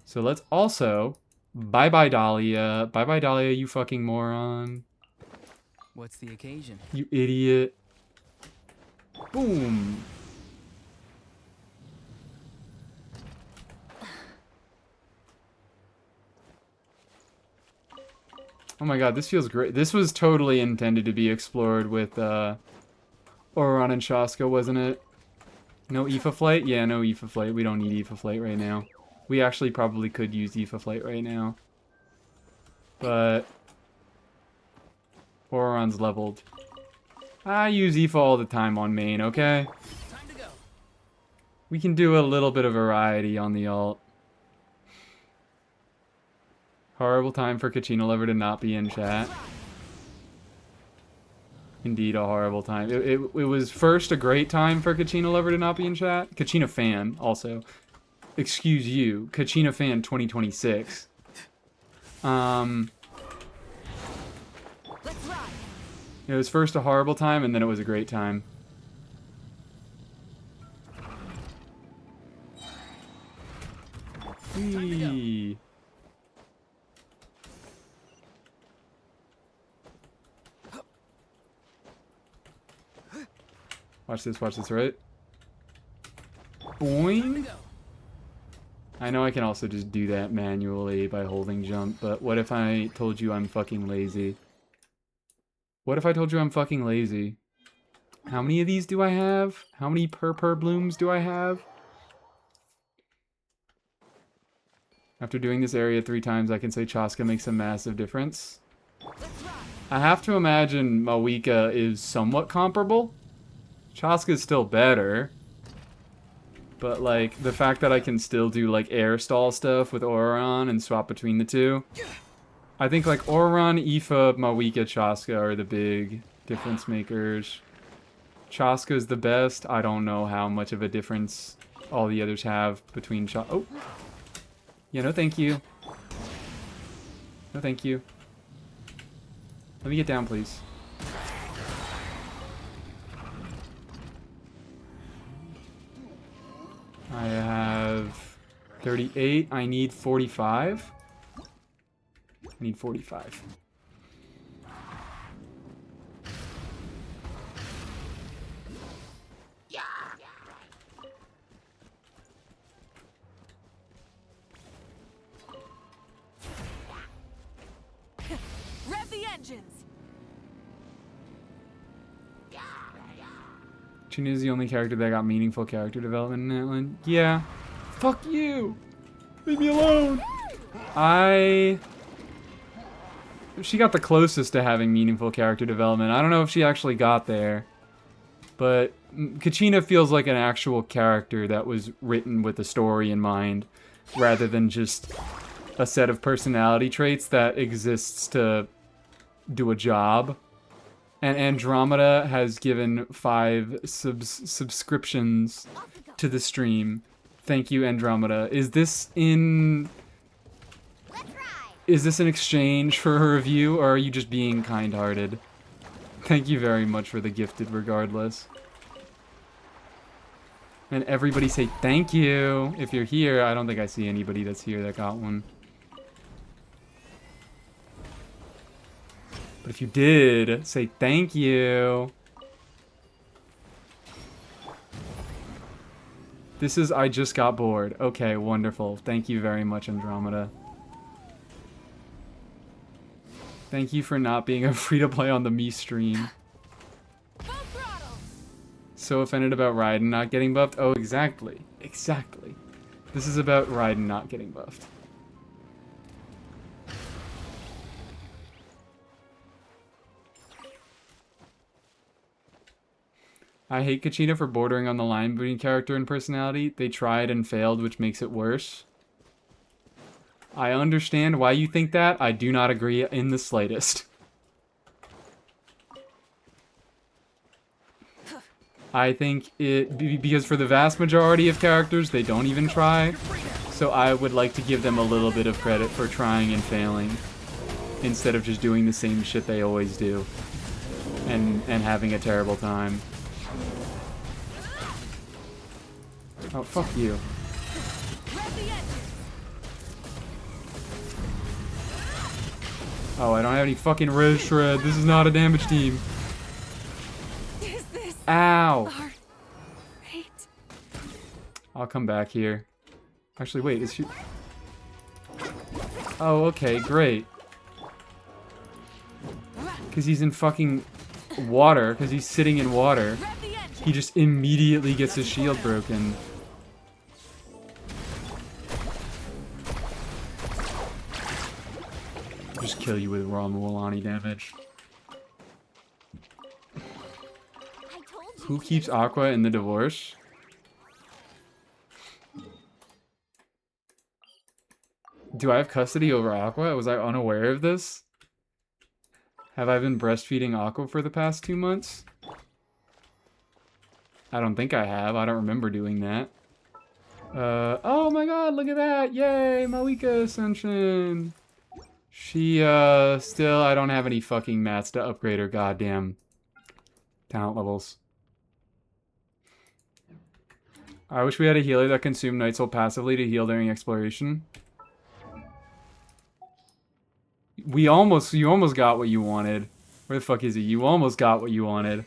So let's also Bye-bye, Dahlia. Bye-bye, Dahlia, you fucking moron. What's the occasion? You idiot. Boom. Oh my god, this feels great. This was totally intended to be explored with Oron and Shaska, wasn't it? No Aoife Flight? Yeah, no Aoife Flight. We don't need Aoife Flight right now. We actually probably could use Aoife Flight right now. But Oron's leveled. I use Aoife all the time on main, okay? Time to go. We can do a little bit of variety on the alt. Horrible time for Kachina Lover to not be in chat. Indeed, a horrible time. It was first a great time for Kachina Lover to not be in chat. Kachina Fan, also. Excuse you. Kachina Fan 2026. Let's ride. It was first a horrible time, and then it was a great time. Whee. Watch this, right? Boing! I know I can also just do that manually by holding jump, but what if I told you I'm fucking lazy? What if I told you I'm fucking lazy? How many of these do I have? How many per blooms do I have? After doing this area 3 times, I can say Chaska makes a massive difference. I have to imagine Mawika is somewhat comparable. Chaska's still better. But, like, the fact that I can still do, like, air stall stuff with Oron and swap between the two. I think, like, Oron, Aoife, Mawika, Chaska are the big difference makers. Chaska's the best. I don't know how much of a difference all the others have between Oh! Yeah, no thank you. No thank you. Let me get down, please. I have 38. I need 45. I need 45. Rev the engines. China's the only character that got meaningful character development in Atlan. Yeah. Fuck you! Leave me alone! She got the closest to having meaningful character development. I don't know if she actually got there. But Kachina feels like an actual character that was written with a story in mind, rather than just a set of personality traits that exists to do a job. And Andromeda has given 5 subscriptions to the stream. Thank you, Andromeda. Is this in... Is this an exchange for her review, or are you just being kind-hearted? Thank you very much for the gifted regardless. And everybody say thank you. If you're here, I don't think I see anybody that's here that got one. But if you did, say thank you. This is I just got bored. Okay, wonderful. Thank you very much, Andromeda. Thank you for not being a free-to-play on the me stream. So offended about Raiden not getting buffed? Oh, exactly. Exactly. This is about Raiden not getting buffed. I hate Kachina for bordering on the line between character and personality. They tried and failed, which makes it worse. I understand why you think that. I do not agree in the slightest. I think because for the vast majority of characters, they don't even try. So I would like to give them a little bit of credit for trying and failing, instead of just doing the same shit they always do. And having a terrible time. Oh, fuck you. Oh, I don't have any fucking res shred. This is not a damage team. Is this Ow. our fate? I'll come back here. Actually, wait, is she... Oh, okay, great. Because he's in fucking water, because he's sitting in water. Rev the engine. He just immediately gets his shield broken. Just kill you with raw Mualani damage. I told you. Who keeps Aqua in the divorce? Do I have custody over Aqua? Was I unaware of this? Have I been breastfeeding Aqua for the past 2 months? I don't think I have. I don't remember doing that. Oh my god, look at that! Yay, Malika Ascension! She, still, I don't have any fucking mats to upgrade her goddamn talent levels. I wish we had a healer that consumed Night Soul passively to heal during exploration. You almost got what you wanted. Where the fuck is he? You almost got what you wanted.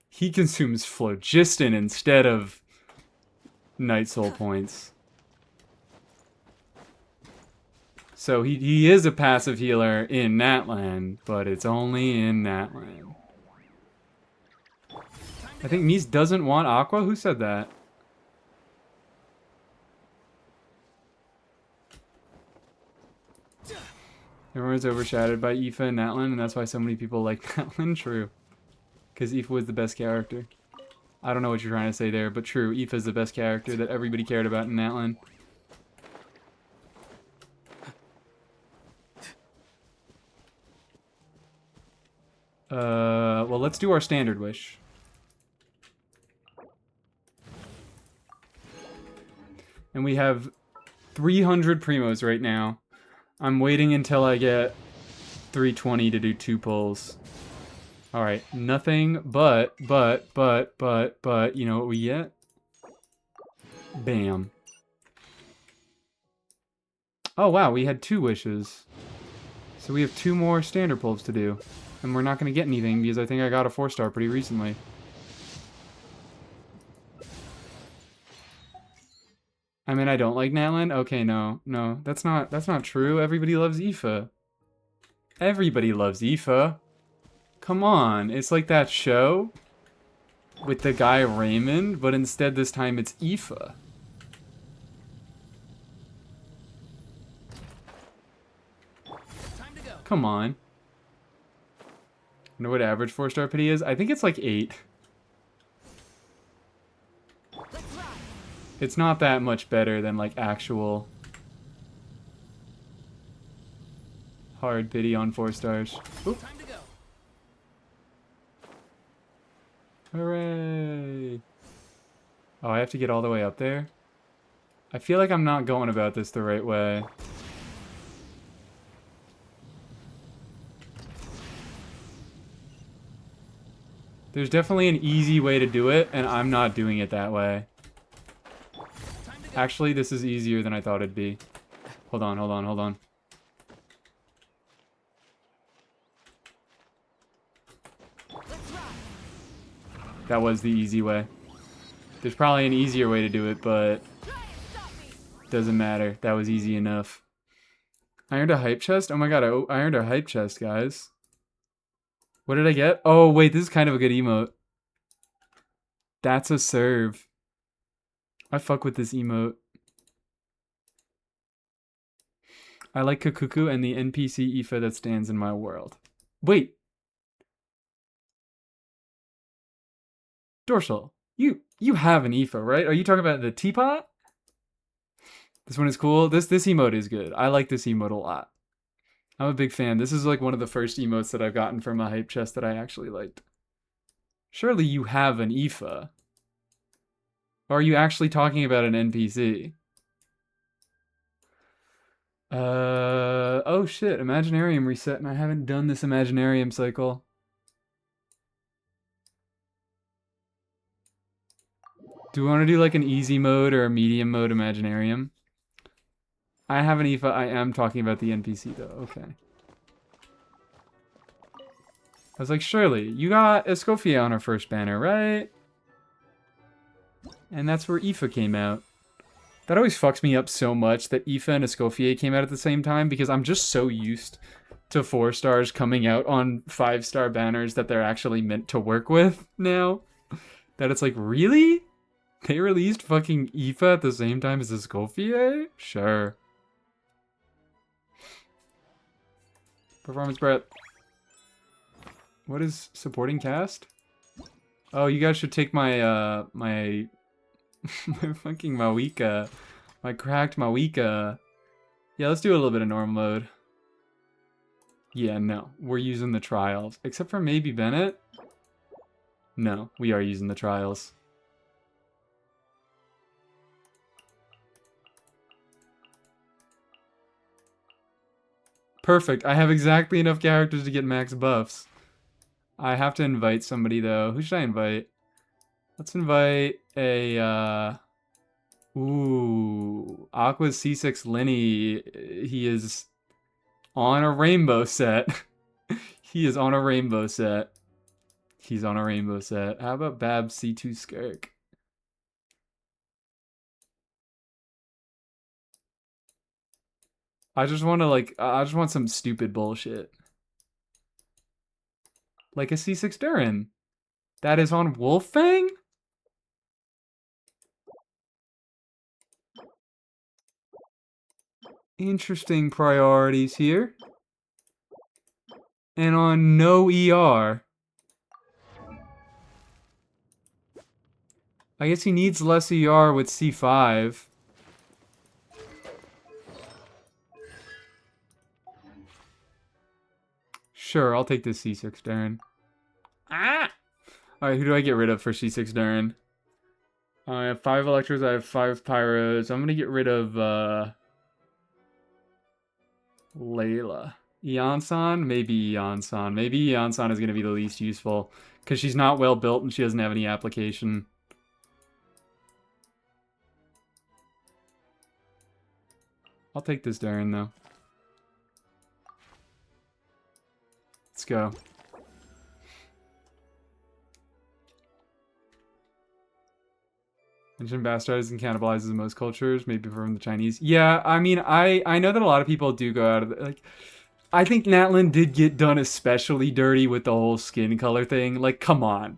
He consumes phlogiston instead of Night Soul points. So he is a passive healer in Natlan, but it's only in Natlan. I think Mies doesn't want Aqua? Who said that? Everyone's overshadowed by Aoife and Natlan, and that's why so many people like Natlan. True. Because Aoife was the best character. I don't know what you're trying to say there, but true. Aoife is the best character that everybody cared about in Natlan. Well, let's do our standard wish. And we have 300 primos right now. I'm waiting until I get 320 to do 2 pulls. Alright, nothing but, you know what we get? Bam. Oh wow, we had 2 wishes. So we have 2 more standard pulls to do. And we're not going to get anything because I think I got a 4-star pretty recently. I mean, I don't like Natlan? Okay, no. That's not true. Everybody loves Aoife. Everybody loves Aoife. Come on, it's like that show with the guy Raymond, but instead this time it's Aoife. Time to go. Come on. I know what average 4-star pity is? I think it's like 8. Let's ride. It's not that much better than like actual hard pity on 4 stars. Oop. Time to go. Hooray! Oh, I have to get all the way up there? I feel like I'm not going about this the right way. There's definitely an easy way to do it, and I'm not doing it that way. Actually, this is easier than I thought it'd be. Hold on. That was the easy way. There's probably an easier way to do it, but doesn't matter. That was easy enough. I earned a hype chest? Oh my god, I earned a hype chest, guys. What did I get? Oh, wait, this is kind of a good emote. That's a serve. I fuck with this emote. I like Kakuku and the NPC Aoife that stands in my world. Wait. Dorsal, you have an Aoife, right? Are you talking about the teapot? This one is cool. This emote is good. I like this emote a lot. I'm a big fan. This is like one of the first emotes that I've gotten from a hype chest that I actually liked. Surely you have an Aoife. Or are you actually talking about an NPC? Oh shit, Imaginarium reset, and I haven't done this Imaginarium cycle. Do we want to do like an easy mode or a medium mode Imaginarium? I have an Aoife. I am talking about the NPC though. Okay. I was like, surely, you got Escoffier on her first banner, right? And that's where Aoife came out. That always fucks me up so much that Aoife and Escoffier came out at the same time because I'm just so used to 4 stars coming out on 5-star banners that they're actually meant to work with now. That it's like, really? They released fucking Aoife at the same time as Escoffier? Sure. Performance Brett. What is supporting cast? Oh, you guys should take my, my fucking Mawika. My cracked Mawika. Yeah, let's do a little bit of normal mode. Yeah, no. We're using the trials. Except for maybe Bennett? No, we are using the trials. Perfect. I have exactly enough characters to get max buffs. I have to invite somebody, though. Who should I invite? Let's invite a, Ooh. Aqua's C6 Lenny. He is on a rainbow set. He is on a rainbow set. He's on a rainbow set. How about Bab C2 Skirk? I just want to, like, I just want some stupid bullshit. Like a C6 Durin. That is on Wolffang? Interesting priorities here. And on no ER. I guess he needs less ER with C5. Sure, I'll take this C6 Durin. Ah! Alright, who do I get rid of for C6 Durin? I have 5 Electros, I have 5 Pyros. I'm gonna get rid of, Layla. Eonsan? Maybe Eonsan. Maybe Eonsan is gonna be the least useful. Because she's not well built and she doesn't have any application. I'll take this Durin, though. Let's go. Ancient Bastards and cannibalizes most cultures, maybe from the Chinese. Yeah, I mean, I know that a lot of people do go out of it. Like, I think Natlin did get done especially dirty with the whole skin color thing. Like, come on.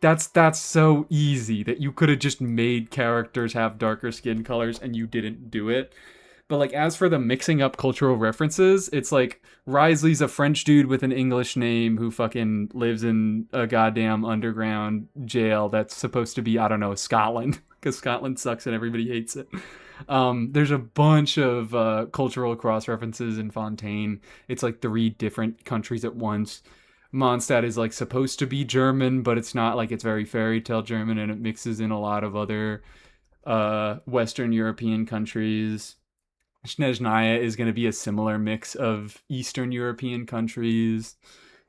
That's so easy that you could have just made characters have darker skin colors and you didn't do it. But, like, as for the mixing up cultural references, it's like, Risley's a French dude with an English name who fucking lives in a goddamn underground jail that's supposed to be, I don't know, Scotland. Because Scotland sucks and everybody hates it. There's a bunch of cultural cross-references in Fontaine. It's like 3 different countries at once. Mondstadt is, like, supposed to be German, but it's not. Like, it's very fairy tale German, and it mixes in a lot of other Western European countries. Snezhnaya is going to be a similar mix of Eastern European countries,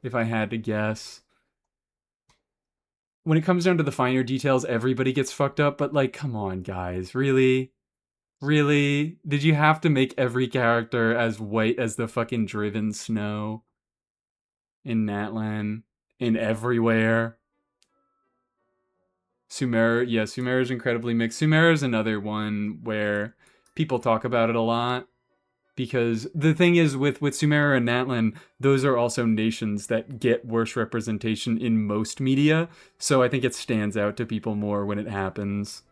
if I had to guess. When it comes down to the finer details, everybody gets fucked up, but, like, come on, guys. Really? Really? Did you have to make every character as white as the fucking driven snow? In Natlan? In everywhere? Sumer, yeah, Sumer is incredibly mixed. Sumer is another one where people talk about it a lot because the thing is with Sumer and Natlan, those are also nations that get worse representation in most media, so I think it stands out to people more when it happens.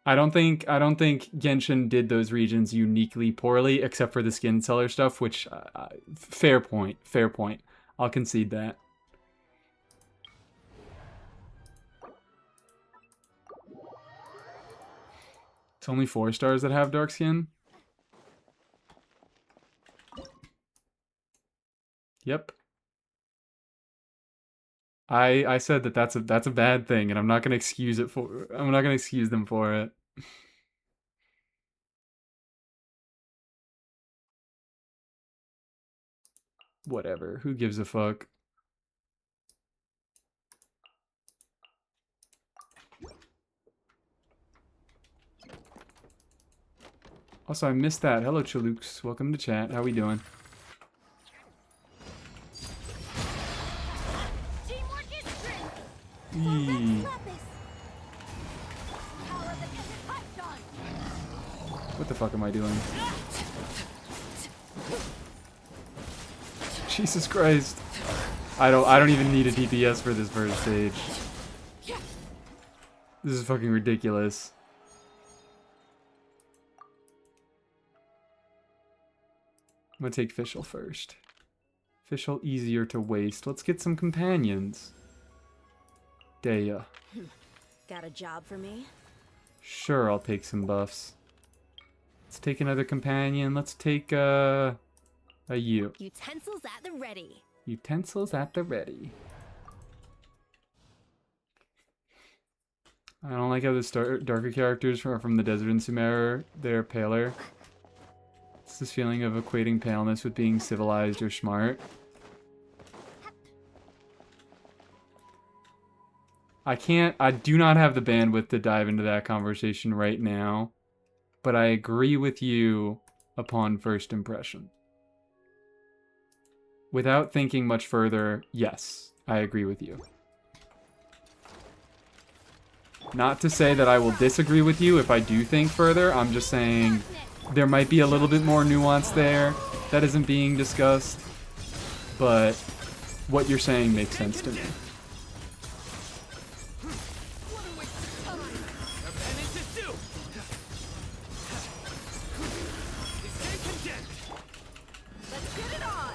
I don't think Genshin did those regions uniquely poorly, except for the skin seller stuff, which fair point. I'll concede that. It's only 4 stars that have dark skin. Yep. I said that that's a bad thing, and I'm not gonna excuse them for it. Whatever. Who gives a fuck? Also, I missed that. Hello, Chalooks. Welcome to chat. How we doing? What the fuck am I doing? Jesus Christ. I don't even need a DPS for this first stage. This is fucking ridiculous. I'm gonna take Fischl first. Fischl easier to waste. Let's get some companions. Daya. Got a job for me? Sure, I'll take some buffs. Let's take another companion. Let's take a you. Utensils at the ready. Utensils at the ready. I don't like how the darker characters from the desert and Sumer, they're paler. It's this feeling of equating paleness with being civilized or smart. I do not have the bandwidth to dive into that conversation right now, but I agree with you upon first impression. Without thinking much further, yes, I agree with you. Not to say that I will disagree with you if I do think further, I'm just saying there might be a little bit more nuance there that isn't being discussed, but what you're saying makes sense to me. Let's get it on!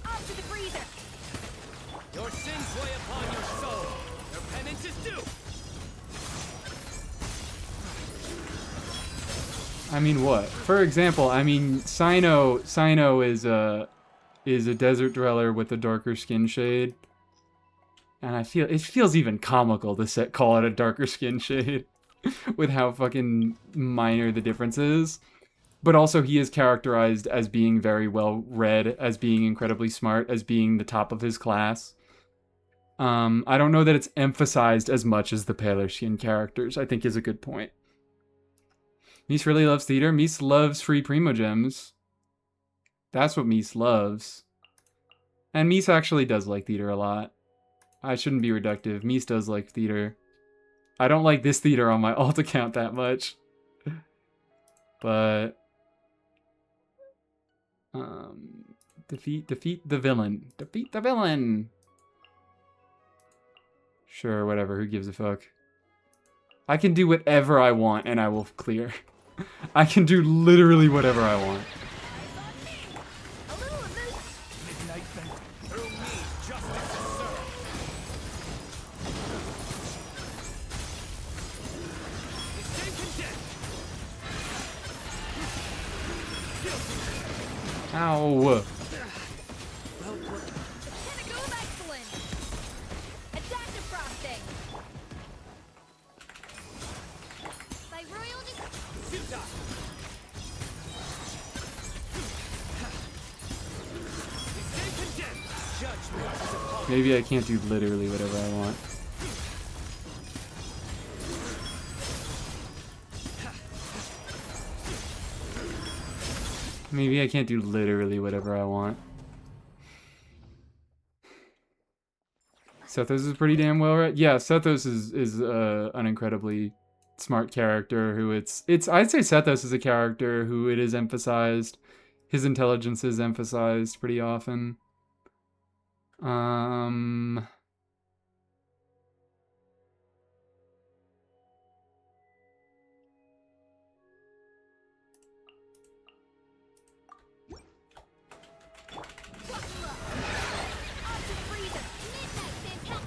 Off to the freezer! Your sins weigh upon your soul. Your penance is due. I mean, what? For example, I mean, Sino is a desert dweller with a darker skin shade, and it feels even comical to call it a darker skin shade, with how fucking minor the difference is. But also, he is characterized as being very well read, as being incredibly smart, as being the top of his class. I don't know that it's emphasized as much as the paler skin characters, I think is a good point. Mies really loves theater. Mies loves free Primogems. That's what Mies loves. And Mies actually does like theater a lot. I shouldn't be reductive. Mies does like theater. I don't like this theater on my alt account that much. But... defeat the villain. Defeat the villain! Sure, whatever. Who gives a fuck? I can do whatever I want and I will clear. I can do literally whatever I want. A little of this. Midnight bent. Through me, justice is served. They stay condemned. Ow. The pinnacle of excellence. Adaptive frosting. By royal Maybe I can't do literally whatever I want. Maybe I can't do literally whatever I want. Sethos is pretty damn well read. Yeah, Sethos is an incredibly smart character who I'd say Sethos is a character who it is emphasized. His intelligence is emphasized pretty often.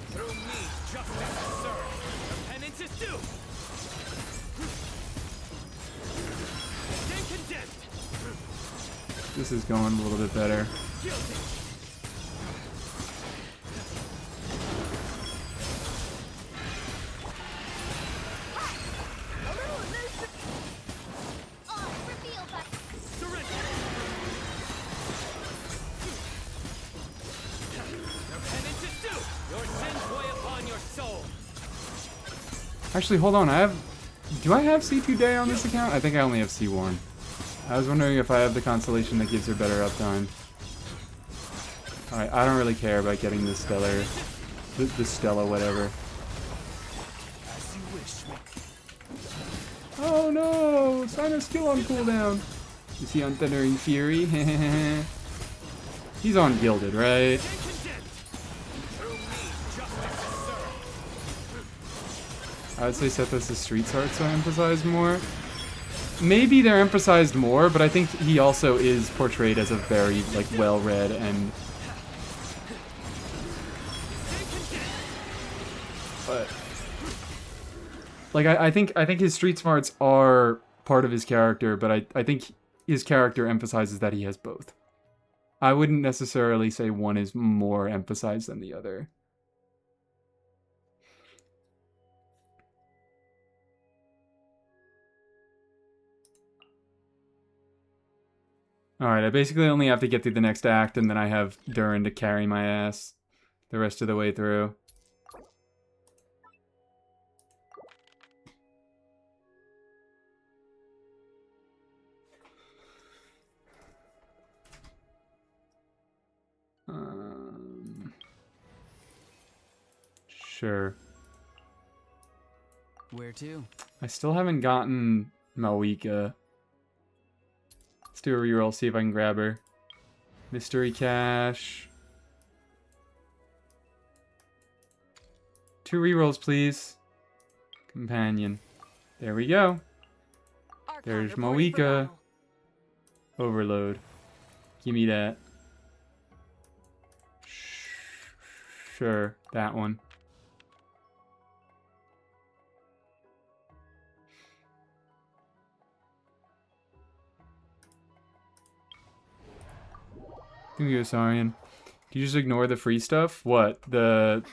Through me, justice is served. The penance is due. Stay condemned. This is going a little bit better. Guilty. Surrender. Your penance is due. Your sins weigh upon your soul. Actually, hold on. Do I have C2 Day on this account? I think I only have C1. I was wondering if I have the constellation that gives her better uptime. Alright, I don't really care about getting the stellar, the Stella whatever. As you wish, Oh no! find a skill on cooldown. Is he on Thundering Fury? He's on Gilded, right? I would say set this as Street Arts are emphasized more. Maybe they're emphasized more, but I think he also is portrayed as a very, like, well-read and... But... Like, I think his street smarts are part of his character, but I think his character emphasizes that he has both. I wouldn't necessarily say one is more emphasized than the other. Alright, I basically only have to get through the next act, and then I have Durin to carry my ass the rest of the way through. Sure. Where to? I still haven't gotten Malwika. Let's do a reroll, see if I can grab her. Mystery Cache. 2 rerolls, please. Companion. There we go. There's Malwika. Overload. Give me that. Sure, that one. Here you go, Saurian. Do you just ignore the free stuff? What? The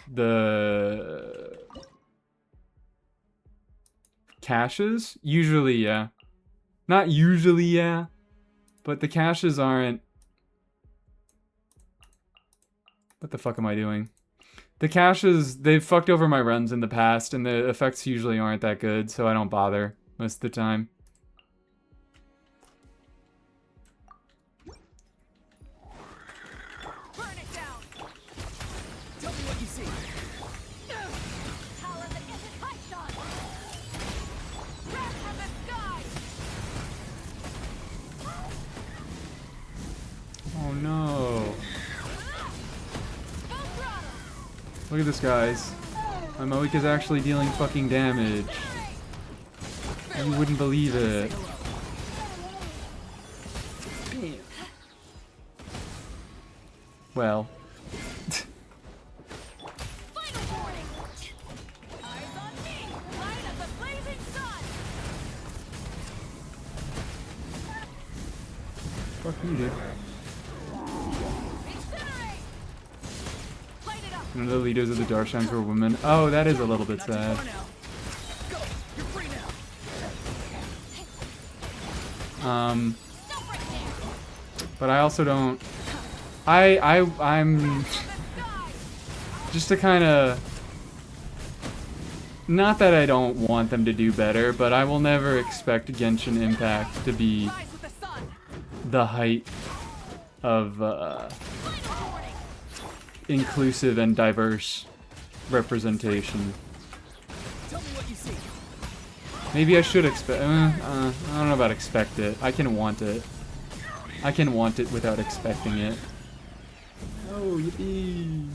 caches? Usually, yeah. Not usually, yeah. But the caches aren't... What the fuck am I doing? The caches, they've fucked over my runs in the past, and the effects usually aren't that good, so I don't bother most of the time. Oh no. Look at this, guys. My Moik is actually dealing fucking damage. You wouldn't believe it. Well. Fuck you, dude. None of the leaders of the Darshans were women. Oh, that is a little bit sad. But I also don't... I'm... Just to kind of... Not that I don't want them to do better, but I will never expect Genshin Impact to be the height of, inclusive and diverse representation. Maybe I should expect... I don't know about expect it. I can want it. I can want it without expecting it. Oh, yippee.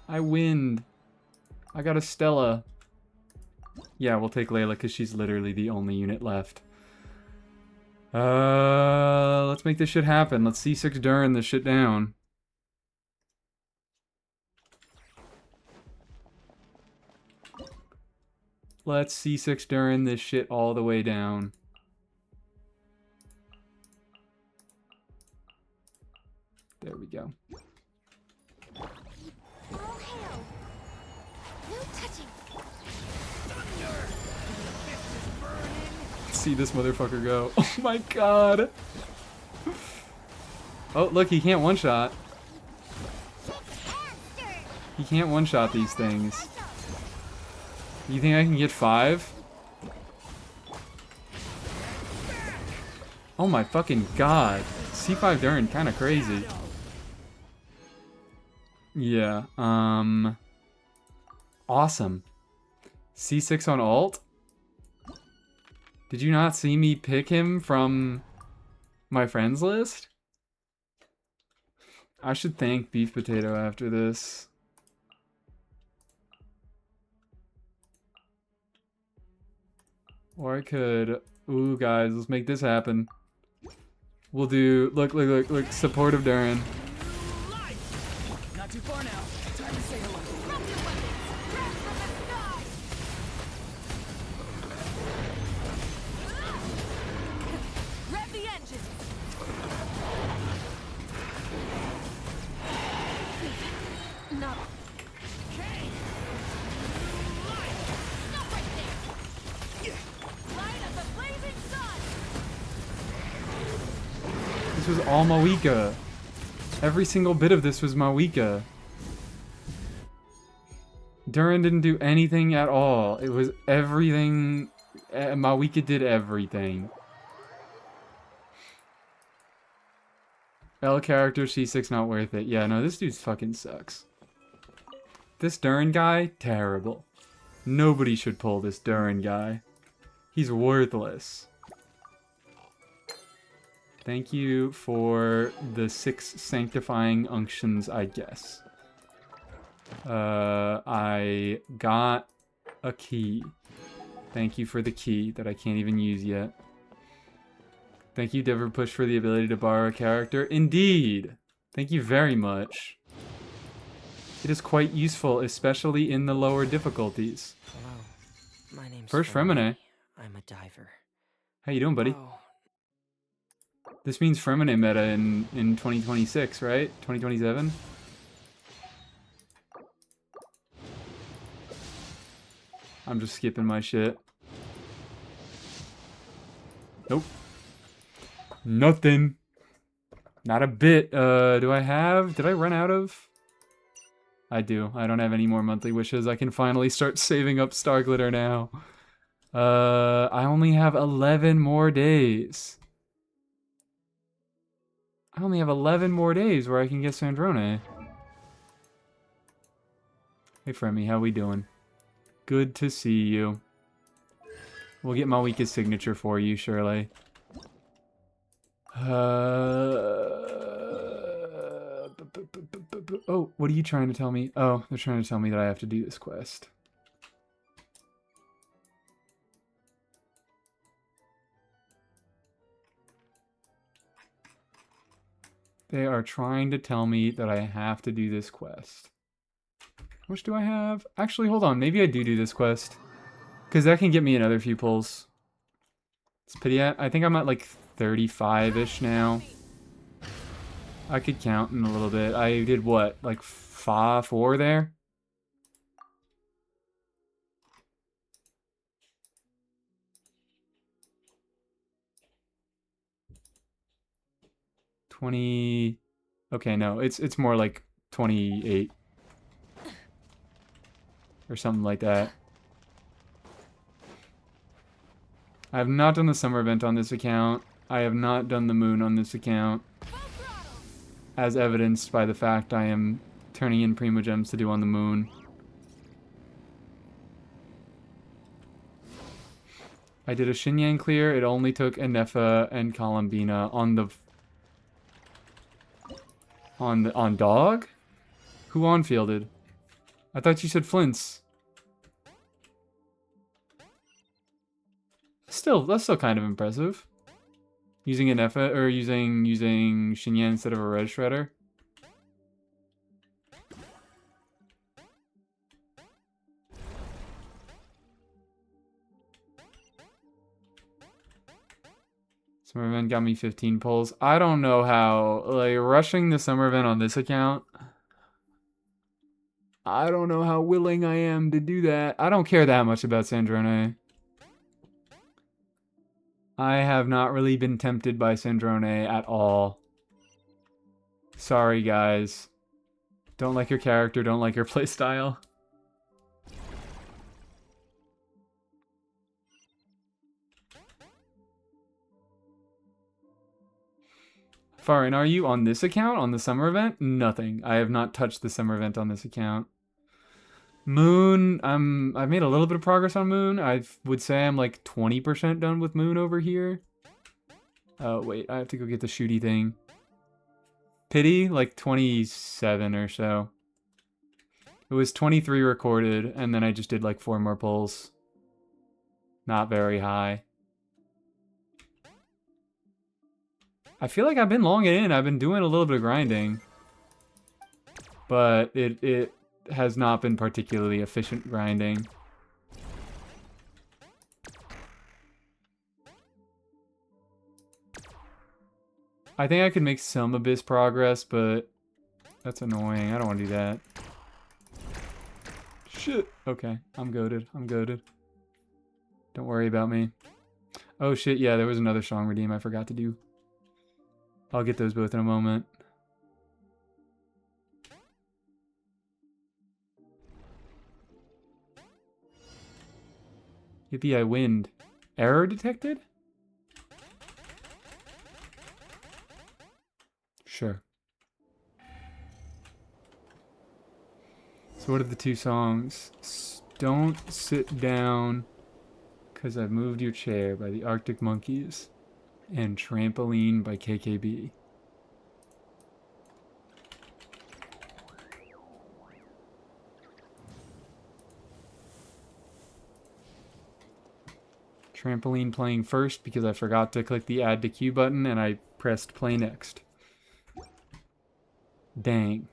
I win. I got a Stella. Yeah, we'll take Layla because she's literally the only unit left. Let's make this shit happen. Let's C6 Durin this shit down. Let's C6 Durin this shit all the way down. There we go. All hail. No touching. See this motherfucker go. Oh my god. Oh, look, he can't one-shot. He can't one-shot these things. You think I can get 5? Oh my fucking god. C5 Durin kinda crazy. Yeah, awesome. C6 on alt? Did you not see me pick him from my friends list? I should thank Beef Potato after this. Or I could... Ooh, guys, let's make this happen. We'll do... Look, supportive Durin. Not too far now. Time to say hello. Rocket weapons! Crash from the sky! Rev the engine! No. Stop right there! Light up the blazing sun! This was all Mawika. Every single bit of this was Mawika. Durin didn't do anything at all. It was everything. Mawika did everything. L character, C6 not worth it. Yeah, no, this dude fucking sucks. This Durin guy, terrible. Nobody should pull this Durin guy. He's worthless. Thank you for the 6 sanctifying unctions, I guess. I got a key. Thank you for the key that I can't even use yet. Thank you, Dever Push, for the ability to borrow a character. Indeed! Thank you very much. It is quite useful, especially in the lower difficulties. Hello, my name's First Fremine. I'm a diver. How you doing, buddy? Oh, This means Fremine meta in 2026, right? 2027? I'm just skipping my shit. Nope. Nothing. Not a bit. Do I have... Did I run out of... I do. I don't have any more monthly wishes. I can finally start saving up Star Glitter now. I only have 11 more days. I only have 11 more days where I can get Sandrone. Hey, Fremy, how we doing? Good to see you. We'll get Mawika's signature for you, surely. Oh, what are you trying to tell me? Oh, they're trying to tell me that I have to do this quest. They are trying to tell me that I have to do this quest. How much do I have? Actually, hold on. Maybe I do this quest. Because that can get me another few pulls. It's pity. I think I'm at like 35-ish now. I could count in a little bit. I did what? Like 4 there? $20. Okay, no, it's more like 28 or something like that. I have not done the summer event on this account. I have not done the moon on this account, as evidenced by the fact I am turning in Primogems to do on the moon. I did a Xinyan clear. It only took Anefa and Columbina on dog? Who on-fielded? I thought you said Flints. Still, that's still kind of impressive. Using Anefa, or using Xinyan instead of a Red Shredder. Summer event got me 15 pulls. I don't know how, like, rushing the summer event on this account. I don't know how willing I am to do that. I don't care that much about Sandrone. I have not really been tempted by Sandrone at all. Sorry, guys. Don't like your character, don't like your playstyle. Farin, are you on this account, on the summer event? Nothing. I have not touched the summer event on this account. Moon, I've made a little bit of progress on Moon. I would say I'm like 20% done with Moon over here. Oh, wait, I have to go get the shooty thing. Pity, like 27 or so. It was 23 recorded, and then I just did like 4 more pulls. Not very high. I feel like I've been longing in. I've been doing a little bit of grinding. But it has not been particularly efficient grinding. I think I could make some Abyss progress, but that's annoying. I don't want to do that. Shit. Okay, I'm goated. I'm goated. Don't worry about me. Oh shit, yeah, there was another strong redeem I forgot to do. I'll get those both in a moment. Yippee, I winned. Error detected? Sure. So what are the 2 songs? Don't Sit Down, 'Cause I've Moved Your Chair by the Arctic Monkeys, and Trampoline by KKB. Trampoline playing first because I forgot to click the add to queue button and I pressed play next. Dang.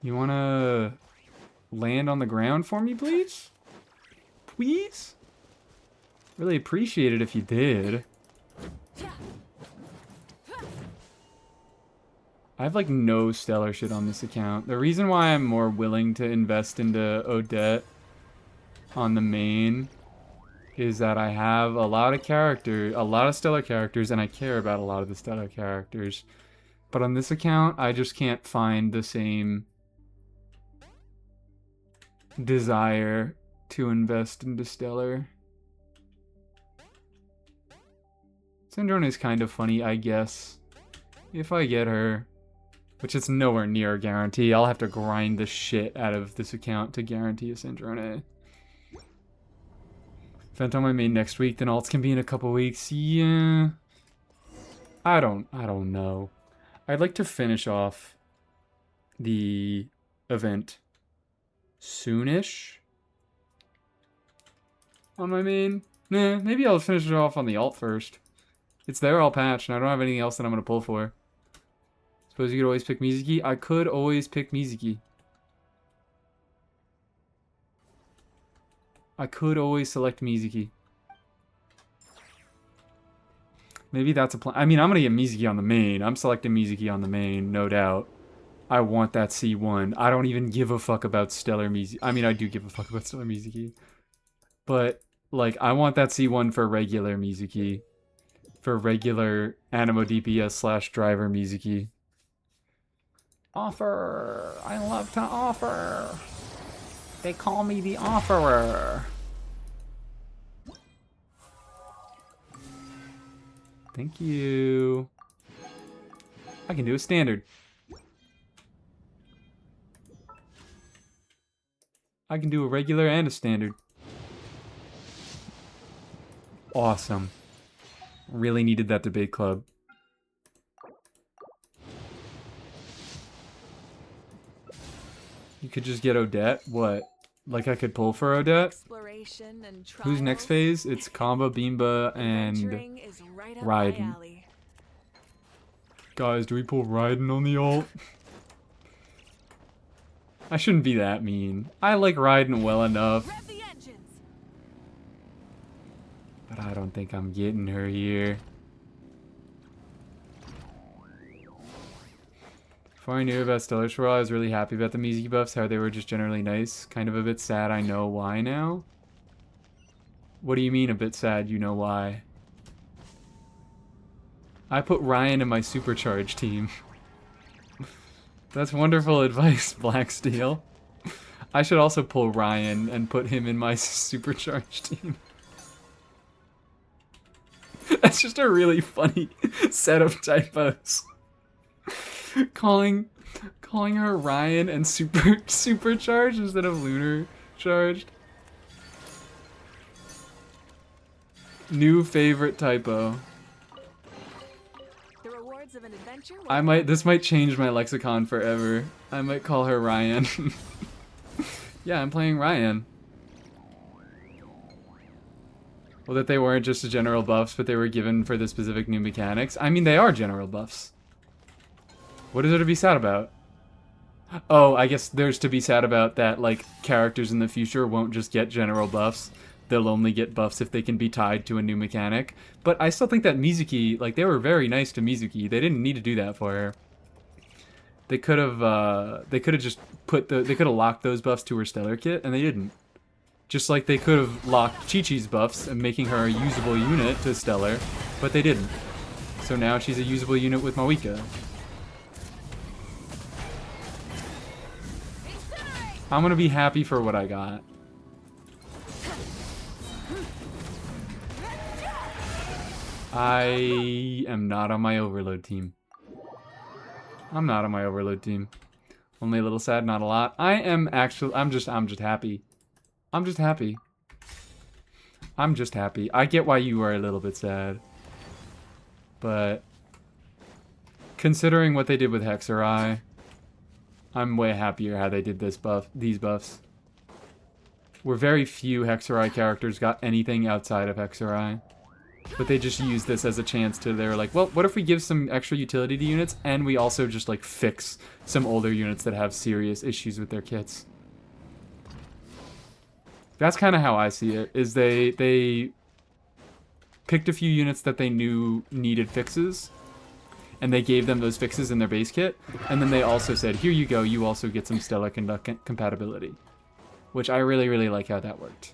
You wanna land on the ground for me, please? Please? Really appreciate it if you did. I have like no stellar shit on this account. The reason why I'm more willing to invest into Odette on the main is that I have a lot of stellar characters, and I care about a lot of the stellar characters. But on this account, I just can't find the same desire to invest into stellar. Syndrome is kind of funny, I guess. If I get her, which is nowhere near a guarantee, I'll have to grind the shit out of this account to guarantee a Syndrome. Event on my main next week, then alts can be in a couple weeks. Yeah. I don't know. I'd like to finish off the event soonish on my main. Nah, maybe I'll finish it off on the alt first. It's there all patched, and I don't have anything else that I'm going to pull for. Suppose you could always pick Mizuki? I could always pick Mizuki. I could always select Mizuki. Maybe that's a plan. I mean, I'm going to get Mizuki on the main. I'm selecting Mizuki on the main, no doubt. I want that C1. I don't even give a fuck about Stellar Mizuki. I mean, I do give a fuck about Stellar Mizuki. But, like, I want that C1 for regular Mizuki. For regular Animo DPS / driver Mizuki. Offer! I love to offer! They call me the offerer! Thank you. I can do a standard. I can do a regular and a standard. Awesome. Really needed that debate club. You could just get Odette? What? Like I could pull for Odette? Who's next phase? It's Kamba, Bimba, and Raiden. Guys, do we pull Raiden on the ult? I shouldn't be that mean. I like Raiden well enough. But I don't think I'm getting her here. Before I knew about Stellar Swirl, I was really happy about the Mizuki buffs, how they were just generally nice. Kind of a bit sad, I know why now. What do you mean a bit sad, you know why? I put Ryan in my supercharge team. That's wonderful advice, Blacksteel. I should also pull Ryan and put him in my supercharge team. That's just a really funny set of typos. calling Calling her Ryan and supercharged instead of lunar charged. New favorite typo. The rewards of an adventure. This might change my lexicon forever. I might call her Ryan. Yeah, I'm playing Ryan. Well, that they weren't just general buffs, but they were given for the specific new mechanics. I mean, they are general buffs. What is there to be sad about? Oh, I guess there's to be sad about that, like, characters in the future won't just get general buffs. They'll only get buffs if they can be tied to a new mechanic. But I still think that Mizuki, like, they were very nice to Mizuki. They didn't need to do that for her. They could have just they could have locked those buffs to her stellar kit, and they didn't. Just like they could have locked Chi-Chi's buffs and making her a usable unit to stellar, but they didn't. So now she's a usable unit with Mawika. I'm gonna be happy for what I got. I am not on my overload team. I'm not on my overload team. Only a little sad, not a lot. I'm just happy. I'm just happy. I'm just happy. I get why you are a little bit sad. But considering what they did with Hexerai, I'm way happier how they did these buffs. Where very few Hexerai characters got anything outside of Hexerai. But they just used this as a chance to, they were like, well, what if we give some extra utility to units and we also just like fix some older units that have serious issues with their kits. That's kind of how I see it, is they picked a few units that they knew needed fixes, and they gave them those fixes in their base kit, and then they also said, here you go, you also get some stellar compatibility. Which I really, really like how that worked.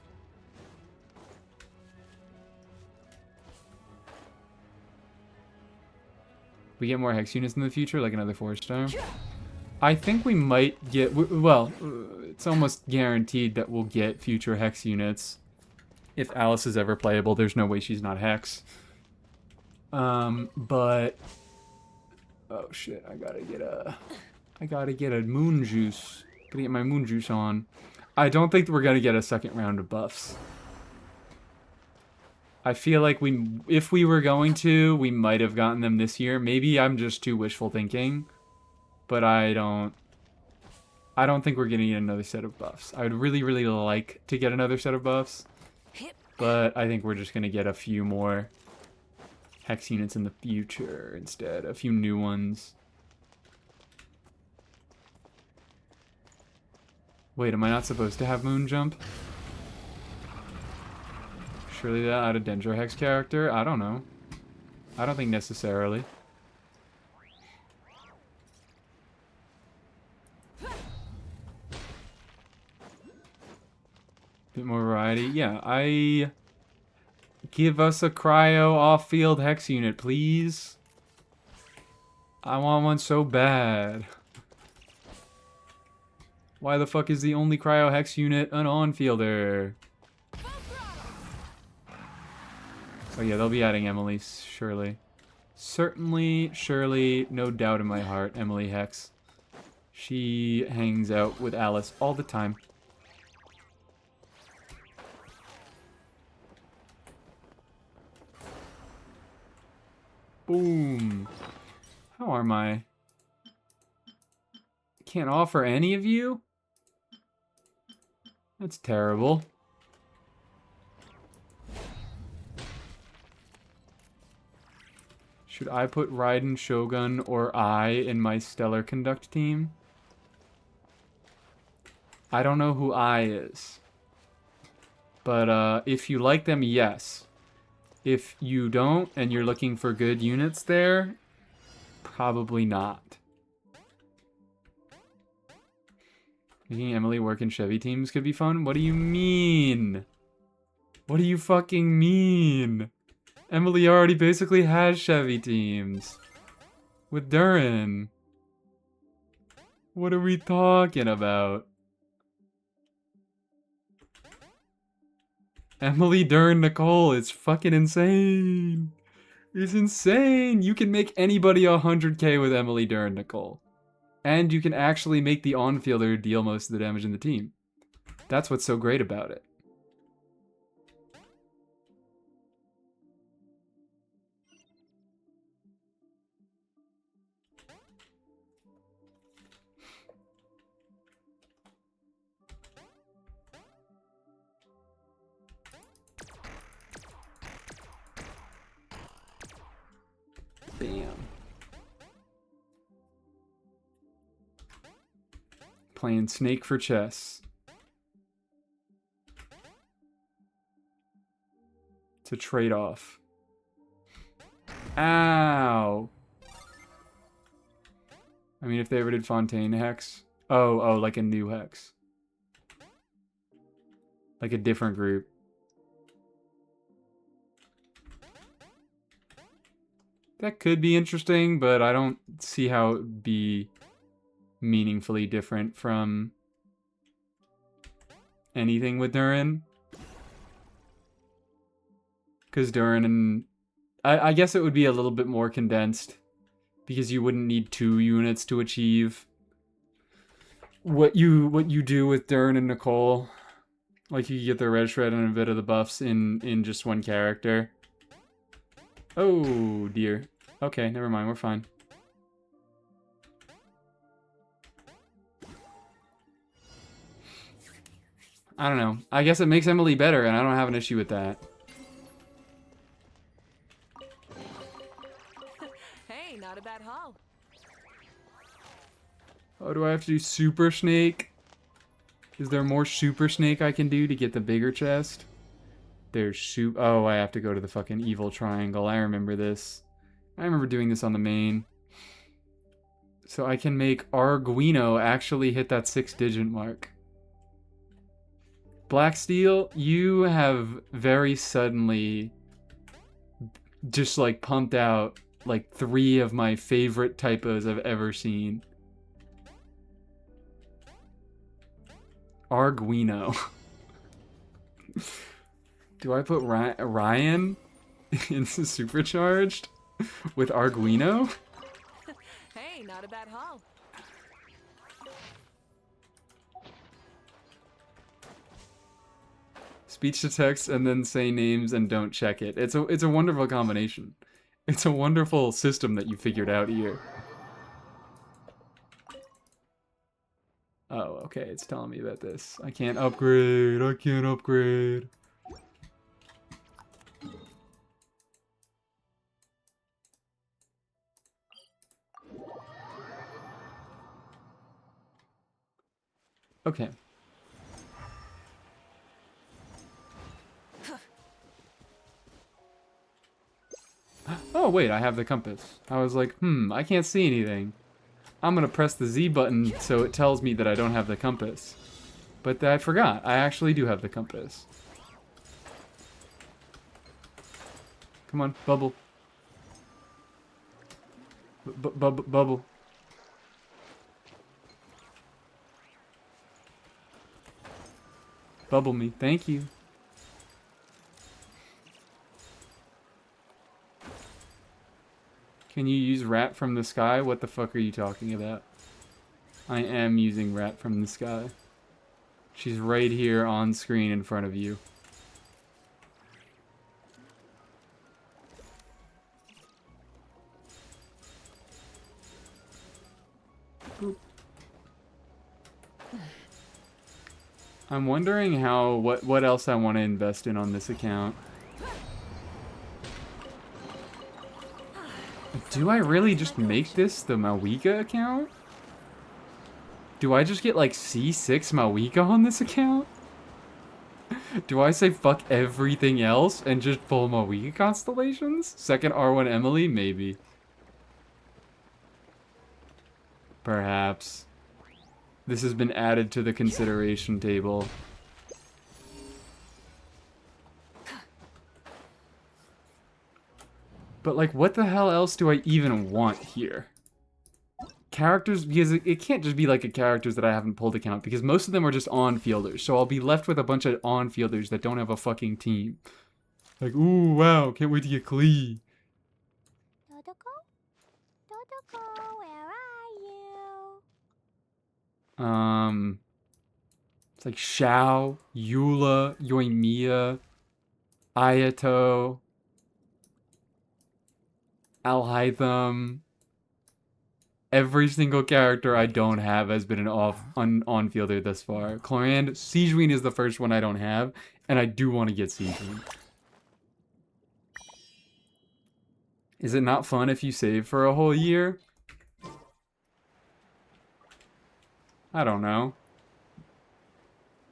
We get more Hex units in the future, like another 4-star. I think we might get, well, it's almost guaranteed that we'll get future Hex units. If Alice is ever playable, there's no way she's not Hex. But, oh shit, I gotta get a moon juice. Gotta get my moon juice on. I don't think we're gonna get a second round of buffs. I feel like if we were going to, we might have gotten them this year. Maybe I'm just too wishful thinking. But I don't think we're getting another set of buffs. I would really, really like to get another set of buffs. But I think we're just going to get a few more Hex units in the future instead. A few new ones. Wait, am I not supposed to have Moon Jump? Surely that out of Dendro Hex character? I don't know. I don't think necessarily. Bit more variety. Yeah, give us a cryo off-field Hex unit, please. I want one so bad. Why the fuck is the only cryo Hex unit an on-fielder? Oh yeah, they'll be adding Emily, surely. Certainly, surely, no doubt in my heart, Emily Hex. She hangs out with Alice all the time. Boom. How are my... Can't offer any of you? That's terrible. Should I put Raiden, Shogun, or I in my Stellar Conduct team? I don't know who I is. But if you like them, yes. If you don't, and you're looking for good units there, probably not. Making Emily work in Chevy teams could be fun? What do you mean? What do you fucking mean? Emily already basically has Chevy teams. With Durin. What are we talking about? Emily Durin Nicole is fucking insane. It's insane. You can make anybody 100k with Emily Durin Nicole. And you can actually make the on-fielder deal most of the damage in the team. That's what's so great about it. Bam. Playing Snake for chess. It's a trade-off. Ow! I mean, if they ever did Fontaine Hex. Oh, like a new Hex. Like a different group. That could be interesting, but I don't see how it would be meaningfully different from anything with Durin. Because Durin and... I guess it would be a little bit more condensed. Because you wouldn't need 2 units to achieve what you do with Durin and Nicole. Like, you get the Red Shred and a bit of the buffs in just one character. Oh, dear. Okay, never mind, we're fine. I don't know. I guess it makes Emily better, and I don't have an issue with that. Hey, not a bad haul. Oh, do I have to do Super Snake? Is there more Super Snake I can do to get the bigger chest? There's oh, I have to go to the fucking evil triangle. I remember this. I remember doing this on the main. So I can make Arguino actually hit that 6-digit mark. Black Steel, you have very suddenly just like pumped out like 3 of my favorite typos I've ever seen. Arguino. Do I put Ryan into supercharged with Arguino? Hey, not a bad haul. Speech to text and then say names and don't check it. It's a wonderful combination. It's a wonderful system that you figured out here. Oh, okay, it's telling me about this. I can't upgrade. I can't upgrade. Okay. Oh, wait, I have the compass. I was like, I can't see anything. I'm gonna press the Z button so it tells me that I don't have the compass. But I forgot. I actually do have the compass. Come on, bubble. Bubble. Bubble me. Thank you. Can you use Rat from the Sky? What the fuck are you talking about? I am using Rat from the Sky. She's right here on screen in front of you. Boop. I'm wondering what else I want to invest in on this account. Do I really just make this the Mawika account? Do I just get like C6 Mawika on this account? Do I say fuck everything else and just pull Mawika constellations? Second R1 Emily? Maybe. Perhaps. This has been added to the consideration table. But, like, what the hell else do I even want here? Characters, because it can't just be, like, a characters that I haven't pulled account, because most of them are just on-fielders, so I'll be left with a bunch of on-fielders that don't have a fucking team. Like, ooh, wow, can't wait to get Klee. Totoko? Totoko, where are you? It's like Shao, Eula, Yoimiya, Ayato, Alhaitham. Every single character I don't have has been an on-fielder thus far. Clorand, Siegeween is the first one I don't have, and I do want to get Siegeween. Is it not fun if you save for a whole year? I don't know.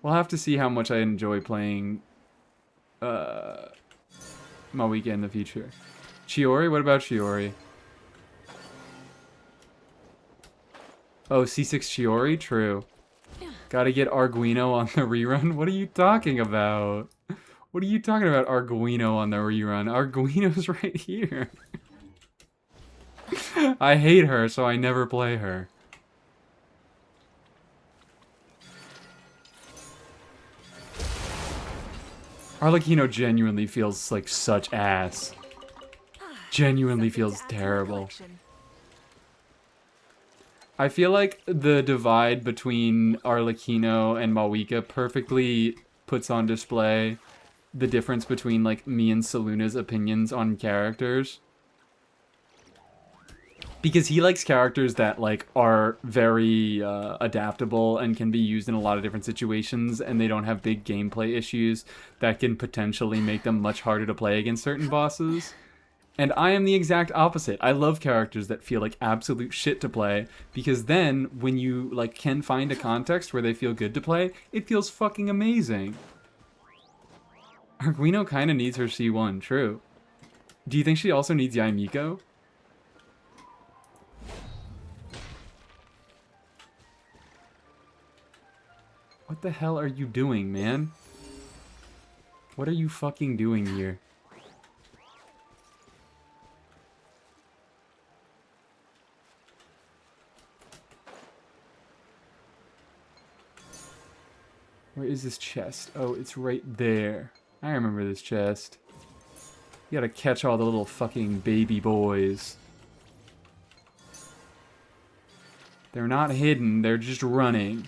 We'll have to see how much I enjoy playing Malwika in the future. Chiori? What about Chiori? Oh, C6 Chiori? True. Gotta get Arguino on the rerun? What are you talking about? What are you talking about, Arguino on the rerun? Arguino's right here. I hate her, so I never play her. Arlecchino genuinely feels like such ass. Genuinely feels terrible. I feel like the divide between Arlecchino and Malwika perfectly puts on display the difference between like me and Saluna's opinions on characters. Because he likes characters that like are very adaptable and can be used in a lot of different situations, and they don't have big gameplay issues that can potentially make them much harder to play against certain bosses. And I am the exact opposite. I love characters that feel like absolute shit to play, because then when you like can find a context where they feel good to play, it feels fucking amazing. Arguino kind of needs her C1, true. Do you think she also needs Yaimiko? What the hell are you doing, man? What are you fucking doing here? Where is this chest? Oh, it's right there. I remember this chest. You gotta catch all the little fucking baby boys. They're not hidden, they're just running.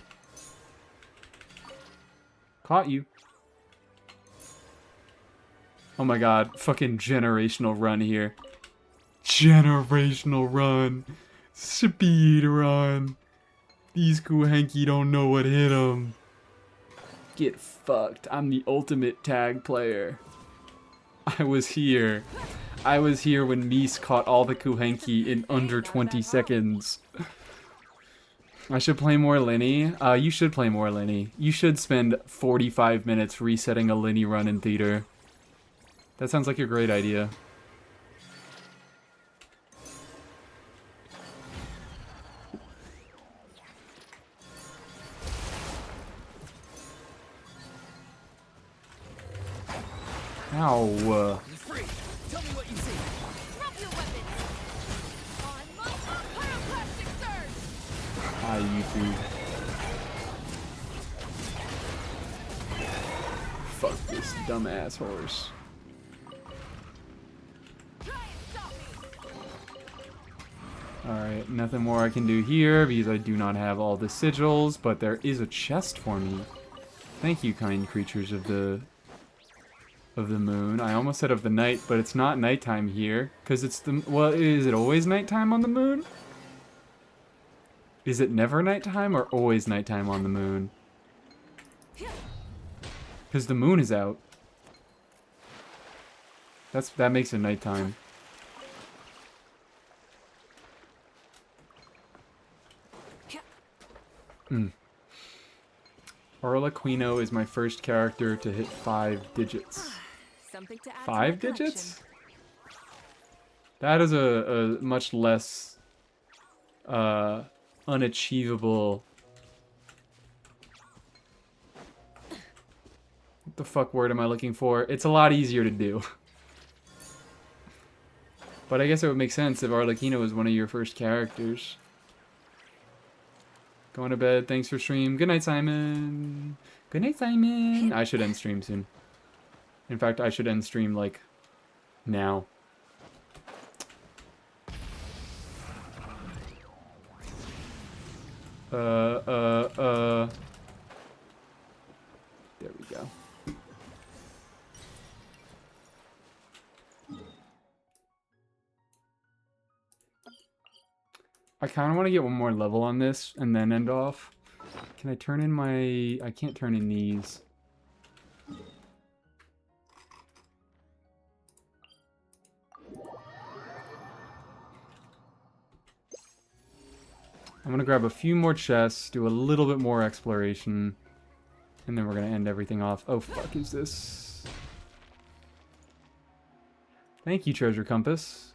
Caught you. Oh my god, fucking generational run here. Generational run. Speed run. These Kuhenki don't know what hit them. Get fucked. I'm the ultimate tag player. I was here. I was here when Mies caught all the Kuhenki in under 20 seconds. I should play more Linny. You should play more Linny. You should spend 45 minutes resetting a Linny run in theater. That sounds like a great idea. Ow. Free. Tell me what you see. Drop your weapons! On my pyroclastic surge! Hi, YouTube. Fuck this dumbass horse. Try and stop me! Alright, nothing more I can do here because I do not have all the sigils, but there is a chest for me. Thank you, kind creatures of the moon. I almost said of the night, but it's not nighttime here, because it's the... Well, is it always nighttime on the moon? Is it never nighttime or always nighttime on the moon? Because the moon is out. That makes it nighttime. Arlecchino is my first character to hit 5 digits. Something to add 5 to my digits? collection. That is a much less unachievable... What the fuck word am I looking for? It's a lot easier to do. But I guess it would make sense if Arlecchino was one of your first characters. Going to bed. Thanks for stream. Good night, Simon. Good night, Simon. I should end stream soon. In fact, I should end stream, like, now. There we go. I kind of want to get one more level on this and then end off. Can I turn in my... I can't turn in these. I'm going to grab a few more chests, do a little bit more exploration, and then we're going to end everything off. Oh, fuck is this? Thank you, Treasure Compass.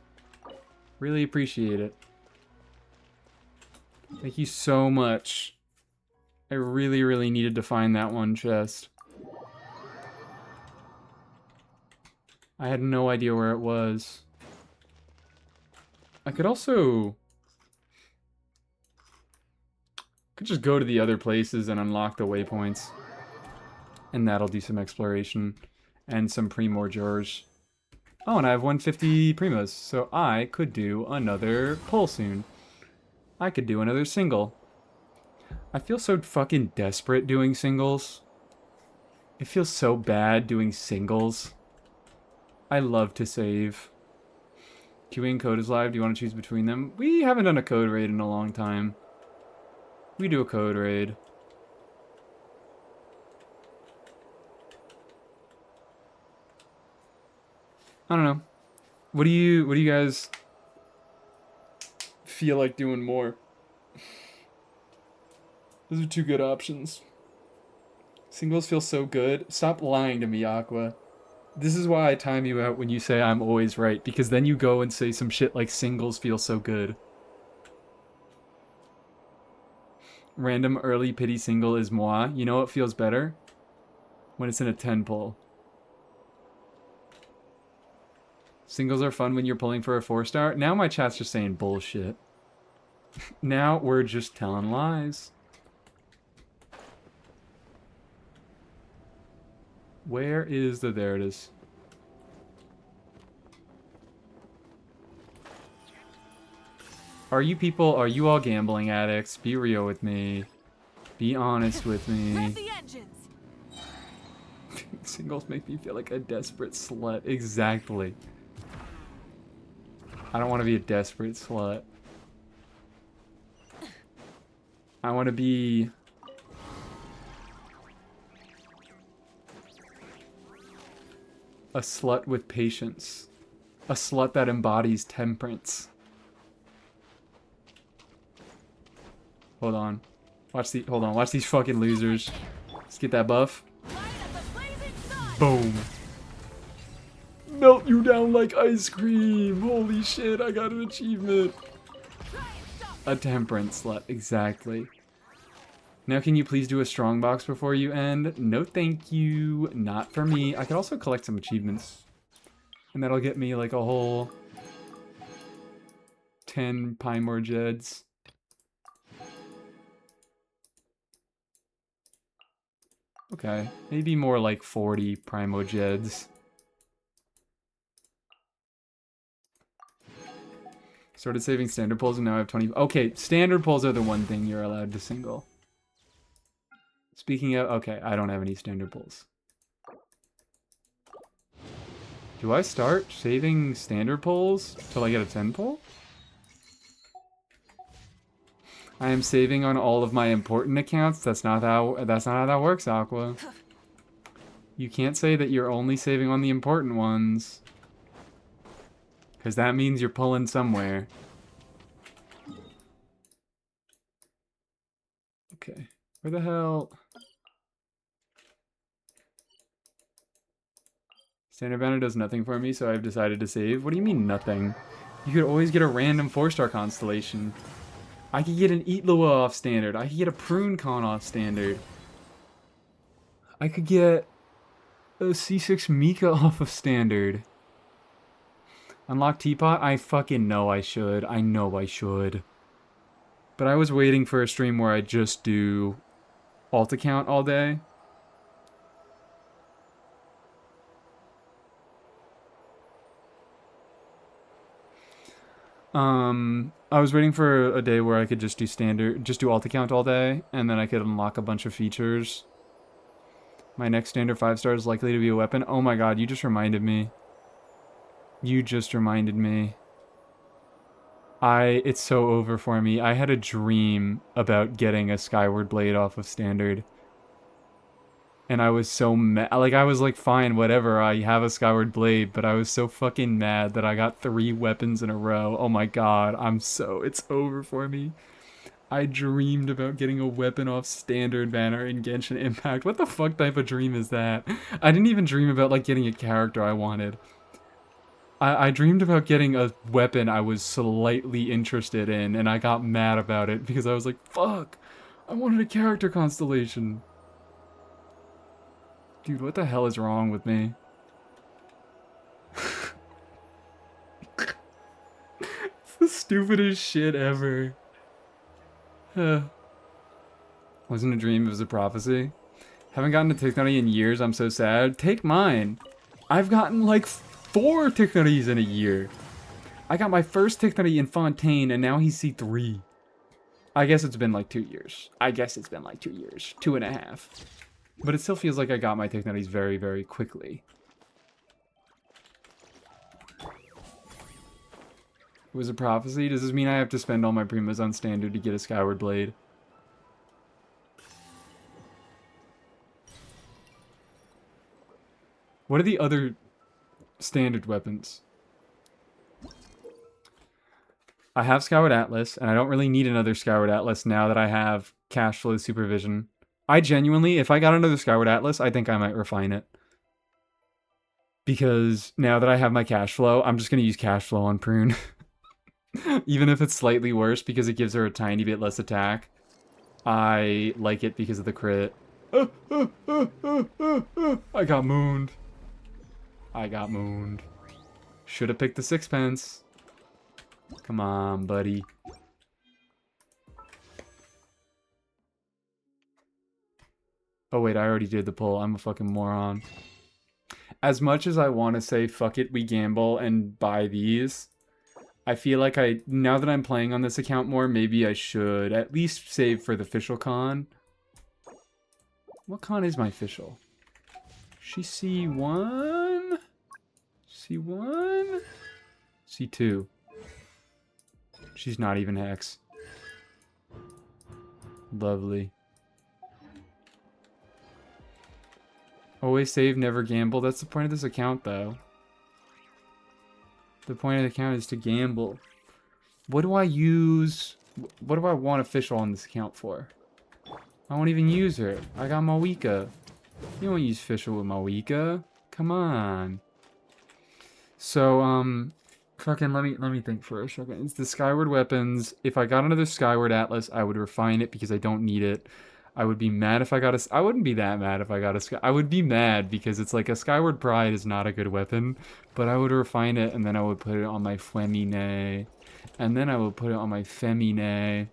Really appreciate it. Thank you so much. I really, really needed to find that one chest. I had no idea where it was. I could also... could just go to the other places and unlock the waypoints. And that'll do some exploration. And some Primordials. Oh, and I have 150 Primos. So I could do another pull soon. I could do another single. I feel so fucking desperate doing singles. It feels so bad doing singles. I love to save. QA and code is live. Do you want to choose between them? We haven't done a code raid in a long time. We do a code raid. I don't know. What do you guys feel like doing more? Those are two good options. Singles feel so good. Stop lying to me, Aqua. This is why I time you out when you say I'm always right, because then you go and say some shit like singles feel so good. Random early pity single is moi. You know what feels better? When it's in a 10 pull. Singles are fun when you're pulling for a 4-star. Now my chat's just saying bullshit. Now we're just telling lies. Where is the... there it is. Are you people... are you all gambling addicts? Be real with me. Be honest with me. The engines. Singles make me feel like a desperate slut. Exactly. I don't want to be a desperate slut. I want to be... a slut with patience. A slut that embodies temperance. Hold on. Hold on. Watch these fucking losers. Let's get that buff. Boom. Melt you down like ice cream. Holy shit, I got an achievement. A temperance slut. Exactly. Now can you please do a strongbox before you end? No thank you. Not for me. I could also collect some achievements. And that'll get me like a whole 10 Primordials. Okay. Maybe more like 40 Primordials. Started saving standard pulls and now I have 20. Okay, standard pulls are the one thing you're allowed to single. Speaking of, okay, I don't have any standard pulls. Do I start saving standard pulls till I get a 10 pull? I am saving on all of my important accounts. That's not how that works, Aqua. You can't say that you're only saving on the important ones. Because that means you're pulling somewhere. Okay. Where the hell... Standard banner does nothing for me, so I've decided to save. What do you mean, nothing? You could always get a random 4-star constellation. I could get an Eatlua off standard. I could get a Prune Con off standard. I could get a C6 Mika off of standard. Unlock Teapot? I fucking know I should. I know I should. But I was waiting for a stream where I just do alt account all day. I was waiting for a day where I could just do alt account all day, and then I could unlock a bunch of features. My next standard 5-star is likely to be a weapon. Oh my god, you just reminded me. You just reminded me. It's so over for me. I had a dream about getting a Skyward Blade off of standard. And I was so mad. Like, I was like, fine, whatever, I have a Skyward Blade, but I was so fucking mad that I got 3 weapons in a row. Oh my god, it's over for me. I dreamed about getting a weapon off standard banner in Genshin Impact. What the fuck type of dream is that? I didn't even dream about, like, getting a character I wanted. I dreamed about getting a weapon I was slightly interested in, and I got mad about it because I was like, fuck, I wanted a character constellation. Dude, what the hell is wrong with me? It's the stupidest shit ever. Wasn't a dream, it was a prophecy. Haven't gotten a Ticknutty in years, I'm so sad. Take mine. I've gotten like 4 Ticknutties in a year. I got my first Ticknutty in Fontaine, and now he's C3. I guess it's been like 2 years. 2.5. But it still feels like I got my Ticknutties very, very quickly. It was a prophecy? Does this mean I have to spend all my Primas on standard to get a Skyward Blade? What are the other standard weapons? I have Skyward Atlas, and I don't really need another Skyward Atlas now that I have cash flow supervision. I genuinely, if I got another Skyward Atlas, I think I might refine it. Because now that I have my cash flow, I'm just going to use cash flow on Prune. Even if it's slightly worse because it gives her a tiny bit less attack. I like it because of the crit. I got mooned. Should have picked the 6-pence. Come on, buddy. Oh wait, I already did the pull. I'm a fucking moron. As much as I want to say, fuck it, we gamble and buy these, I feel like now that I'm playing on this account more, maybe I should at least save for the official con. What con is my official? She C1? C1? C2. She's not even Hex. Lovely. Always save, never gamble. That's the point of this account, though. The point of the account is to gamble. What do I use? What do I want official on this account for? I won't even use her. I got Mawika. You won't use official with Mawika. Come on. So, fucking let me think for a second. It's the Skyward weapons. If I got another Skyward Atlas, I would refine it because I don't need it. I would be mad if I got a... I wouldn't be that mad if I got a... I would be mad because it's like a Skyward Pride is not a good weapon. But I would refine it and then I would put it on my Femine. And then I would put it on my Femine.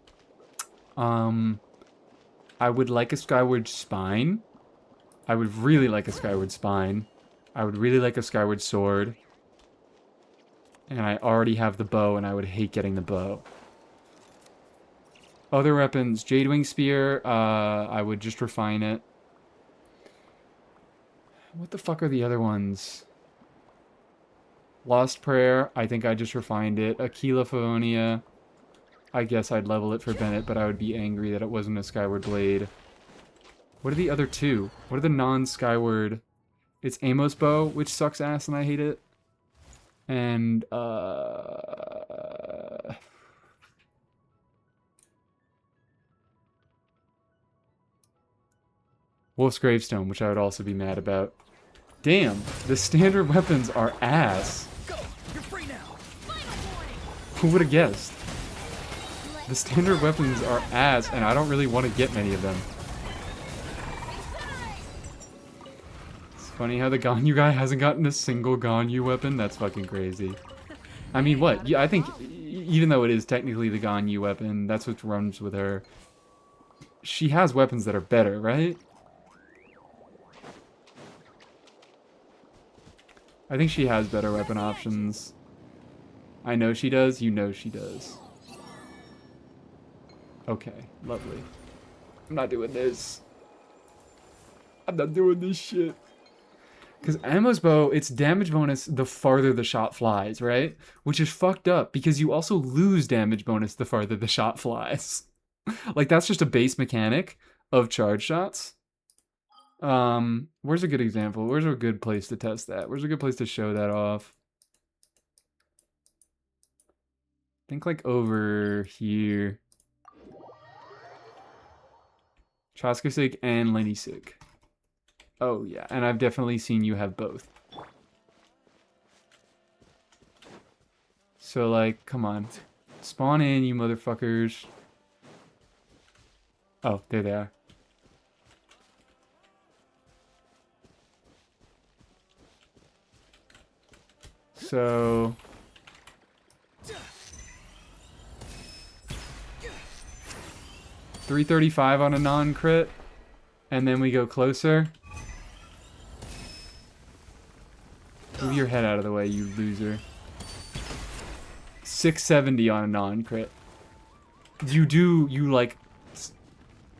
I would like a Skyward Spine. I would really like a Skyward Spine. I would really like a Skyward Sword. And I already have the bow and I would hate getting the bow. Other weapons, Jadewing Spear, I would just refine it. What the fuck are the other ones? Lost Prayer, I think I just refined it. Aquila Favonia, I guess I'd level it for Bennett, but I would be angry that it wasn't a Skyward Blade. What are the other two? What are the non-Skyward? It's Amos Bow, which sucks ass and I hate it. And, Wolf's Gravestone, which I would also be mad about. Damn, the standard weapons are ass. Go! You're free now! Who would have guessed? The standard weapons are ass, and I don't really want to get many of them. It's funny how the Ganyu guy hasn't gotten a single Ganyu weapon. That's fucking crazy. I mean, what? Yeah, I think, even though it is technically the Ganyu weapon, that's what runs with her. She has weapons that are better, right? I think she has better weapon options. I know she does. You know she does. Okay, lovely. I'm not doing this. I'm not doing this shit. Because Ammo's bow, its damage bonus the farther the shot flies, right? Which is fucked up because you also lose damage bonus the farther the shot flies. Like, that's just a base mechanic of charge shots. Where's a good example? Where's a good place to test that? Where's a good place to show that off? I think like over here. Chaskasig and Lenysig. Oh yeah, and I've definitely seen you have both. So like, come on. Spawn in, you motherfuckers. Oh, there they are. So... 335 on a non-crit, and then we go closer. Move your head out of the way, you loser. 670 on a non-crit. You like,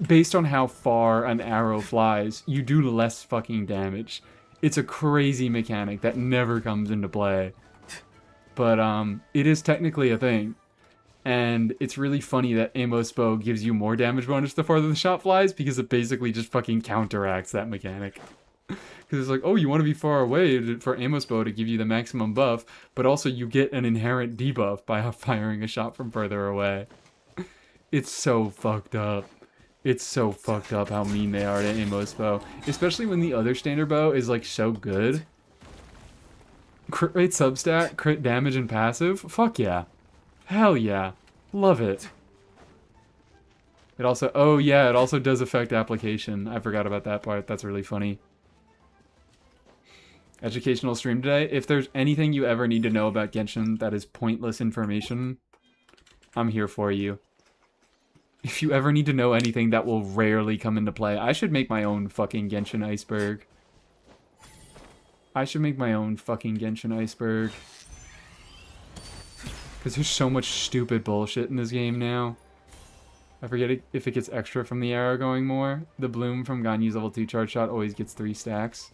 based on how far an arrow flies, you do less fucking damage. It's a crazy mechanic that never comes into play. But, it is technically a thing. And it's really funny that Ammo's bow gives you more damage bonus the farther the shot flies, because it basically just fucking counteracts that mechanic. Because it's like, oh, you want to be far away for Ammo's bow to give you the maximum buff, but also you get an inherent debuff by firing a shot from further away. It's so fucked up. It's so fucked up how mean they are to Ammo's bow. Especially when the other standard bow is like so good. Crit rate substat, crit damage and passive? Fuck yeah. Hell yeah. Love it. It also, oh yeah, it also does affect application. I forgot about that part. That's really funny. Educational stream today. If there's anything you ever need to know about Genshin that is pointless information, I'm here for you. If you ever need to know anything that will rarely come into play, I should make my own fucking Genshin iceberg. I should make my own fucking Genshin iceberg. Because there's so much stupid bullshit in this game now. I forget if it gets extra from the arrow going more. The bloom from Ganyu's level 2 charge shot always gets 3 stacks.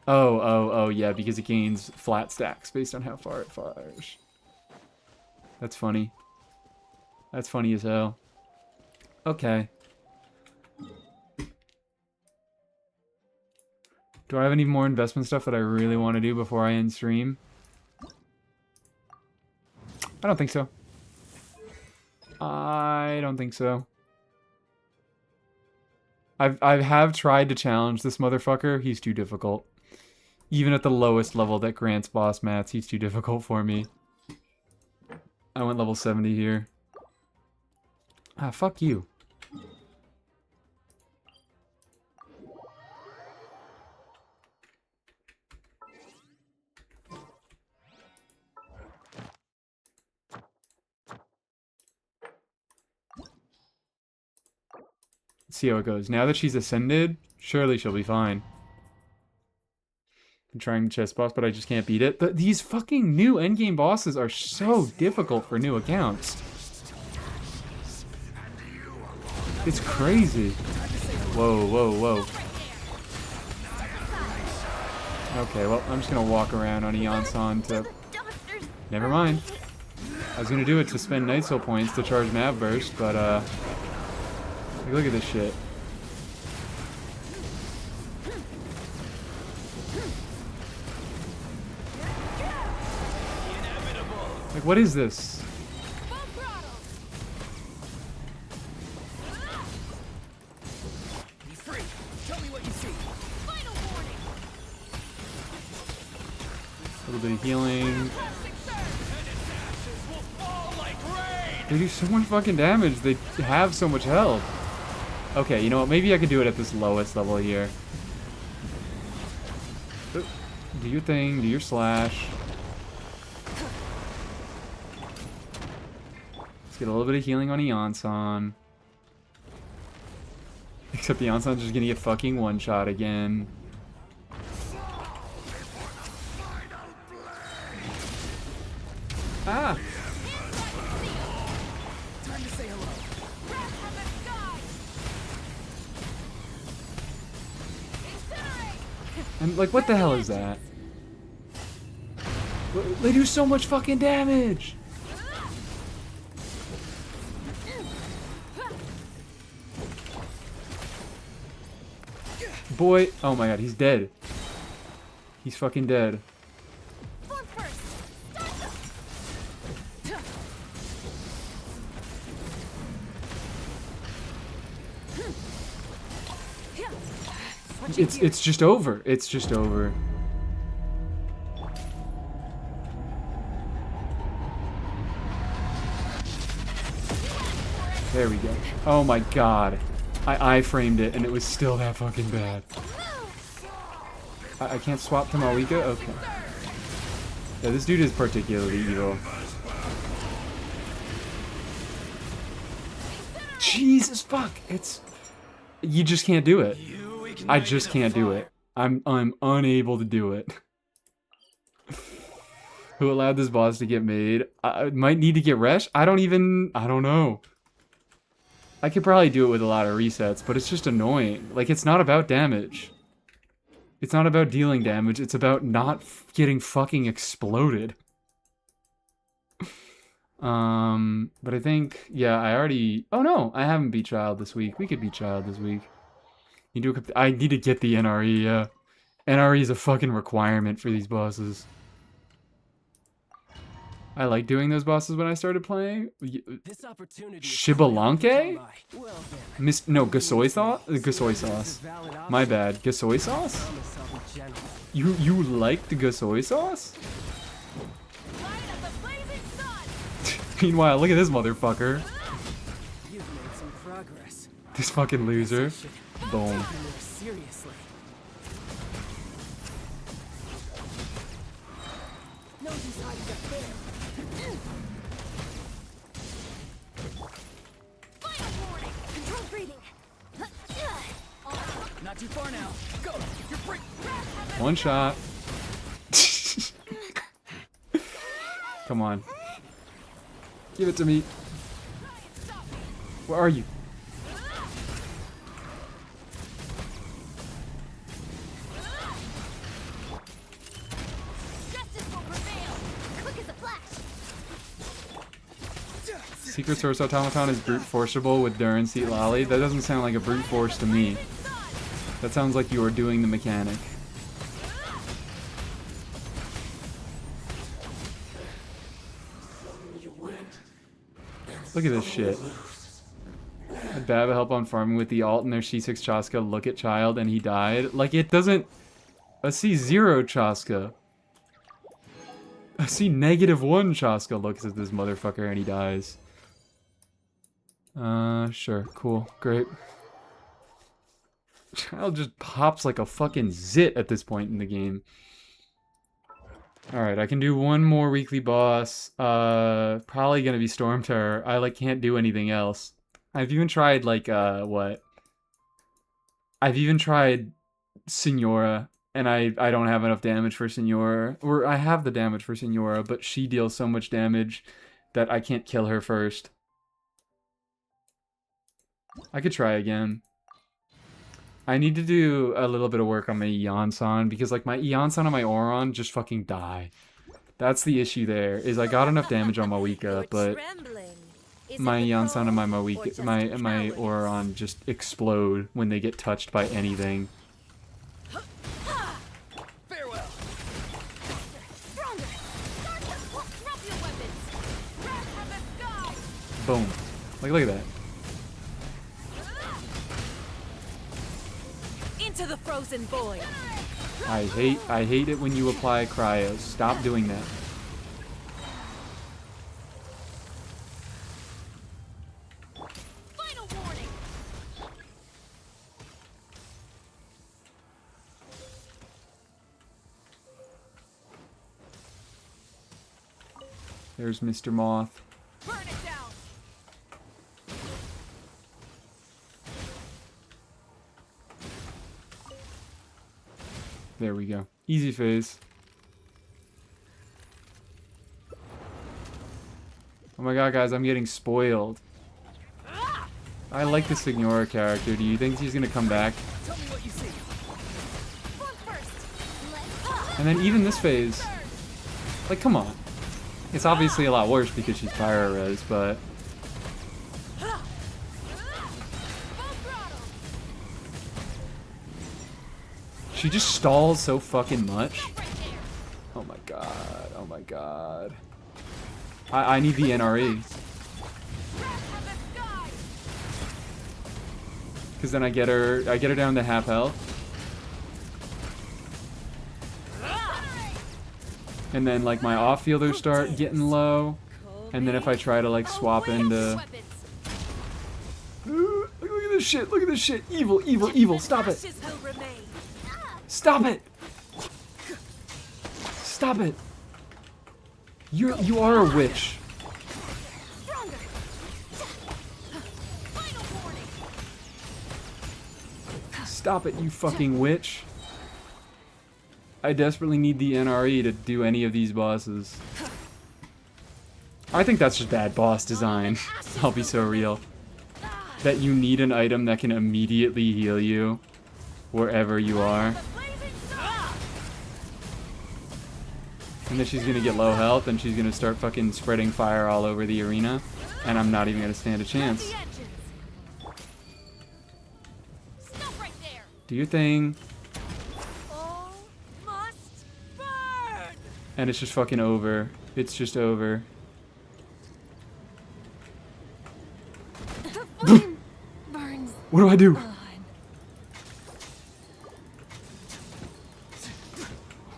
Oh, yeah, because it gains flat stacks based on how far it fires. That's funny. That's funny as hell. Okay. Do I have any more investment stuff that I really want to do before I end stream? I don't think so. I don't think so. I have tried to challenge this motherfucker. He's too difficult. Even at the lowest level that grants boss mats, he's too difficult for me. I went level 70 here. Ah, fuck you. Let's see how it goes. Now that she's ascended, surely she'll be fine. I'm trying the chess boss, but I just can't beat it. These fucking new endgame bosses are so difficult for new accounts. It's crazy. Whoa, whoa, whoa. Okay, well, I'm just gonna walk around on Eon-san to... Never mind. I was gonna do it to spend Night Soul points to charge Mav Burst, but, look at this shit. Like, what is this? Be free. Tell me what you see. Final warning. A little bit of healing. They do so much fucking damage. They have so much health. Okay, you know what? Maybe I could do it at this lowest level here. Do your thing. Do your slash. Let's get a little bit of healing on Eon-san. Except Eon-san's just gonna get fucking one-shot again. Ah! Time to say hello. Wrath from the sky! Incinerate! And like, what the hell is that? They do so much fucking damage! Boy, oh my god, he's dead. He's fucking dead. Form first! Start It's just over. It's just over. There we go. Oh my god. I framed it and it was still that fucking bad. I can't swap to Malika? Okay. Yeah, this dude is particularly evil. Jesus fuck! It's... You just can't do it. I just can't do it. I'm unable to do it. Who allowed this boss to get made? I might need to get Resh? I don't know. I could probably do it with a lot of resets, but it's just annoying. Like, it's not about damage. It's not about dealing damage, it's about not getting fucking exploded. But I think, yeah, I already... Oh no, I haven't beat Child this week. We could beat Child this week. I need to get the NRE, yeah. NRE is a fucking requirement for these bosses. I like doing those bosses when I started playing. This opportunity Shibalanke? Well then, No, Gasoy sauce? Gasoy sauce. My bad. Gasoy sauce? promise I'll be gentle. You liked Gasoy sauce? light of the blazing sun! Meanwhile, look at this motherfucker. You've made some progress. This fucking loser. Boom. Taking this seriously. No use hiding up there. Final warning! Control breathing! Not too far now. Go! You're free! One shot. Come on. Give it to me. Where are you? Justice will prevail! Quick as a flash! Secret Source Automaton is brute forceable with Duran Seat Lolly. That doesn't sound like a brute force to me. That sounds like you are doing the mechanic. Look at this shit. Had Baba help on farming with the alt and their C6 Chaska look at Child and he died. Like, it doesn't... I see 0 Chaska. I see -1 Chaska looks at this motherfucker and he dies. Sure. Cool. Great. Child just pops like a fucking zit at this point in the game. Alright, I can do one more weekly boss. Probably gonna be Storm Terror. I, like, can't do anything else. I've even tried, like, what? I've even tried Signora, and I don't have enough damage for Signora. Or, I have the damage for Signora, but she deals so much damage that I can't kill her first. I could try again. I need to do a little bit of work on my Eon-san, because, like, my Eon-san and my Auron just fucking die. That's the issue there, is I got enough damage on Mawika, but my Eon-san and my Mawika, my Auron just explode when they get touched by anything. Farewell. Stronger! Start to drop your weapons! Wrath from the sky! Boom. Like, look at that. Into the frozen void! I hate it when you apply cryo. Stop doing that. Final warning! There's Mr. Moth. Burn it down! There we go. Easy phase. Oh my god, guys, I'm getting spoiled. I like the Signora character. Do you think he's gonna come back? Tell me what you see. And then even this phase, like, come on. It's obviously a lot worse because she's Pyro Res, but she just stalls so fucking much. Oh my god. Oh my god. I need the NRE. Cause then I get her down to half health. And then like my off fielders start getting low. And then if I try to like swap into look at this shit, look at this shit. Evil, evil, evil. Stop it. Stop it. Stop it. You are a witch. Stop it, you fucking witch. I desperately need the NRE to do any of these bosses. I think that's just bad boss design. I'll be so real. That you need an item that can immediately heal you wherever you are. And then she's gonna get low health and she's gonna start fucking spreading fire all over the arena. And I'm not even gonna stand a chance. Do your thing. And it's just fucking over. It's just over. What do I do?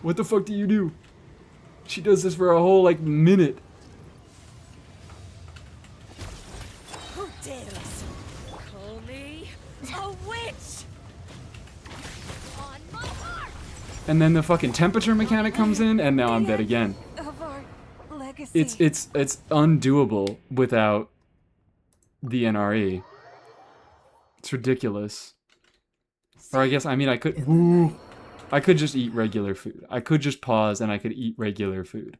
What the fuck do you do? She does this for a whole, like, minute. Who dares call me a witch? On my heart. And then the fucking temperature mechanic comes in, and now I'm dead again. Of our legacy. It's undoable without the NRE. It's ridiculous. Or I guess, I mean, I could just eat regular food. I could just pause and I could eat regular food.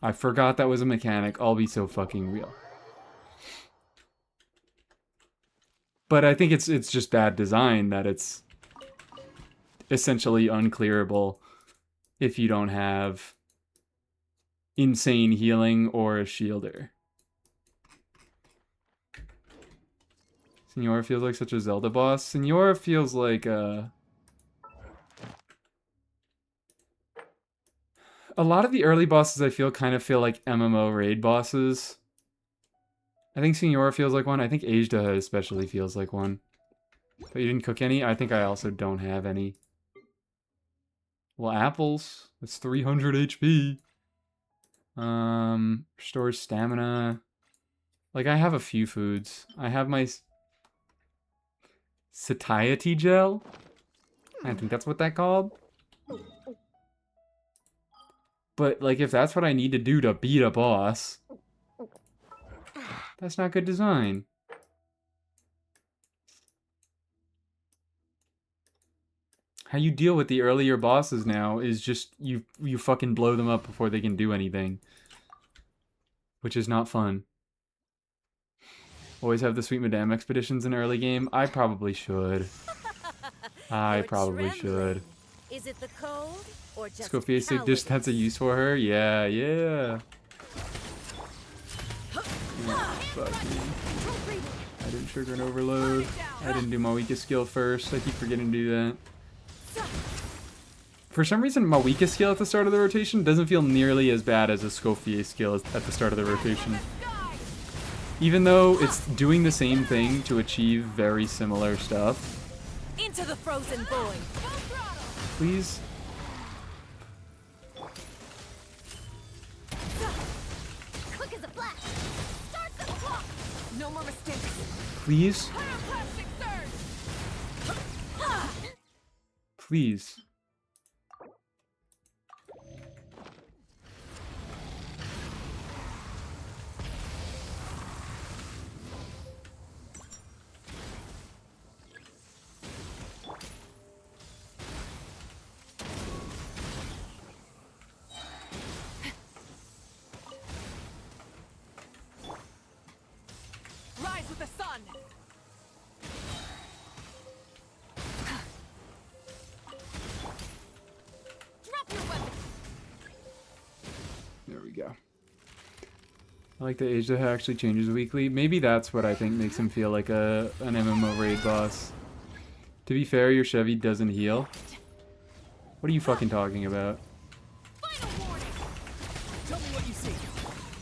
I forgot that was a mechanic. I'll be so fucking real. But I think it's just bad design that it's essentially unclearable if you don't have insane healing or a shielder. Signora feels like such a Zelda boss. Signora feels like a lot of the early bosses I feel kind of feel like MMO raid bosses. I think Signora feels like one. I think Ajda especially feels like one. But you didn't cook any? I think I also don't have any. Well, apples. That's 300 HP. Restores stamina. Like, I have a few foods. I have my satiety gel. I think that's what that called. But, like, if that's what I need to do to beat a boss, that's not good design. How you deal with the earlier bosses now is just you fucking blow them up before they can do anything. Which is not fun. Always have the Sweet Madame expeditions in early game? I probably should. I probably should. Is it the cold or just Scofiastic dish that's a use for her? Yeah, yeah. Fuck me. I didn't trigger an overload. I didn't do my weakest skill first. I keep forgetting to do that. For some reason, my weakest skill at the start of the rotation doesn't feel nearly as bad as a Scofier skill at the start of the rotation. Even though it's doing the same thing to achieve very similar stuff. Into the frozen void. Please. Quick as a flash. Start the clock. No more mistakes. Please. Please. with the sun. Drop your weapon. There we go. I like the age that actually changes weekly. Maybe that's what I think makes him feel like an MMO raid boss. To be fair, your Chevy doesn't heal. What are you fucking talking about? Final warning. Tell me what you see.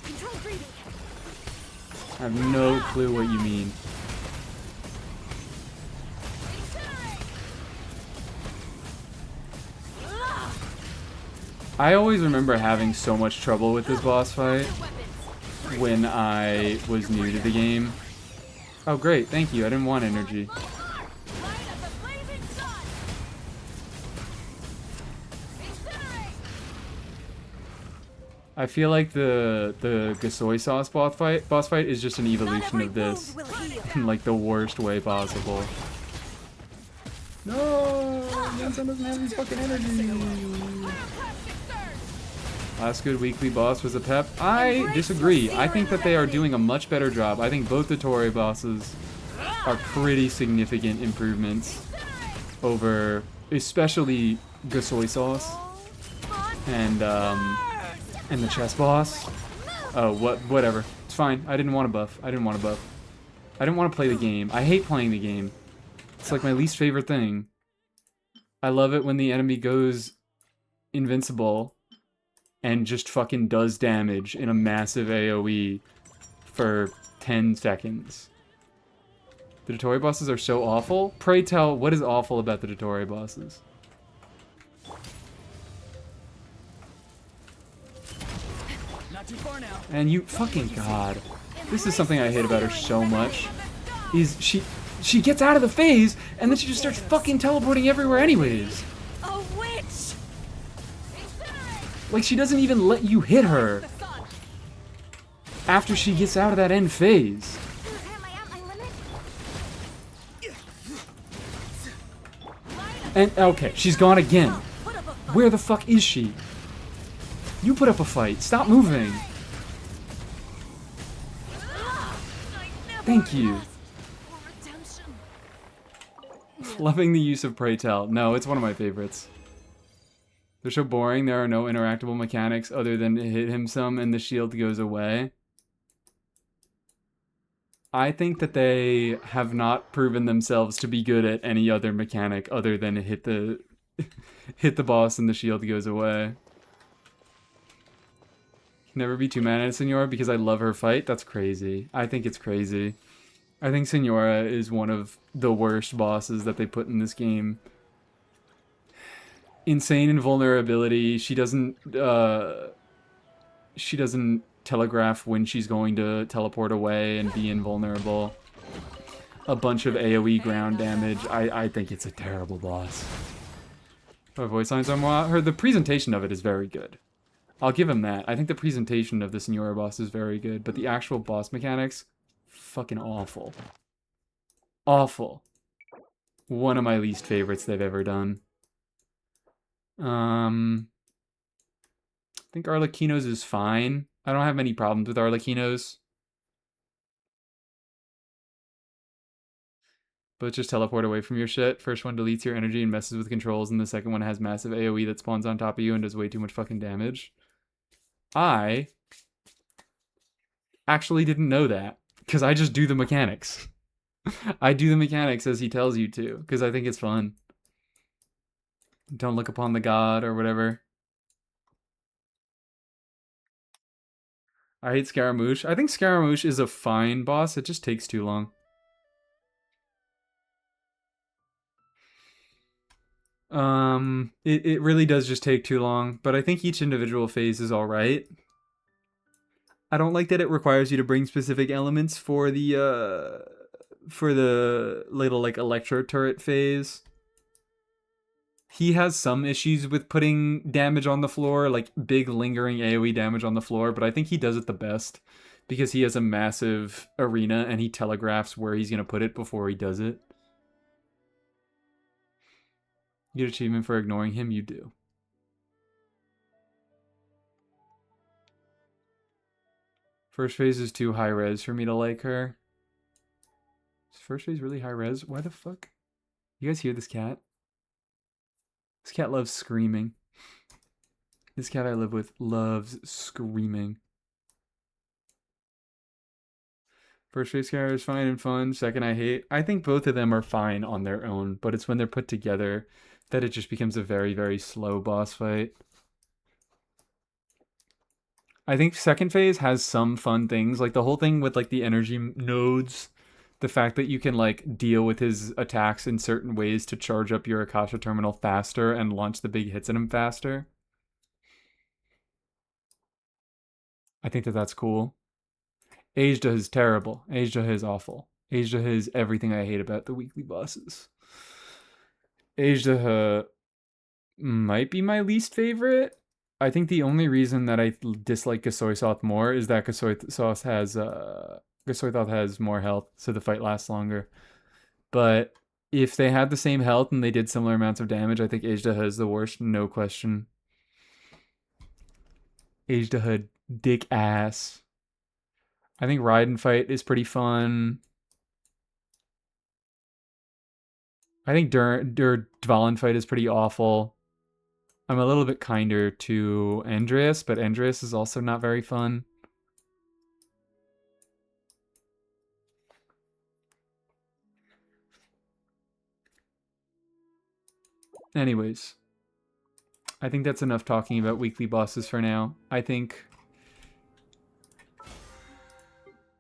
Control breathing. I have no clue what you mean. Incinerate. I always remember having so much trouble with this boss fight Your weapons. when I was new to the game. Oh great, thank you. I didn't want energy. My arm. Light up the blazing sun. Incinerate. I feel like the Gasoi sauce boss fight is just an evolution of this in like the worst way possible. No, Vincent doesn't have any fucking energy. Plastic surge. Last good weekly boss was a pep. I disagree. I think that they are doing a much better job. I think both the Torii bosses are pretty significant improvements over, especially Gasoi sauce and the chess boss. Oh, whatever. It's fine. I didn't want to buff. I didn't want to buff. I didn't want to play the game. I hate playing the game. It's like my least favorite thing. I love it when the enemy goes invincible and just fucking does damage in a massive AoE for 10 seconds. The Dotori bosses are so awful. Pray tell, what is awful about the Dotori bosses? Not too far now. And you fucking god. This is something I hate about her so much. Is she gets out of the phase and then she just starts fucking teleporting everywhere anyways. A witch. Like she doesn't even let you hit her The sun. after she gets out of that end phase. Am I at my limit? And okay, she's gone again. Put up a fight. Where the fuck is she? You put up a fight. Stop moving. I never Thank you. asked for redemption. Loving the use of Pray Tell. No, it's one of my favorites. They're so boring. There are no interactable mechanics other than to hit him some and the shield goes away. I think that they have not proven themselves to be good at any other mechanic other than to hit the hit the boss and the shield goes away. Can never be too mad at Senora because I love her fight. That's crazy. I think it's crazy. I think Senora is one of the worst bosses that they put in this game. Insane invulnerability. She doesn't telegraph when she's going to teleport away and be invulnerable. A bunch of AoE ground damage. I think it's a terrible boss. Her voice lines are more. The presentation of it is very good. I'll give him that. I think the presentation of the Senora boss is very good, but the actual boss mechanics, fucking awful. Awful. One of my least favorites they've ever done. I think Arlecchino's is fine. I don't have many problems with Arlecchino's. But just teleport away from your shit. First one deletes your energy and messes with controls, and the second one has massive AoE that spawns on top of you and does way too much fucking damage. I actually didn't know that, because I just do the mechanics. I do the mechanics as he tells you to, because I think it's fun. Don't look upon the god, or whatever. I hate Scaramouche. I think Scaramouche is a fine boss, it just takes too long. It really does just take too long, but I think each individual phase is alright. I don't like that it requires you to bring specific elements for the little, like, electro turret phase. He has some issues with putting damage on the floor, like big lingering AoE damage on the floor, but I think he does it the best because he has a massive arena and he telegraphs where he's going to put it before he does it. You get achievement for ignoring him, you do. First phase is too high res for me to like her. This first phase really high res. Why the fuck? You guys hear this cat? This cat loves screaming. This cat I live with loves screaming. First phase character is fine and fun. Second, I hate. I think both of them are fine on their own, but it's when they're put together that it just becomes a very, very slow boss fight. I think second phase has some fun things, like the whole thing with like the energy nodes, the fact that you can like deal with his attacks in certain ways to charge up your Akasha terminal faster and launch the big hits at him faster. I think that that's cool. Ajda is terrible. Ajda is awful. Ajda is everything I hate about the weekly bosses. Ajda might be my least favorite. I think the only reason that I dislike Gasoysoth more is that Gasoysoth has more health, so the fight lasts longer. But if they had the same health and they did similar amounts of damage, I think Ajda is the worst, no question. Ajda dick ass. I think Ride and Fight is pretty fun. I think Dvalin Fight is pretty awful. I'm a little bit kinder to Andreas, but Andreas is also not very fun. Anyways, I think that's enough talking about weekly bosses for now. I think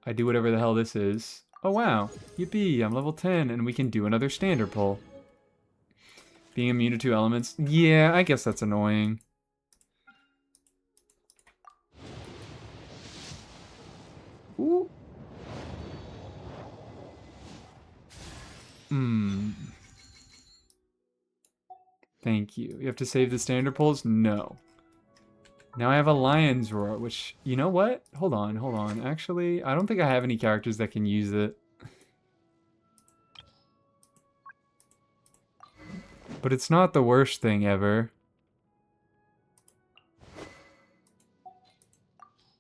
I do whatever the hell this is. Oh wow, yippee, I'm level 10 and we can do another standard pull. Being immune to 2 elements? Yeah, I guess that's annoying. Ooh. Thank you. You have to save the standard pulls? No. Now I have a Lion's Roar, which, you know what? Hold on. Actually, I don't think I have any characters that can use it. But it's not the worst thing ever.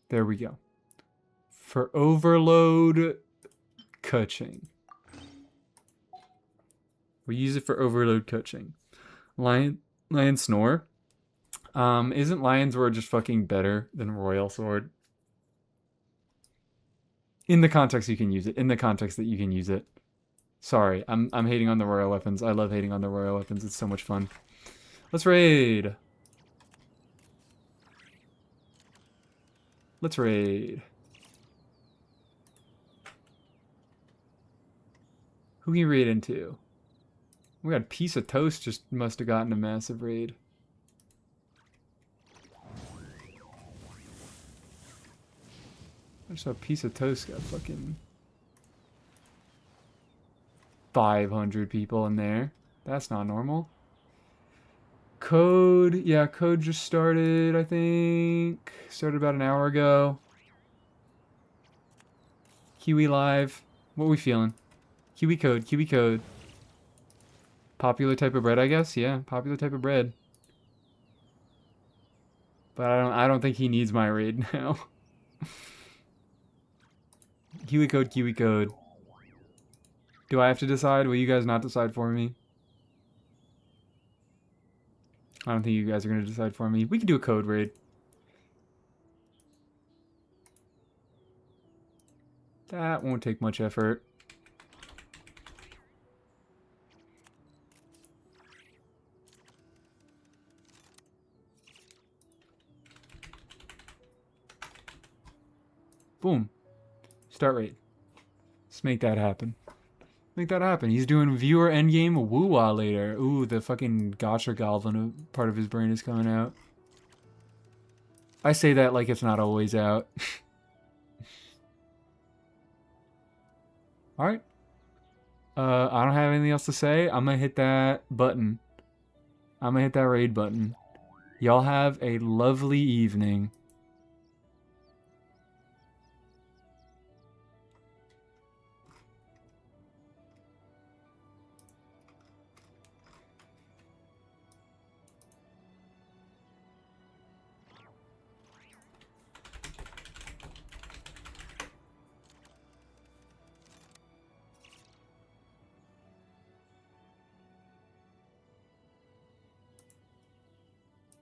There we go. For Overload Coaching. We use it for Overload Coaching. Lion Snore. Isn't Lion's Roar just fucking better than Royal Sword? In the context you can use it. In the context that you can use it. Sorry, I'm hating on the royal weapons. I love hating on the royal weapons. It's so much fun. Let's raid. Let's raid. Who can you raid into? We got Piece of Toast just must have gotten a massive raid. I just saw a Piece of Toast got fucking 500 people in there. That's not normal. Code, yeah, Code just started, I think. Started about an hour ago. Kiwi Live. What we feeling? Kiwi Code. Popular type of bread, I guess? Yeah, popular type of bread. But I don't think he needs my raid now. Kiwi Code. Do I have to decide? Will you guys not decide for me? I don't think you guys are going to decide for me. We can do a code raid. That won't take much effort. Boom. Start raid. Let's make that happen. Make that happen. He's doing viewer endgame woo-wah later. Ooh, the fucking gotcha goblin part of his brain is coming out. I say that like it's not always out. Alright. I don't have anything else to say. I'm gonna hit that button. I'm gonna hit that raid button. Y'all have a lovely evening.